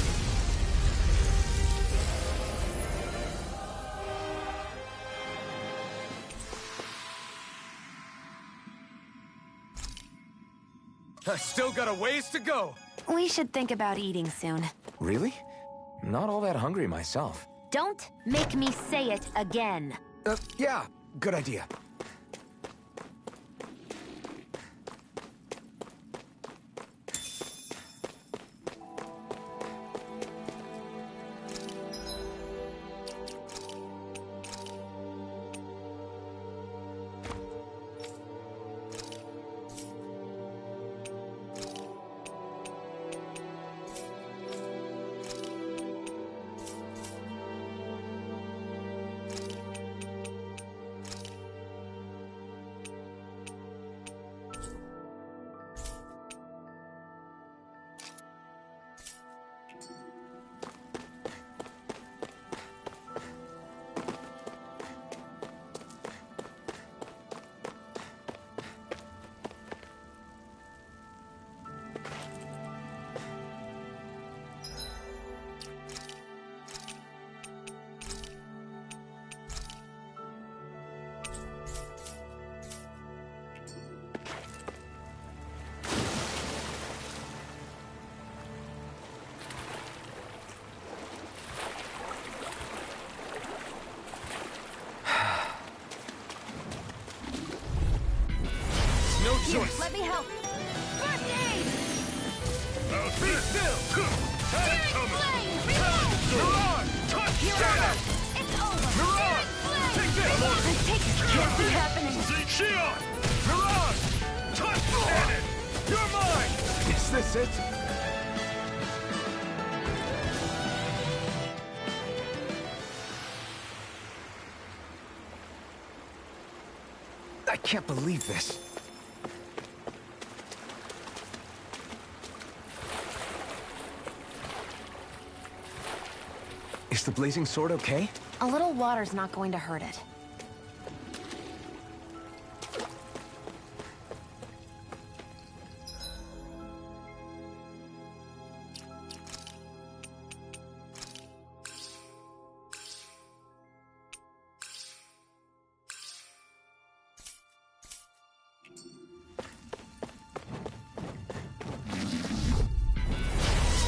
I still got a ways to go! We should think about eating soon. Really? Not all that hungry myself. Don't make me say it again. Yeah, good idea. No choice! Let me help. First aid! Be still! Searing flame! Reload! Mirage! Here I go! It's over! Mirage! Searing Take flame! this! Take it! Can't be happening! Shion! Mirage! Cannon! You're mine! Is this it? I can't believe this. Is the blazing sword okay? A little water's not going to hurt it.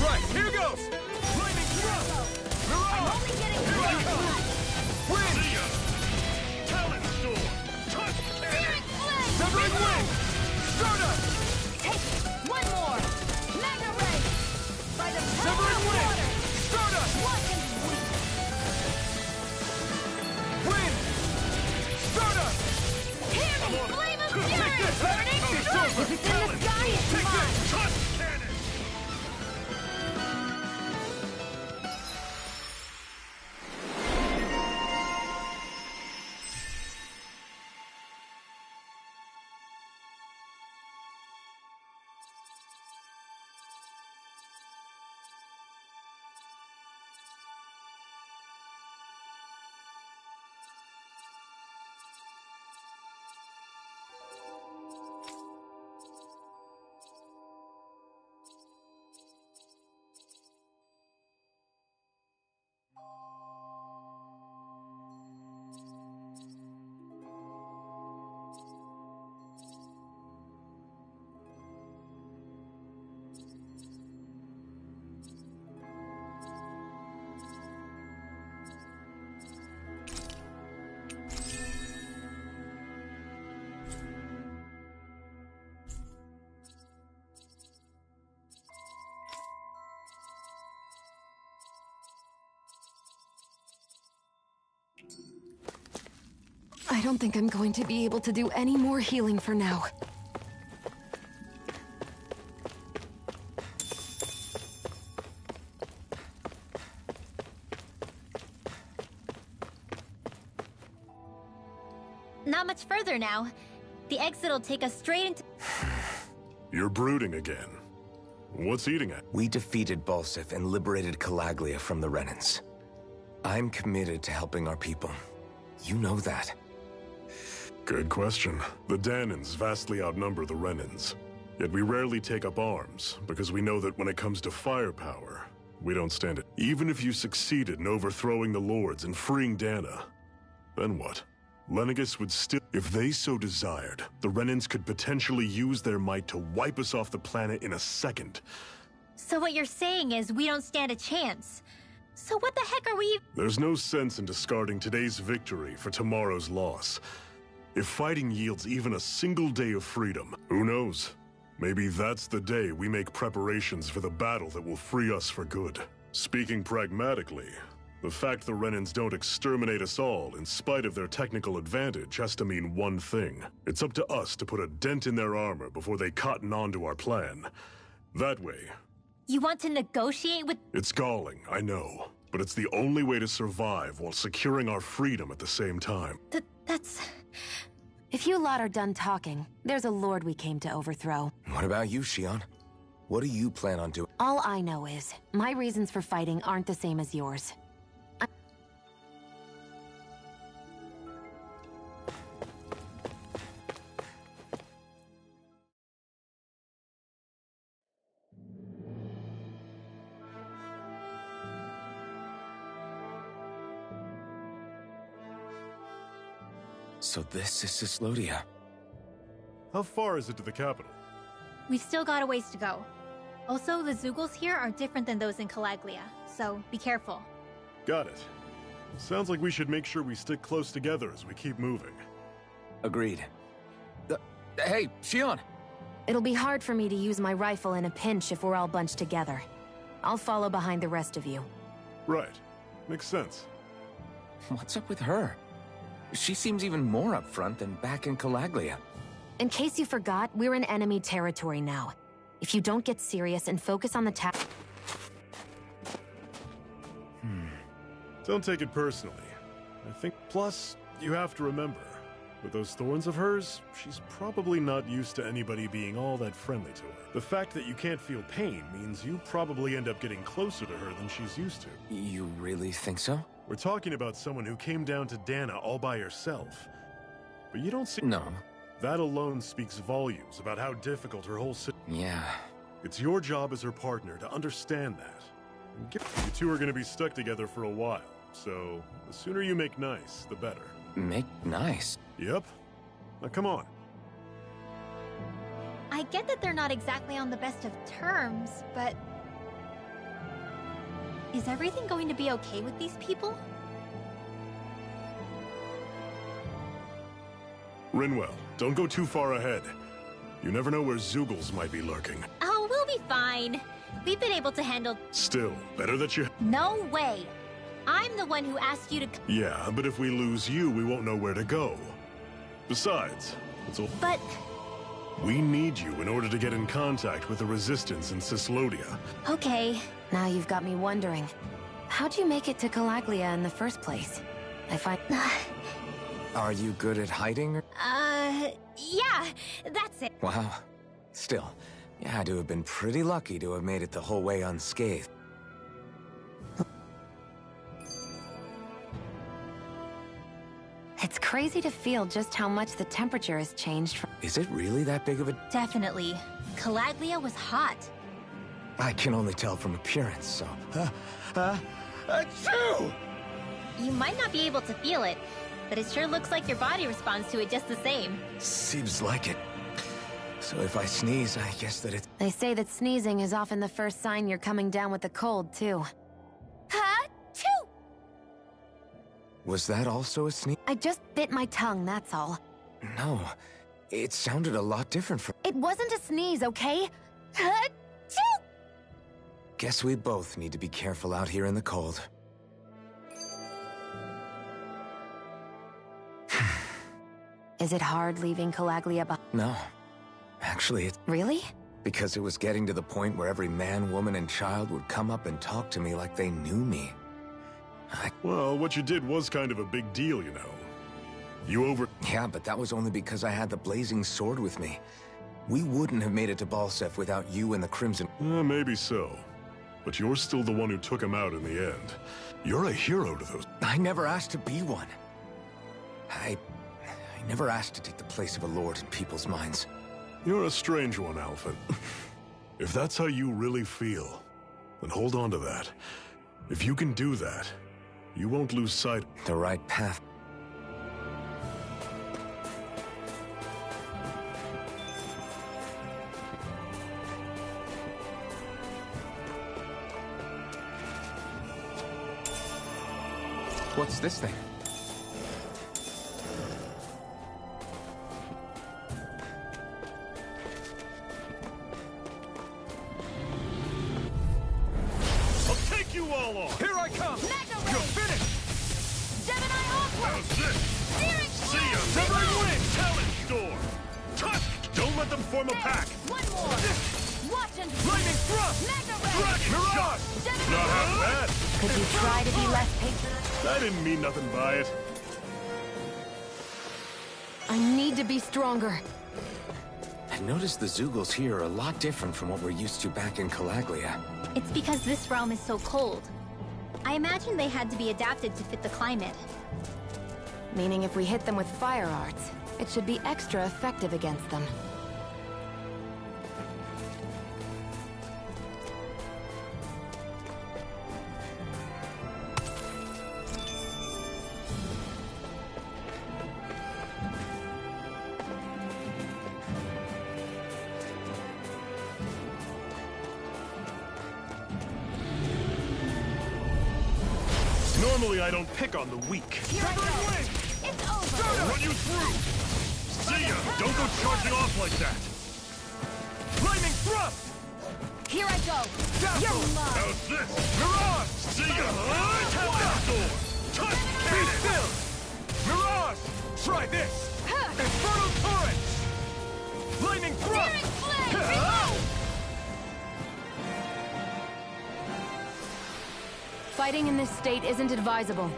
Right, here goes! Lightning thrust! Mirage! I'm only getting Here I come! Wind! If it's in the sky, it's mine! Tusk cannon! I don't think I'm going to be able to do any more healing for now. Not much further now. The exit'll take us straight into... You're brooding again. What's eating it? We defeated Balsif and liberated Calaglia from the Renans. I'm committed to helping our people. You know that. Good question. The Danans vastly outnumber the Renans. Yet we rarely take up arms, because we know that when it comes to firepower, we don't stand it. Even if you succeeded in overthrowing the Lords and freeing Dana, then what? Lenegis would still... If they so desired, the Renans could potentially use their might to wipe us off the planet in a second. So what you're saying is we don't stand a chance. So what the heck are we... There's no sense in discarding today's victory for tomorrow's loss. If fighting yields even a single day of freedom, who knows? Maybe that's the day we make preparations for the battle that will free us for good. Speaking pragmatically, the fact the Renans don't exterminate us all in spite of their technical advantage has to mean one thing. It's up to us to put a dent in their armor before they cotton on to our plan. That way... You want to negotiate with... It's galling, I know. But it's the only way to survive while securing our freedom at the same time. That's... If you lot are done talking, there's a lord we came to overthrow. What about you, Shion? What do you plan on doing? All I know is, my reasons for fighting aren't the same as yours. So this is Cislodia. How far is it to the capital? We've still got a ways to go. Also, the Zeugles here are different than those in Calaglia, so be careful. Got it. Sounds like we should make sure we stick close together as we keep moving. Agreed. Hey, Shion! It'll be hard for me to use my rifle in a pinch if we're all bunched together. I'll follow behind the rest of you. Right. Makes sense. What's up with her? She seems even more upfront than back in Calaglia. In case you forgot, we're in enemy territory now. If you don't get serious and focus on the task... Don't take it personally. I think... Plus, you have to remember, with those thorns of hers, she's probably not used to anybody being all that friendly to her. The fact that you can't feel pain means you probably end up getting closer to her than she's used to. You really think so? We're talking about someone who came down to Dana all by herself. But you don't see... No. That alone speaks volumes about how difficult her whole... Yeah. It's your job as her partner to understand that. And you two are going to be stuck together for a while, so the sooner you make nice, the better. Make nice? Yep. Now come on. I get that they're not exactly on the best of terms, but... Is everything going to be okay with these people? Rinwell, don't go too far ahead. You never know where Zeugles might be lurking. Oh, we'll be fine. We've been able to handle... Still, better that you... No way! I'm the one who asked you to... Yeah, but if we lose you, we won't know where to go. Besides, it's all... But... We need you in order to get in contact with the Resistance in Cislodia. Okay. Now you've got me wondering. How'd you make it to Calaglia in the first place? I find... Are you good at hiding? Yeah, that's it. Wow. Still, you had to have been pretty lucky to have made it the whole way unscathed. It's crazy to feel just how much the temperature has changed from... Is it really that big of a... Definitely. Calaglia was hot. I can only tell from appearance, so... Achoo! You might not be able to feel it, but it sure looks like your body responds to it just the same. Seems like it. So if I sneeze, I guess that it's... They say that sneezing is often the first sign you're coming down with the cold, too. Ha-choo! Was that also a sneeze? I just bit my tongue, that's all. No. It sounded a lot different from... It wasn't a sneeze, okay? Ha-choo! Guess we both need to be careful out here in the cold. Is it hard leaving Calaglia behind? No. Actually, it's... Really? Because it was getting to the point where every man, woman, and child would come up and talk to me like they knew me. Well, what you did was kind of a big deal, you know. Yeah, but that was only because I had the blazing sword with me. We wouldn't have made it to Balsef without you and the Crimson... Maybe so. But you're still the one who took him out in the end. You're a hero to those... I never asked to be one. I never asked to take the place of a lord in people's minds. You're a strange one, Alpha. If that's how you really feel, then hold on to that. If you can do that, you won't lose sight... The right path. What's this thing? I'll take you all on! Here I come! You're finished! Gemini Aqua! How's this? Steering See ya! Severing Wind! Talent Storm! Tusk! Don't let them form a pack! One more! Watch and... Lightning Thrust! Mega Ray! Dragon Shot! Not half bad! Could you try to be less patient? I didn't mean nothing by it. I need to be stronger. I noticed the Zeugles here are a lot different from what we're used to back in Calaglia. It's because this realm is so cold. I imagine they had to be adapted to fit the climate. Meaning if we hit them with fire arts, it should be extra effective against them. Normally I don't pick on the weak. Severing Wind! It's over! I'll run you through! See ya! Don't go charging off like that! Lightning Thrust! Here I go! Dazzle! You're mine! How's this? Mirage! See ya! Talent Storm! Tusk Be Cannon! still! Mirage! Try this! Infernal Torrent! Lightning Thrust! Steering Flame! Reload! Fighting in this state isn't advisable.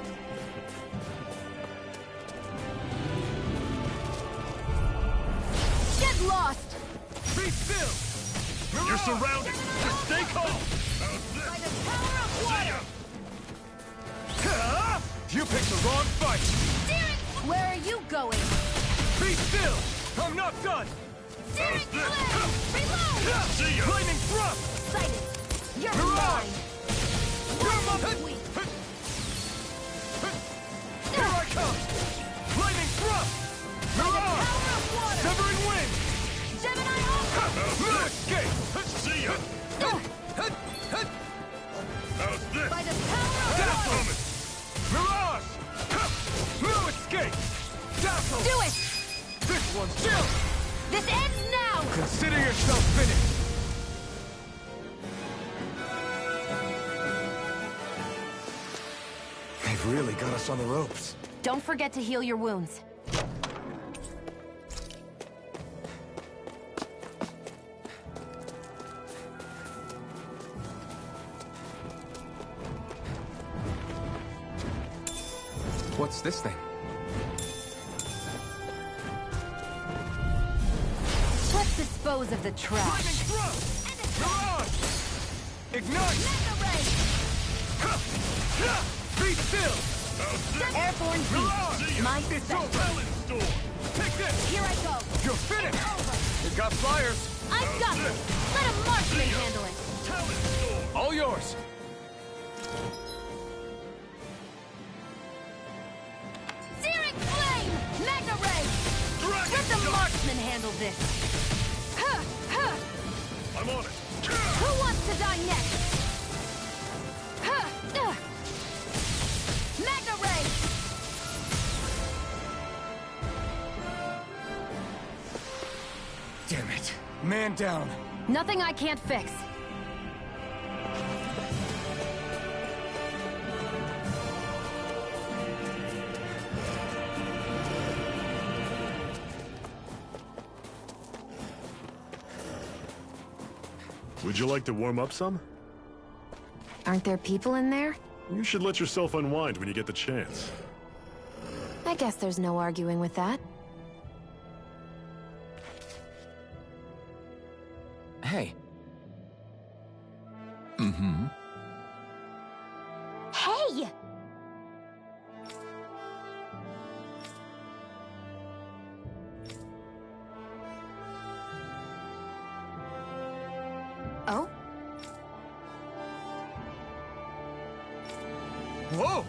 Get lost! Be still! You're surrounded! Just stay calm! By the power of water! You picked the wrong fight! Steering... Where are you going? Be still! I'm not done! Steering Flame! Reload! See ya! Lightning Thrust! Sighted! You're Mirage! mine! You're my... Here I come! Lightning Thrust! Mirage! Power of water! Severing Wind! Gemini Aqua! No escape! See ya! How's this? By the power of Dazzle! water! Mirage! No escape! Dazzle! Do it! This one's still! This ends now! Consider yourself finished! They've really got us on the ropes. Don't forget to heal your wounds. What's this thing? Let's dispose of the trash. Lightning thrust! Mirage! Ignite! Mega Ray! Be still! Airborne beast. My It's spec. over! Storm! Take this! Here I go. You're finished! We've got flyers! I've got it. Let a marksman handle it. Talon Storm! All yours! Searing Flame! Mega Ray! Let the marksman handle this. Huh! Huh! I'm on it. Who wants to die next? Huh! Mega Ray! Damn it. Man down. Nothing I can't fix. Would you like to warm up some? Aren't there people in there? You should let yourself unwind when you get the chance. I guess there's no arguing with that. Hey. Mm-hmm. Hey! Oh? Whoa!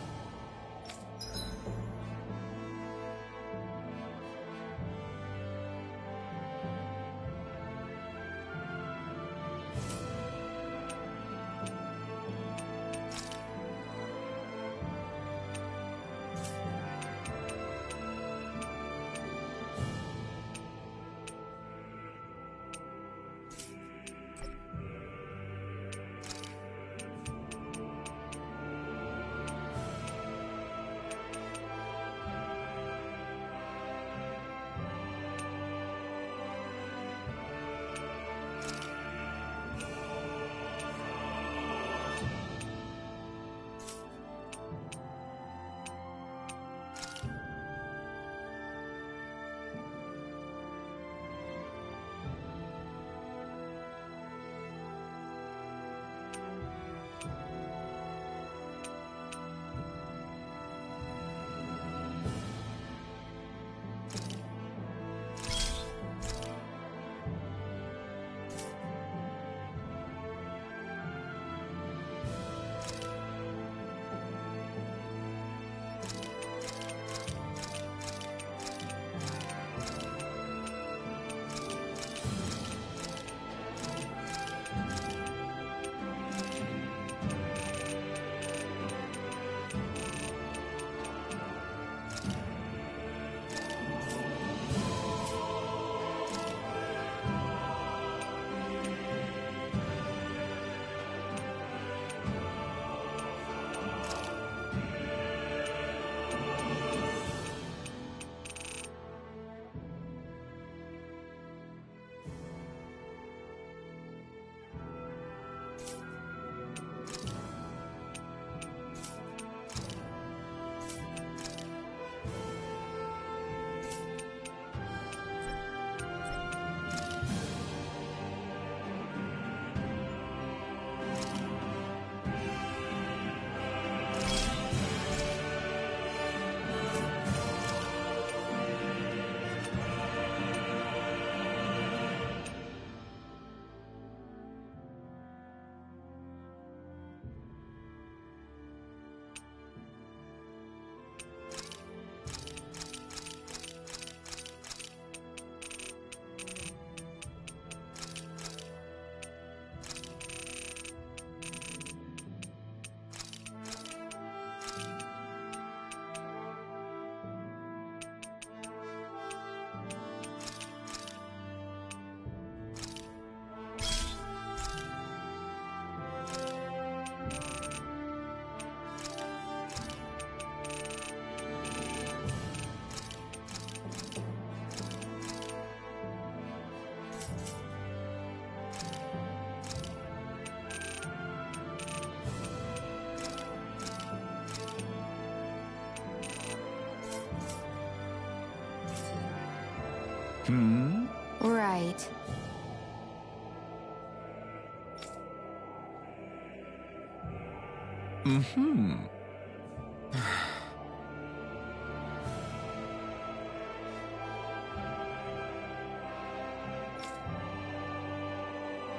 Right.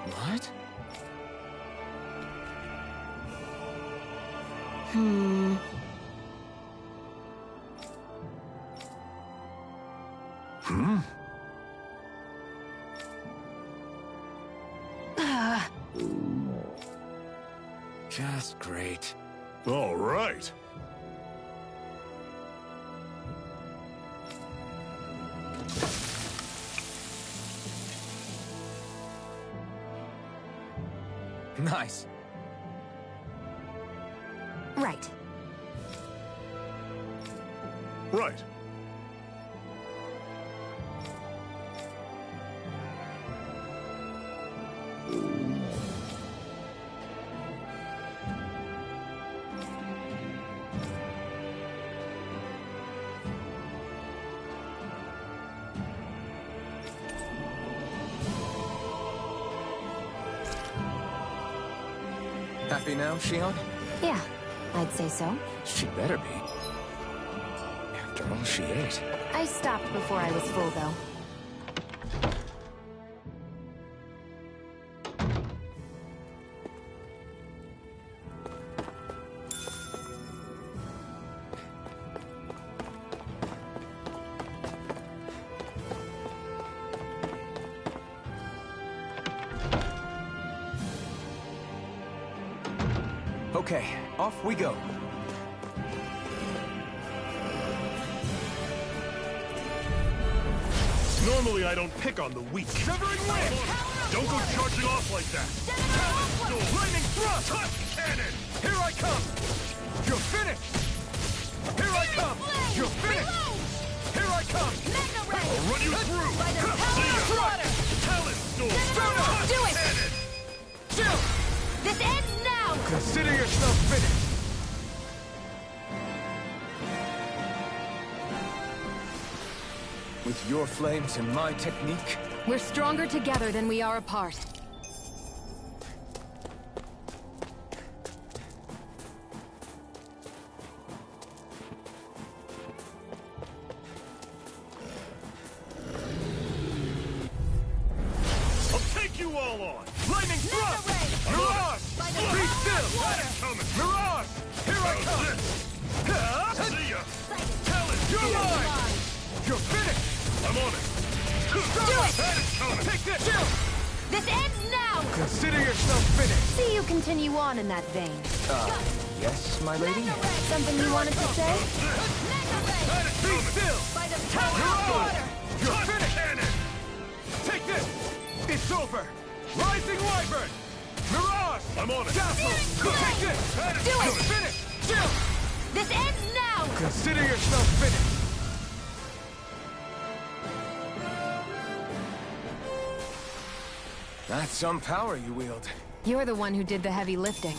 What? Just great. All right. Nice. Right. Right. Happy now, Shion? Yeah, I'd say so. She better be. After all she ate. I stopped before I was full, though. Okay, off we go. Normally I don't pick on the weak. Severing wind! Don't go charging off like that. Lightning thrust! Cannon! Here I come! You're finished! Here I come! You're finished! Here I come! I'll run you through! By the power of water! Talon Storm! Do it! Cannon! Chill! This ends now! Consider yourself finished! With your flames and my technique, We're stronger together than we are apart. I'll take you all on! Lightning thrust! Mirage! Be still! Mirage! Here I come! See ya! Talon! You're mine! You're finished! I'm on it! Do it! Take this! Chill! This ends now! Consider yourself finished! See you continue on in that vein. yes, my lady? Something you wanted to say? Be still! By the power of water! You're finished! Take this! It's over! Rising Wyvern! Mirage! I'm on it! Dazzle! Take this! Do it! You're finished! Chill! This ends now! Consider yourself finished! That's some power you wield. You're the one who did the heavy lifting.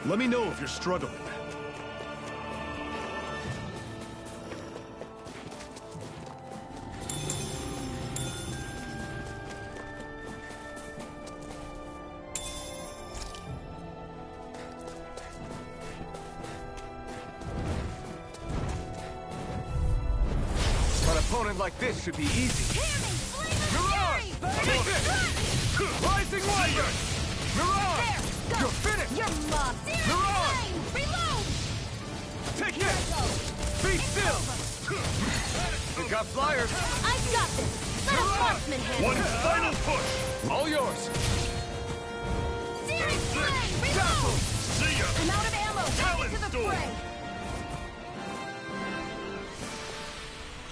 Let me know if you're struggling. An opponent like this should be easy. Hear me! Flame of Fury! Take it! Rising Wyvern! Mirage! You're finished! You're mine! Mirage! Reload! Take it! Be still! You got flyers! I've got this! Let a marksman handle One it! final push! All yours! Searing flame! Dazzle! Reload! See ya! I'm out of ammo! Back Talon into the storm. fray!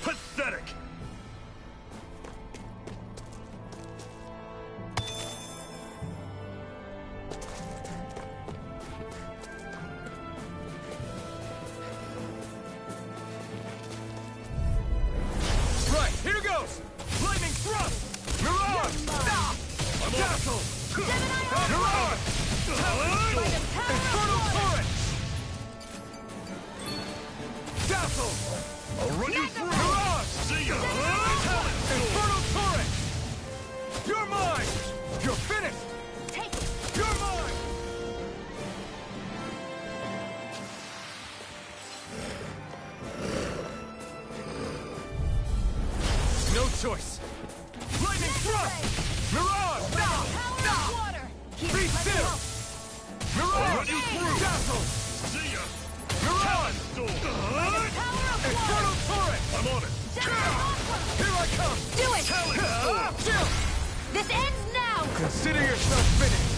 Pathetic! Right, here goes! Lightning thrust! Mirage! Dazzle! Mirage! Infernal torrent! Dazzle! I'll run you through! Mirage! See ya! Infernal torrent! You're mine! You're finished! Take it! You're mine! No choice! Lightning thrust! Mirage! Power of water! Be Here, let me still! help! Mirage! Run you through! Dazzle! See ya! Mirage! Storm! Infernal torrent! I'm on it! Here I come! Do it! Chill! This ends now! Consider yourself finished!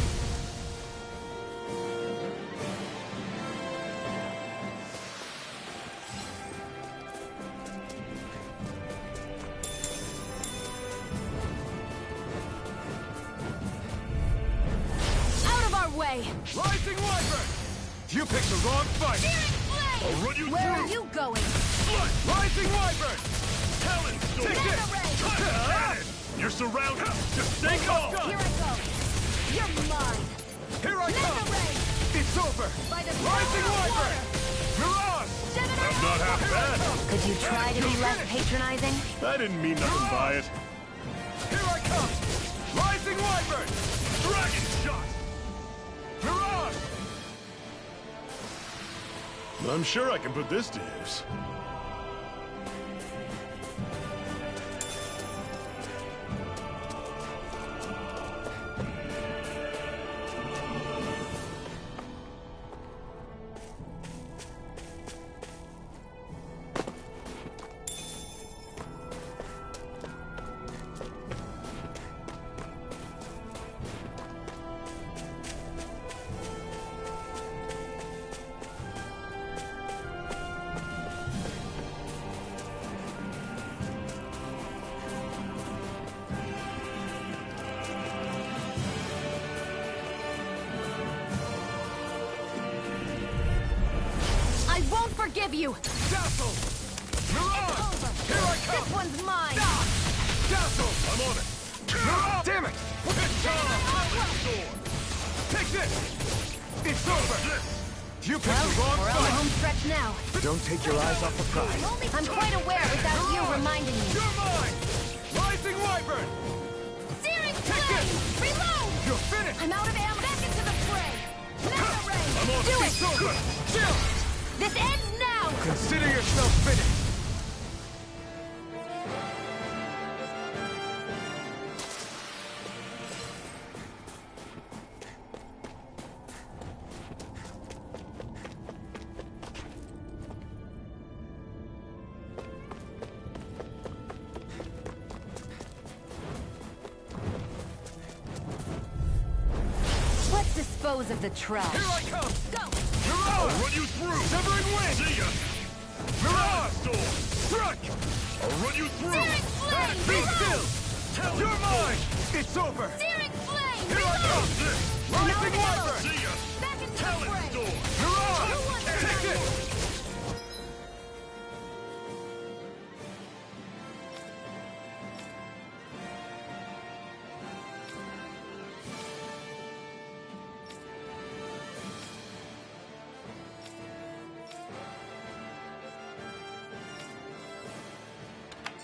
Out of our way! Rising Wyvern! You picked the wrong fight! Searing flame! I'll run you Where are through! you going? Rising Wyvern! Talon storm! Take Mega this! ray! Cannon! You're surrounded! Just stay calm! Here I go! You're mine! Here I Mega come! ray! It's over! By the Rising power of Wyvern! water! Mirage! I'm not half bad! Could you try to be less patronizing? I didn't mean nothing by it. Here I come! Rising Wyvern! Dragon shot! Mirage! I'm sure I can put this to use. I won't forgive you! Dazzle! Mirage! Over! Here I come! This one's mine! Dazzle! I'm on it! Mirage! Damn it! Take this! It's over! You picked the wrong We're on the fight! home stretch now. Don't take your eyes off the prize. I'm quite aware without you reminding me. You're mine! Rising Wyvern! Searing Take flame! this! Reload! You're finished! I'm out of ammo. Back into the fray! Mega ray! I'm on Do it! it! It's over! Chill! This ends now! Consider yourself finished! Let's dispose of the trash. Here I come! Go! I'll Mirage! run you through! Severing wind! See ya! Mirage! Storm! Struck! I'll run you through! Searing flame! Be Reload! still! You're mine! It's over! Searing flame! Here I come! This! Rising Wyvern! See ya! Back into the Talon fray! storm! Mirage! Take this!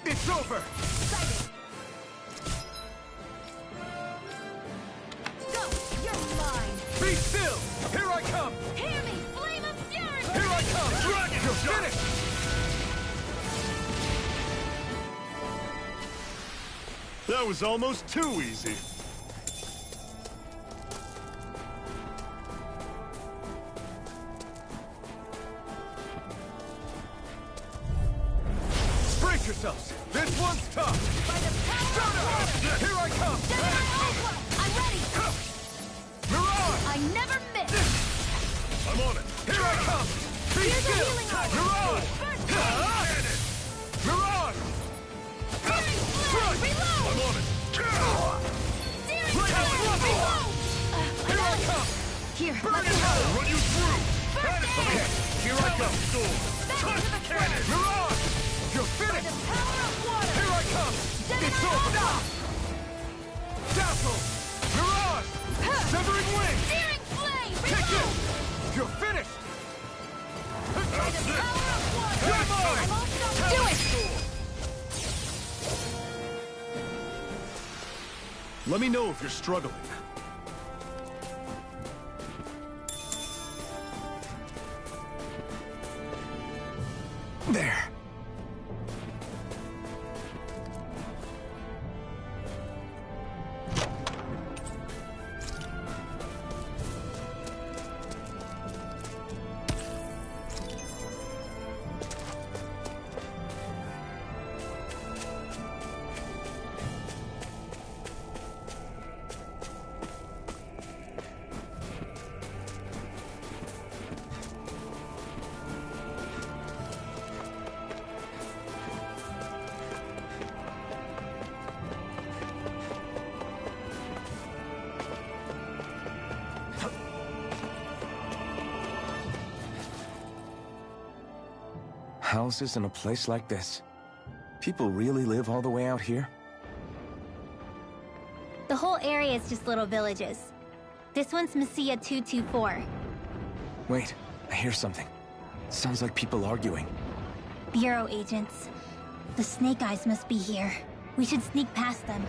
It's over! Sighted! Go! You're mine! Be still! Here I come! Hear me! Flame of fury! Here I come! Dragon You're shot! finished! That was almost too easy. Brace yourselves! This one's tough! By the power of water! Here I come! I'm ready! Mirage! I never miss! I'm on it. Here I come! Be Here's a still! healing item! Mirage! Mirage! Searing flame! Reload! I'm on it. Searing flame! Reload! Here I come! Here, Burn let's it go! out! Run you through. Okay, here I go! Back to the cannon! Mirage! You're By finished! the power of water! Here I come! It's all stop! Dazzle! Mirage! Severing wing! Searing flame! Kick Reload! it! You're finished! By the power of water! You're mine! I'm almost do it! Let me know if you're struggling. There. Houses in a place like this? People really live all the way out here? The whole area is just little villages. This one's Messiah 224. Wait, I hear something. Sounds like people arguing. Bureau agents. The Snake Eyes must be here. We should sneak past them.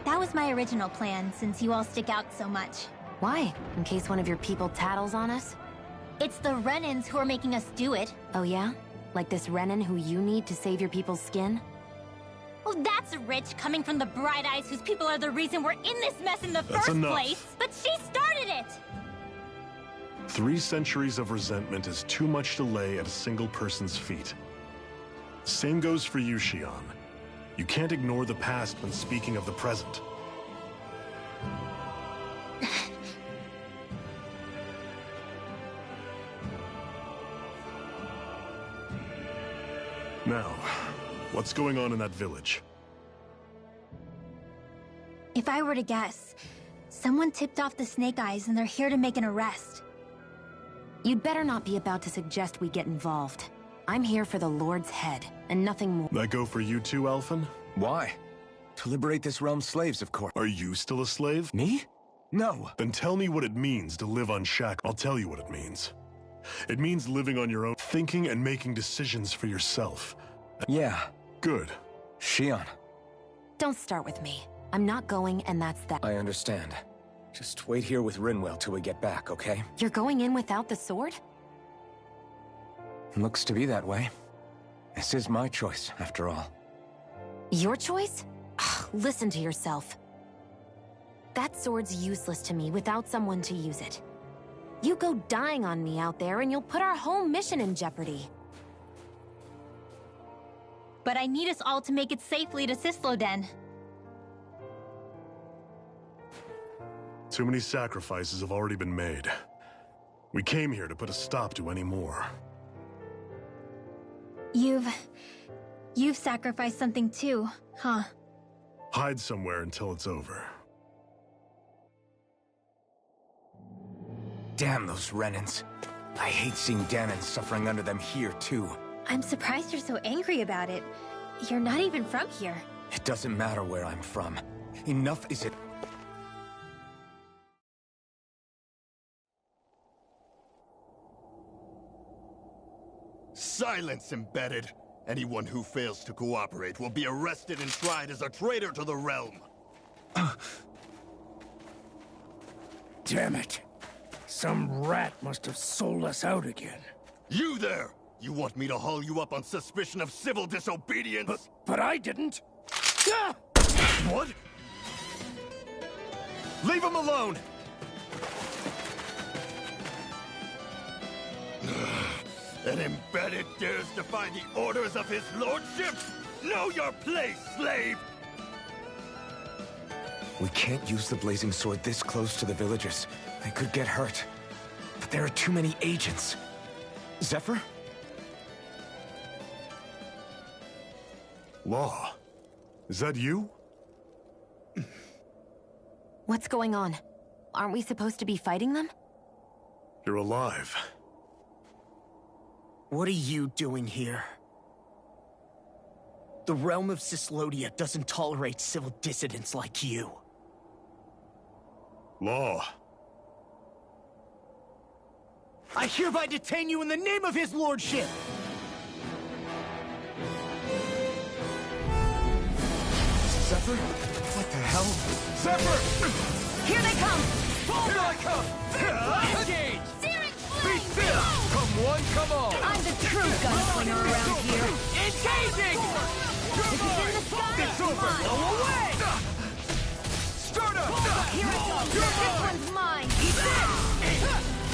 That was my original plan, since you all stick out so much. Why? In case one of your people tattles on us? It's the Renans who are making us do it. Oh yeah? Like this Renan who you need to save your people's skin? Oh, that's rich, coming from the Bright Eyes whose people are the reason we're in this mess in the first enough. place. But she started it! 3 centuries of resentment is too much to lay at a single person's feet. Same goes for you, Xion. You can't ignore the past when speaking of the present. Now, what's going on in that village? If I were to guess, someone tipped off the Snake Eyes and they're here to make an arrest. You'd better not be about to suggest we get involved. I'm here for the Lord's head, and nothing more. That go for you too, Alphen? Why? To liberate this realm's slaves, of course. Are you still a slave? Me? No. Then tell me what it means to live unshackled. I'll tell you what it means. It means living on your own, thinking and making decisions for yourself. Yeah. Good. Xion. Don't start with me. I'm not going, and that's that. I understand. Just wait here with Rinwell till we get back, okay? You're going in without the sword? Looks to be that way. This is my choice, after all. Your choice? Ugh, listen to yourself. That sword's useless to me without someone to use it. You go dying on me out there and you'll put our whole mission in jeopardy. But I need us all to make it safely to Sisloden. Too many sacrifices have already been made. We came here to put a stop to any more. You've sacrificed something too, huh? Hide somewhere until it's over. Damn those Renans. I hate seeing Danon suffering under them here, too. I'm surprised you're so angry about it. You're not even from here. It doesn't matter where I'm from. Enough is it. Silence, Embedded! Anyone who fails to cooperate will be arrested and tried as a traitor to the realm. Damn it. Some rat must have sold us out again. You there! You want me to haul you up on suspicion of civil disobedience? But I didn't. Ah! What? Leave him alone! An embedded dares defy the orders of his lordship? Know your place, slave! We can't use the blazing sword this close to the villagers. They could get hurt. But there are too many agents. Zephyr? Law, is that you? What's going on? Aren't we supposed to be fighting them? You're alive. What are you doing here? The realm of Cislodia doesn't tolerate civil dissidents like you. Law. I hereby detain you in the name of his lordship! Zephyr? What the hell? Zephyr! Here they come! Here I come! Engage! Searing Beat flame! this! Come one, come all! I'm the true gunslinger around here. Engaging! If it's in the sky, It's over! mine. Go away! Start up! Here it comes. This one's mine. Eat this!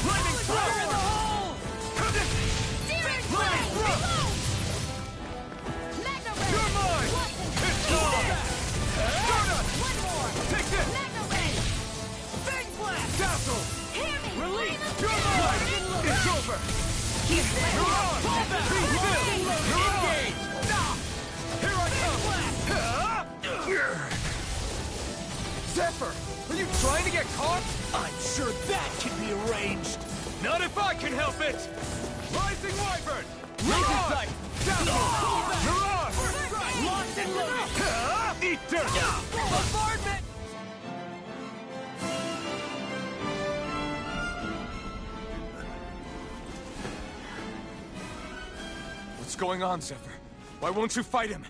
Lightning Fire in the throw! hole! Searing Lightning flame! throw! Magna Ray! You're mine! It's gone! Start up! One more! Take this! Magna Ray! Bang blast! Dazzle! Hear me! Release! You're mine! It's over! Here's this! You're on! Fall back! Beat this! You're on! Engage! Here I come! Zephyr! Are you trying to get caught? I'm sure that can be arranged! Not if I can help it! Rising Wyvern! Laser You're on! sight! Dazzle! You're on! Locked and loaded! Eat dirt! Bombardment! What's going on, Zephyr? Why won't you fight him?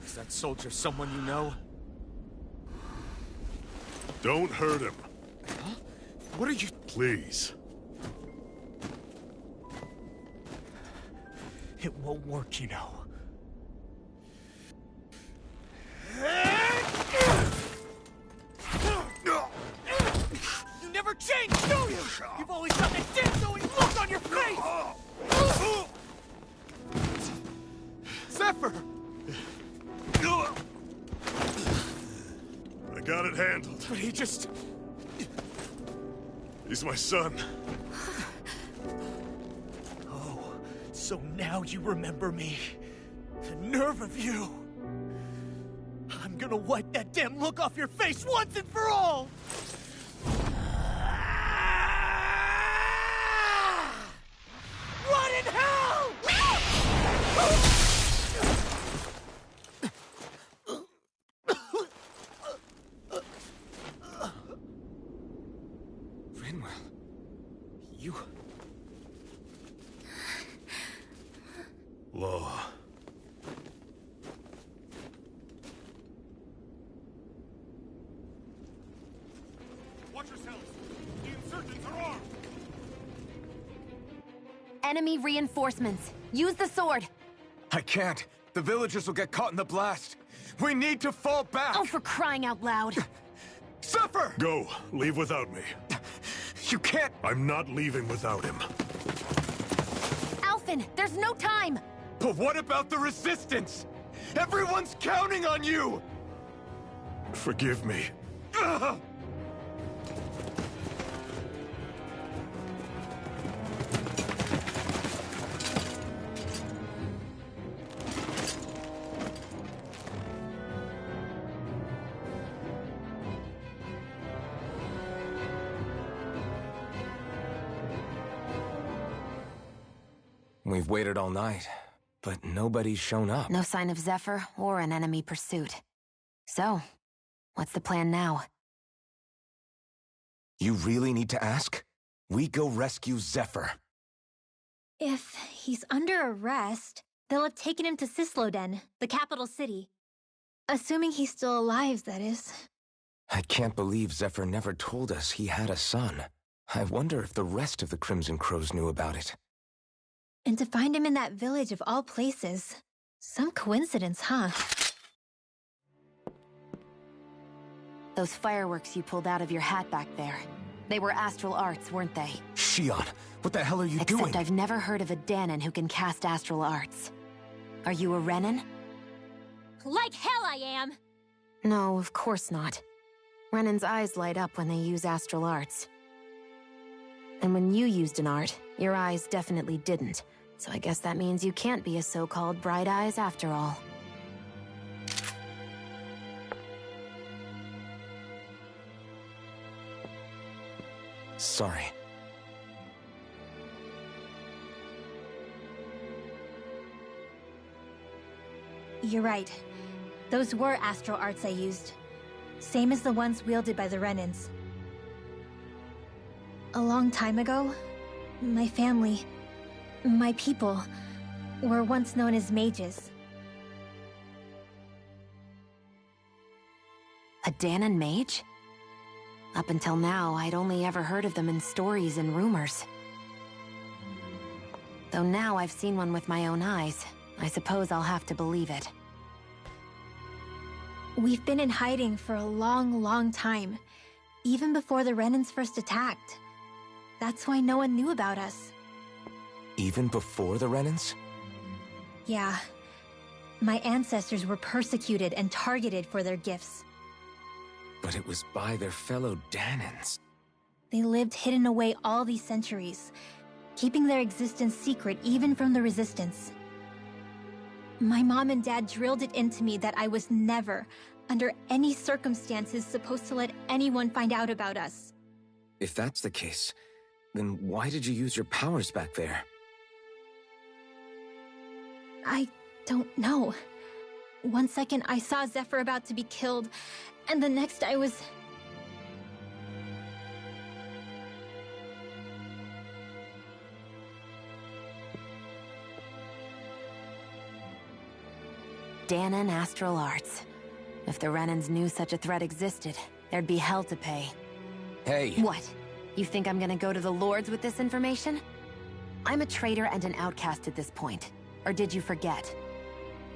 Is that soldier someone you know? Don't hurt him. Huh? What are you... Please. It won't work, you know. You never change, do you? You've always got that damn-knowing look on your face! Zephyr! I got it handled. But he just... He's my son. Oh, so now you remember me. The nerve of you! I'm gonna wipe that damn look off your face once and for all! Rot in hell! Rinwell, you... Law. Watch yourselves! The insurgents are armed! Enemy reinforcements. Use the sword. I can't. The villagers will get caught in the blast. We need to fall back! Oh, for crying out loud. Zephyr! Go. Leave without me. You can't... I'm not leaving without him. Alphen, there's no time. But what about the resistance? Everyone's counting on you! Forgive me. Ugh! We've waited all night, but nobody's shown up. No sign of Zephyr or an enemy pursuit. So, what's the plan now? You really need to ask? We go rescue Zephyr. If he's under arrest, they'll have taken him to Cisloden, the capital city. Assuming he's still alive, that is. I can't believe Zephyr never told us he had a son. I wonder if the rest of the Crimson Crows knew about it. And to find him in that village of all places. Some coincidence, huh? Those fireworks you pulled out of your hat back there. They were astral arts, weren't they? Shion, what the hell are you doing? Except I've never heard of a Danon who can cast astral arts. Are you a Renin? Like hell I am! No, of course not. Renin's eyes light up when they use astral arts. And when you used an art, your eyes definitely didn't. So I guess that means you can't be a so-called Bright Eyes after all. Sorry. You're right. Those were astral arts I used. Same as the ones wielded by the Renins. A long time ago, my family, my people, were once known as mages. A Danon mage? Up until now, I'd only ever heard of them in stories and rumors. Though now I've seen one with my own eyes, I suppose I'll have to believe it. We've been in hiding for a long, long time. Even before the Renins first attacked. That's why no one knew about us. Even before the Renins? Yeah. My ancestors were persecuted and targeted for their gifts. But it was by their fellow Danons. They lived hidden away all these centuries, keeping their existence secret even from the Resistance. My mom and dad drilled it into me that I was never, under any circumstances, supposed to let anyone find out about us. If that's the case, then why did you use your powers back there? I don't know. One second I saw Zephyr about to be killed, and the next I was... Danon astral arts. If the Renins knew such a threat existed, there'd be hell to pay. Hey! What? You think I'm gonna go to the Lords with this information? I'm a traitor and an outcast at this point. Or did you forget?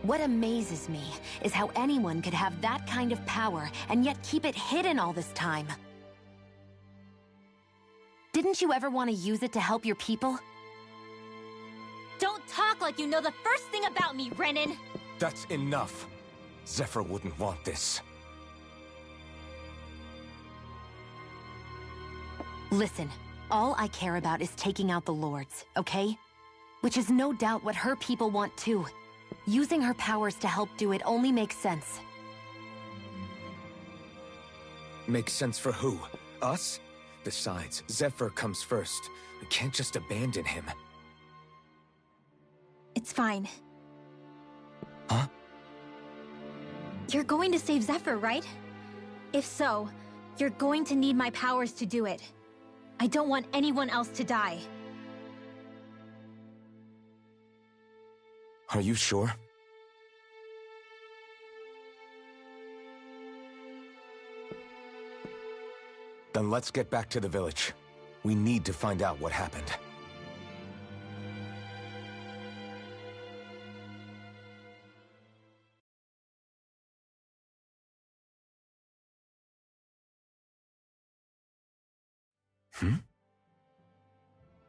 What amazes me is how anyone could have that kind of power and yet keep it hidden all this time. Didn't you ever want to use it to help your people? Don't talk like you know the first thing about me, Renin! That's enough. Zephyr wouldn't want this. Listen, all I care about is taking out the Lords, okay? Which is no doubt what her people want too. Using her powers to help do it only makes sense. Makes sense for who? Us? Besides, Zephyr comes first. We can't just abandon him. It's fine. Huh? You're going to save Zephyr, right? If so, you're going to need my powers to do it. I don't want anyone else to die. Are you sure? Then let's get back to the village. We need to find out what happened.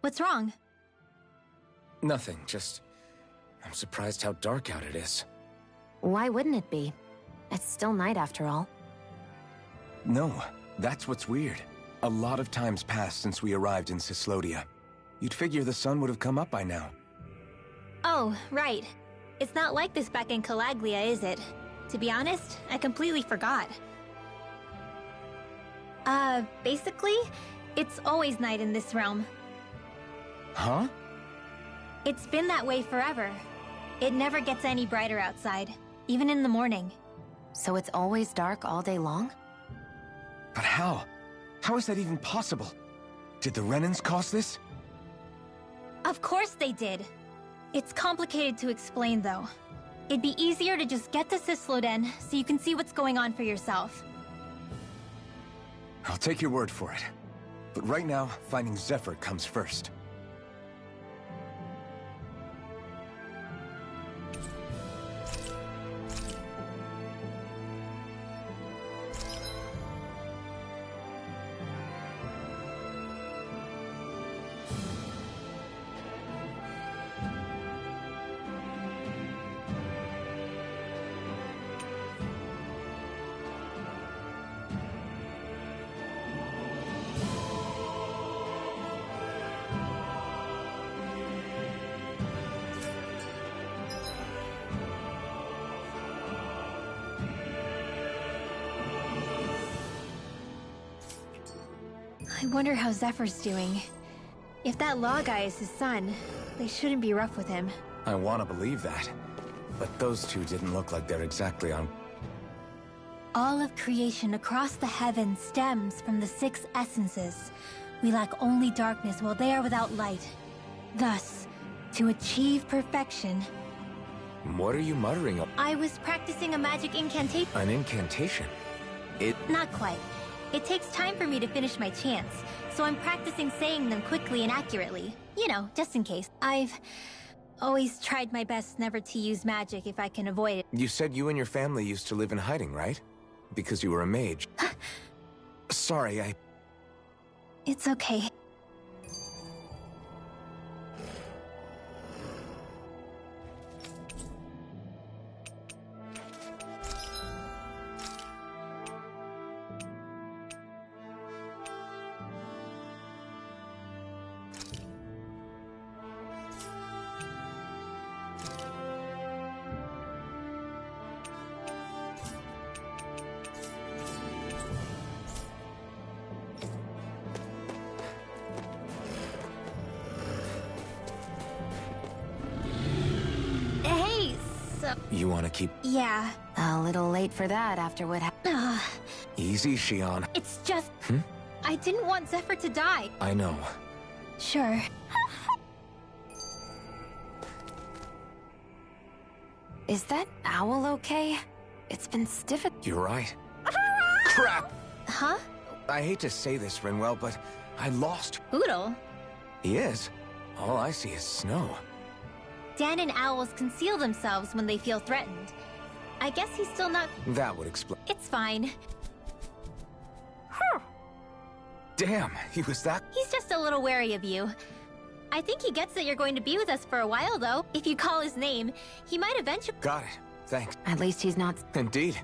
What's wrong? Nothing, just... I'm surprised how dark out it is. Why wouldn't it be? It's still night after all. No, that's what's weird. A lot of time's passed since we arrived in Cyslodia. You'd figure the sun would have come up by now. Oh, right. It's not like this back in Calaglia, is it? To be honest, I completely forgot. Basically, it's always night in this realm. Huh? It's been that way forever. It never gets any brighter outside, even in the morning. So it's always dark all day long? But how? How is that even possible? Did the Renins cause this? Of course they did. It's complicated to explain, though. It'd be easier to just get to Cysloden so you can see what's going on for yourself. I'll take your word for it. But right now, finding Zephyr comes first. I wonder how Zephyr's doing. If that law guy is his son, they shouldn't be rough with him. I want to believe that. But those two didn't look like they're exactly on... All of creation across the heavens stems from the 6 essences. We lack only darkness while they are without light. Thus, to achieve perfection... What are you muttering of? I was practicing a magic incantation. An incantation? Not quite. It takes time for me to finish my chants, so I'm practicing saying them quickly and accurately. You know, just in case. I've always tried my best never to use magic if I can avoid it. You said you and your family used to live in hiding, right? Because you were a mage. Sorry, It's okay. You want to keep... Yeah. A little late for that after what happened. Easy, Shion. It's just... I didn't want Zephyr to die. I know. Sure. Is that owl okay? It's been stiff. You're right. Crap! Huh? I hate to say this, Rinwell, but I lost... Oodle? He is. All I see is snow. Dan and owls conceal themselves when they feel threatened. I guess he's still not... That would explain... It's fine. Damn, he was that... He's just a little wary of you. I think he gets that you're going to be with us for a while, though. If you call his name, he might eventually... Got it. Thanks. At least he's not... Indeed.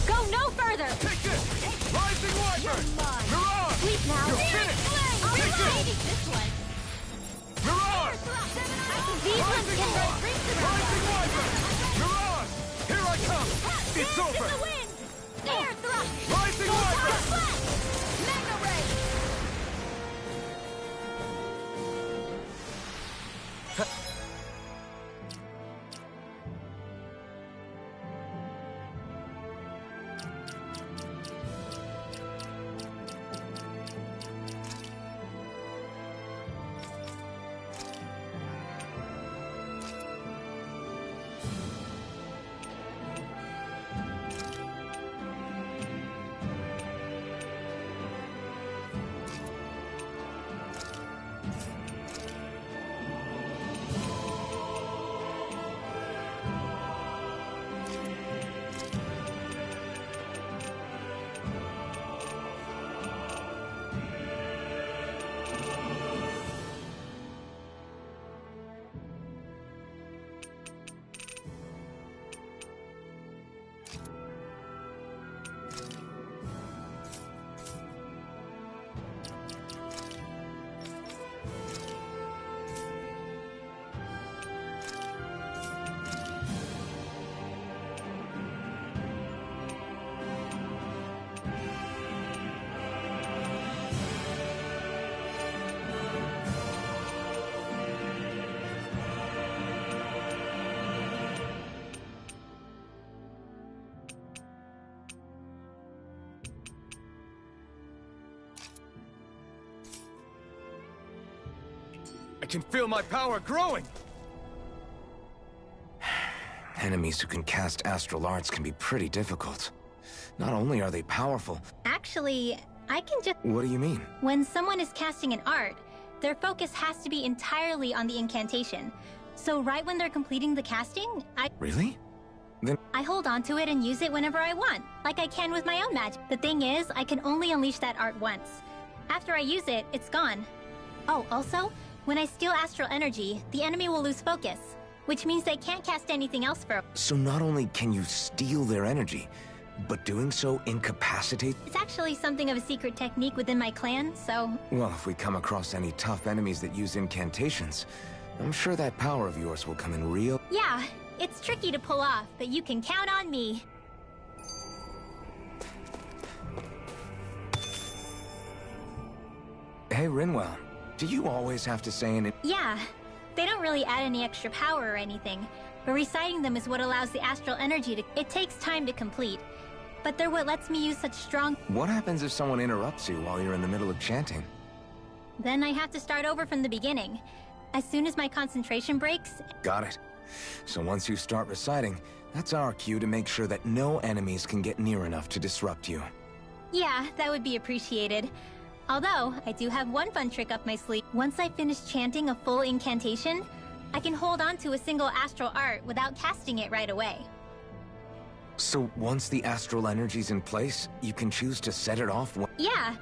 Go no further! Take this! Rising Wyvern! Mirage! Sleep now! You're finished! Take this! This one! Mirage! These ones can run rings around! Rising Wyvern! Mirage! Here I come! It's over! In the wind! Air thrust! Rising Wyvern! Flash! Magna ray! I can feel my power growing! Enemies who can cast astral arts can be pretty difficult. Not only are they powerful... Actually, I can just... What do you mean? When someone is casting an art, their focus has to be entirely on the incantation. So right when they're completing the casting, Really? Then... I hold on to it and use it whenever I want, like I can with my own magic. The thing is, I can only unleash that art once. After I use it, it's gone. Oh, also, when I steal astral energy, the enemy will lose focus, which means they can't cast anything else for... So not only can you steal their energy, but doing so incapacitates... It's actually something of a secret technique within my clan, so... Well, if we come across any tough enemies that use incantations, I'm sure that power of yours will come in real... Yeah, it's tricky to pull off, but you can count on me. Hey, Rinwell, do you always have to say an... Yeah, they don't really add any extra power or anything, but reciting them is what allows the astral energy to... It takes time to complete, but they're what lets me use such strong... What happens if someone interrupts you while you're in the middle of chanting? Then I have to start over from the beginning. As soon as my concentration breaks... Got it. So once you start reciting, that's our cue to make sure that no enemies can get near enough to disrupt you. Yeah, that would be appreciated. Although, I do have one fun trick up my sleeve. Once I finish chanting a full incantation, I can hold on to a single astral art without casting it right away. So once the astral energy's in place, you can choose to set it off when... Yeah,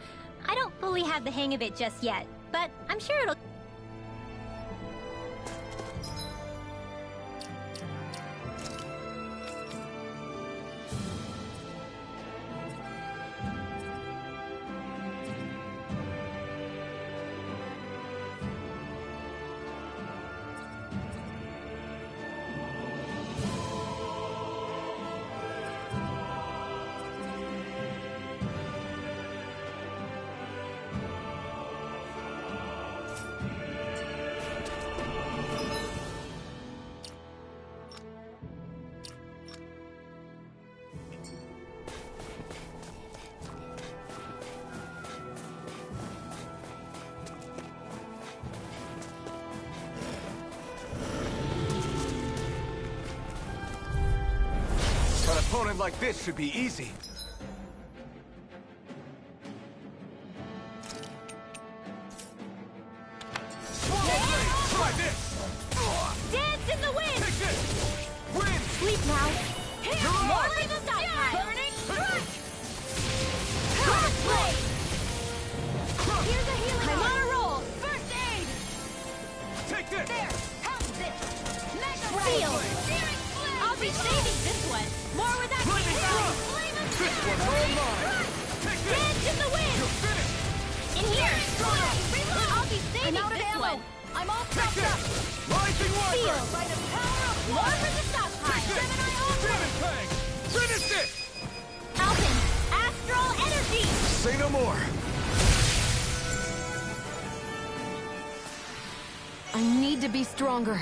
I don't fully have the hang of it just yet, but I'm sure it'll... An opponent like this should be easy. Try this! Dance in the wind! Take this! Win! Sleep now. You're More on! for the stop time! Burning crush! Crush! Blade! Here's a healing I'm on a roll! First aid! Take this! There! Help this! Mega Seal. Searing flame! I'll be saving this one! More where that Lightning came thrust! from! Flame of This fire! one's all mine! Take this! Dance in the wind! You're finished! In here! I'll be saving I'm out of this ammo. one! I'm all Take stopped this! up! Rising Feel Wyvern! by the power of more for the stop time! Take this! Gemini onward! Demon Fang! Finish this! Alpin! Astral energy! Say no more! I need to be stronger.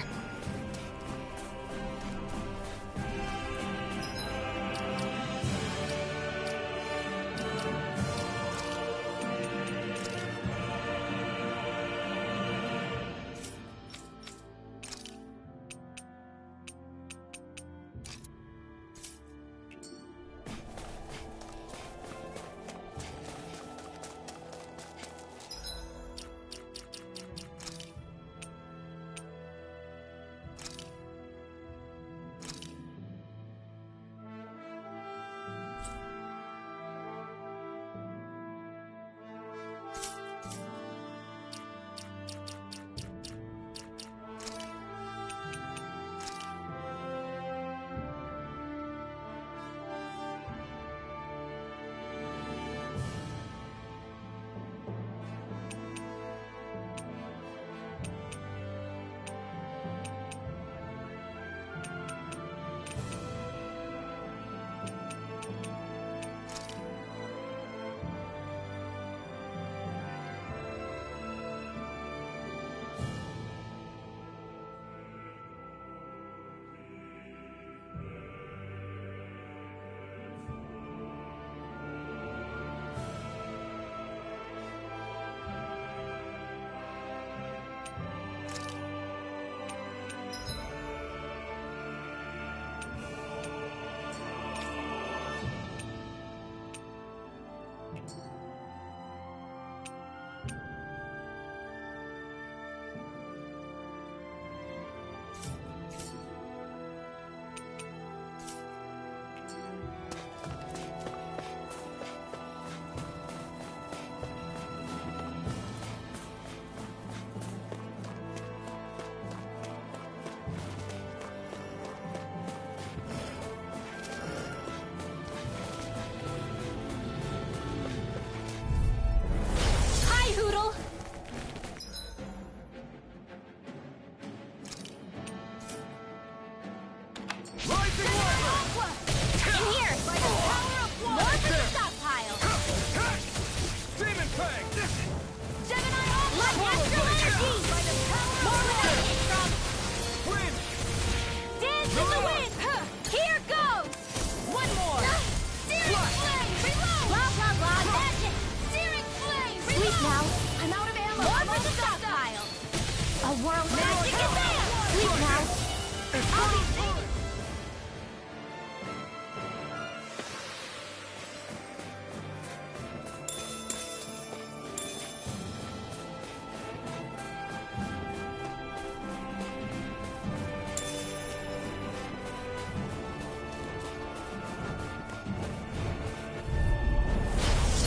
now.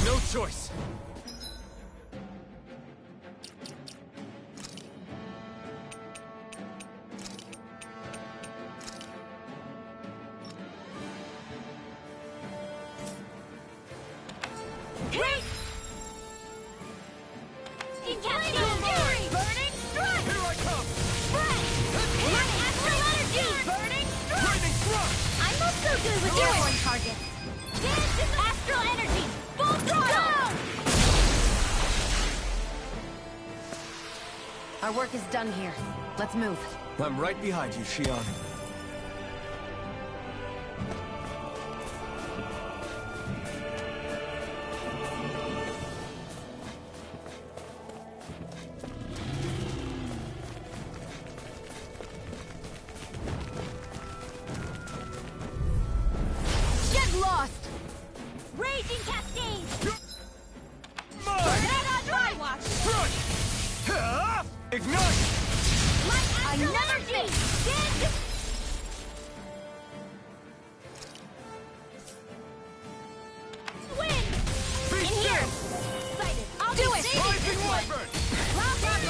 No choice. Great! Incapsulated fury! Burning strike! Here I come! Spread! My astral energy! Burning strike! Lightning thrust! I'm not so good with airborne targets. Dance in the astral energy! Full throttle! Our work is done here. Let's move. I'm right behind you, Shion. Get lost! Raging cascade! Not on my watch! Ignite! My astral energy! Dance! Win! In here! Excited! I'll do it! Rising Wyvern!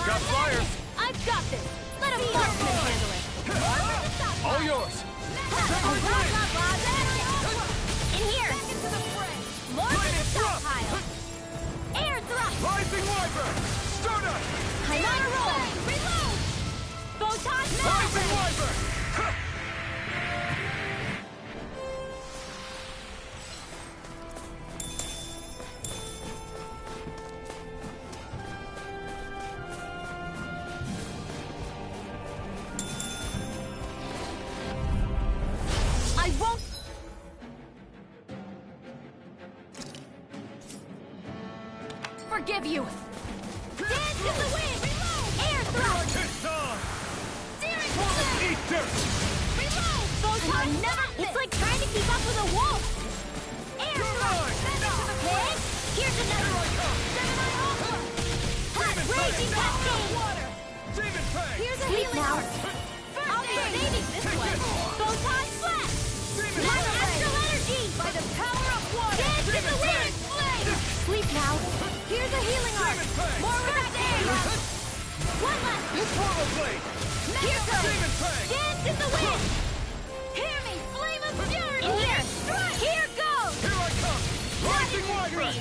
Got flyers! I've got this! Let a marksman handle it! All yours! In here! More for the stockpile! Air thrust! Rising Wyvern! Stardust! I'm on a roll! Reload! Photon Rising Mass! Wyvern! I won't... forgive you! Dance in the wind! Reload! Air thrust! It's on! Searing blast! Eat dirt! Reload! Photon never... It's like trying to keep up with a wolf! Air thrust! Hey! Here's another one! Gemini Alpha! Hot raging cascade! Water! Demon Fang! Here's a healing arc! I'll be saving this one! Photon flash! My astral energy! By the power of water! Dance in the wind! Flame! Sleep now! Here's a healing arc! More with that air! One left! Portal Blade! Here goes! Demon Fang! Dance in the wind! Hear me! Flame of fury! In here! Strike! Here goes! Here I come! Rising Wyvern!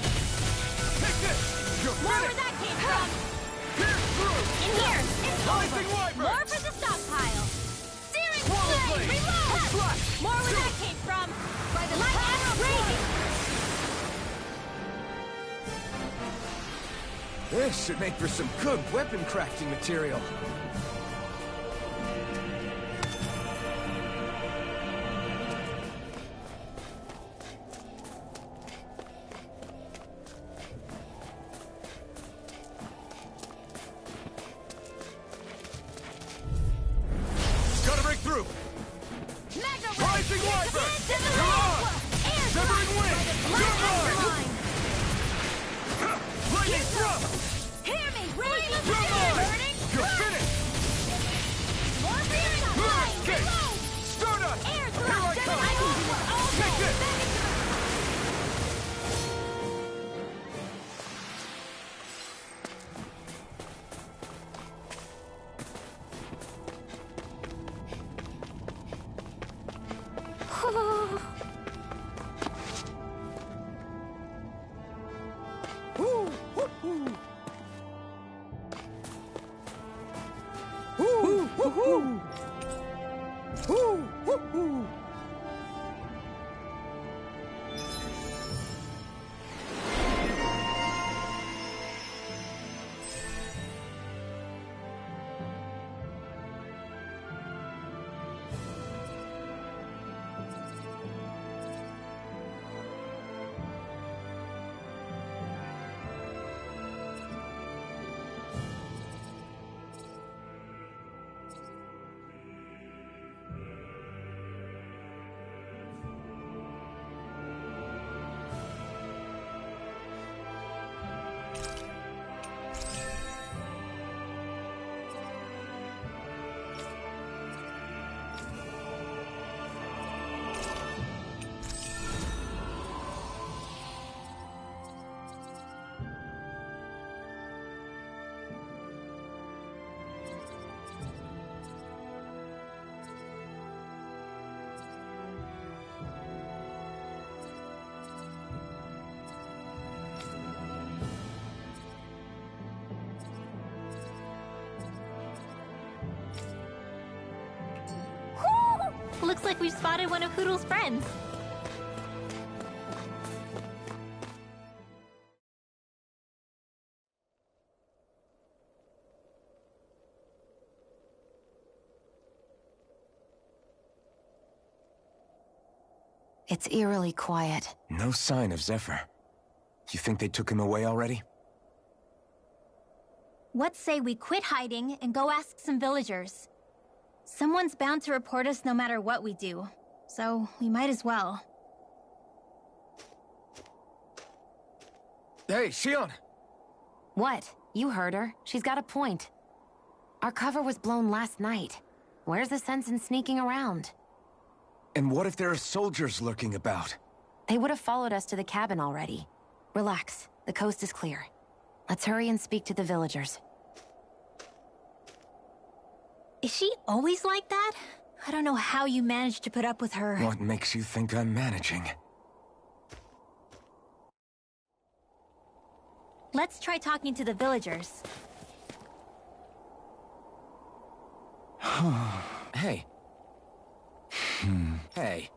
Take this! You're More where finished! that came from! Pierce through! In here! It's Rising over! Wyvern! More for the stockpile! Searing Swallow flame! blade! Reload! Slash! More where that came from! By the power of raging! This should make for some good weapon crafting material. Gotta break through! Magna Rising Wyvern! You're on! Severing Wind! You're mine! Lightning thrust! Hear me! Raging You're mine! burning! You're finished! More fearing flying! Okay. Reload! Stardust! Air Here thrust! I come! Take this! Looks like we've spotted one of Hoodle's friends. It's eerily quiet. No sign of Zephyr. You think they took him away already? What say we quit hiding and go ask some villagers? Someone's bound to report us no matter what we do, so we might as well. Hey, Shion! What? You heard her. She's got a point. Our cover was blown last night. Where's the sense in sneaking around? And what if there are soldiers lurking about? They would have followed us to the cabin already. Relax. The coast is clear. Let's hurry and speak to the villagers. Is she always like that? I don't know how you managed to put up with her. What makes you think I'm managing? Let's try talking to the villagers. Hey. Hey.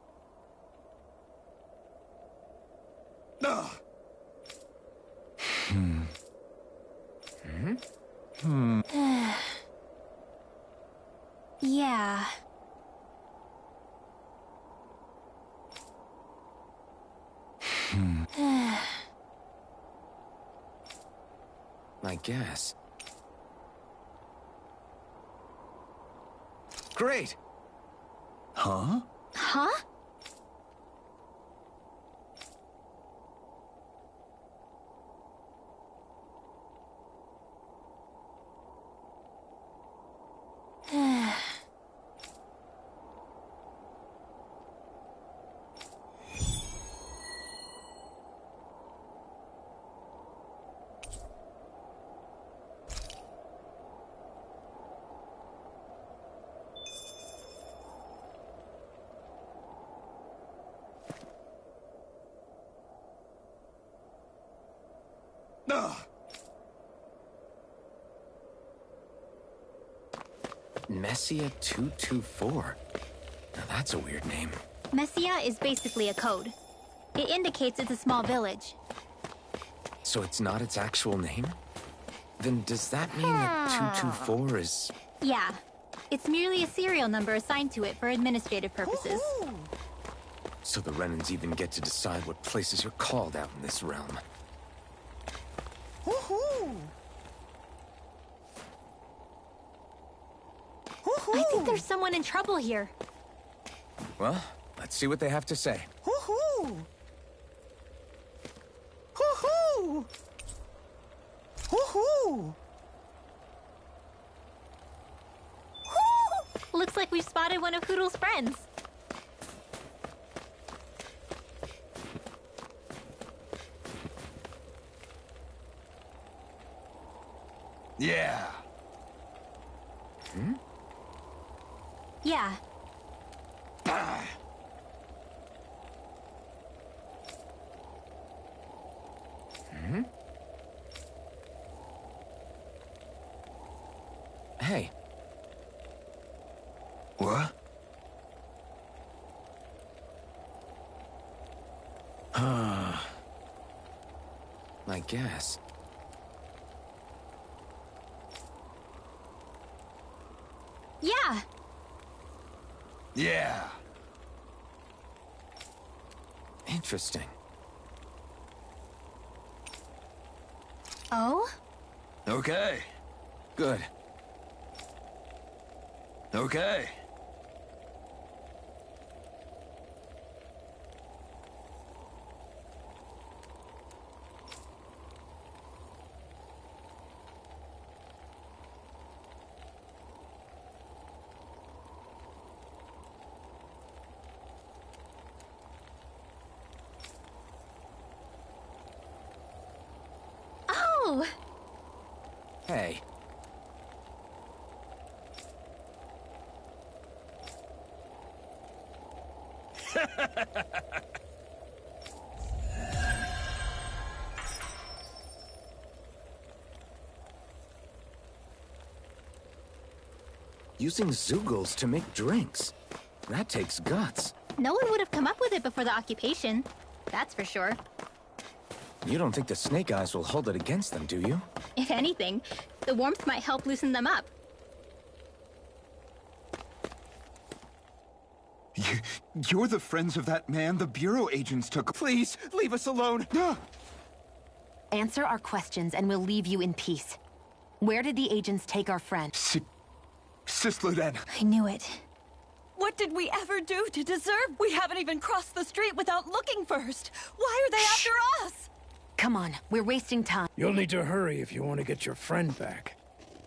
Yeah. I guess. Great! Huh? Huh? Messia 224. Now that's a weird name. Messia is basically a code. It indicates it's a small village. So it's not its actual name? Then does that mean that 224 is... Yeah. It's merely a serial number assigned to it for administrative purposes. So the Renans even get to decide what places are called out in this realm. I think there's someone in trouble here. Well, let's see what they have to say. Looks like we've spotted one of Hoodle's friends. Yeah. Yeah. Hey. What? I guess. Yeah. Yeah. Interesting. Oh? Okay. Good. Okay. Oh! Hey. Using Zeugles to make drinks. That takes guts. No one would have come up with it before the occupation. That's for sure. You don't think the Snake Eyes will hold it against them, do you? If anything, the warmth might help loosen them up. You're the friends of that man the Bureau agents took. Please, leave us alone. Answer our questions and we'll leave you in peace. Where did the agents take our friend? Sisluden. I knew it. What did we ever do to deserve? We haven't even crossed the street without looking first. Why are they after us? Come on, we're wasting time. You'll need to hurry if you want to get your friend back.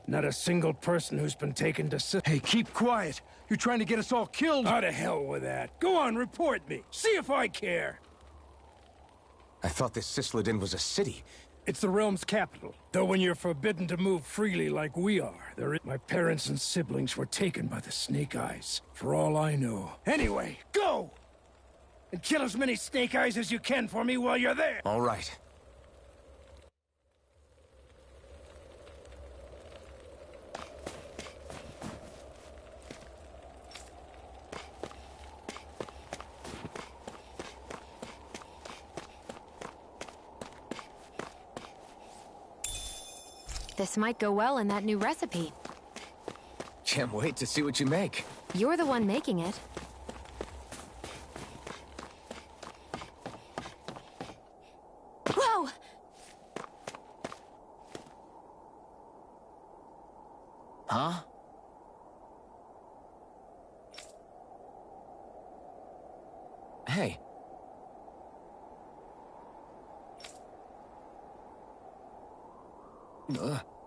Not a single person who's been taken to Hey, keep quiet. You're trying to get us all killed. How to hell with that. Go on, report me. See if I care. I thought this Sisluden was a city. It's the realm's capital. Though when you're forbidden to move freely like we are, my parents and siblings were taken by the Snake Eyes, for all I know. Anyway, go! And kill as many Snake Eyes as you can for me while you're there! All right. This might go well in that new recipe. Can't wait to see what you make. You're the one making it. Whoa! Huh? Hey.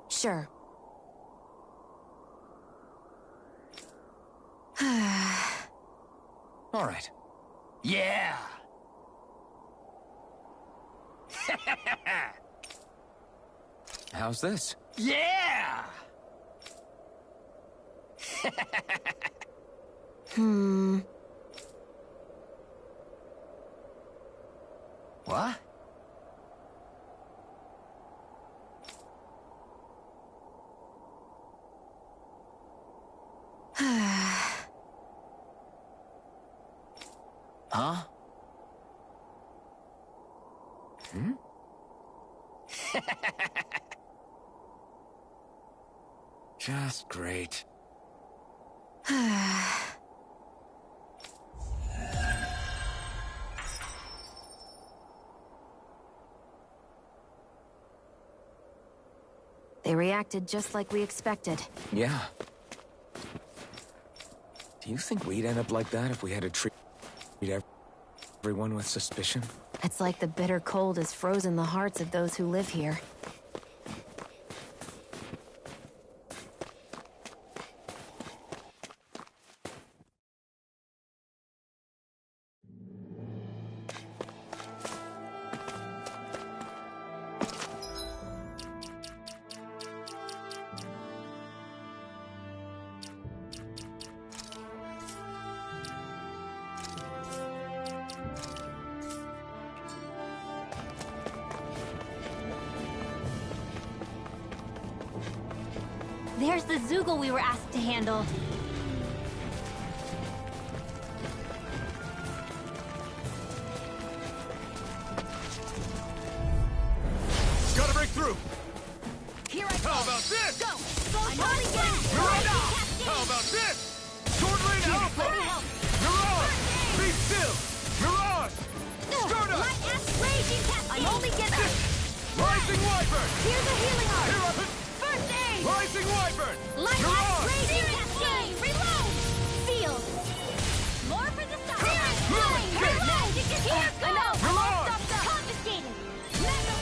Sure. All right. Yeah! How's this? Yeah! What? Huh? Hmm? Just great. They reacted just like we expected. Yeah. Do you think we'd end up like that if we had to treat everyone with suspicion? It's like the bitter cold has frozen the hearts of those who live here. There's the Zoogle we were asked to handle. Gotta break through! Here I go! How about this? Go! I'm only getting Miranda! How about this? Sword Lane Alpha! Mirage! Be still! Mirage! Stardust! Light Axe Raging Cascade! I'm only getting... Rising Wyvern! Here's a healing art! Here First aid! Rising Wyvern! Light Mirage! Axe Raging Cascade! Reload! Seal! More for the side! Spirit Flame! Reload! Here goes! I know! Mirage! Confiscated! Mega...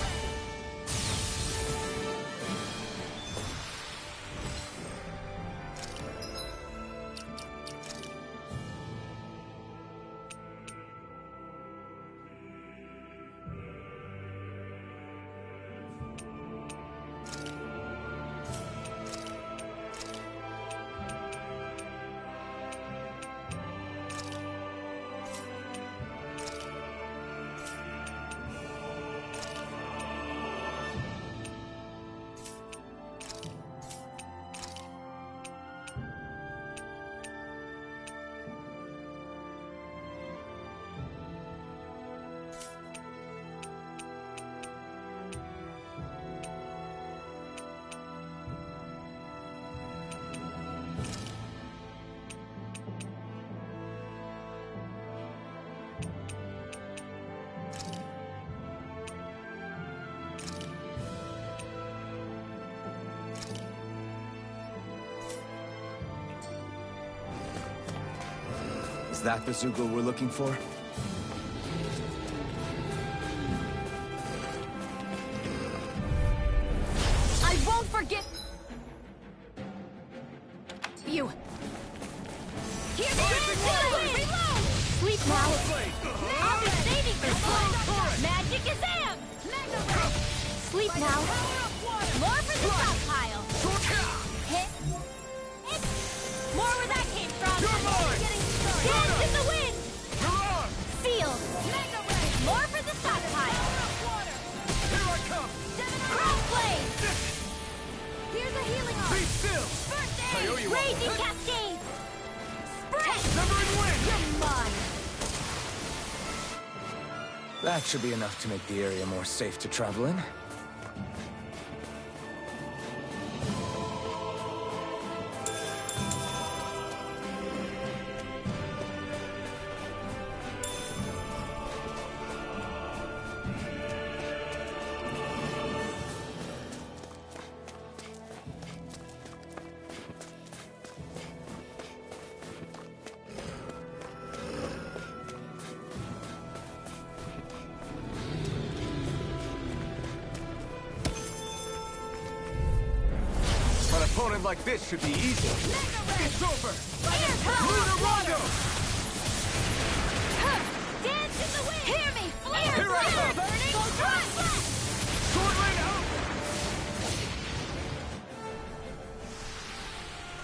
Is that the Zugel we're looking for? I won't forget you. Here's the reload! Sleep now. I'll be saving this one. Magic is am. Sleep now. More for the stockpile. Hit. More where that came from. Dance in the wind. Sealed. More for the stockpile. Here I come. Crossblade. Here's a healing arm. Be still. First I owe aid. you one. Raging cascade. Spread. Severing wind. You're mine. That should be enough to make the area more safe to travel in. An opponent like this should be easy. It's over. Lunar Rondo. Dance in the wind. Hear me. Flare. Here I come. Burning. Go dry. Sword rain out.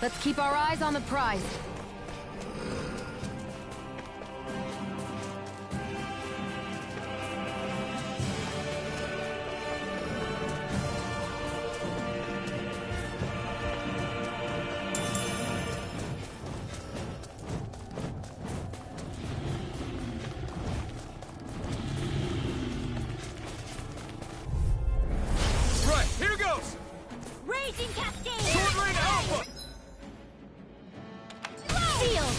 Let's keep our eyes on the prize. Right, here goes. Raging cascade. Sword rain alpha. Sealed.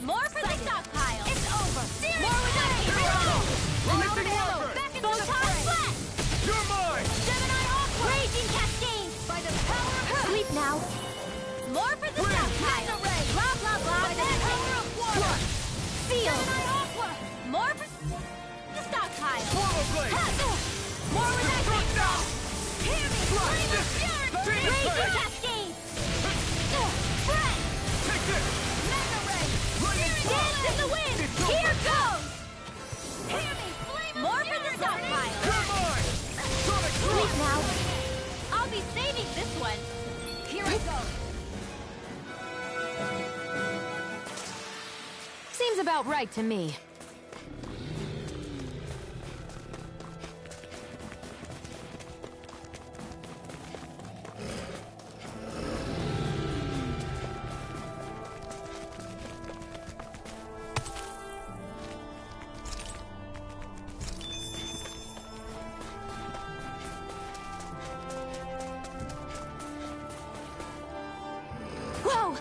More for the stockpile. It's over. More with that. Releasing weapon. Back into the fray. You're mine. Gemini Aqua. Raging cascade. By the power of sleep now. More for the stockpile. Blah blah blah. By the power of water. Sealed. Gemini Aqua. More for the stockpile. Portal blade. More with that came from. Hear me. Flame of fury. Raging cascade. Spread. Take this. Mega ray. Dance in the wind. Here goes. Hear me. Flame more for the stockpile. You're mine. Sonic Sleep now. I'll be saving this one. Here I go. Seems about right to me. Whoa!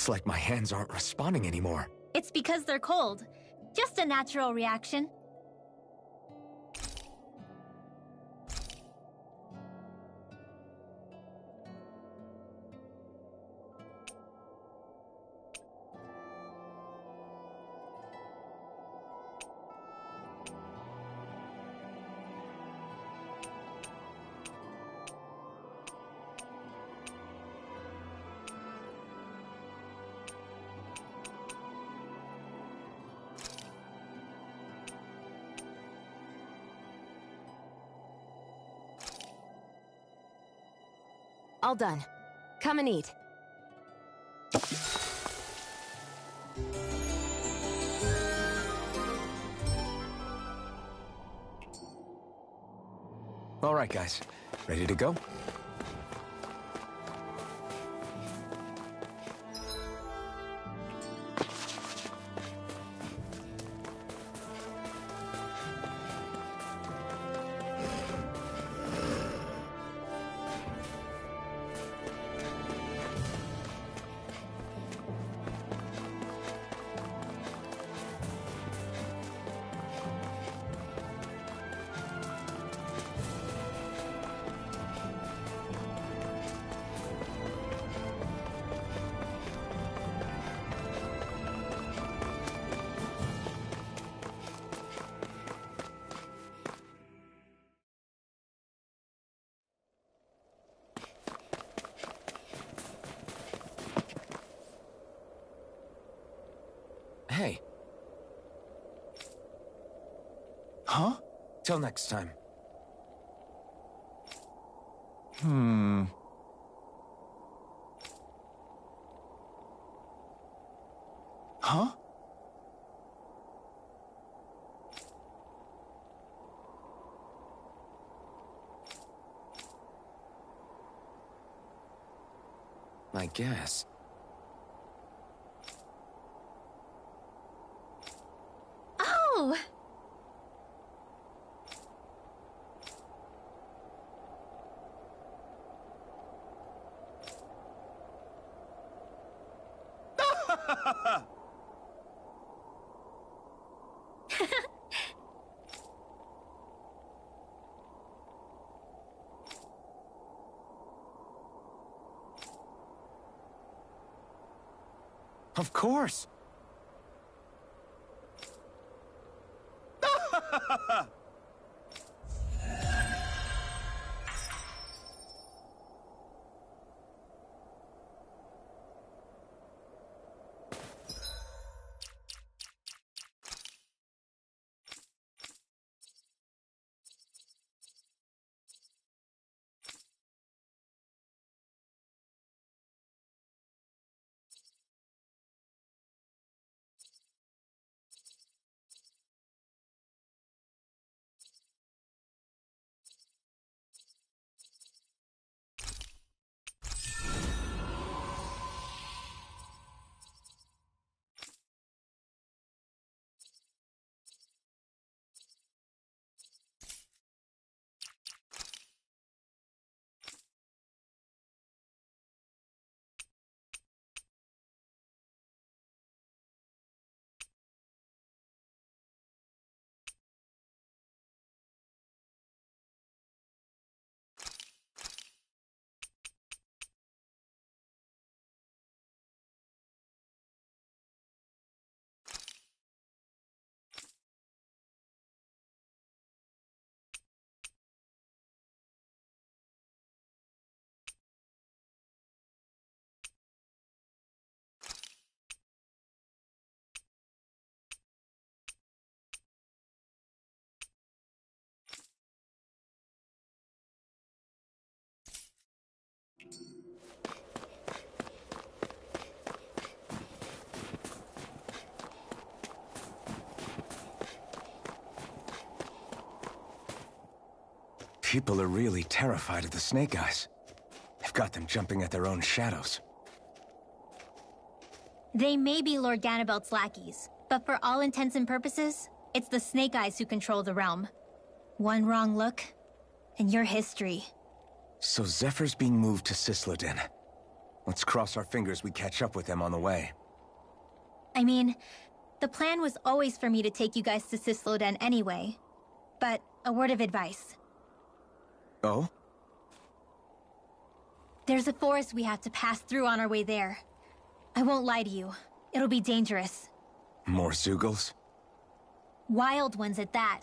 It's like my hands aren't responding anymore. It's because they're cold. Just a natural reaction. All done. Come and eat. All right, guys. Ready to go? Hey. Huh? Till next time. Huh? I guess. Oh! Of course. People are really terrified of the Snake Eyes. They've got them jumping at their own shadows. They may be Lord Ganabelt's lackeys, but for all intents and purposes, it's the Snake Eyes who control the realm. One wrong look, and your history. So Zephyr's being moved to Cislodin. Let's cross our fingers we catch up with them on the way. I mean, the plan was always for me to take you guys to Cisloden anyway. But a word of advice. Oh? There's a forest we have to pass through on our way there. I won't lie to you. It'll be dangerous. More Zeugles? Wild ones at that.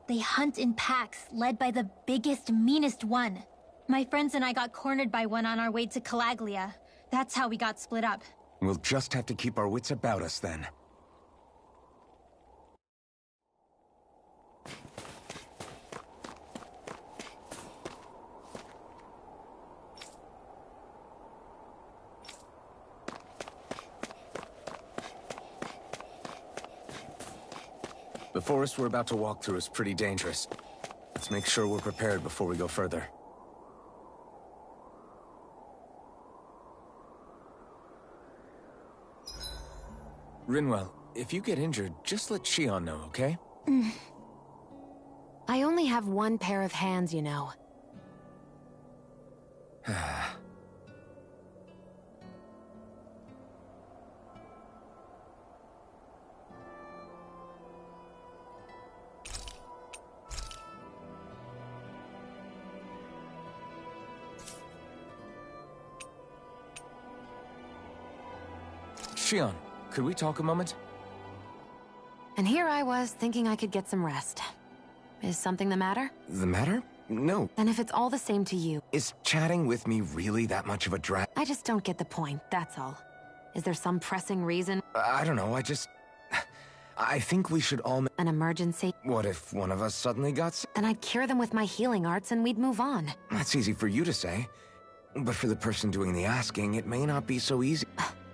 They hunt in packs, led by the biggest, meanest one. My friends and I got cornered by one on our way to Calaglia. That's how we got split up. We'll just have to keep our wits about us then. The forest we're about to walk through is pretty dangerous. Let's make sure we're prepared before we go further. Rinwell, if you get injured, just let Shion know, okay? I only have one pair of hands, you know. Shion, could we talk a moment? And here I was, thinking I could get some rest. Is something the matter? The matter? No. Then if it's all the same to you... Is chatting with me really that much of a drag? I just don't get the point, that's all. Is there some pressing reason? I don't know, I think we should all... An emergency? What if one of us suddenly got sick? Then I'd cure them with my healing arts and we'd move on. That's easy for you to say. But for the person doing the asking, it may not be so easy.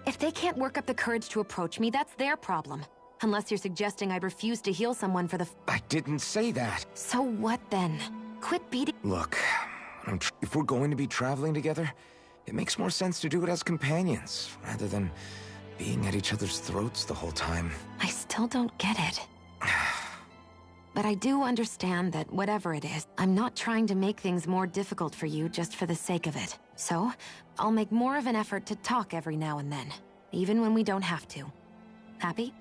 If they can't work up the courage to approach me, that's their problem. Unless you're suggesting I'd refuse to heal someone for the... I didn't say that. So what then? Quit beating... Look, if we're going to be traveling together, it makes more sense to do it as companions, rather than being at each other's throats the whole time. I still don't get it. But I do understand that whatever it is, I'm not trying to make things more difficult for you just for the sake of it. So, I'll make more of an effort to talk every now and then, even when we don't have to. Happy?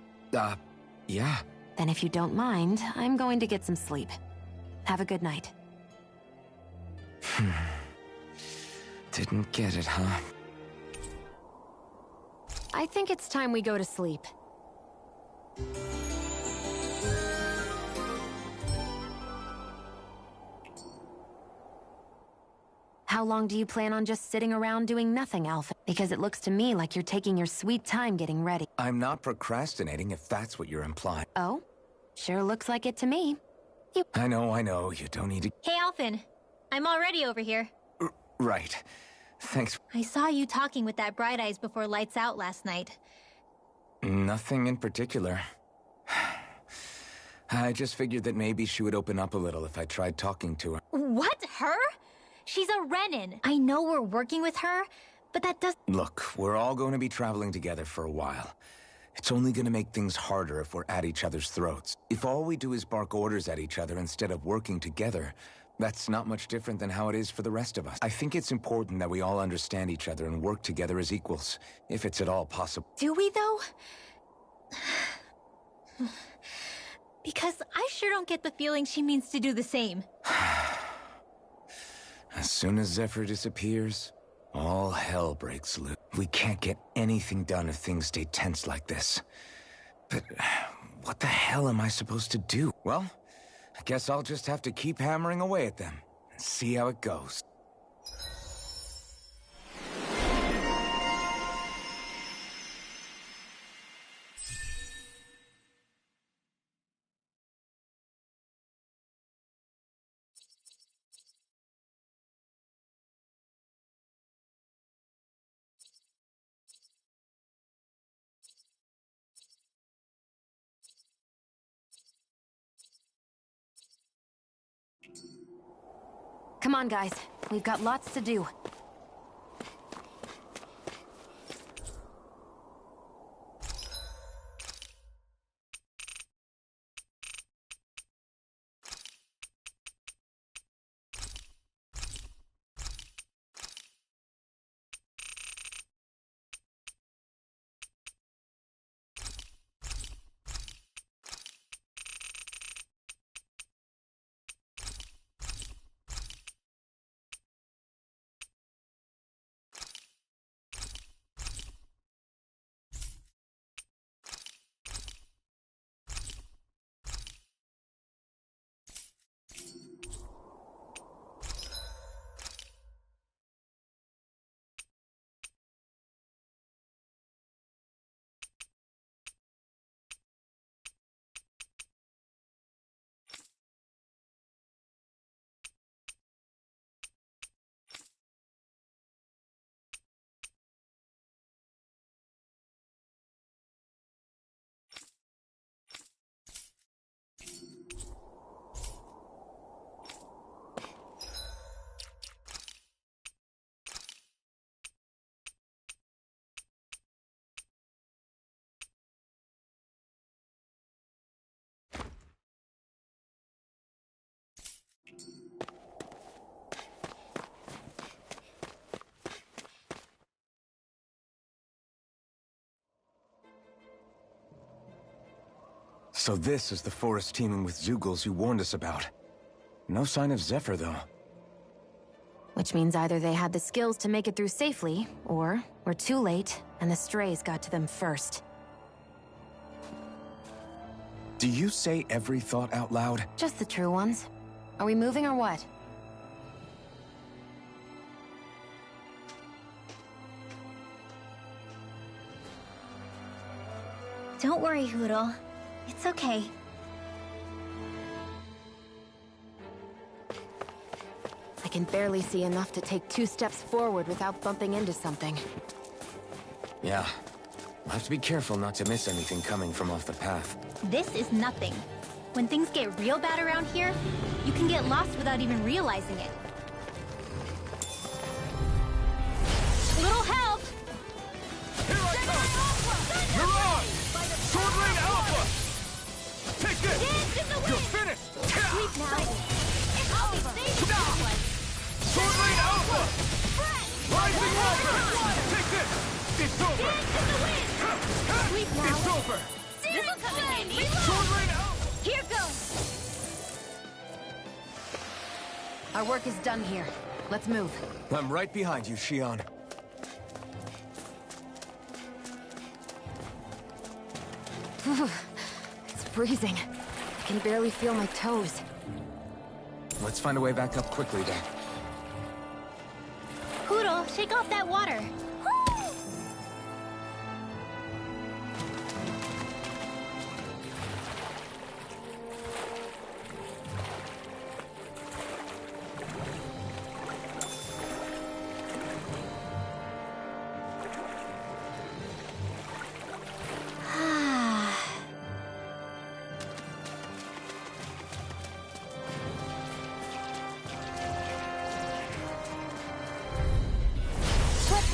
Yeah. Then if you don't mind, I'm going to get some sleep. Have a good night. Didn't get it, huh? I think it's time we go to sleep. How long do you plan on just sitting around doing nothing, Alpha? Because it looks to me like you're taking your sweet time getting ready. I'm not procrastinating, if that's what you're implying. Oh? Sure looks like it to me. I know, you don't need to... Hey, Alphen. I'm already over here. Right. Thanks. I saw you talking with that Bright Eyes before lights out last night. Nothing in particular. I just figured that maybe she would open up a little if I tried talking to her. What? Her? She's a Renin. I know we're working with her, but that doesn't... Look, we're all going to be traveling together for a while. It's only going to make things harder if we're at each other's throats. If all we do is bark orders at each other instead of working together, that's not much different than how it is for the rest of us. I think it's important that we all understand each other and work together as equals, if it's at all possible. Do we, though? Because I sure don't get the feeling she means to do the same. As soon as Zephyr disappears, all hell breaks loose. We can't get anything done if things stay tense like this. But what the hell am I supposed to do? Well, I guess I'll just have to keep hammering away at them and see how it goes. Come on, guys. We've got lots to do. So this is the forest teeming with Zeugles you warned us about. No sign of Zephyr, though. Which means either they had the skills to make it through safely, or we're too late, and the strays got to them first. Do you say every thought out loud? Just the true ones. Are we moving or what? Don't worry, Hoodle. It's okay. I can barely see enough to take 2 steps forward without bumping into something. Yeah. I'll have to be careful not to miss anything coming from off the path. This is nothing. When things get real bad around here, you can get lost without even realizing it. Little help! Here I come! Mirage! Sword Rain Alpha! Take this! You're finished! Sleep now. I'll be safe with this one. Sword Rain Alpha! Rising Walker! Take this! It's over! Sleep now. It's over! This'll come in handy. Sword Rain Alpha! Here goes! Our work is done here. Let's move. I'm right behind you, Shion. It's freezing. I can barely feel my toes. Let's find a way back up quickly, then. Hoodle, shake off that water.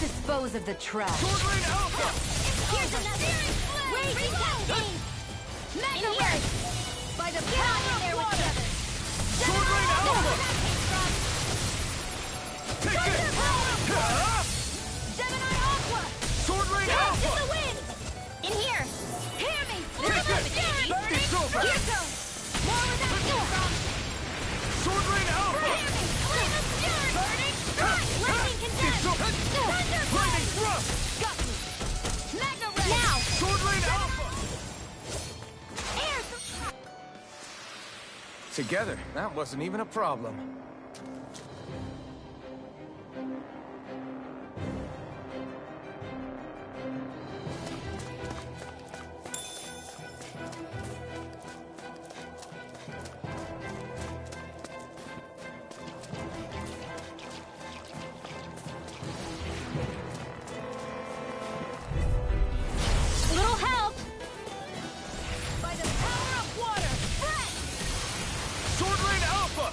Dispose of the trash. Sword Rain Alpha! Here's another! Raging Cascade! Mega Red! By the power of there with the others! Sword Rain Alpha! Take this! Gemini Aqua! Sword Rain Dance Alpha! in the wind! In here! Hear me! Take this! It's over! Here goes! More with that from! Sword Rain Alpha! Hear me! Flame of Fury! Burning! Lightning Condensed! Thunder Lightning Thrust! Got me! Mega Red! Now! Sword Rain Alpha! Air! Together, that wasn't even a problem. Little help! By the power of water! Fresh! Sword Rain Alpha!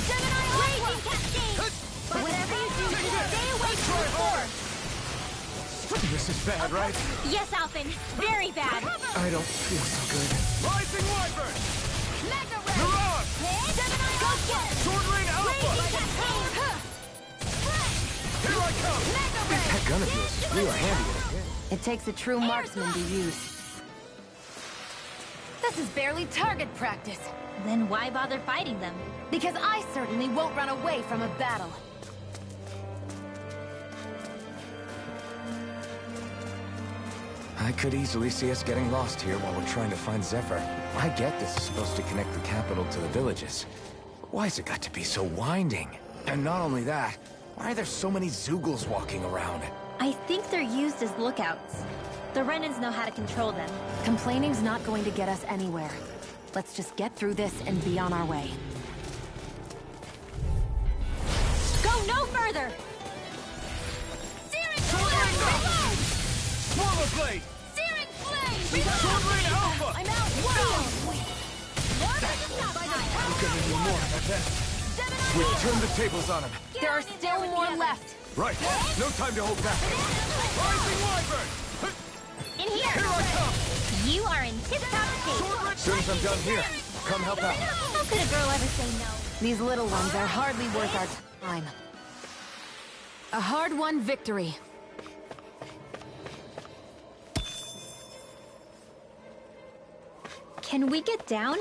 Gemini Raging Cascade! But whatever you do, stay away from the force! This is bad, right? Yes, Alphen. Very bad. I don't feel so good. Rising Wyvern! Mega Red! Mirage! Gemini Aqua! Sword Rain Alpha! Raging Cascade! Fresh! Here I come! Mega Red! That gun of yours is real handy at it. It takes a true marksman to use. This is barely target practice. Then why bother fighting them? Because I certainly won't run away from a battle. I could easily see us getting lost here while we're trying to find Zephyr. I get this is supposed to connect the capital to the villages. But why's it got to be so winding? And not only that, why are there so many Zeugles walking around? I think they're used as lookouts. The Renans know how to control them. Complaining's not going to get us anywhere. Let's just get through this and be on our way. Go no further! Searing Flame! Swallow Blade! Searing Flame! Sword Rain Alpha! I'm out! Wow! We're gonna need more, I bet. We've turned the tables on him. There are still more left. Right. No time to hold back. Rising Wyvern! In here! Here I come! You are in tip-top shape. As soon as I'm done here, come help out. How could a girl ever say no? These little ones are hardly worth our time. A hard-won victory. Can we get down?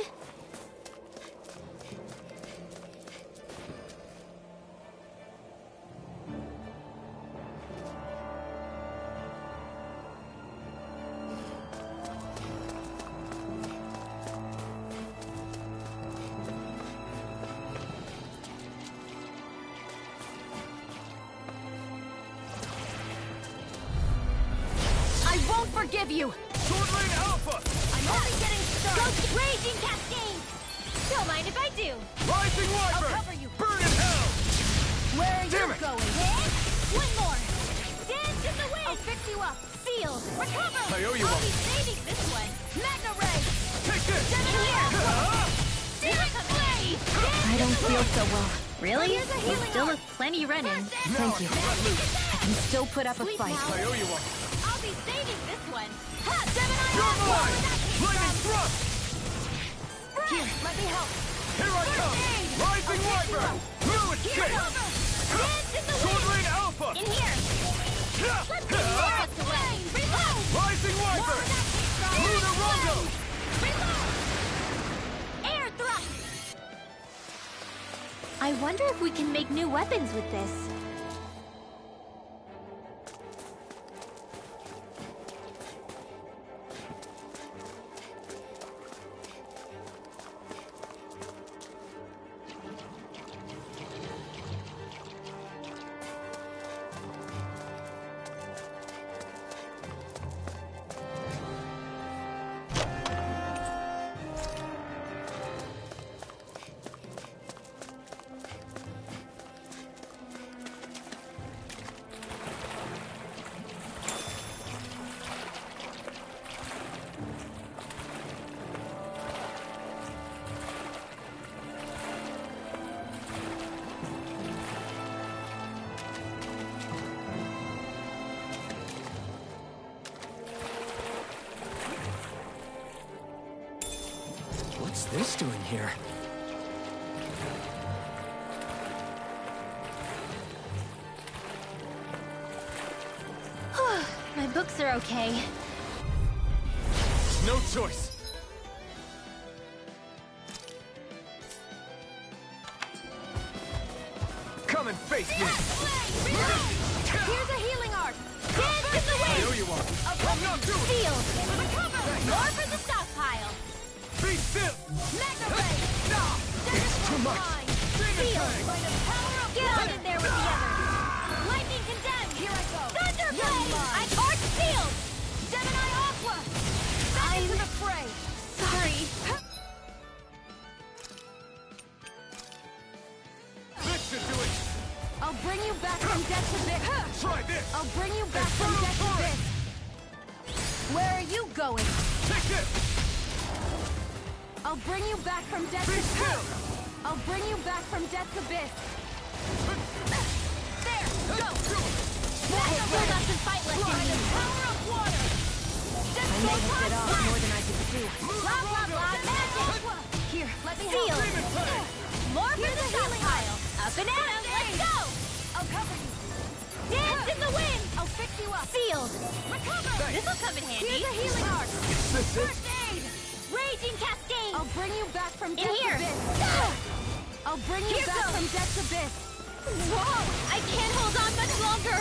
I won't forgive you! Sword Lane Alpha! I'm only getting started! Ghost Raging Cascade! Don't mind if I do! Rising Wyvern! I'll cover you! Burn in hell! Where are Damn you it. going? Hit! One more! Dance in the wind! I'll fix you up! Seal! Recover! I owe you I'll one. be saving this one! Magna Ray! Take this! Get in here! Demon Blade! I don't feel so well. Really? Here's a We healing still arc. have plenty running. Thank you. I can still put up a Sleep fight. now. I owe you one. I'll be saving this one! Ha! Gemini! You're What mine! was that came Lightning from? Thrust! Here, let me help! Here I come! aid. Rising I'll pick you Wyvern! up. No Here, escape! cover! Dance in the Sword wind! Lane Alpha! In here! Let's get more of us away! Reload! Rising More Wyvern! where that came from! Lunar Rondo! Reload! Air thrust! I wonder if we can make new weapons with this. What's this doing here? My books are okay. No choice. Come and face me! Here's a healing arc! Dance in the I wind! owe you one. I'm not doing it. Seal! Recover! More for the stockpile! Be still! Magna Ray! It's too much! Seal! By the power of Get on in there with the others! Lightning condemned! Here I go! Thunder Blade! I torch Seal! Gemini Aqua! Back into the fray! Sorry. This should do it! I'll bring you back from death to this! Try this! I'll bring you back from death to this! Where are you going? Take this! I'll bring you back from death Be to still! I'll bring you back from death to this! There! Go! I still got some fight left By in the me. power of water! I may have bit off more than I could chew. Blah, blah, blah, magic! Here, let me help. More for the stockpile! Up and at 'em! Let's go! I'll cover you! Dance in the wind! I'll fix you up! Sealed! Recover! This'll come in handy! Here's a healing arc! Is this it? First aid! Raging Cascade! I'll bring you back from In death here. to this! I'll bring you Here back goes. from death to this! Whoa! I can't hold on much longer!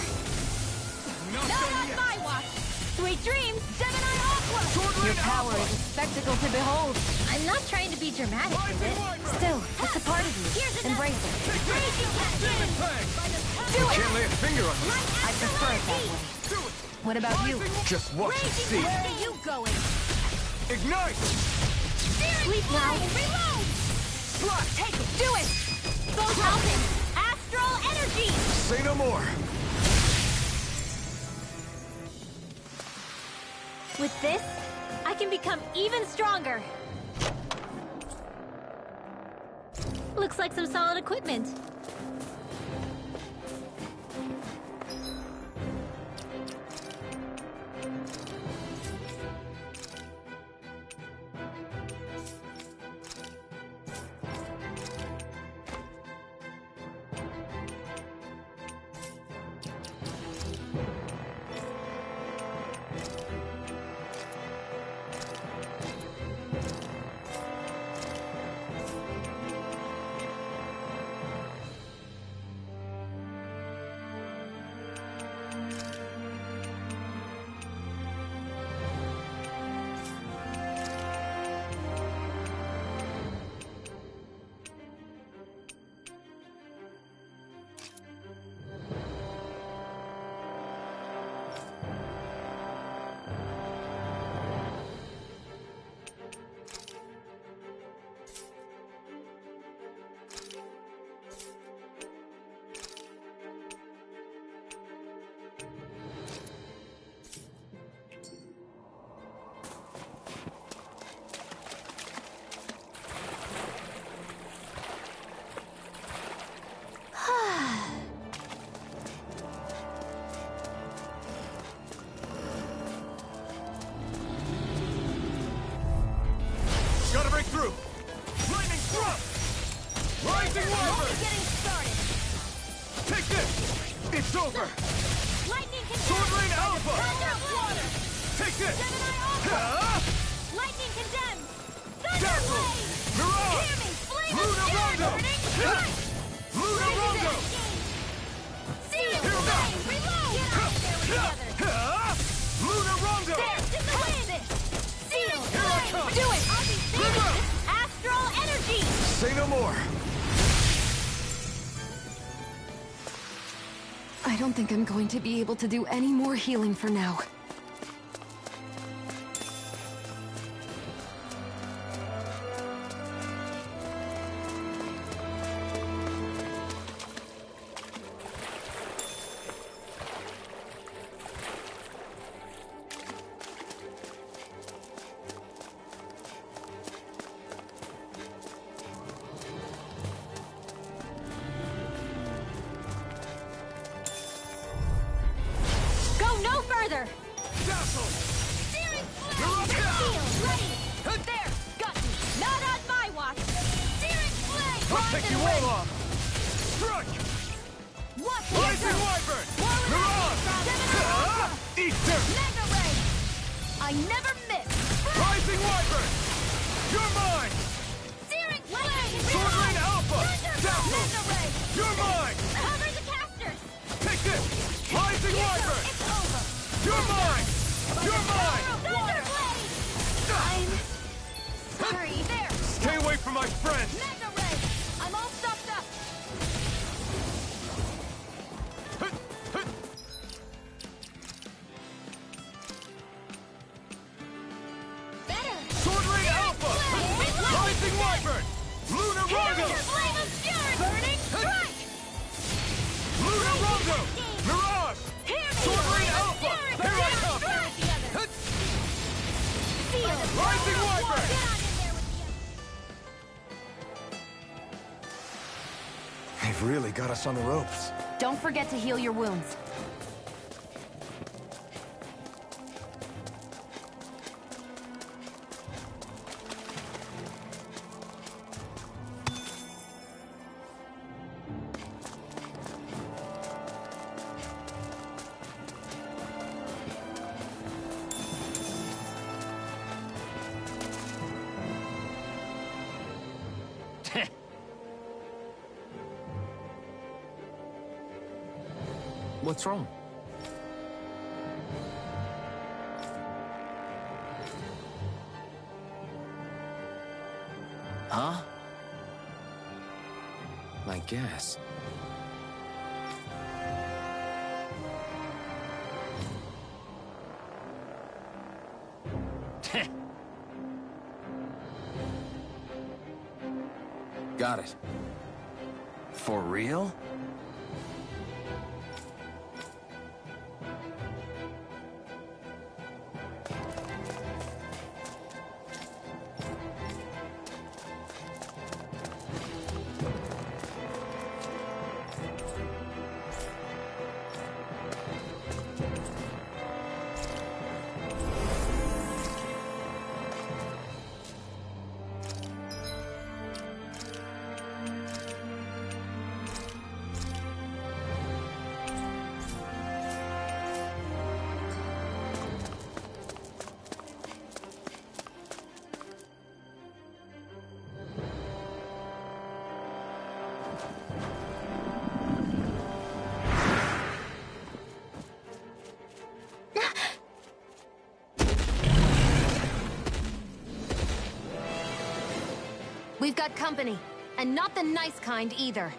Not Not done on yet! my watch! Sweet dreams! Gemini Aqua! Sword Your Lane power Alpha! is a spectacle to behold. I'm not trying to be dramatic with Rising it. Wyvern! Still, it's a part of you. Here's another. Embrace it. Raging Cascade! Tang! By the power You can't lay a finger on this! I prefer it that way. Do it! What about you? Just watch and Raging see! Where are you going? Ignite! Sleep now! Reload! Blast! Take it! Do it! Both helping! Astral energy! Say no more! With this, I can become even stronger. Looks like some solid equipment. It's over! Lightning condemned! Sword Rain Alpha! Water! Take this! Gemini Alpha! Lightning condemned! Thunderblade! Mirage! Hear me! Flame Luna of Spirit Rondo! burning! Strike! Luna Rondo! Seal! Flame! Reload! Get out of there with the others! Luna Rondo! There's in the wind! Seal! Here I come! Do it! I'll be saving Astral Energy! Say no more! I don't think I'm going to be able to do any more healing for now. Searing flame! Seal! Ready! There! Got me! Not on my watch! Searing flame! I'll take you all off! Strike! Watch Rising Wyvern! Mirage! Eat dirt! Mega Ray! I never miss! Rising Wyvern! You're mine! Searing flame! Sword Rain Alpha! Dazzle! Mega Ray! You're mine! Cover the casters! Take this! Rising Wyvern! It's over! You're mine! You're mine! Thunderblade! I'm sorry. There! Stay away from my friends! Mega Ray! I'm all stuffed up! Better! Sword Rain Alpha! Rising Wyvern! Luna Rondo! Flame of Fury! Burning Strike! Luna Rondo! Mirage! Sword Rain Alpha! Here I come! Rising Wyvern! They've really got us on the ropes. Don't forget to heal your wounds. What's wrong? Huh? I guess. Got it. For real? We've got company, and not the nice kind either.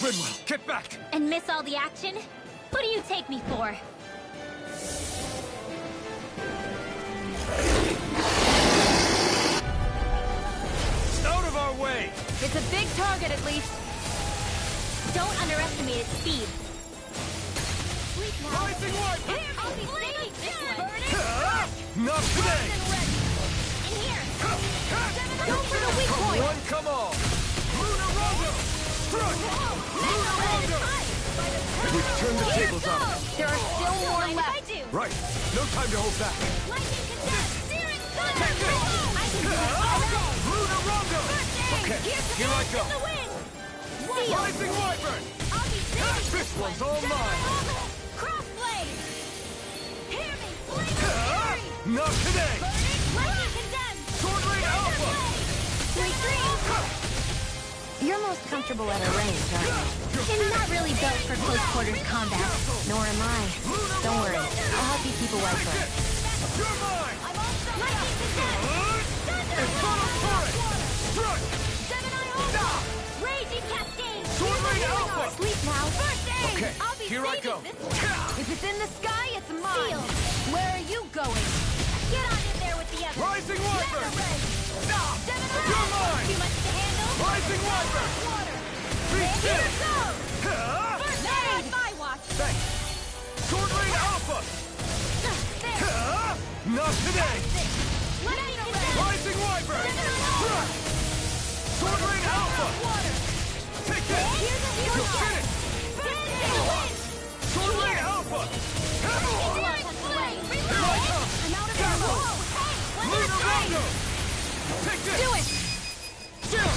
Rinwell, get back! And miss all the action? Who do you take me for? Out of our way! It's a big target, at least. Don't underestimate its speed. Rising Wyvern! I'll be saving this one! Burning Not today! In here! Go for the weak point! One, come all! Luna Rondo! Strike! Luna Rondo! We've turned the tables on them. There are still more left. Right. No time to hold back. Lightning condensed! Searing thunder! Take this! I can do it all day! Luna Rondo! Okay, here I go. In the wind! Rising Wyvern! I'll be saving one's all mine! Crossblade! Hear me! Flame fury! Not today! Lightning condemned! Sword Rain Alpha! Sweet dreams! You're most comfortable at a range, aren't you? I'm not really built for close quarters combat. Nor am I. Don't worry. I'll help you keep away from it. You're mine! I'm also lightning condemned! Infernal Torrent! Strike! Gemini Ultra! Raging Cascade! Sword Rain Alpha! Sleep now. First aid! Okay, I'll be here I saving go. this one. If it's in the sky, it's mine. Seal. Where are you going? Get on in there with the others! Rising Wyvern! Mega Ray! Gemini You're Ultra! mine! Too much to handle? Rising Wyvern! Water! Be Here still! it goes! First aid! My watch! Thanks! Sword Rain Alpha! Not today! Lightning condemned! Rising Wyvern! Gemini Ultra! Sword Rain Alpha! Water! Take this! Here's a heal You're shot. finished! First aid win! Sword Rain Alpha! Enduring flame! Here I come! I'm out of ammo! Hey! Lunar Rondo! Take this! Do it! Still!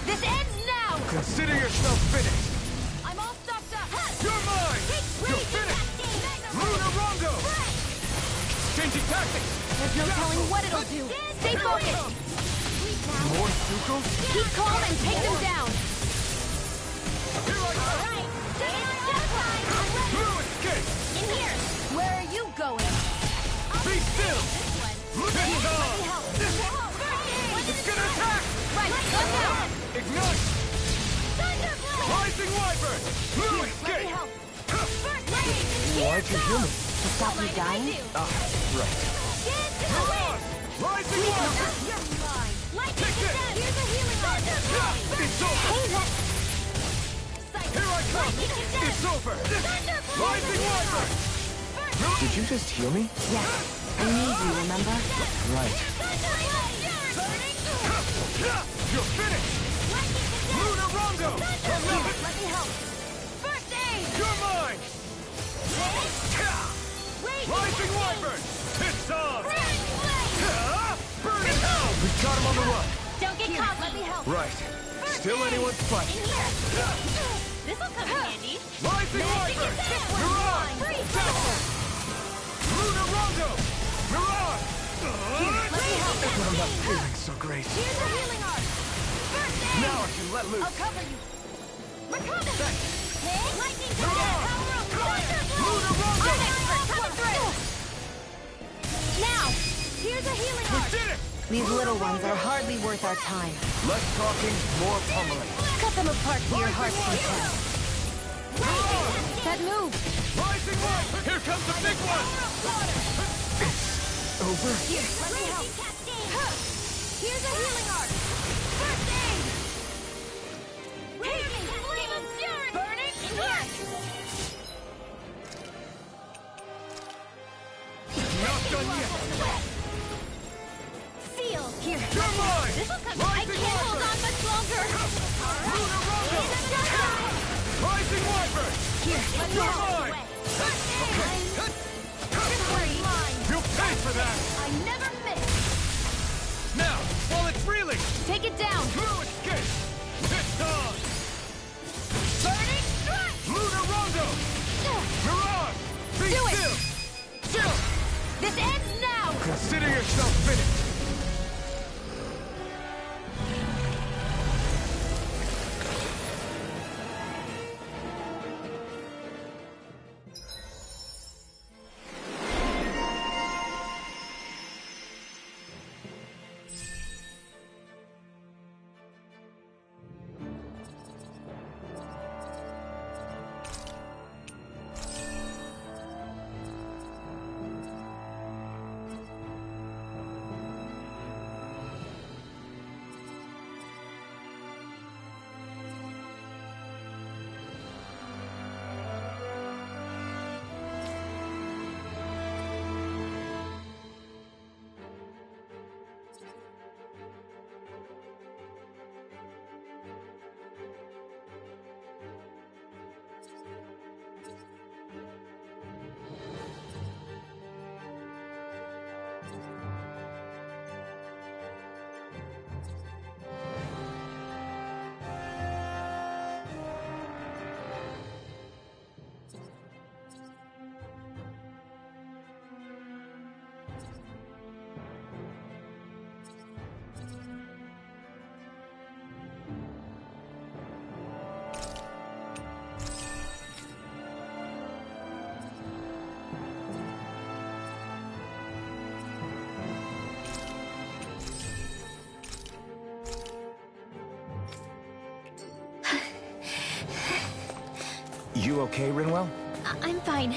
This ends now! Consider yourself finished! I'm all stocked up! You're mine! You're finished! Lunar Rondo! Changing tactics! There's no telling what it'll do. Stay focused! More Zuko? Keep calm and take them down! Here I come! Alright! Gemini Blue escape! in here! Where are you going? Be still! It's on! Whoa! It's gonna attack! Right, look out! Ignite! Thunderblade! Rising Wyvern! Blue Let me escape! help! First aid! Why'd you heal me? To stop you dying? Right. Get into the wind! Rising Wyvern! You're mine! Lightning Take this! condemned! Here's a healing art! It's over! Hey, that... Here I come! Lightning condemned! It's over! Thunderblade! Rising Wyvern! Did you just heal me? Yes. I need you, remember? Right. You're finished! Lunar Rondo! Let me help! First aid! You're mine! Rising Wyvern! It's on! Burn it down! We got him on the run! Don't get caught! Let me help! Right. Still anyone's fight. In here! This'll come in handy! Rising Wyvern! Mirage! Dazzle! Lunar Rondo! Mirage! Let me help! But I'm not feeling so great. Here's a healing art! First aid! Now I can let loose. I'll cover you! Recover! Thanks. Lightning condemned! Power of water! Lunar Rondo! I'm expert! Coming through! Now! Here's a healing We art! did it! These little ones are hardly worth our time. Less talking, more pummeling. Cut them apart to your heart's content. That move! Rising Wyvern! Here comes the big one! Over? Here, let me help! Here's a healing art! First aid! Raging flame of fury! Burning strike! Not done yet! Seal! Here! You're mine! This'll come! I Rising can't hold Wyvern! on much longer! Lunar Rondo! Rising Wyvern! Here, let me You're help! mine! First aid! Mine! You'll pay for that! I never miss! Now, while it's reeling! Take it down! Blue escape! It's on! Burning strike! Lunar Rondo! Mirage! Be Do it! still! Still! This ends now! Consider yourself finished! You okay, Rinwell? I'm fine.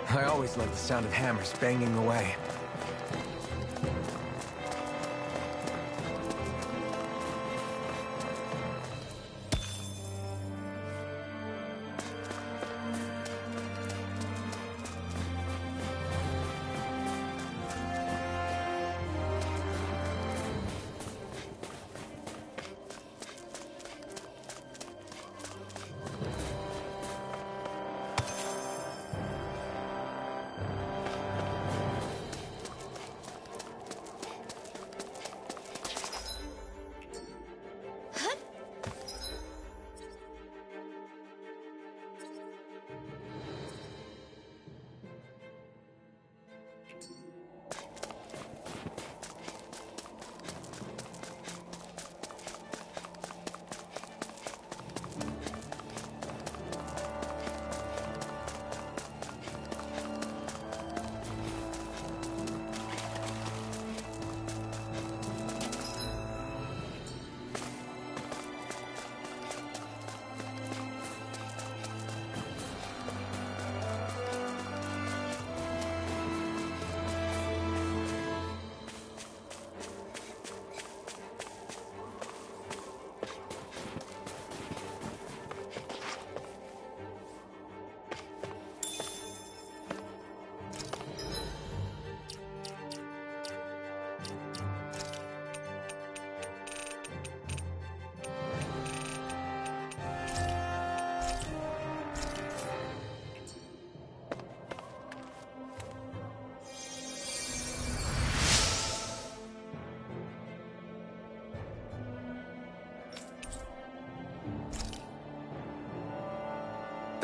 I always loved the sound of hammers banging away.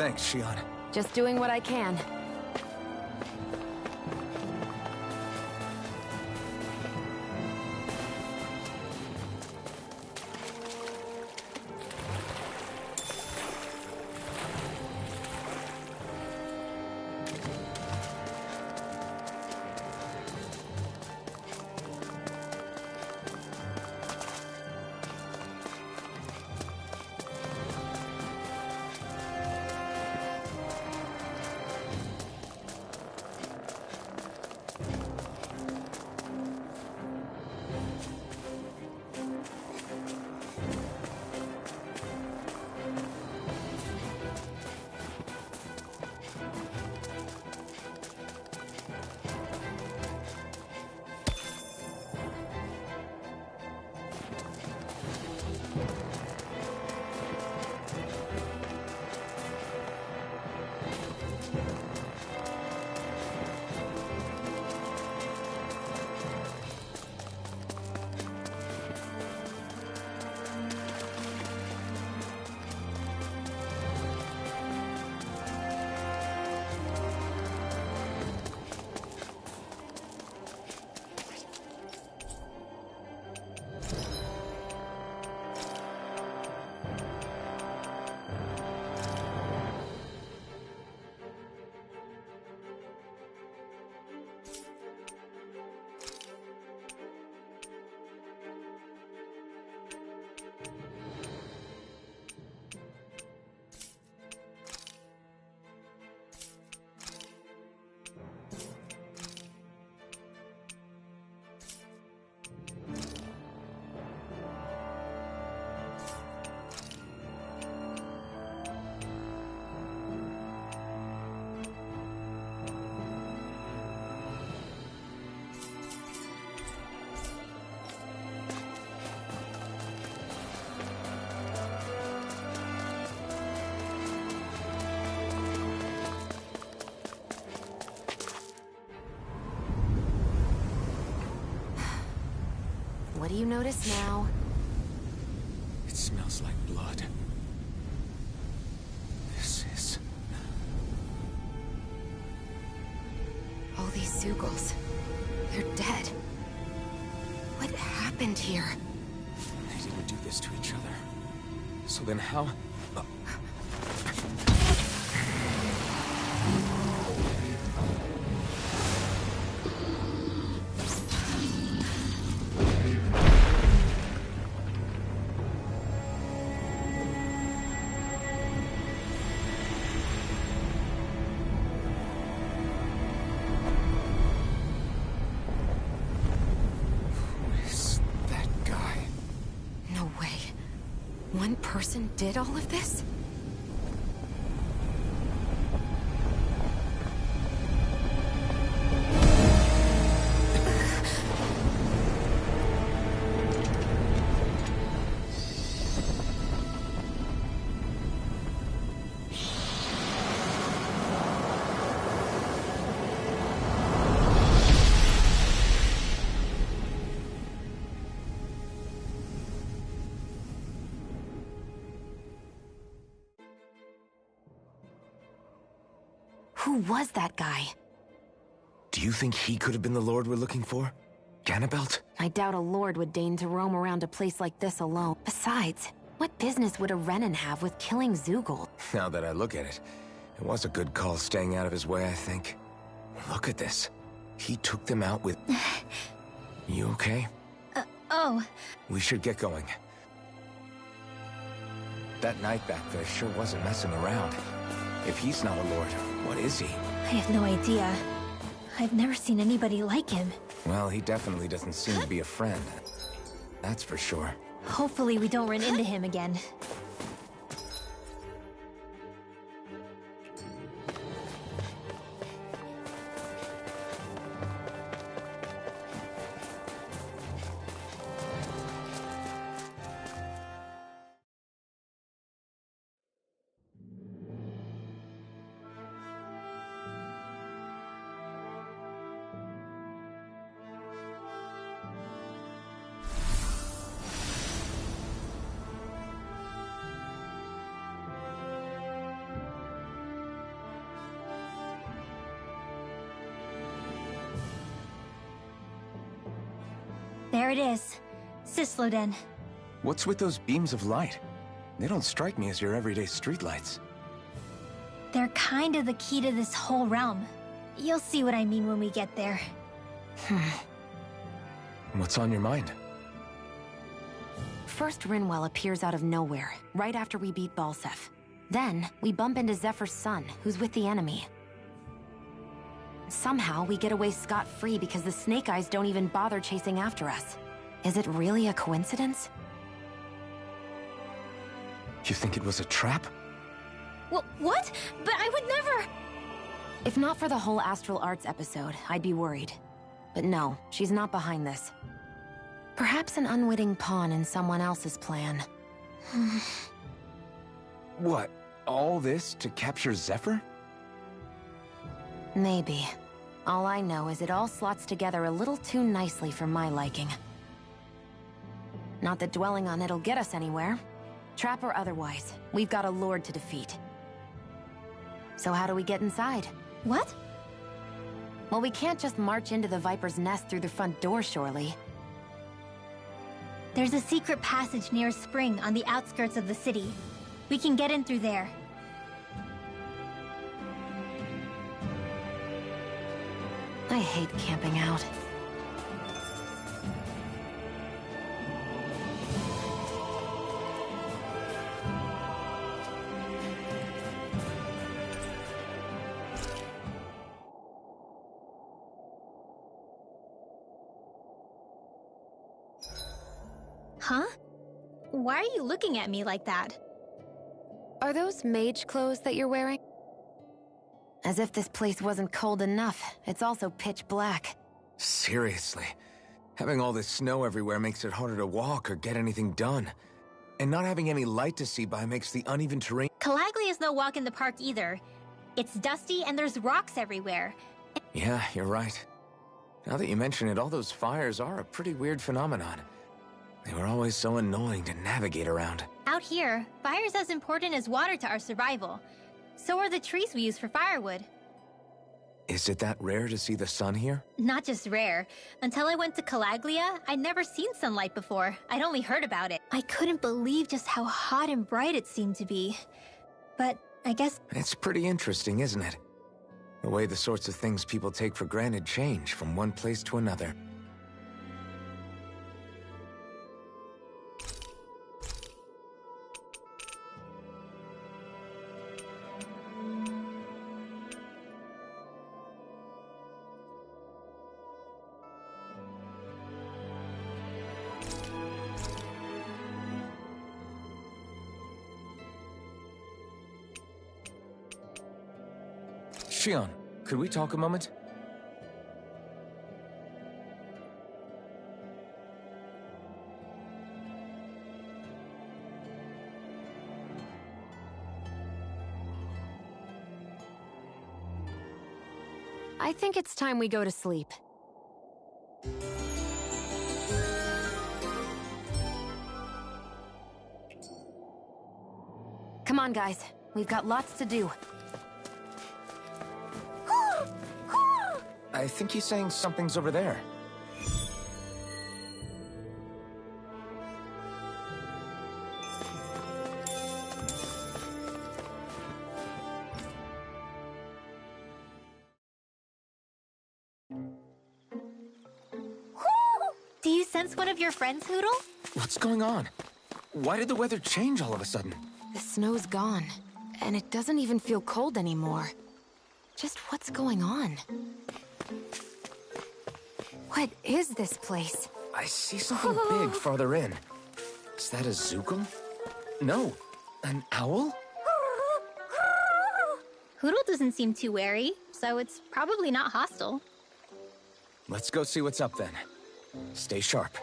Thanks, Shion. Just doing what I can. What do you notice now? It smells like blood. This is... All these Zeugles. They're dead. What happened here? They didn't do this to each other. So then how... One person did all of this? Who was that guy? Do you think he could have been the Lord we're looking for? Ganabelt? I doubt a lord would deign to roam around a place like this alone. Besides, what business would a Renan have with killing Zeugl? Now that I look at it, it was a good call staying out of his way, I think. Look at this. He took them out with... You okay? Oh. We should get going. That knight back there sure wasn't messing around. If he's not a lord, what is he? I have no idea. I've never seen anybody like him. Well, he definitely doesn't seem to be a friend. That's for sure. Hopefully we don't run into him again. There it is. Sisloden. What's with those beams of light? They don't strike me as your everyday streetlights. They're kind of the key to this whole realm. You'll see what I mean when we get there. What's on your mind? First, Rinwell appears out of nowhere, right after we beat Balseph. Then, we bump into Zephyr's son, who's with the enemy. Somehow, we get away scot-free because the Snake Eyes don't even bother chasing after us. Is it really a coincidence? You think it was a trap? What? But I would never... If not for the whole Astral Arts episode, I'd be worried. But no, she's not behind this. Perhaps an unwitting pawn in someone else's plan. What? All this to capture Zephyr? Maybe. All I know is it all slots together a little too nicely for my liking. Not that dwelling on it'll get us anywhere. Trap or otherwise, we've got a lord to defeat. So how do we get inside? What? Well, we can't just march into the Viper's nest through the front door, surely. There's a secret passage near a spring on the outskirts of the city. We can get in through there. I hate camping out. Huh? Why are you looking at me like that? Are those mage clothes that you're wearing? As if this place wasn't cold enough, it's also pitch black. Seriously. Having all this snow everywhere makes it harder to walk or get anything done. And not having any light to see by makes the uneven terrain... Calaglia is no walk in the park either. It's dusty and there's rocks everywhere. Yeah, you're right. Now that you mention it, all those fires are a pretty weird phenomenon. They were always so annoying to navigate around. Out here, fire's as important as water to our survival. So are the trees we use for firewood. Is it that rare to see the sun here? Not just rare. Until I went to Calaglia, I'd never seen sunlight before. I'd only heard about it. I couldn't believe just how hot and bright it seemed to be. But I guess... It's pretty interesting, isn't it? The way the sorts of things people take for granted change from one place to another. Shion, could we talk a moment? I think it's time we go to sleep. Come on, guys. We've got lots to do. I think he's saying something's over there. Do you sense one of your friends, Hoodle? What's going on? Why did the weather change all of a sudden? The snow's gone, and it doesn't even feel cold anymore. Just what's going on? What is this place? I see something big farther in. Is that a Zoogle? No, an owl? Hoodle doesn't seem too wary, so it's probably not hostile. Let's go see what's up then. Stay sharp.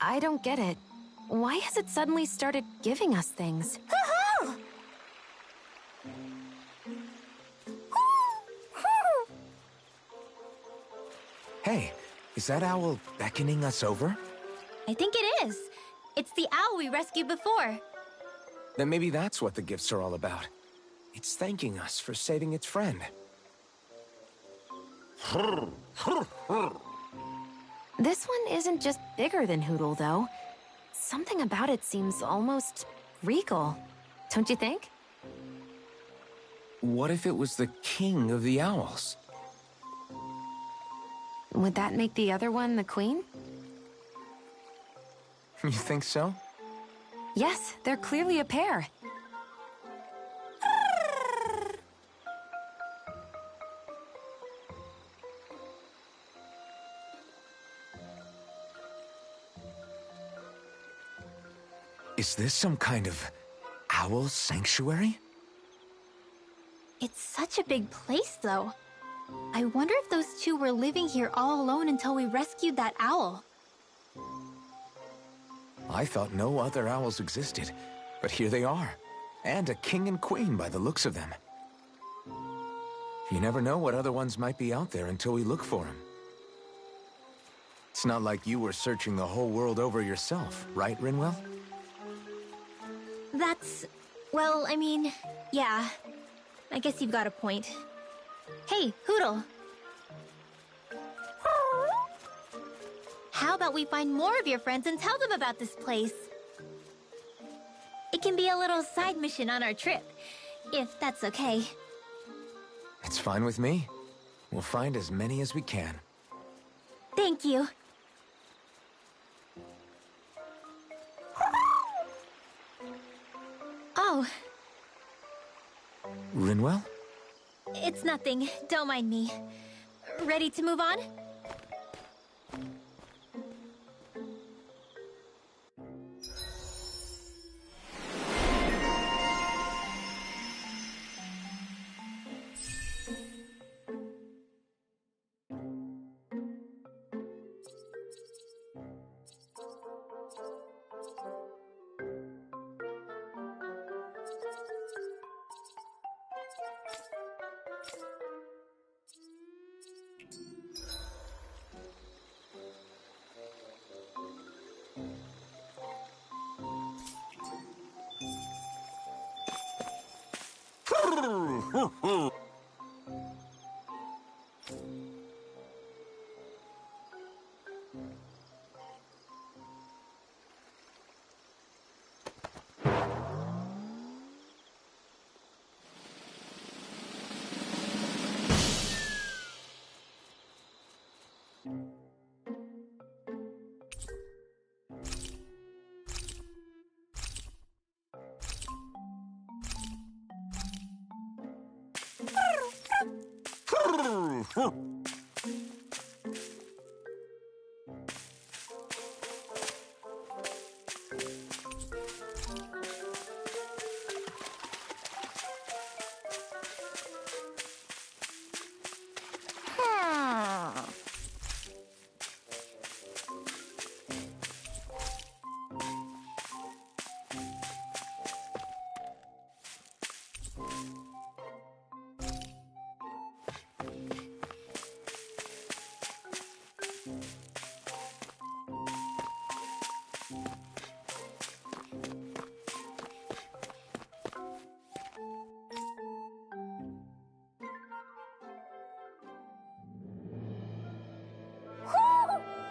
I don't get it. Why has it suddenly started giving us things? Hey, is that owl beckoning us over? I think it is. It's the owl we rescued before. Then maybe that's what the gifts are all about. It's thanking us for saving its friend. This one isn't just bigger than Hoodle, though. Something about it seems almost regal, don't you think? What if it was the king of the owls? Would that make the other one the queen? You think so? Yes, they're clearly a pair. Is this some kind of owl sanctuary? It's such a big place, though. I wonder if those two were living here all alone until we rescued that owl. I thought no other owls existed, but here they are. And a king and queen by the looks of them. You never know what other ones might be out there until we look for them. It's not like you were searching the whole world over yourself, right, Rinwell? That's... well, I mean, yeah. I guess you've got a point. Hey, Hoodle. How about we find more of your friends and tell them about this place? It can be a little side mission on our trip, if that's okay. It's fine with me. We'll find as many as we can. Thank you. Oh. Rinwell? It's nothing. Don't mind me. Ready to move on?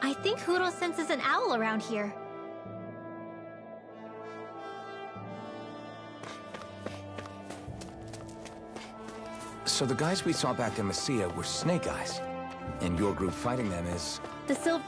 I think Huro senses an owl around here. So the guys we saw back in Messia were Snake Eyes, and your group fighting them is... The Silver...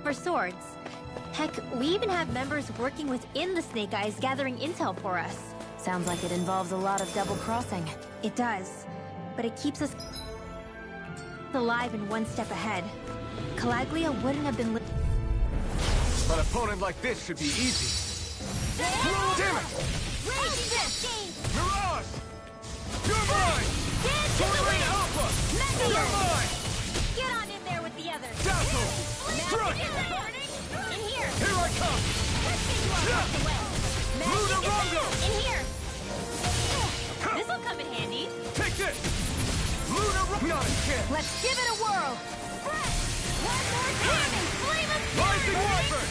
for swords. Heck, we even have members working within the Snake Eyes gathering intel for us. Sounds like it involves a lot of double-crossing. It does, but it keeps us alive and one step ahead. Calaglia wouldn't have been An opponent like this should be easy. Damn it! Mirage! You're mine! Toiling Alpha! You're mine! Get on in there with the others! Dazzle! Strike! In here! Here I come! Luna Rongo! In here! This'll come in handy. Take this! Luna Rongo! Not a chance! Let's give it a whirl! One more time! Flame of Rising Wyvern!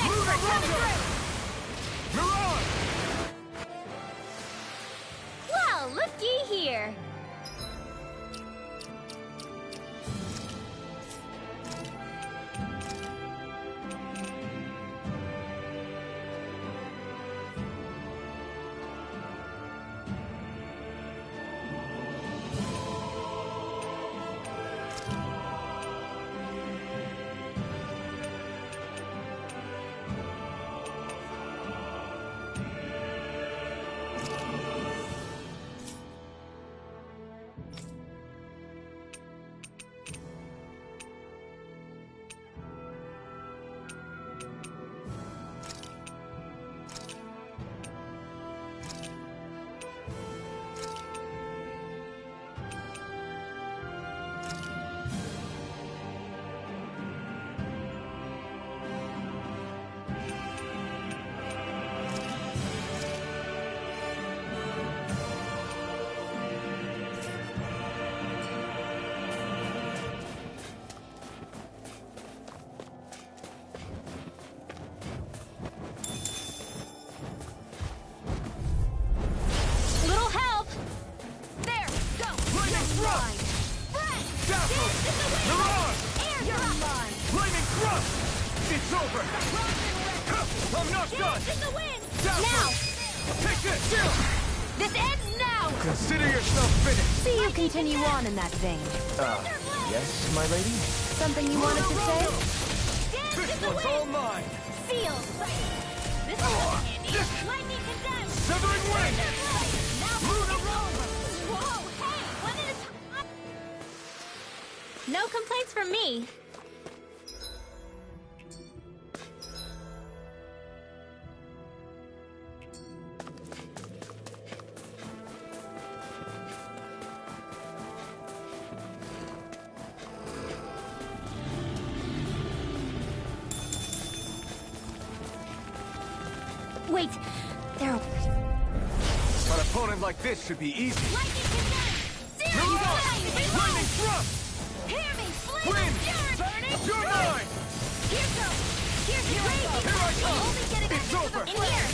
Luna Rongo! Mirage! Well, looky here! It's over! I'm not done! In the wind! Dazzle! Now! Take this! This ends now! Consider yourself finished! See you continue on in that vein. Yes, my lady? Something you wanted to say? This one's all mine! Seal! This will come in handy! Lightning condemned! Severing Wind! Luna Rover! Whoa, hey! One at a time! No complaints from me. Wait, there are... An opponent like this should be easy. Lightning condemned! Lightning thrust! Hear me! Flame Wind! of fury! Burning! You're mine! Here goes! Here's your Here I come! Only getting It's over! in here!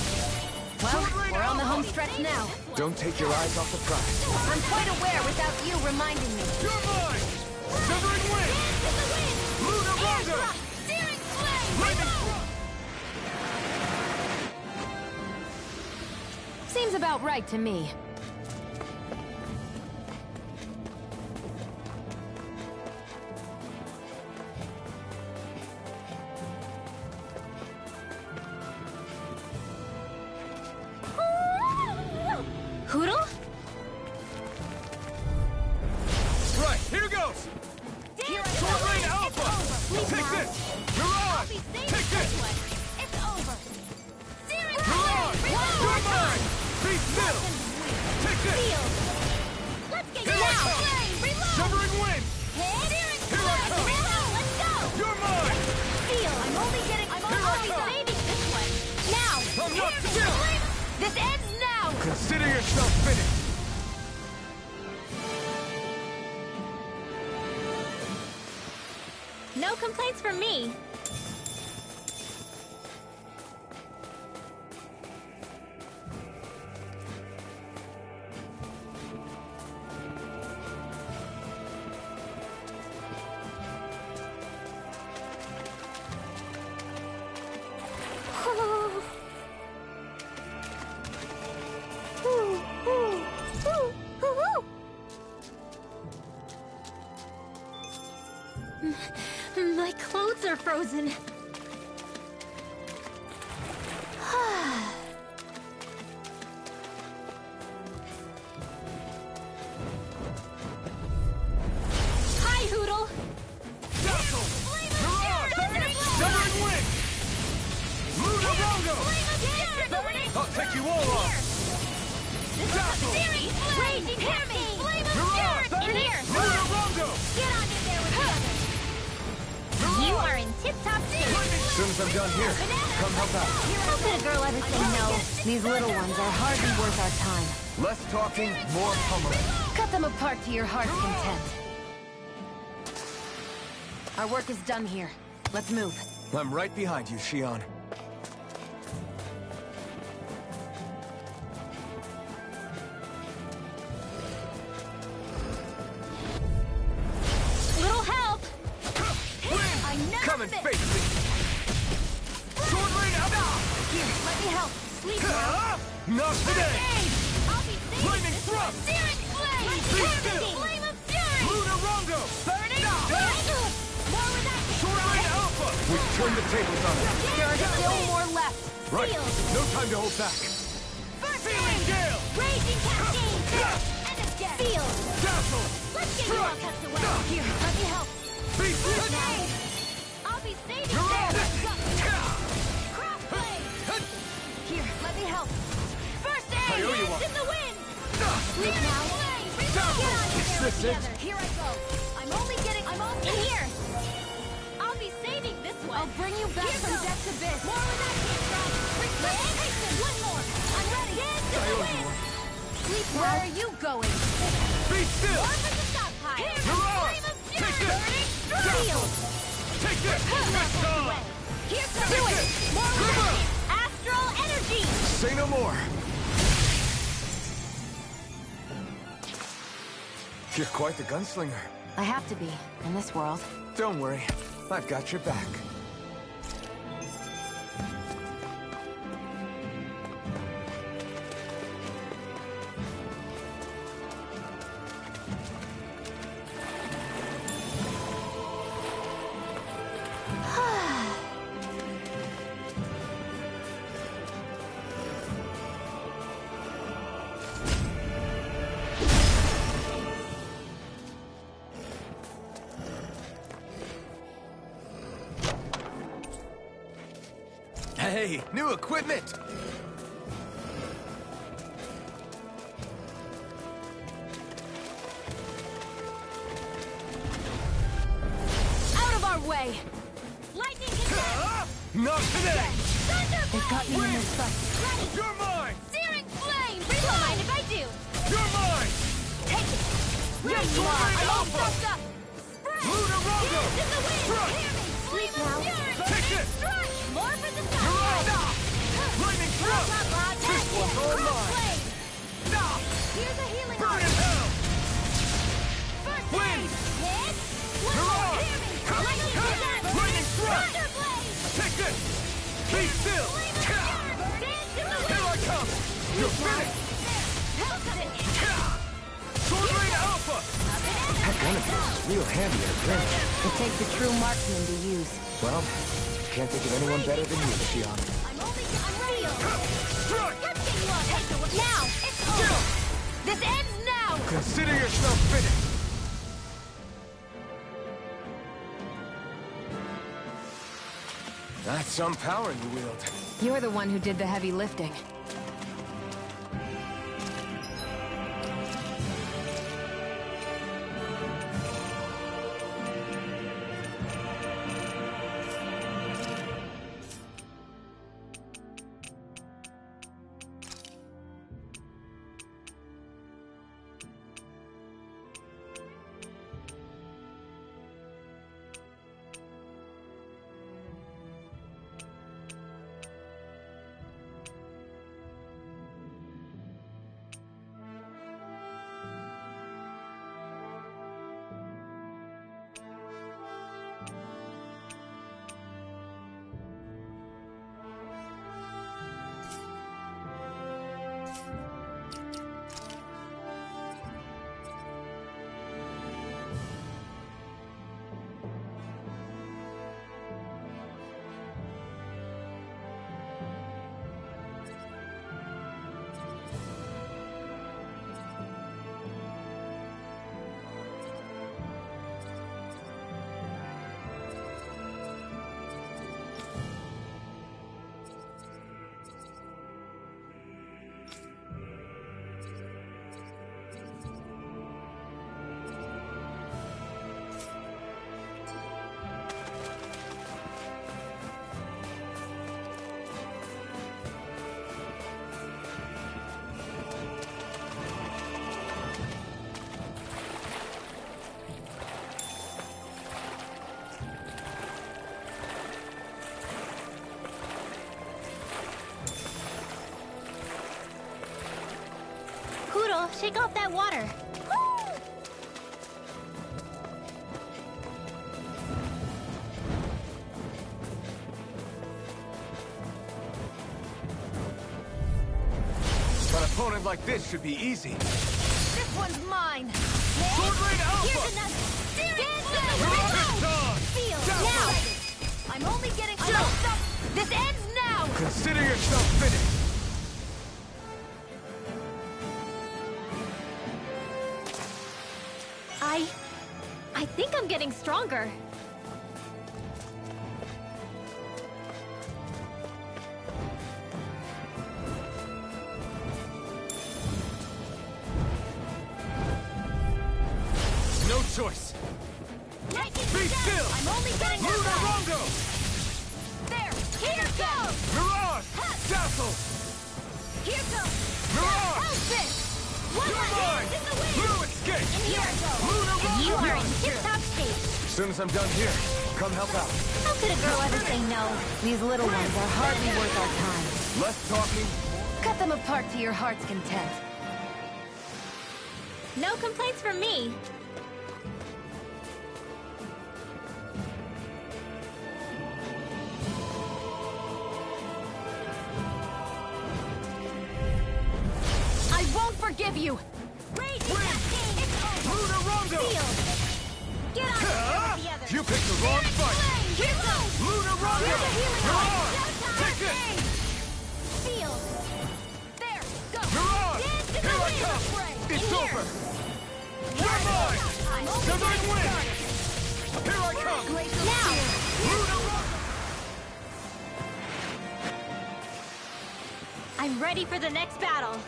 Well, we're on the home stretch now. Don't take your eyes off the prize. I'm quite aware without you reminding me. You're mine! Severing Wind! Dance in the wind! Luna Rondo! Searing flame! Lightning thrust! Seems about right to me. Hoodle? Right, here goes! Swordblade Alpha! Take this! Mirage! Take this! It's over! Searing Mirage! You're mine! Be still! Take this! Let's get Here I down! come! Reload! Severing Wind! Searing Here I come! Let's go! You're mine! I'm only saving this one. Now! I'm not still! This ends now! Consider yourself finished. No complaints from me. My clothes are frozen. Hi, Hoodle! Dazzle! Stubborn Wing! Lunarongo! I'll take you all on! Dazzle! Raging Hammy! Mirage! In here! Lunarongo! Get on in there with the others! You are in tip-top shape. As soon as I'm done here, come help out. How could a girl ever say no? These little ones are hardly worth our time. Less talking, more pummeling. Cut them apart to your heart's content. Our work is done here. Let's move. I'm right behind you, Shion. Little help! I never Come and miss. face me! Sword Rain out! Here, let me help. Sleep now. Not today! I'll be safe. Lightning Thrust! Searing Flame! Be still! Flame of Fury! Lunarongo! Burning Flame! More with that! Sword Rain Alpha! We've turned the tables on it. There are still more left. Right. Sealed. No time to hold back. First Feeling aid! Gale! Raging Cascade! And again! Sealed! Dazzle! Let's get you all Strike! tucked away! Here, let me help! Be First still! aid! I'll be saving Mirage! Crossblade! Here, let me help! First aid! I owe you one. In the wind! Sleep now! Get on in Is there this with the it? other. Here I go! I'm all in here! I'll be saving this one! I'll bring you back from death's abyss. More with that Hasten! One more! I'm ready! Into the wind! Sleep now. Where are you going? Be still! More for the stockpile! Mirage! Flame of Take Fury! this! Sealed! Take this! Next time! Here comes Take it! this! More with Come that on! Astral Energy! Say no more. You're quite the gunslinger. I have to be, in this world. Don't worry. I've got your back. Hey, new equipment! Out of our way! Lightning can Not today! They've got me in their sights. Ready! You're mine! Searing Flame! Don't mind if I do! You're mine! Take it! Yes, you are! Rain I'm all Alpha! stuffed up! Spread! Lunarongo! Hands in the wind! Strike! Hear me! Flame now. of Fury! Take this! Strike! More for the stop! Mirage! Lightning Thrust! This one's all mine. Here's a healing Burn arm! in hell! First Wind! aid! Hit! One more! Mirage! Hear me! Lightning Attack! Lightning Thrust! Thunderblade! Take this! Be still! Flame of Fury! Dance in the wind! Here I come! You're finished! Help it! Sword Rain Alpha! That gun of yours is real handy at a pinch. It takes a true marksman to use. Well, can't think of anyone better than you, Shion. I'm real! Strike! Let's get you all taken away! Now! It's over! This ends now! Consider yourself finished! That's some power you wield. You're the one who did the heavy lifting. Shake off that water. An opponent like this should be easy. This one's mine. Sword Rain Alpha! Here's another. Feel now. I'm only getting started. This ends now. Consider yourself finished. I think I'm getting stronger. No choice. Be still. I'm only getting Lunarongo! There. Here goes. Mirage! Dazzle! Here goes. Mirage! Hellfist. One You're left. mine! In the wind. Blue escape! And here I go. Lunarongo! You are in tip-top shape. As soon as I'm done here, come help out. How could a girl ever say no? These little ones are hardly worth our time. Less talking. Cut them apart to your heart's content. No complaints from me. I won't forgive you! Lunarongo! Get on the other. You picked the wrong fight! Here goes. Lunarongo! Here's a healing Mirage! eye. Take this! Feel. There. Go. Mirage! Dance in Here the I wind. come! In It's here. over! You're mine! I'm only Divine getting Wind! started. Here I come! Now. Lunarongo! I'm ready for the next battle.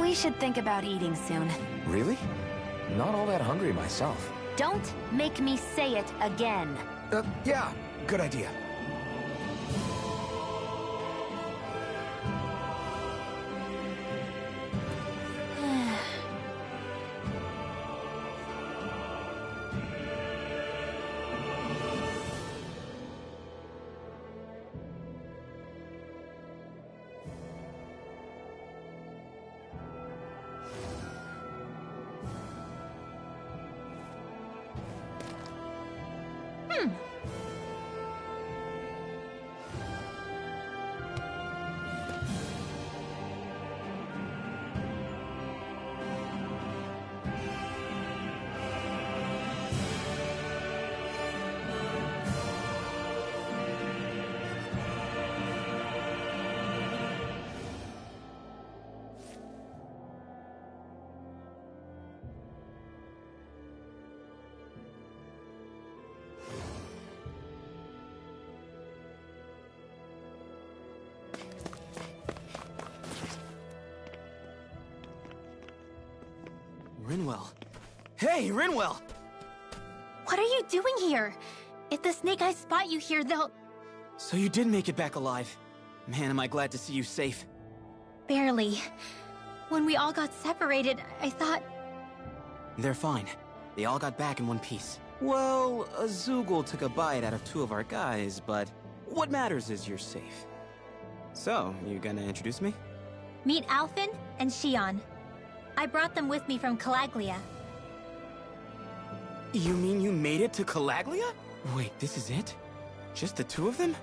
We should think about eating soon. Really? Not all that hungry myself. Don't make me say it again. Yeah, good idea. Rinwell. Hey, Rinwell! What are you doing here? If the Snake Eyes spot you here, they'll... So you did make it back alive. Man, am I glad to see you safe. Barely. When we all got separated, I thought... They're fine. They all got back in one piece. Well, a Zoogle took a bite out of 2 of our guys, but what matters is you're safe. So, you gonna introduce me? Meet Alphen and Shion. I brought them with me from Calaglia. You mean you made it to Calaglia? Wait, this is it? Just the 2 of them?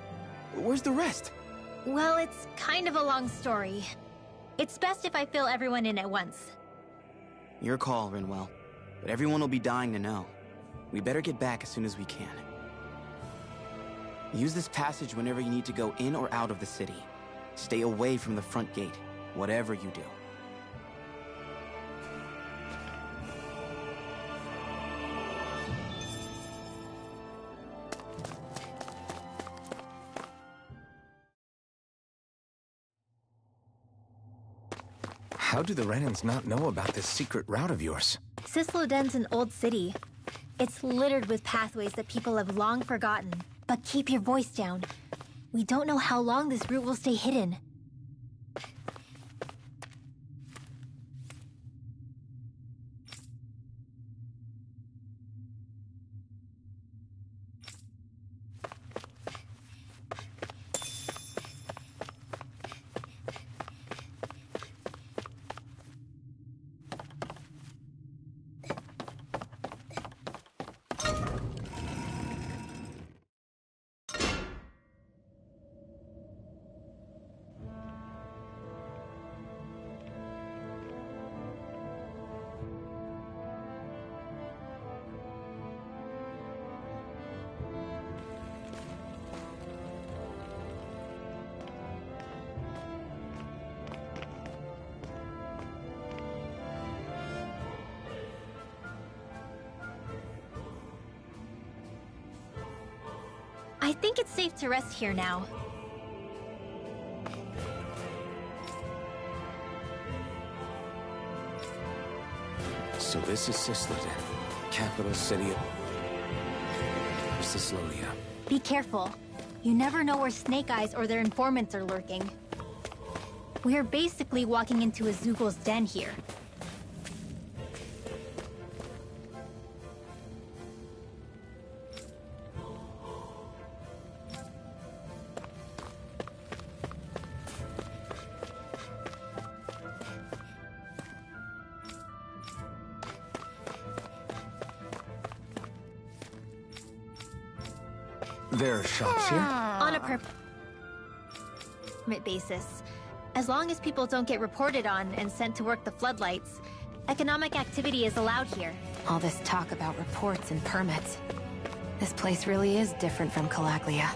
Where's the rest? Well, it's kind of a long story. It's best if I fill everyone in at once. Your call, Rinwell. But everyone will be dying to know. We better get back as soon as we can. Use this passage whenever you need to go in or out of the city. Stay away from the front gate, whatever you do. How do the Renans not know about this secret route of yours? Cisloden's an old city. It's littered with pathways that people have long forgotten. But keep your voice down. We don't know how long this route will stay hidden. I think it's safe to rest here now. So this is Cisloden, capital city of Cislodia. Be careful. You never know where Snake Eyes or their informants are lurking. We're basically walking into a Zoogle's den here. There are shops here? On a permit basis. As long as people don't get reported on and sent to work the floodlights, economic activity is allowed here. All this talk about reports and permits. This place really is different from Calaglia.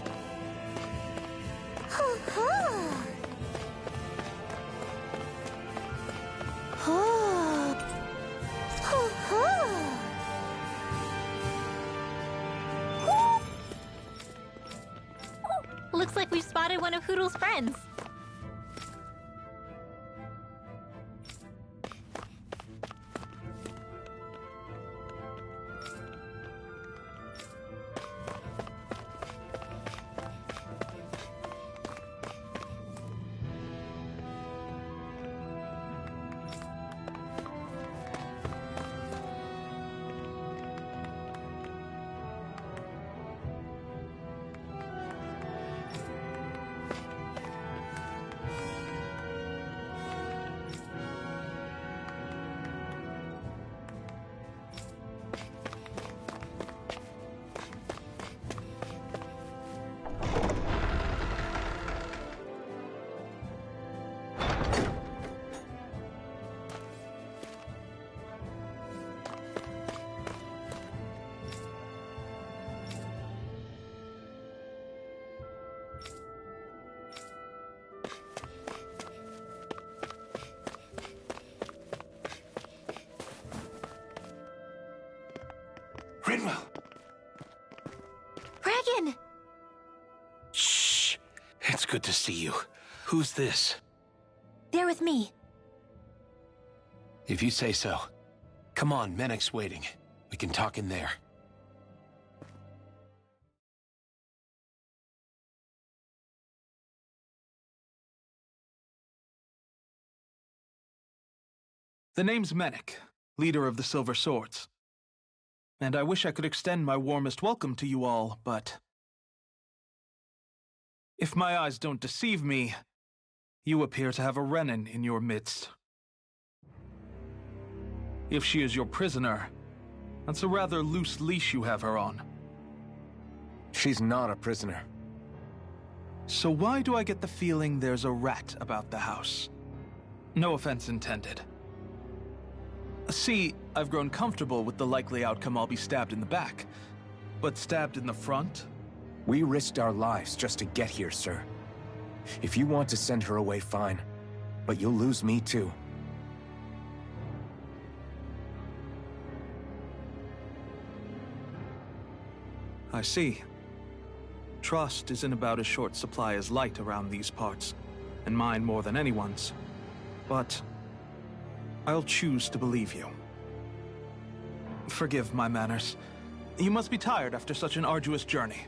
Looks like we've spotted one of Hoodle's friends. dragon! Shh. It's good to see you. Who's this? They're with me. If you say so. Come on, Menek's waiting. We can talk in there. The name's Menek, leader of the Silver Swords. And I wish I could extend my warmest welcome to you all, but... if my eyes don't deceive me, you appear to have a Renin in your midst. If she is your prisoner, that's a rather loose leash you have her on. She's not a prisoner. So why do I get the feeling there's a rat about the house? No offense intended. See, I've grown comfortable with the likely outcome I'll be stabbed in the back. But stabbed in the front? We risked our lives just to get here, sir. If you want to send her away, fine. But you'll lose me too. I see. Trust is in about as short supply as light around these parts, and mine more than anyone's. But I'll choose to believe you. Forgive my manners. You must be tired after such an arduous journey.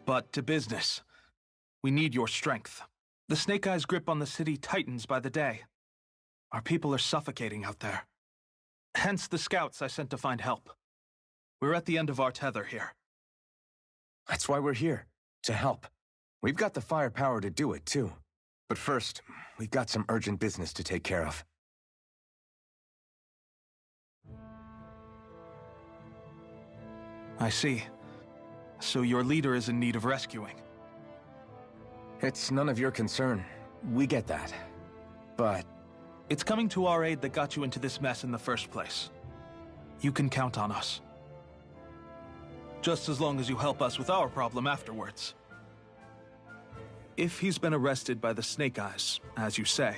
But to business. We need your strength. The Snake Eyes' grip on the city tightens by the day. Our people are suffocating out there. Hence the scouts I sent to find help. We're at the end of our tether here. That's why we're here, to help. We've got the firepower to do it, too. But first, we've got some urgent business to take care of. I see. So your leader is in need of rescuing. It's none of your concern. We get that. But... it's coming to our aid that got you into this mess in the first place. You can count on us. Just as long as you help us with our problem afterwards. If he's been arrested by the Snake Eyes, as you say,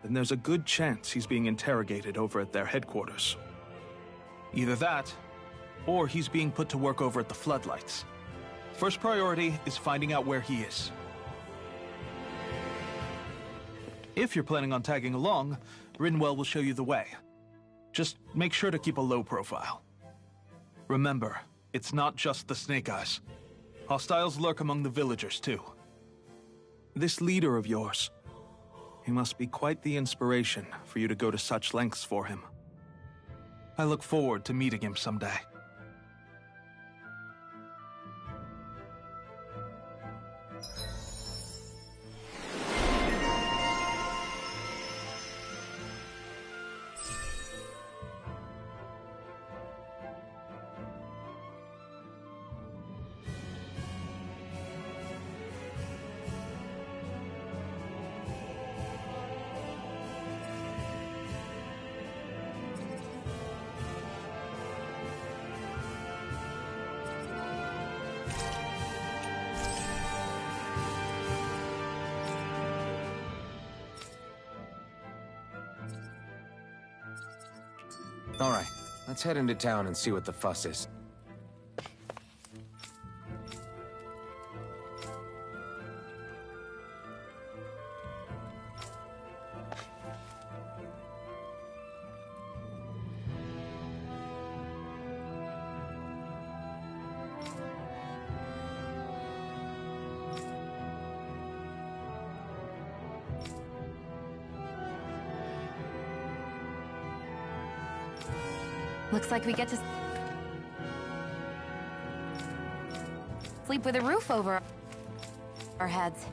then there's a good chance he's being interrogated over at their headquarters. Either that, or he's being put to work over at the Floodlights. First priority is finding out where he is. If you're planning on tagging along, Rinwell will show you the way. Just make sure to keep a low profile. Remember, it's not just the Snake Eyes. Hostiles lurk among the villagers, too. This leader of yours, he must be quite the inspiration for you to go to such lengths for him. I look forward to meeting him someday. All right, let's head into town and see what the fuss is. Looks like we get to sleep with a roof over our heads.